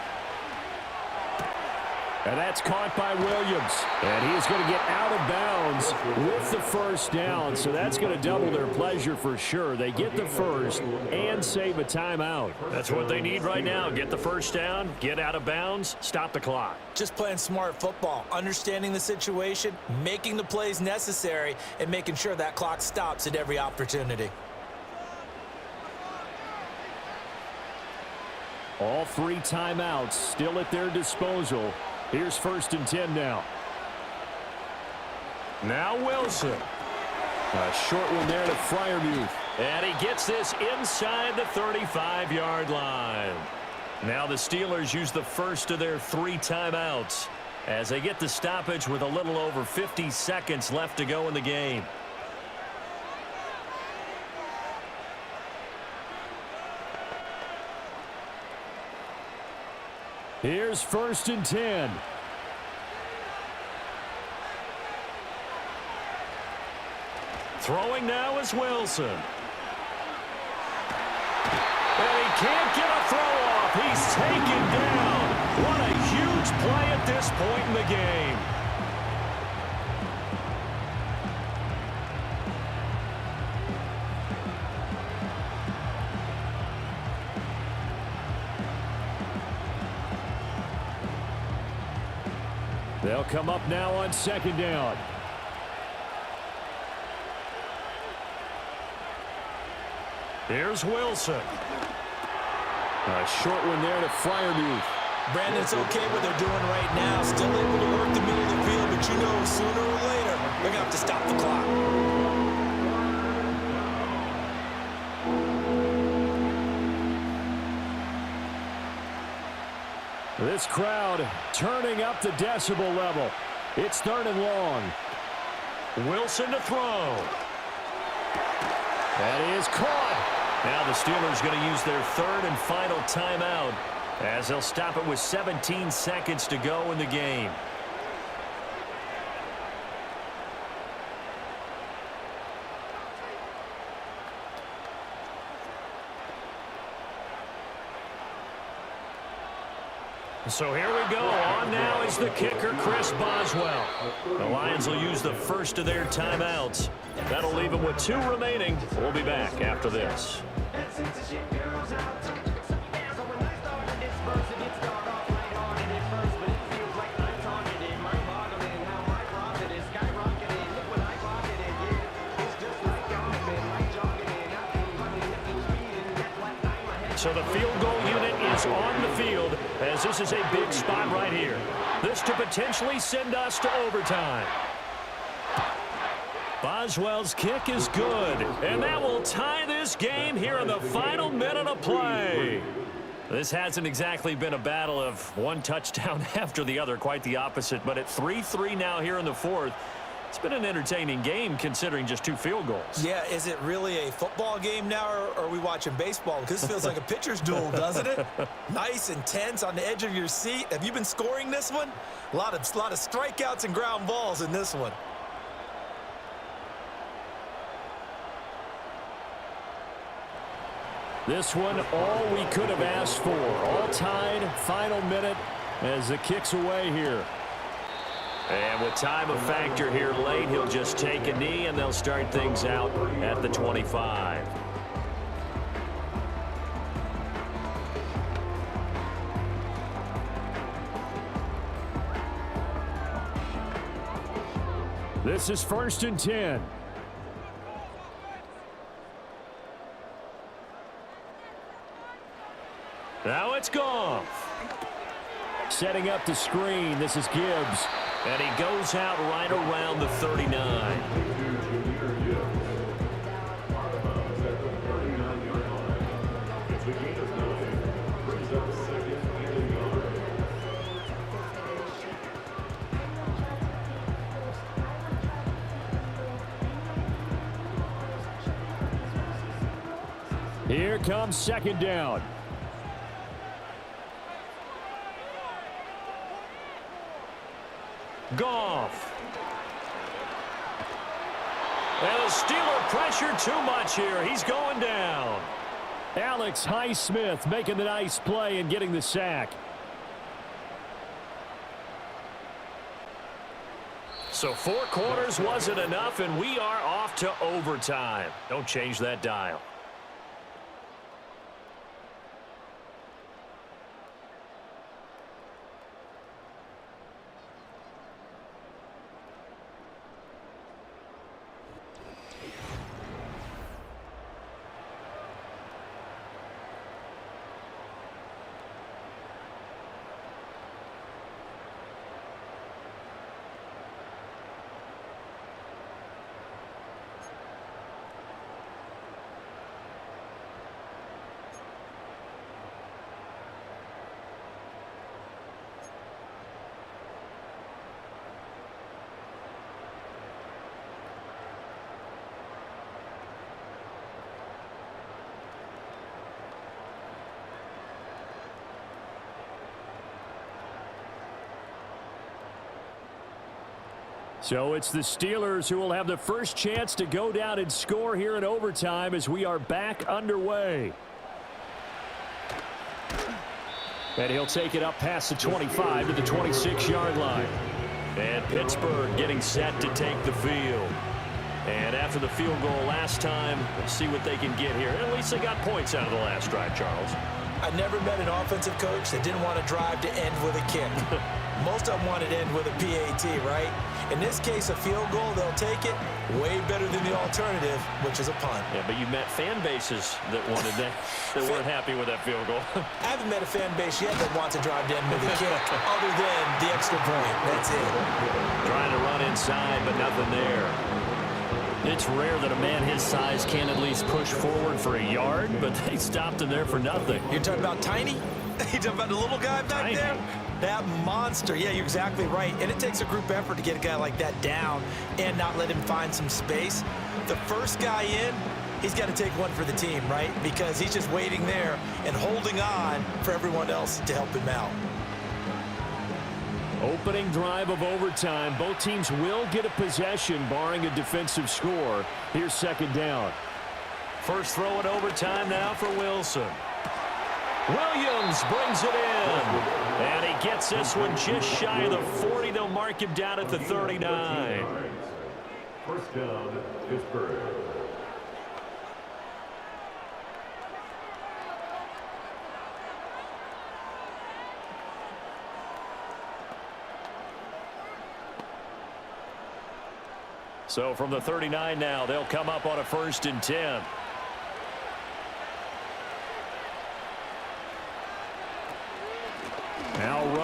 And that's caught by Williams. And he is going to get out of bounds with the first down. So that's going to double their pleasure for sure. They get the first and save a timeout. That's what they need right now. Get the first down, get out of bounds, stop the clock. Just playing smart football, understanding the situation, making the plays necessary, and making sure that clock stops at every opportunity. All 3 timeouts still at their disposal. Here's 1st and 10 now. Now Wilson. A short one there to Freiermuth. And he gets this inside the 35-yard line. Now the Steelers use the first of their 3 timeouts as they get the stoppage with a little over 50 seconds left to go in the game. Here's 1st and 10. Throwing now is Wilson. And he can't get a throw off. He's taken down. What a huge play at this point in the game. They'll come up now on 2nd down. Here's Wilson. A short one there to Freiermuth. Brandon, it's okay what they're doing right now. Still able to work the middle of the field, but you know sooner or later they're going to have to stop the clock. This crowd turning up the decibel level. It's 3rd and long. Wilson to throw. That is caught. Now the Steelers going to use their 3rd and final timeout as they'll stop it with 17 seconds to go in the game. So here we go. On now is the kicker, Chris Boswell. The Lions will use the first of their timeouts. That'll leave them with 2 remaining. We'll be back after this. So the field goal unit is on the field as this is a big spot right here. This to potentially send us to overtime. Boswell's kick is good, and that will tie this game here in the final minute of play. This hasn't exactly been a battle of one touchdown after the other, quite the opposite. But at 3-3 now here in the fourth, it's been an entertaining game considering just 2 field goals. Yeah, is it really a football game now, or are we watching baseball? Because this feels like a pitcher's duel, doesn't it? Nice and tense on the edge of your seat. Have you been scoring this one? A lot of strikeouts and ground balls in this one. This one, all we could have asked for. All tied, final minute as the kick's away here. And with time a factor here late, he'll just take a knee, and they'll start things out at the 25. This is 1st and 10. Now it's Goff. Setting up the screen. This is Gibbs. And he goes out right around the 39. Here comes 2nd down. Goff. And the Steeler pressure too much here. He's going down. Alex Highsmith making the nice play and getting the sack. So 4 quarters wasn't enough, and we are off to overtime. Don't change that dial. So it's the Steelers who will have the first chance to go down and score here in overtime as we are back underway. And he'll take it up past the 25 to the 26-yard line. And Pittsburgh getting set to take the field. And after the field goal last time, let's see what they can get here. At least they got points out of the last drive, Charles. I never met an offensive coach that didn't want to drive to end with a kick. Most of them wanted to end with a PAT, right? In this case, a field goal, they'll take it. Way better than the alternative, which is a punt. Yeah, but you met fan bases that wanted that, that weren't happy with that field goal. I haven't met a fan base yet that wants to drive to end with a kick, other than the extra point. That's it. Trying to run inside, but nothing there. It's rare that a man his size can at least push forward for a yard, but they stopped him there for nothing. You're talking about Tiny? You're talking about the little guy back there? That monster. Yeah, you're exactly right. And it takes a group effort to get a guy like that down and not let him find some space. The first guy in, he's got to take one for the team, right? Because he's just waiting there and holding on for everyone else to help him out. Opening drive of overtime. Both teams will get a possession, barring a defensive score. Here's 2nd down. First throw in overtime now for Wilson. Williams brings it in. And he gets this one just shy of the 40. They'll mark him down at the 39. First down, Pittsburgh. So from the 39 now, they'll come up on a 1st and 10.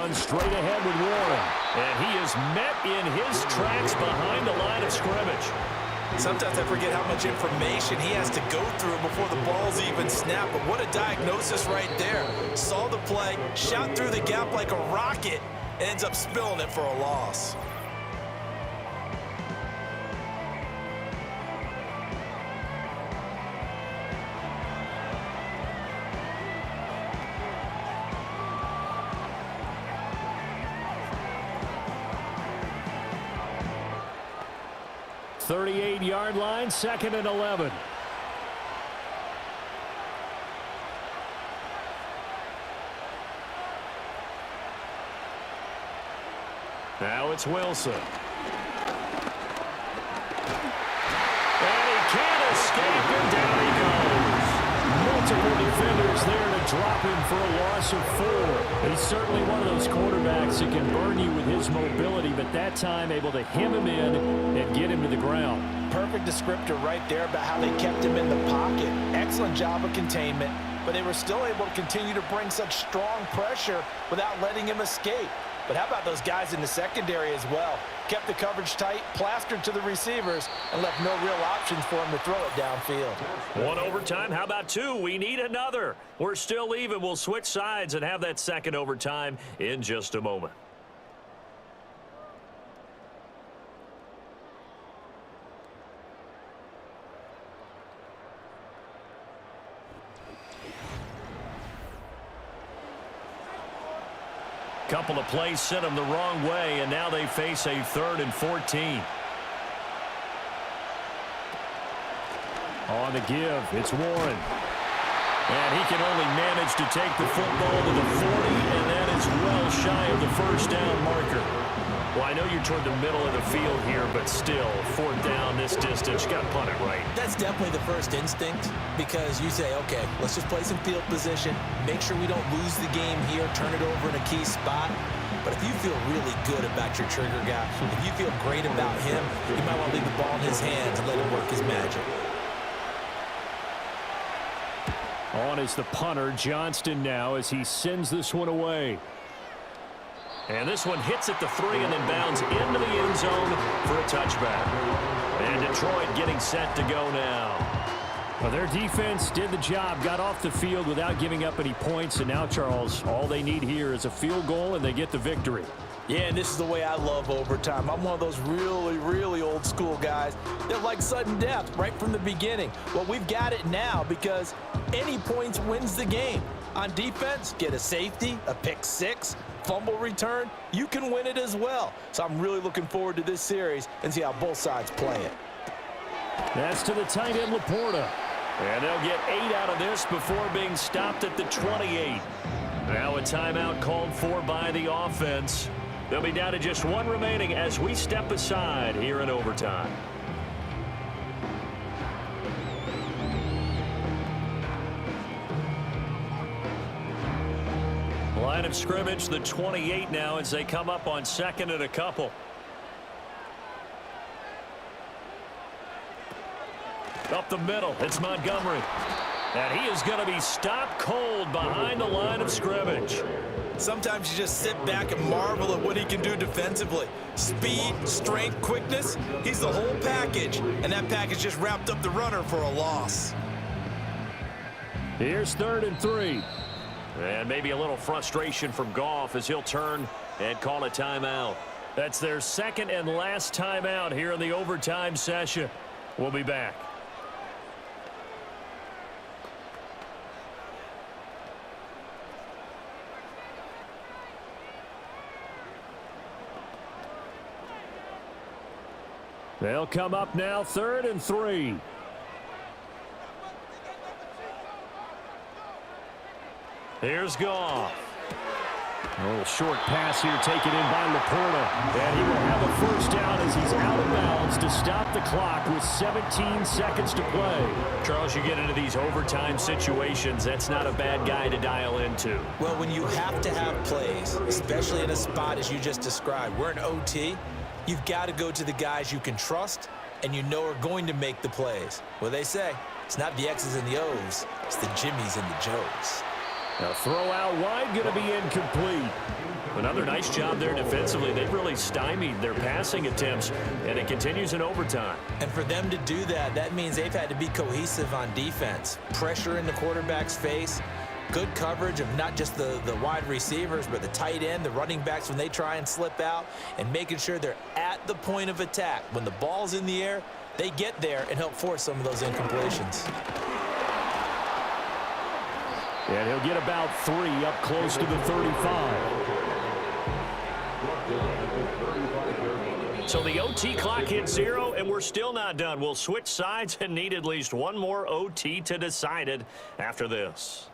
run straight ahead with Warren. And he is met in his tracks behind the line of scrimmage. Sometimes I forget how much information he has to go through before the ball's even snapped. But what a diagnosis right there. Saw the play, shot through the gap like a rocket, and ends up spilling it for a loss. .38-yard line, 2nd and 11. Now it's Wilson. And he can't escape, and down he goes. Multiple defenders there to drop him for a loss of 4. He's certainly one of those quarterbacks that can burn you with his mobility, but that time able to hem him in and get him to the ground. Perfect descriptor right there about how they kept him in the pocket. Excellent job of containment, but they were still able to continue to bring such strong pressure without letting him escape. But how about those guys in the secondary as well? Kept the coverage tight, plastered to the receivers, and left no real options for him to throw it downfield. 1 overtime. How about 2? We need another. We're still even. We'll switch sides and have that second overtime in just a moment. Couple of plays sent them the wrong way, and now they face a 3rd and 14. On the give, it's Warren. And he can only manage to take the football to the 40, and that is well shy of the first down marker. Well, I know you're toward the middle of the field here, but still, 4th down this distance, you got to punt it right. That's definitely the first instinct, because you say, okay, let's just play some field position, make sure we don't lose the game here, turn it over in a key spot. But if you feel really good about your trigger guy, if you feel great about him, you might want to leave the ball in his hands and let him work his magic. On is the punter, Johnston, now, as he sends this one away. And this one hits at the 3 and then bounds into the end zone for a touchback. And Detroit getting set to go now. Well, their defense did the job, got off the field without giving up any points. And now, Charles, all they need here is a field goal, and they get the victory. Yeah, and this is the way I love overtime. I'm one of those really, really old school guys that like sudden death right from the beginning. Well, we've got it now because any points wins the game. On defense, get a safety, a pick 6, fumble return, you can win it as well. So I'm really looking forward to this series and see how both sides play it. That's to the tight end, Laporta. And they'll get 8 out of this before being stopped at the 28. Now a timeout called for by the offense. They'll be down to just 1 remaining as we step aside here in overtime. Line of scrimmage, the 28 now as they come up on 2nd and a couple. Up the middle, it's Montgomery. And he is going to be stopped cold behind the line of scrimmage. Sometimes you just sit back and marvel at what he can do defensively. Speed, strength, quickness, he's the whole package. And that package just wrapped up the runner for a loss. Here's 3rd and 3. And maybe a little frustration from Goff as he'll turn and call a timeout. That's their 2nd and last timeout here in the overtime session. We'll be back. They'll come up now, 3rd and 3. Here's Goff. A little short pass here taken in by Laporta. And he will have a first down as he's out of bounds to stop the clock with 17 seconds to play. Charles, you get into these overtime situations, that's not a bad guy to dial into. Well, when you have to have plays, especially in a spot as you just described, we're in OT, you've got to go to the guys you can trust and you know are going to make the plays. Well, they say it's not the X's and the O's, it's the Jimmys and the Joes. A throw out wide, going to be incomplete. Another nice job there defensively. They've really stymied their passing attempts, and it continues in overtime. And for them to do that, that means they've had to be cohesive on defense. Pressure in the quarterback's face, good coverage of not just the wide receivers, but the tight end, the running backs when they try and slip out, and making sure they're at the point of attack. When the ball's in the air, they get there and help force some of those incompletions. And he'll get about 3 up close to the 35. So the OT clock hits 0, and we're still not done. We'll switch sides and need at least one more OT to decide it after this.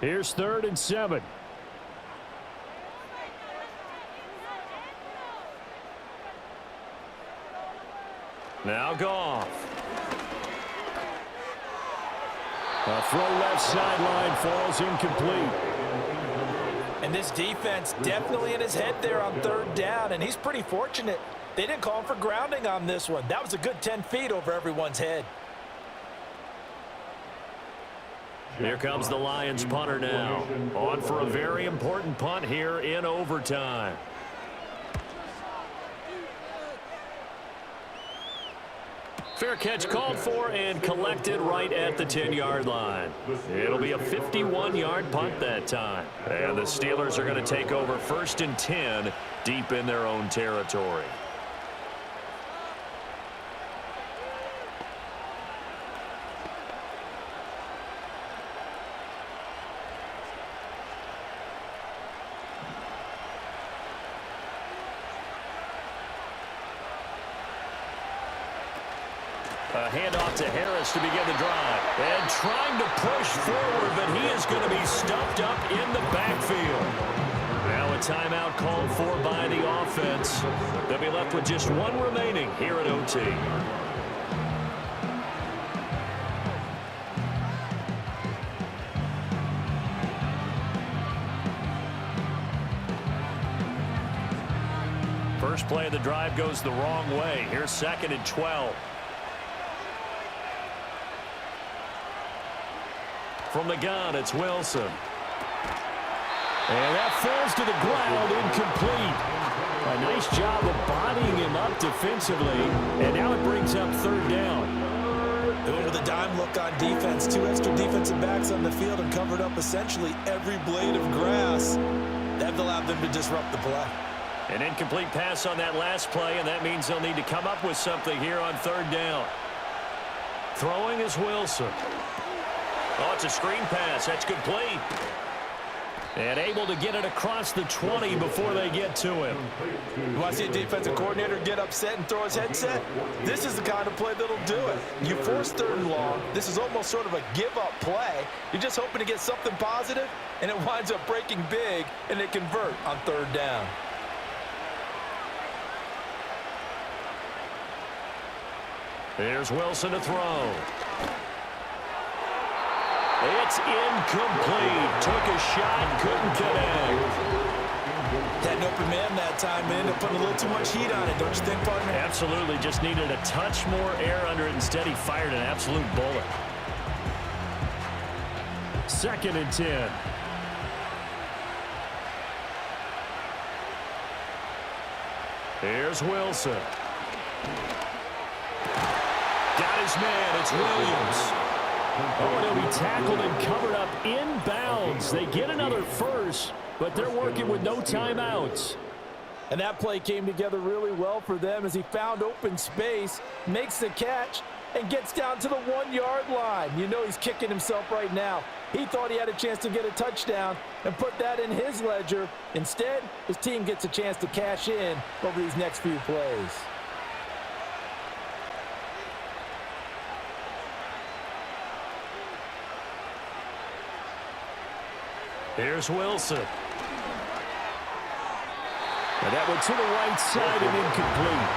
Here's 3rd and 7. Now Goff. A throw left sideline falls incomplete. And this defense definitely in his head there on 3rd down, and he's pretty fortunate. They didn't call him for grounding on this one. That was a good 10 feet over everyone's head. Here comes the Lions punter now. On for a very important punt here in overtime. Fair catch called for and collected right at the 10-yard line. It'll be a 51-yard punt that time. And the Steelers are going to take over 1st and 10 deep in their own territory. A handoff to Harris to begin the drive. And trying to push forward, but he is going to be stuffed up in the backfield. Now a timeout called for by the offense. They'll be left with just 1 remaining here at OT. First play of the drive goes the wrong way. Here's 2nd and 12. From the gun, it's Wilson. And that falls to the ground, incomplete. A nice job of bodying him up defensively, and now it brings up 3rd down. They went with a dime look on defense. 2 extra defensive backs on the field and covered up essentially every blade of grass. That allowed them to disrupt the play. An incomplete pass on that last play, and that means they'll need to come up with something here on 3rd down. Throwing is Wilson. Oh, it's a screen pass. That's complete. And able to get it across the 20 before they get to him. You want to see a defensive coordinator get upset and throw his headset? This is the kind of play that'll do it. You force 3rd and long. This is almost sort of a give-up play. You're just hoping to get something positive, and it winds up breaking big, and they convert on 3rd down. Here's Wilson to throw. It's incomplete. Took a shot, couldn't connect. Had an open man that time and ended up putting a little too much heat on it, don't you think, partner? Absolutely. Just needed a touch more air under it. Instead, he fired an absolute bullet. 2nd and 10. Here's Wilson. Got his man. It's Williams. Oh, and he'll be tackled and covered up inbounds. They get another first, but they're working with no timeouts. And that play came together really well for them as he found open space, makes the catch, and gets down to the 1-yard line. You know he's kicking himself right now. He thought he had a chance to get a touchdown and put that in his ledger. Instead, his team gets a chance to cash in over these next few plays. Here's Wilson. And that went to the right side and incomplete.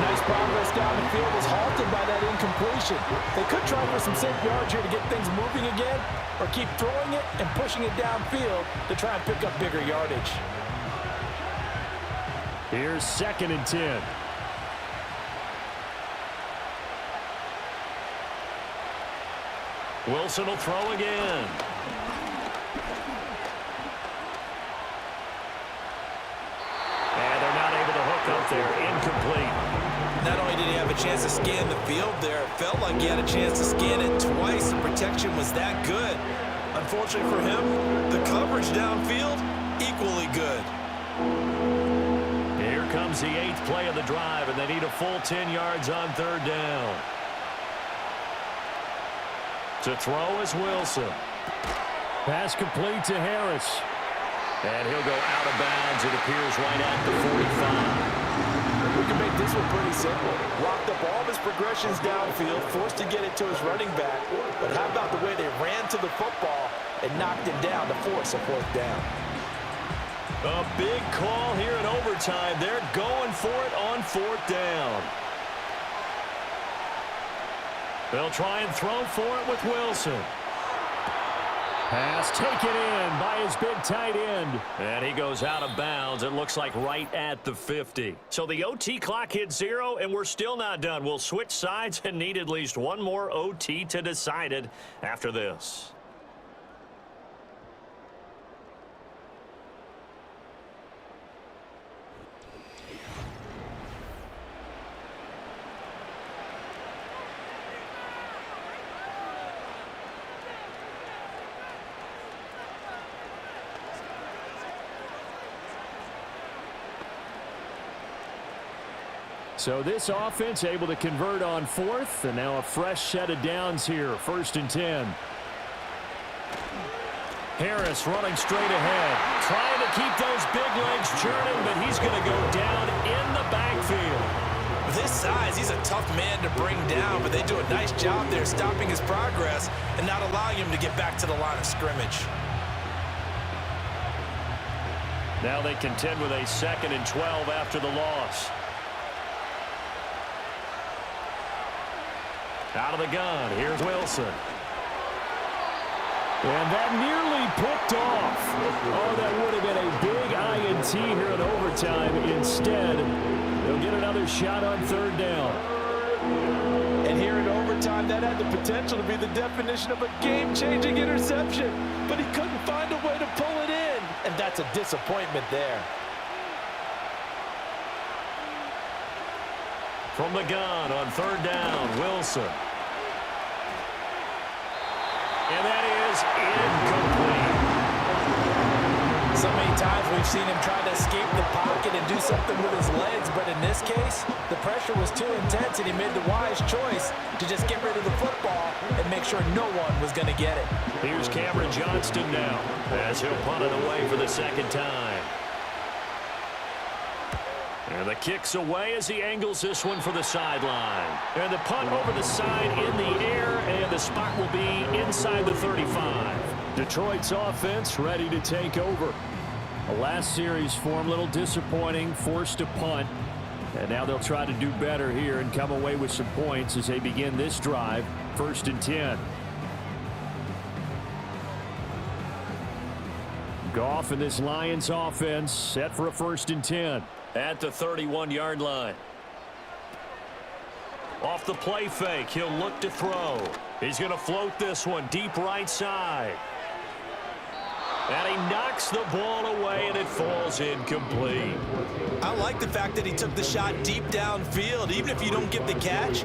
Nice progress down the field was halted by that incompletion. They could try for some safe yards here to get things moving again, or keep throwing it and pushing it downfield to try and pick up bigger yardage. Here's 2nd and 10. Wilson will throw again. And they're not able to hook up there. Incomplete. Not only did he have a chance to scan the field there, it felt like he had a chance to scan it twice. The protection was that good. Unfortunately for him, the coverage downfield, equally good. Here comes the 8th play of the drive, and they need a full 10 yards on 3rd down. To throw is Wilson. Pass complete to Harris. And he'll go out of bounds, it appears, right at the 45. We can make this one pretty simple. Locked up all of his progressions downfield, forced to get it to his running back. But how about the way they ran to the football and knocked him down to force a 4th down? A big call here in overtime. They're going for it on 4th down. They'll try and throw for it with Wilson. Pass taken in by his big tight end. And he goes out of bounds. It looks like right at the 50. So the OT clock hits 0, and we're still not done. We'll switch sides and need at least one more OT to decide it after this. So this offense able to convert on 4th, and now a fresh set of downs here. 1st and 10. Harris running straight ahead, trying to keep those big legs churning, but he's going to go down in the backfield. With his size, he's a tough man to bring down, but they do a nice job there stopping his progress and not allowing him to get back to the line of scrimmage. Now they contend with a 2nd and 12 after the loss. Out of the gun, here's Wilson. And that nearly picked off. Oh, that would have been a big INT here in overtime. Instead, they'll get another shot on 3rd down. And here in overtime, that had the potential to be the definition of a game-changing interception. But he couldn't find a way to pull it in. And that's a disappointment there. From the gun on 3rd down, Wilson. And that is incomplete. So many times we've seen him try to escape the pocket and do something with his legs, but in this case, the pressure was too intense and he made the wise choice to just get rid of the football and make sure no one was going to get it. Here's Cameron Johnston now as he'll punt it away for the 2nd time. And the kick's away as he angles this one for the sideline. And the punt over the side in the air, and the spot will be inside the 35. Detroit's offense ready to take over. The last series for him, a little disappointing, forced to punt. And now they'll try to do better here and come away with some points as they begin this drive. 1st and 10. Goff and this Lions offense set for a 1st and 10. At the 31-yard line. Off the play fake, he'll look to throw. He's going to float this one deep right side. And he knocks the ball away, and it falls incomplete. I like the fact that he took the shot deep downfield. Even if you don't get the catch,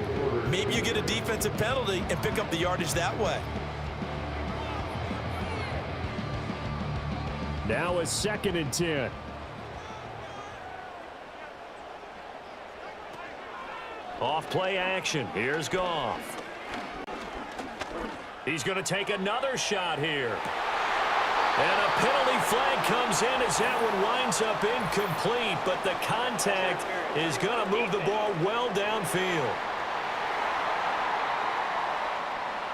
maybe you get a defensive penalty and pick up the yardage that way. Now a 2nd and 10. Off play action. Here's Goff. He's going to take another shot here. And a penalty flag comes in as that one winds up incomplete, but the contact is going to move the ball well downfield.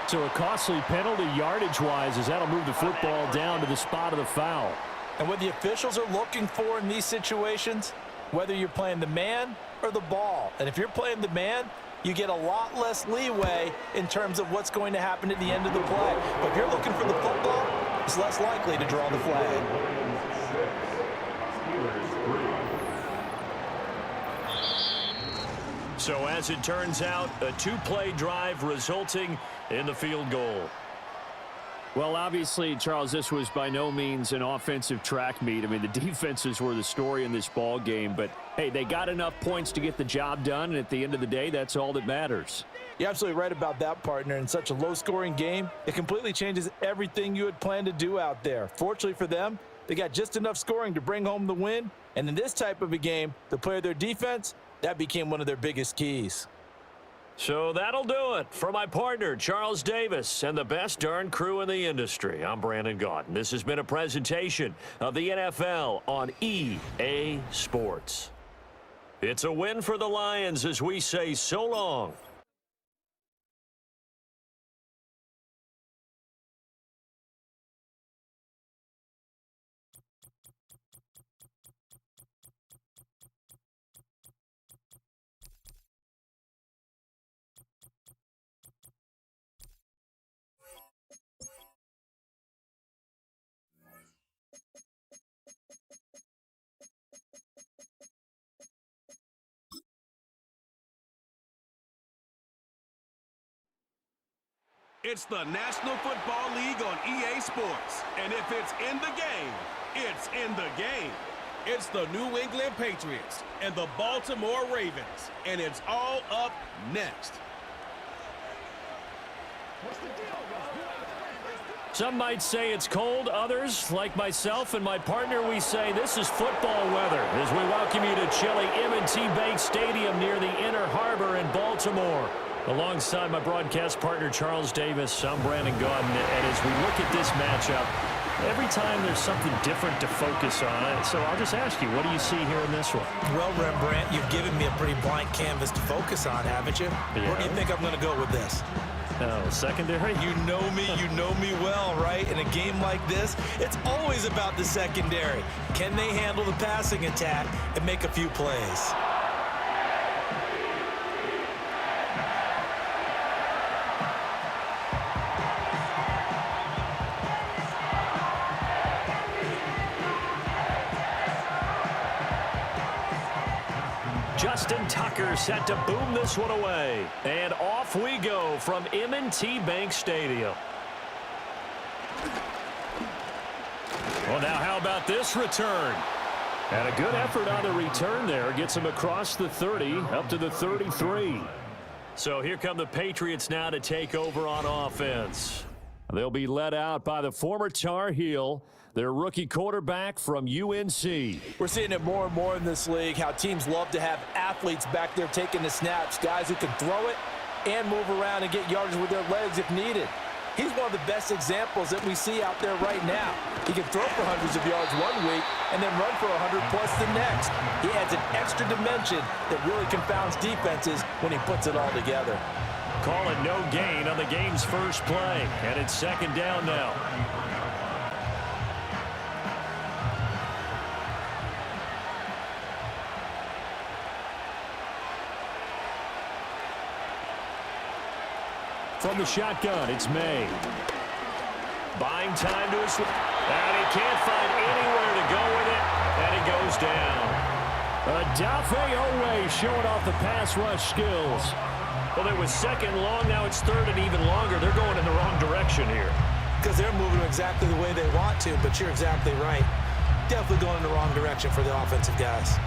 So a costly penalty yardage-wise as that'll move the football down to the spot of the foul. And what the officials are looking for in these situations, whether you're playing the man or the ball. And if you're playing the man, you get a lot less leeway in terms of what's going to happen at the end of the play. But if you're looking for the football, it's less likely to draw the flag. So as it turns out, a two-play drive resulting in the field goal. Well, obviously, Charles, this was by no means an offensive track meet. I mean, the defenses were the story in this ball game. But, hey, they got enough points to get the job done, and at the end of the day, that's all that matters. You're absolutely right about that, partner. In such a low-scoring game, it completely changes everything you had planned to do out there. Fortunately for them, they got just enough scoring to bring home the win. And in this type of a game, to play their defense, that became one of their biggest keys. So that'll do it for my partner, Charles Davis, and the best darn crew in the industry. I'm Brandon Gaudin. This has been a presentation of the NFL on EA Sports. It's a win for the Lions as we say so long. It's the National Football League on EA Sports. And if it's in the game, it's in the game. It's the New England Patriots and the Baltimore Ravens. And it's all up next. Some might say it's cold. Others, like myself and my partner, we say this is football weather as we welcome you to chilly M&T Bank Stadium near the Inner Harbor in Baltimore. Alongside my broadcast partner, Charles Davis, I'm Brandon Gaudin. And as we look at this matchup, every time there's something different to focus on. So I'll just ask you, what do you see here in this one? Well, Rembrandt, you've given me a pretty blank canvas to focus on, haven't you? Yeah. Where do you think I'm going to go with this? Oh, secondary? You know me well, right? In a game like this, it's always about the secondary. Can they handle the passing attack and make a few plays? Justin Tucker set to boom this one away. And off we go from M&T Bank Stadium. Well, now how about this return? And a good effort on the return there. Gets him across the 30, up to the 33. So here come the Patriots now to take over on offense. They'll be led out by the former Tar Heel, their rookie quarterback from UNC. We're seeing it more and more in this league, how teams love to have athletes back there taking the snaps, guys who can throw it and move around and get yardage with their legs if needed. He's one of the best examples that we see out there right now. He can throw for hundreds of yards one week and then run for 100 plus the next. He adds an extra dimension that really confounds defenses when he puts it all together. Call it no gain on the game's first play, and it's second down now. From the shotgun, it's May. Buying time to his... And he can't find anywhere to go with it, and he goes down. Odafe Oweh showing off the pass rush skills. Well, it was second long, now it's third and even longer. They're going in the wrong direction here. Because they're moving exactly the way they want to, but you're exactly right. Definitely going in the wrong direction for the offensive guys.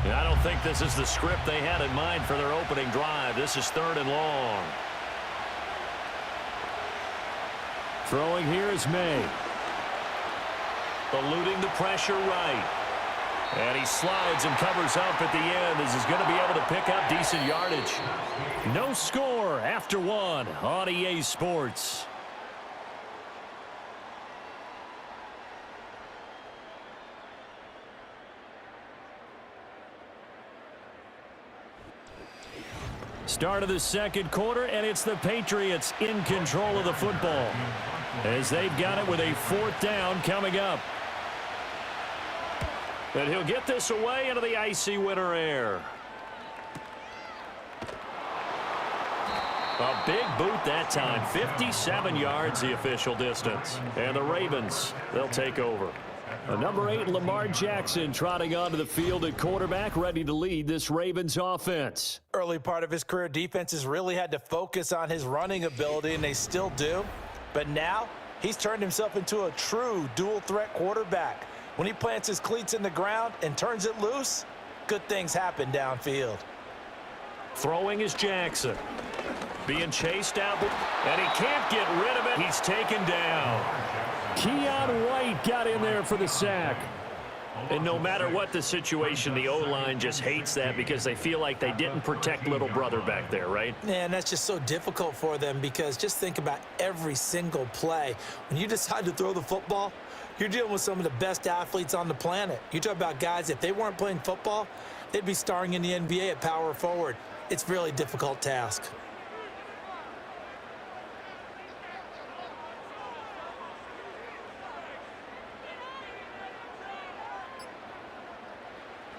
I don't think this is the script they had in mind for their opening drive. This is third and long. Throwing here is May. Eluding the pressure right. And he slides and covers up at the end as he's going to be able to pick up decent yardage. No score after one on EA Sports. Start of the second quarter, and it's the Patriots in control of the football as they've got it with a fourth down coming up. And he'll get this away into the icy winter air. A big boot that time, 57 yards the official distance. And the Ravens, they'll take over. Number 8, Lamar Jackson, trotting onto the field at quarterback, ready to lead this Ravens offense. Early part of his career, defenses really had to focus on his running ability, and they still do. But now, he's turned himself into a true dual-threat quarterback. When he plants his cleats in the ground and turns it loose, good things happen downfield. Throwing is Jackson. Being chased out, and he can't get rid of it. He's taken down. Kwai got in there for the sack. And no matter what the situation, the O-line just hates that because they feel like they didn't protect little brother back there, right? And that's just so difficult for them because just think about every single play. When you decide to throw the football, you're dealing with some of the best athletes on the planet. You talk about guys, if they weren't playing football, they'd be starring in the NBA at power forward. It's a really difficult task.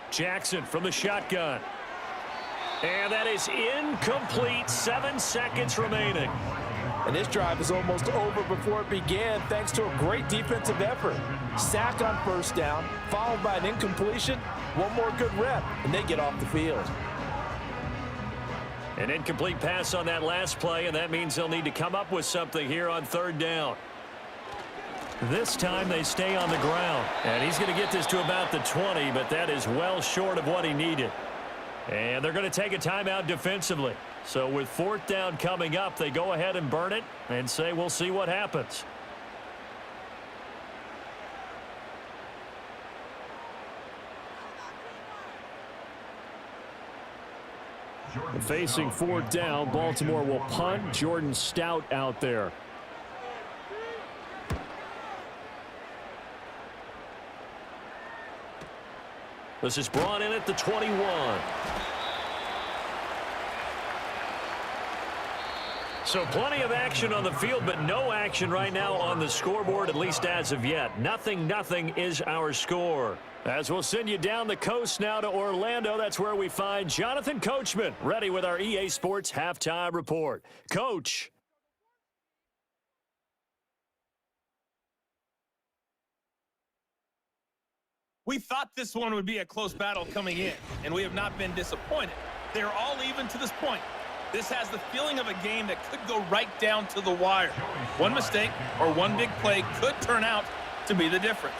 Jackson from the shotgun. And that is incomplete. 7 seconds remaining. And this drive is almost over before it began thanks to a great defensive effort. Sack on first down, followed by an incompletion. One more good rep, and they get off the field. An incomplete pass on that last play, and that means they'll need to come up with something here on third down. This time they stay on the ground. And he's going to get this to about the 20, but that is well short of what he needed. And they're going to take a timeout defensively. So with fourth down coming up, they go ahead and burn it and say we'll see what happens. Facing fourth down, Baltimore will punt. Jordan Stout out there. This is brought in at the 21. So plenty of action on the field, but no action right now on the scoreboard, at least as of yet. Nothing is our score. As we'll send you down the coast now to Orlando, that's where we find Jonathan Coachman, ready with our EA Sports Halftime Report. Coach. We thought this one would be a close battle coming in, and we have not been disappointed. They're all even to this point. This has the feeling of a game that could go right down to the wire. One mistake or one big play could turn out to be the difference.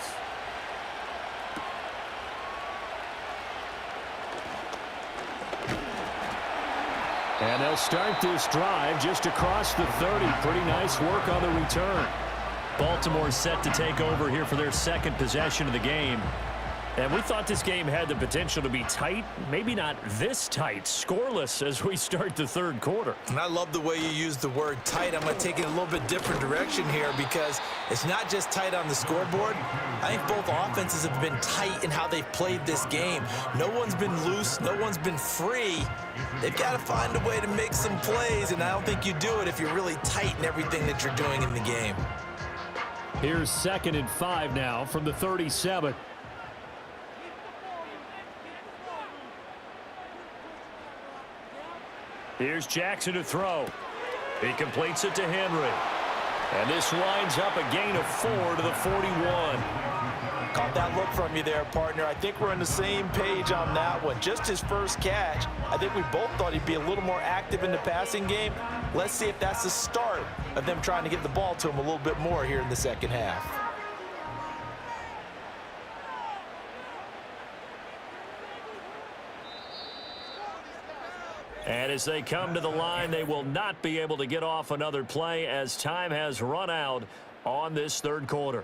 And they'll start this drive just across the 30. Pretty nice work on the return. Baltimore set to take over here for their second possession of the game. And we thought this game had the potential to be tight, maybe not this tight, scoreless as we start the third quarter. And I love the way you use the word tight. I'm going to take it a little bit different direction here because it's not just tight on the scoreboard. I think both offenses have been tight in how they've played this game. No one's been loose. No one's been free. They've got to find a way to make some plays, and I don't think you do it if you're really tight in everything that you're doing in the game. Here's 2nd and 5 now from the 37. Here's Jackson to throw. He completes it to Henry. And this winds up a gain of 4 to the 41. Caught that look from you there, partner. I think we're on the same page on that one. Just his first catch. I think we both thought he'd be a little more active in the passing game. Let's see if that's the start of them trying to get the ball to him a little bit more here in the second half. And as they come to the line, they will not be able to get off another play as time has run out on this third quarter.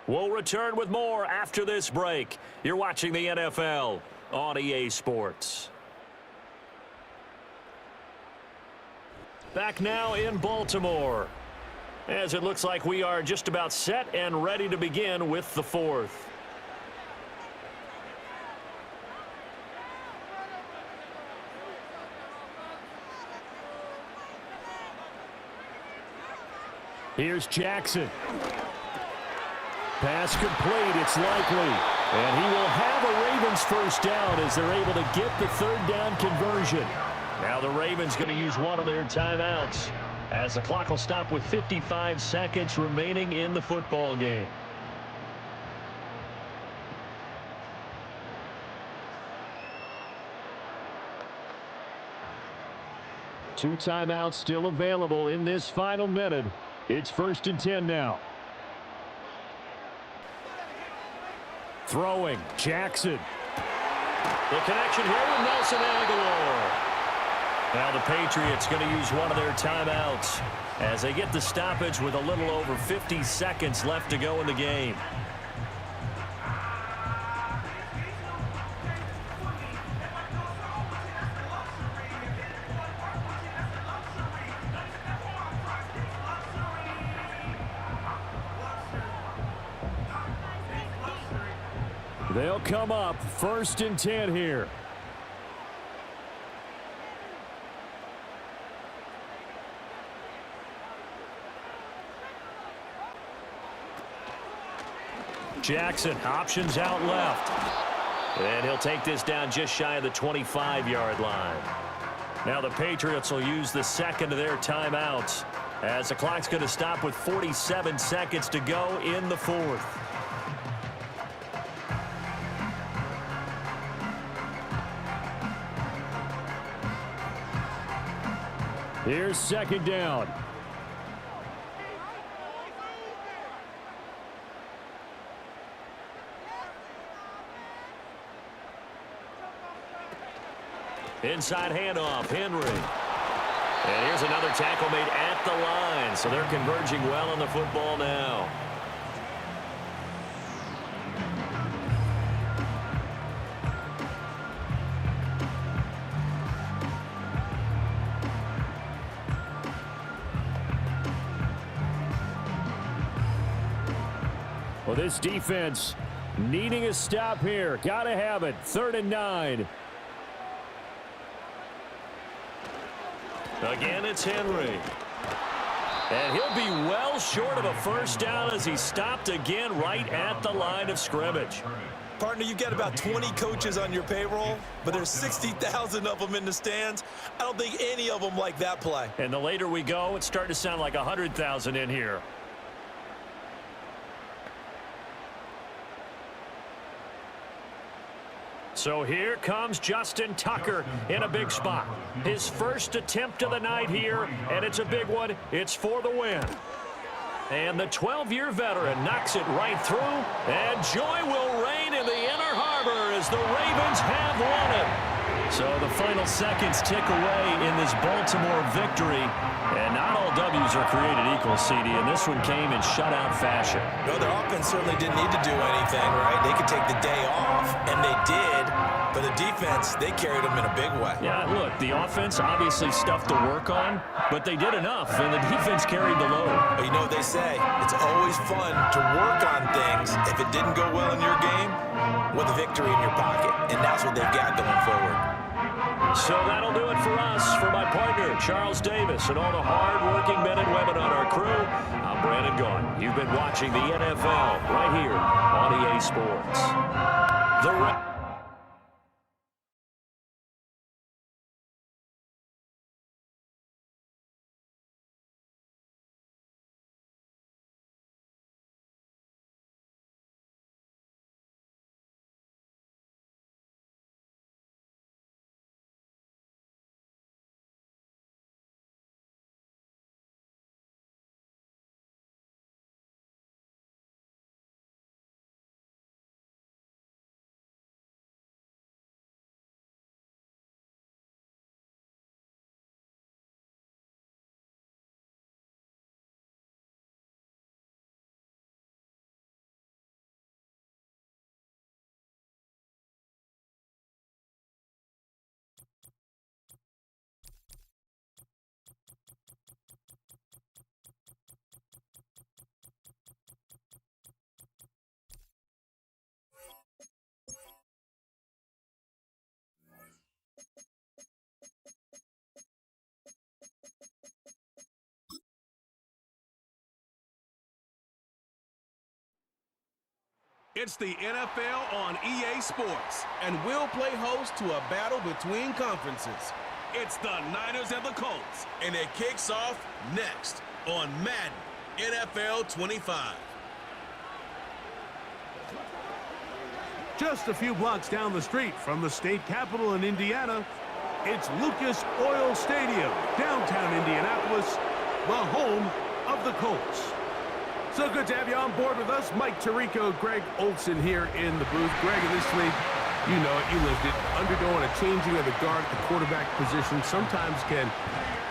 We'll return with more after this break. You're watching the NFL on EA Sports. Back now in Baltimore, as it looks like we are just about set and ready to begin with the fourth. Here's Jackson. Pass complete, it's likely. And he will have a Ravens first down as they're able to get the third down conversion. Now the Ravens going to use one of their timeouts as the clock will stop with 55 seconds remaining in the football game. 2 timeouts still available in this final minute. It's 1st and 10 now. Throwing, Jackson. The connection here with Nelson Aguilar. Now the Patriots going to use one of their timeouts as they get the stoppage with a little over 50 seconds left to go in the game. They'll come up 1st and 10 here. Jackson, options out left. And he'll take this down just shy of the 25-yard line. Now the Patriots will use the second of their timeouts as the clock's going to stop with 47 seconds to go in the 4th. Here's 2nd down. Inside handoff, Henry. And here's another tackle made at the line, so they're converging well on the football now. Well, this defense needing a stop here. Got to have it. 3rd and 9. Again, it's Henry. And he'll be well short of a first down as he stopped again right at the line of scrimmage. Partner, you've got about 20 coaches on your payroll, but there's 60,000 of them in the stands. I don't think any of them like that play. And the later we go, it's starting to sound like 100,000 in here. So here comes Justin Tucker in a big spot. His first attempt of the night here, and it's a big one. It's for the win. And the 12-year veteran knocks it right through, and joy will reign in the Inner Harbor as the Ravens have won it. So the final seconds tick away in this Baltimore victory, and not all W's are created equal, CD, and this one came in shutout fashion. No, their offense certainly didn't need to do anything, right? They could take the day off, and they did. But the defense, they carried them in a big way. Yeah, look, the offense obviously stuff to work on, but they did enough, and the defense carried the load. But you know what they say, it's always fun to work on things. If it didn't go well in your game, with a victory in your pocket, and that's what they've got going forward. So that'll do it for us. For my partner, Charles Davis, and all the hard-working men and women on our crew, I'm Brandon Gaughan. You've been watching the NFL right here on EA Sports. It's the NFL on EA Sports, and we'll play host to a battle between conferences. It's the Niners and the Colts, and it kicks off next on Madden NFL25. Just a few blocks down the street from the state capitol in Indiana, It's Lucas Oil Stadium, downtown Indianapolis, the home of the Colts. So good to have you on board with us. Mike Tirico, Greg Olson here in the booth. Greg, in this league, you know it, you lived it. Undergoing a changing of the guard at the quarterback position sometimes can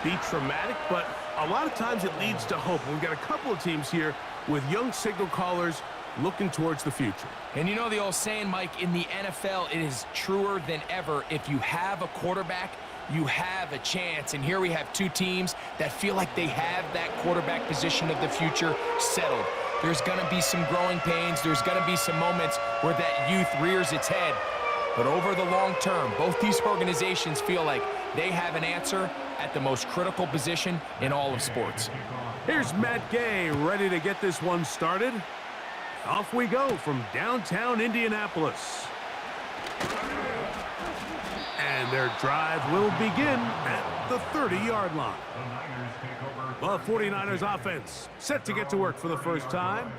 be traumatic, but a lot of times it leads to hope. We've got a couple of teams here with young signal callers looking towards the future. And you know the old saying, Mike, in the NFL, it is truer than ever. If you have a quarterback, you have a chance. And here we have two teams that feel like they have that quarterback position of the future settled. There's going to be some growing pains. There's going to be some moments where that youth rears its head. But over the long term, both these organizations feel like they have an answer at the most critical position in all of sports. Here's Matt Gay ready to get this one started. Off we go from downtown Indianapolis. And their drive will begin at the 30-yard line. The 49ers offense set to get to work for the first time.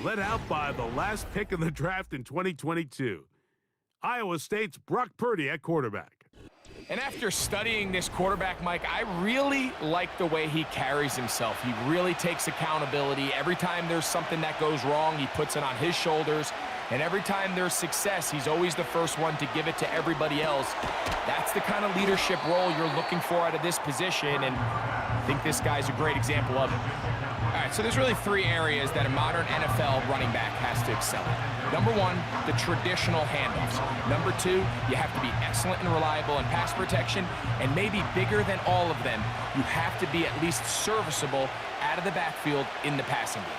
Led out by the last pick of the draft in 2022. Iowa State's Brock Purdy at quarterback. And after studying this quarterback, Mike, I really like the way he carries himself. He really takes accountability. Every time there's something that goes wrong, he puts it on his shoulders. And every time there's success, he's always the first one to give it to everybody else. That's the kind of leadership role you're looking for out of this position, and I think this guy's a great example of it. All right, so there's really three areas that a modern NFL running back has to excel in. Number one, the traditional handoffs. Number two, you have to be excellent and reliable in pass protection, and maybe bigger than all of them, you have to be at least serviceable out of the backfield in the passing game.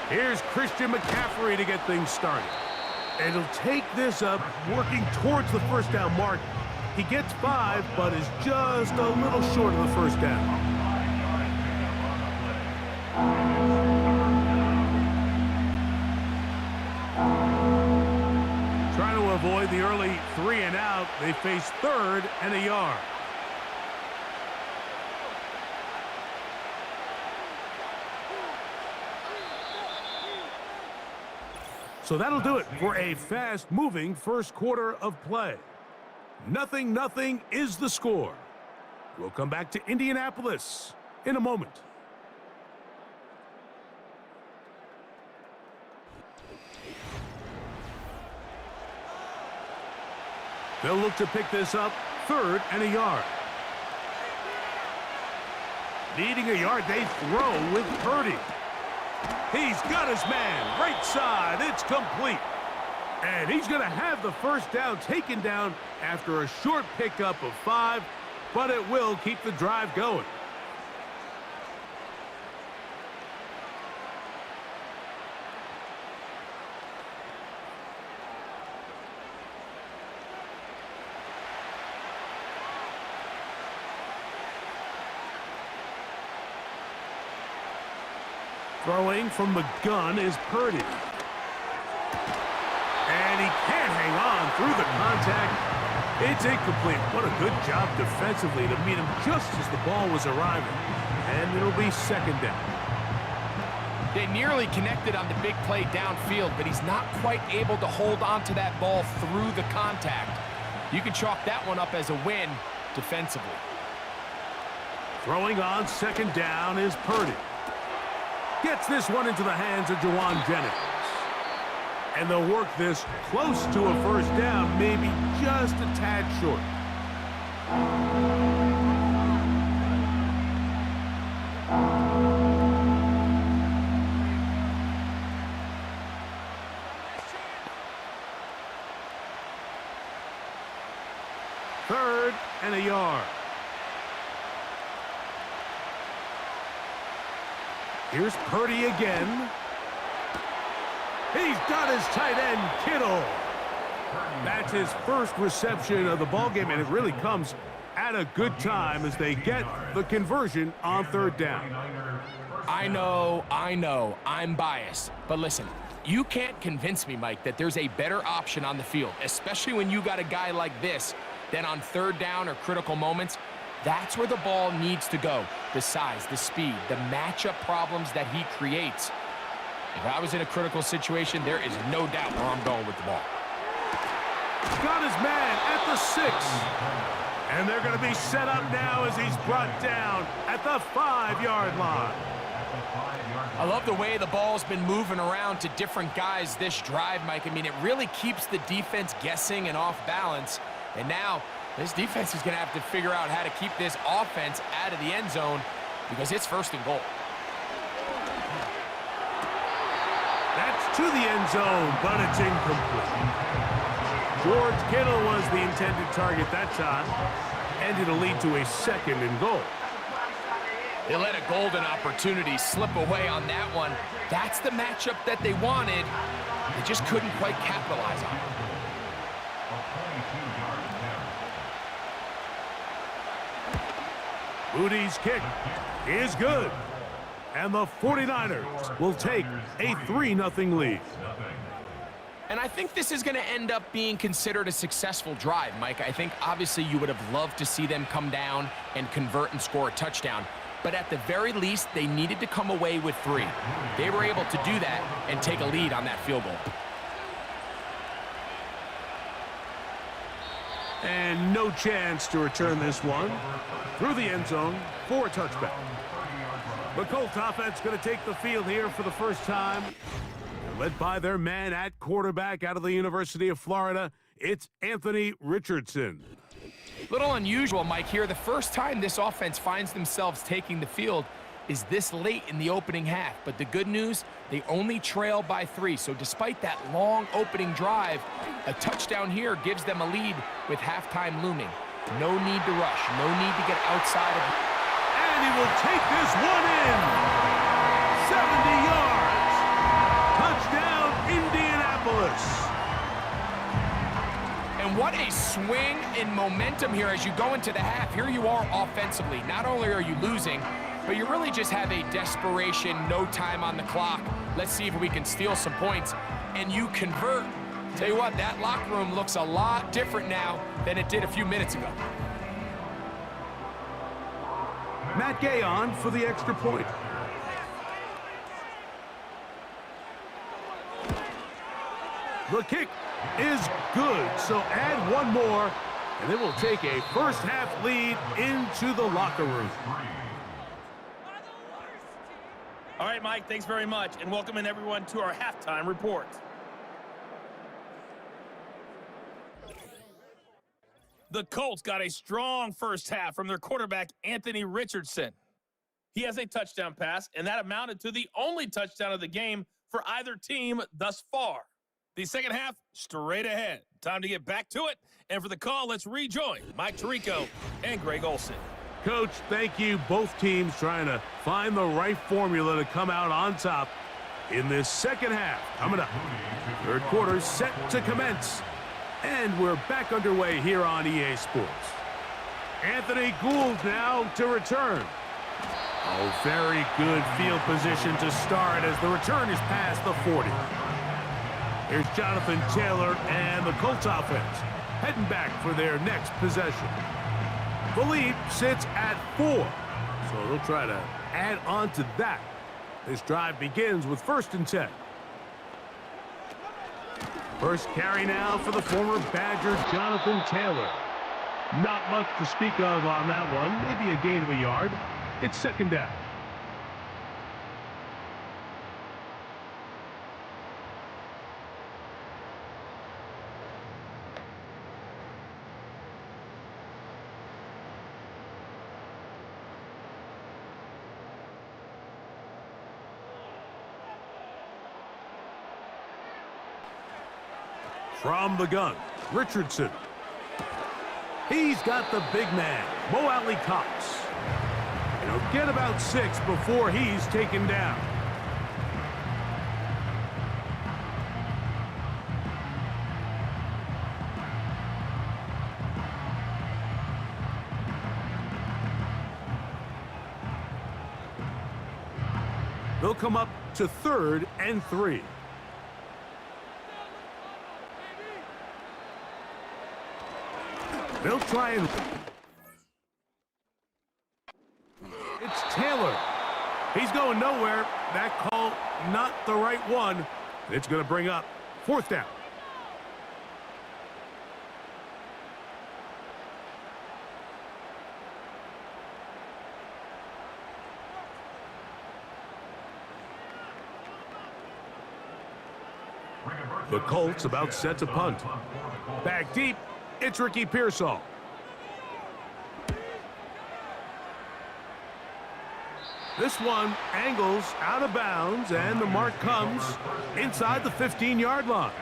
Here's Christian McCaffrey to get things started. And he'll take this up, working towards the first down mark. He gets 5, but is just a little short of the first down. Trying to avoid the early 3 and out, they face 3rd and a yard. So that'll do it for a fast-moving first quarter of play. 0-0 is the score. We'll come back to Indianapolis in a moment. They'll look to pick this up, 3rd and a yard. Needing a yard, they throw with Purdy. He's got his man, right side, it's complete. And he's going to have the first down taken down after a short pickup of 5, but it will keep the drive going. Throwing from the gun is Purdy. And he can't hang on through the contact. It's incomplete. What a good job defensively to meet him just as the ball was arriving. And it'll be 2nd down. They nearly connected on the big play downfield, but he's not quite able to hold on to that ball through the contact. You can chalk that one up as a win defensively. Throwing on 2nd down is Purdy. Gets this one into the hands of Juwan Jennings. And they'll work this close to a first down, maybe just a tad short. Third and a yard. Here's Purdy again. He's got his tight end, Kittle. That's his first reception of the ballgame, and it really comes at a good time as they get the conversion on 3rd down. I know, I'm biased. But listen, you can't convince me, Mike, that there's a better option on the field, especially when you got a guy like this, than on 3rd down or critical moments. That's where the ball needs to go. The size, the speed, the matchup problems that he creates. If I was in a critical situation, there is no doubt where I'm going with the ball. Got his man at the 6. And they're going to be set up now as he's brought down at the 5-yard line. I love the way the ball's been moving around to different guys this drive, Mike. I mean, it really keeps the defense guessing and off balance. And now this defense is going to have to figure out how to keep this offense out of the end zone because it's 1st and goal. That's to the end zone, but it's incomplete. George Kittle was the intended target that time, and it'll lead to a 2nd and goal. They let a golden opportunity slip away on that one. That's the matchup that they wanted. They just couldn't quite capitalize on it. Moody's kick is good. And the 49ers will take a 3-0 lead. And I think this is going to end up being considered a successful drive, Mike. I think obviously you would have loved to see them come down and convert and score a touchdown. But at the very least, they needed to come away with 3. They were able to do that and take a lead on that field goal. And no chance to return this one through the end zone for a touchback. The Colts offense going to take the field here for the first time. They're led by their man at quarterback out of the University of Florida. It's Anthony Richardson. Little unusual, Mike, here. The first time this offense finds themselves taking the field is this late in the opening half. But the good news, they only trail by 3. So despite that long opening drive, a touchdown here gives them a lead with halftime looming. No need to rush. No need to get outside of... And he will take this one in. 70 yards. Touchdown, Indianapolis. And what a swing in momentum here as you go into the half. Here you are offensively. Not only are you losing, but you really just have a desperation, no time on the clock. Let's see if we can steal some points. And you convert. Tell you what, that locker room looks a lot different now than it did a few minutes ago. Matt Gay on for the extra point. The kick is good, so add one more, and they will take a first-half lead into the locker room. All right, Mike, thanks very much, and welcoming everyone to our halftime report. The Colts got a strong first half from their quarterback, Anthony Richardson. He has a touchdown pass, and that amounted to the only touchdown of the game for either team thus far. The second half, straight ahead. Time to get back to it. And for the call, let's rejoin Mike Tirico and Greg Olsen. Coach, thank you. Both teams trying to find the right formula to come out on top in this second half. Coming up, third quarter set to commence. And we're back underway here on EA Sports. Anthony Gould now to return. Oh, very good field position to start as the return is past the 40. Here's Jonathan Taylor and the Colts offense heading back for their next possession. The lead sits at 4, so they'll try to add on to that. This drive begins with 1st and 10. First carry now for the former Badger, Jonathan Taylor. Not much to speak of on that one. Maybe a gain of a yard. It's 2nd down. From the gun, Richardson. He's got the big man, Mo Alley Cox. And he'll get about 6 before he's taken down. They'll come up to 3rd and 3. They'll try and... It's Taylor. He's going nowhere. That call, not the right one. It's going to bring up 4th down. The Colts about set to punt. Back deep, it's Ricky Pearsall. This one angles out of bounds, and the mark comes inside the 15-yard line.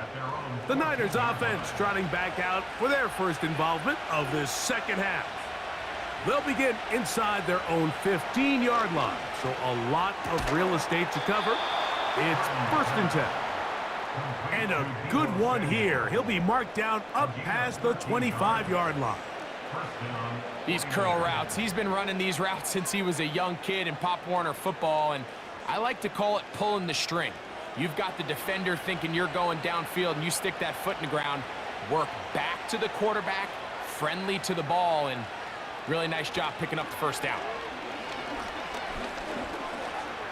The Niners offense trotting back out for their first involvement of this second half. They'll begin inside their own 15-yard line, so a lot of real estate to cover. It's 1st and 10. And a good one here. He'll be marked down up past the 25-yard line. These curl routes, he's been running these routes since he was a young kid in Pop Warner football, and I like to call it pulling the string. You've got the defender thinking you're going downfield, and you stick that foot in the ground, work back to the quarterback, friendly to the ball, and really nice job picking up the first down.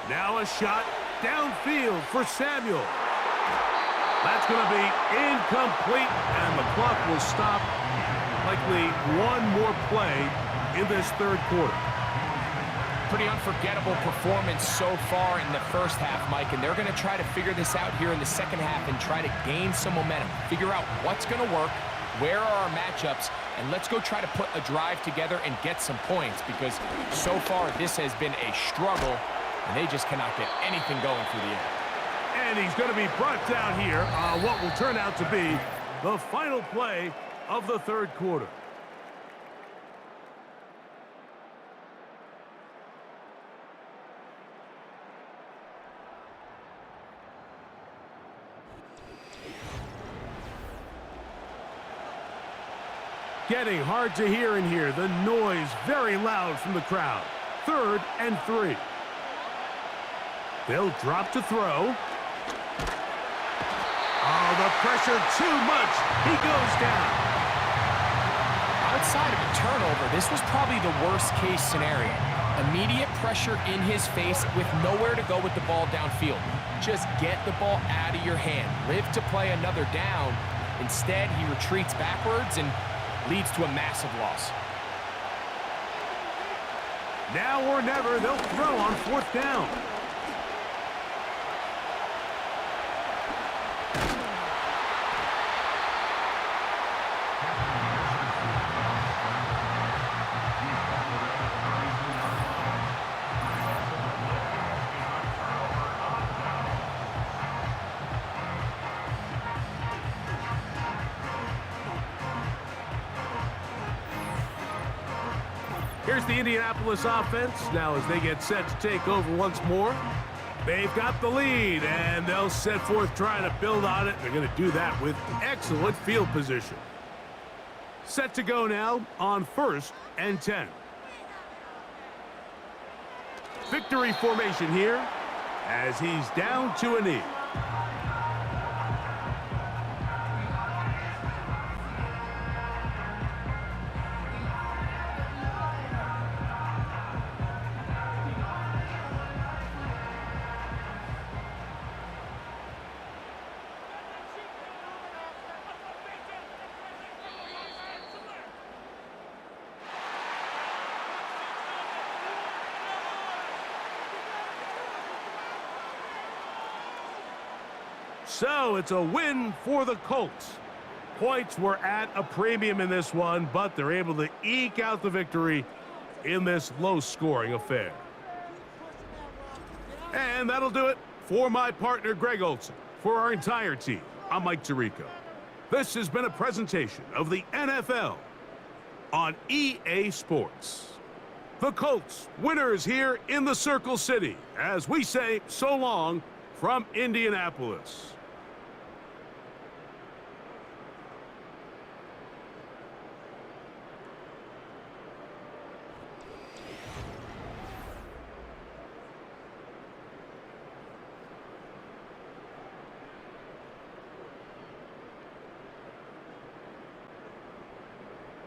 Now a shot downfield for Samuel. That's going to be incomplete, and the clock will stop. Likely one more play in this third quarter. Pretty unforgettable performance so far in the first half, Mike, and they're going to try to figure this out here in the second half and try to gain some momentum. Figure out what's going to work, where are our matchups, and let's go try to put a drive together and get some points, because so far this has been a struggle, and they just cannot get anything going through the air. And he's going to be brought down here on what will turn out to be the final play of the third quarter. Getting hard to hear in here. The noise very loud from the crowd. 3rd and 3. They'll drop to throw. Oh, the pressure too much. He goes down. Outside of a turnover, this was probably the worst-case scenario. Immediate pressure in his face with nowhere to go with the ball downfield. Just get the ball out of your hand. Live to play another down. Instead, he retreats backwards and leads to a massive loss. Now or never, they'll throw on 4th down. Here's the Indianapolis offense now as they get set to take over once more. They've got the lead, and they'll set forth trying to build on it. They're going to do that with excellent field position. Set to go now on 1st and 10. Victory formation here as he's down to a knee. So it's a win for the Colts. Points were at a premium in this one, but they're able to eke out the victory in this low-scoring affair. And that'll do it for my partner, Greg Olson. For our entire team, I'm Mike Tirico. This has been a presentation of the NFL on EA Sports. The Colts, winners here in the Circle City, as we say so long from Indianapolis.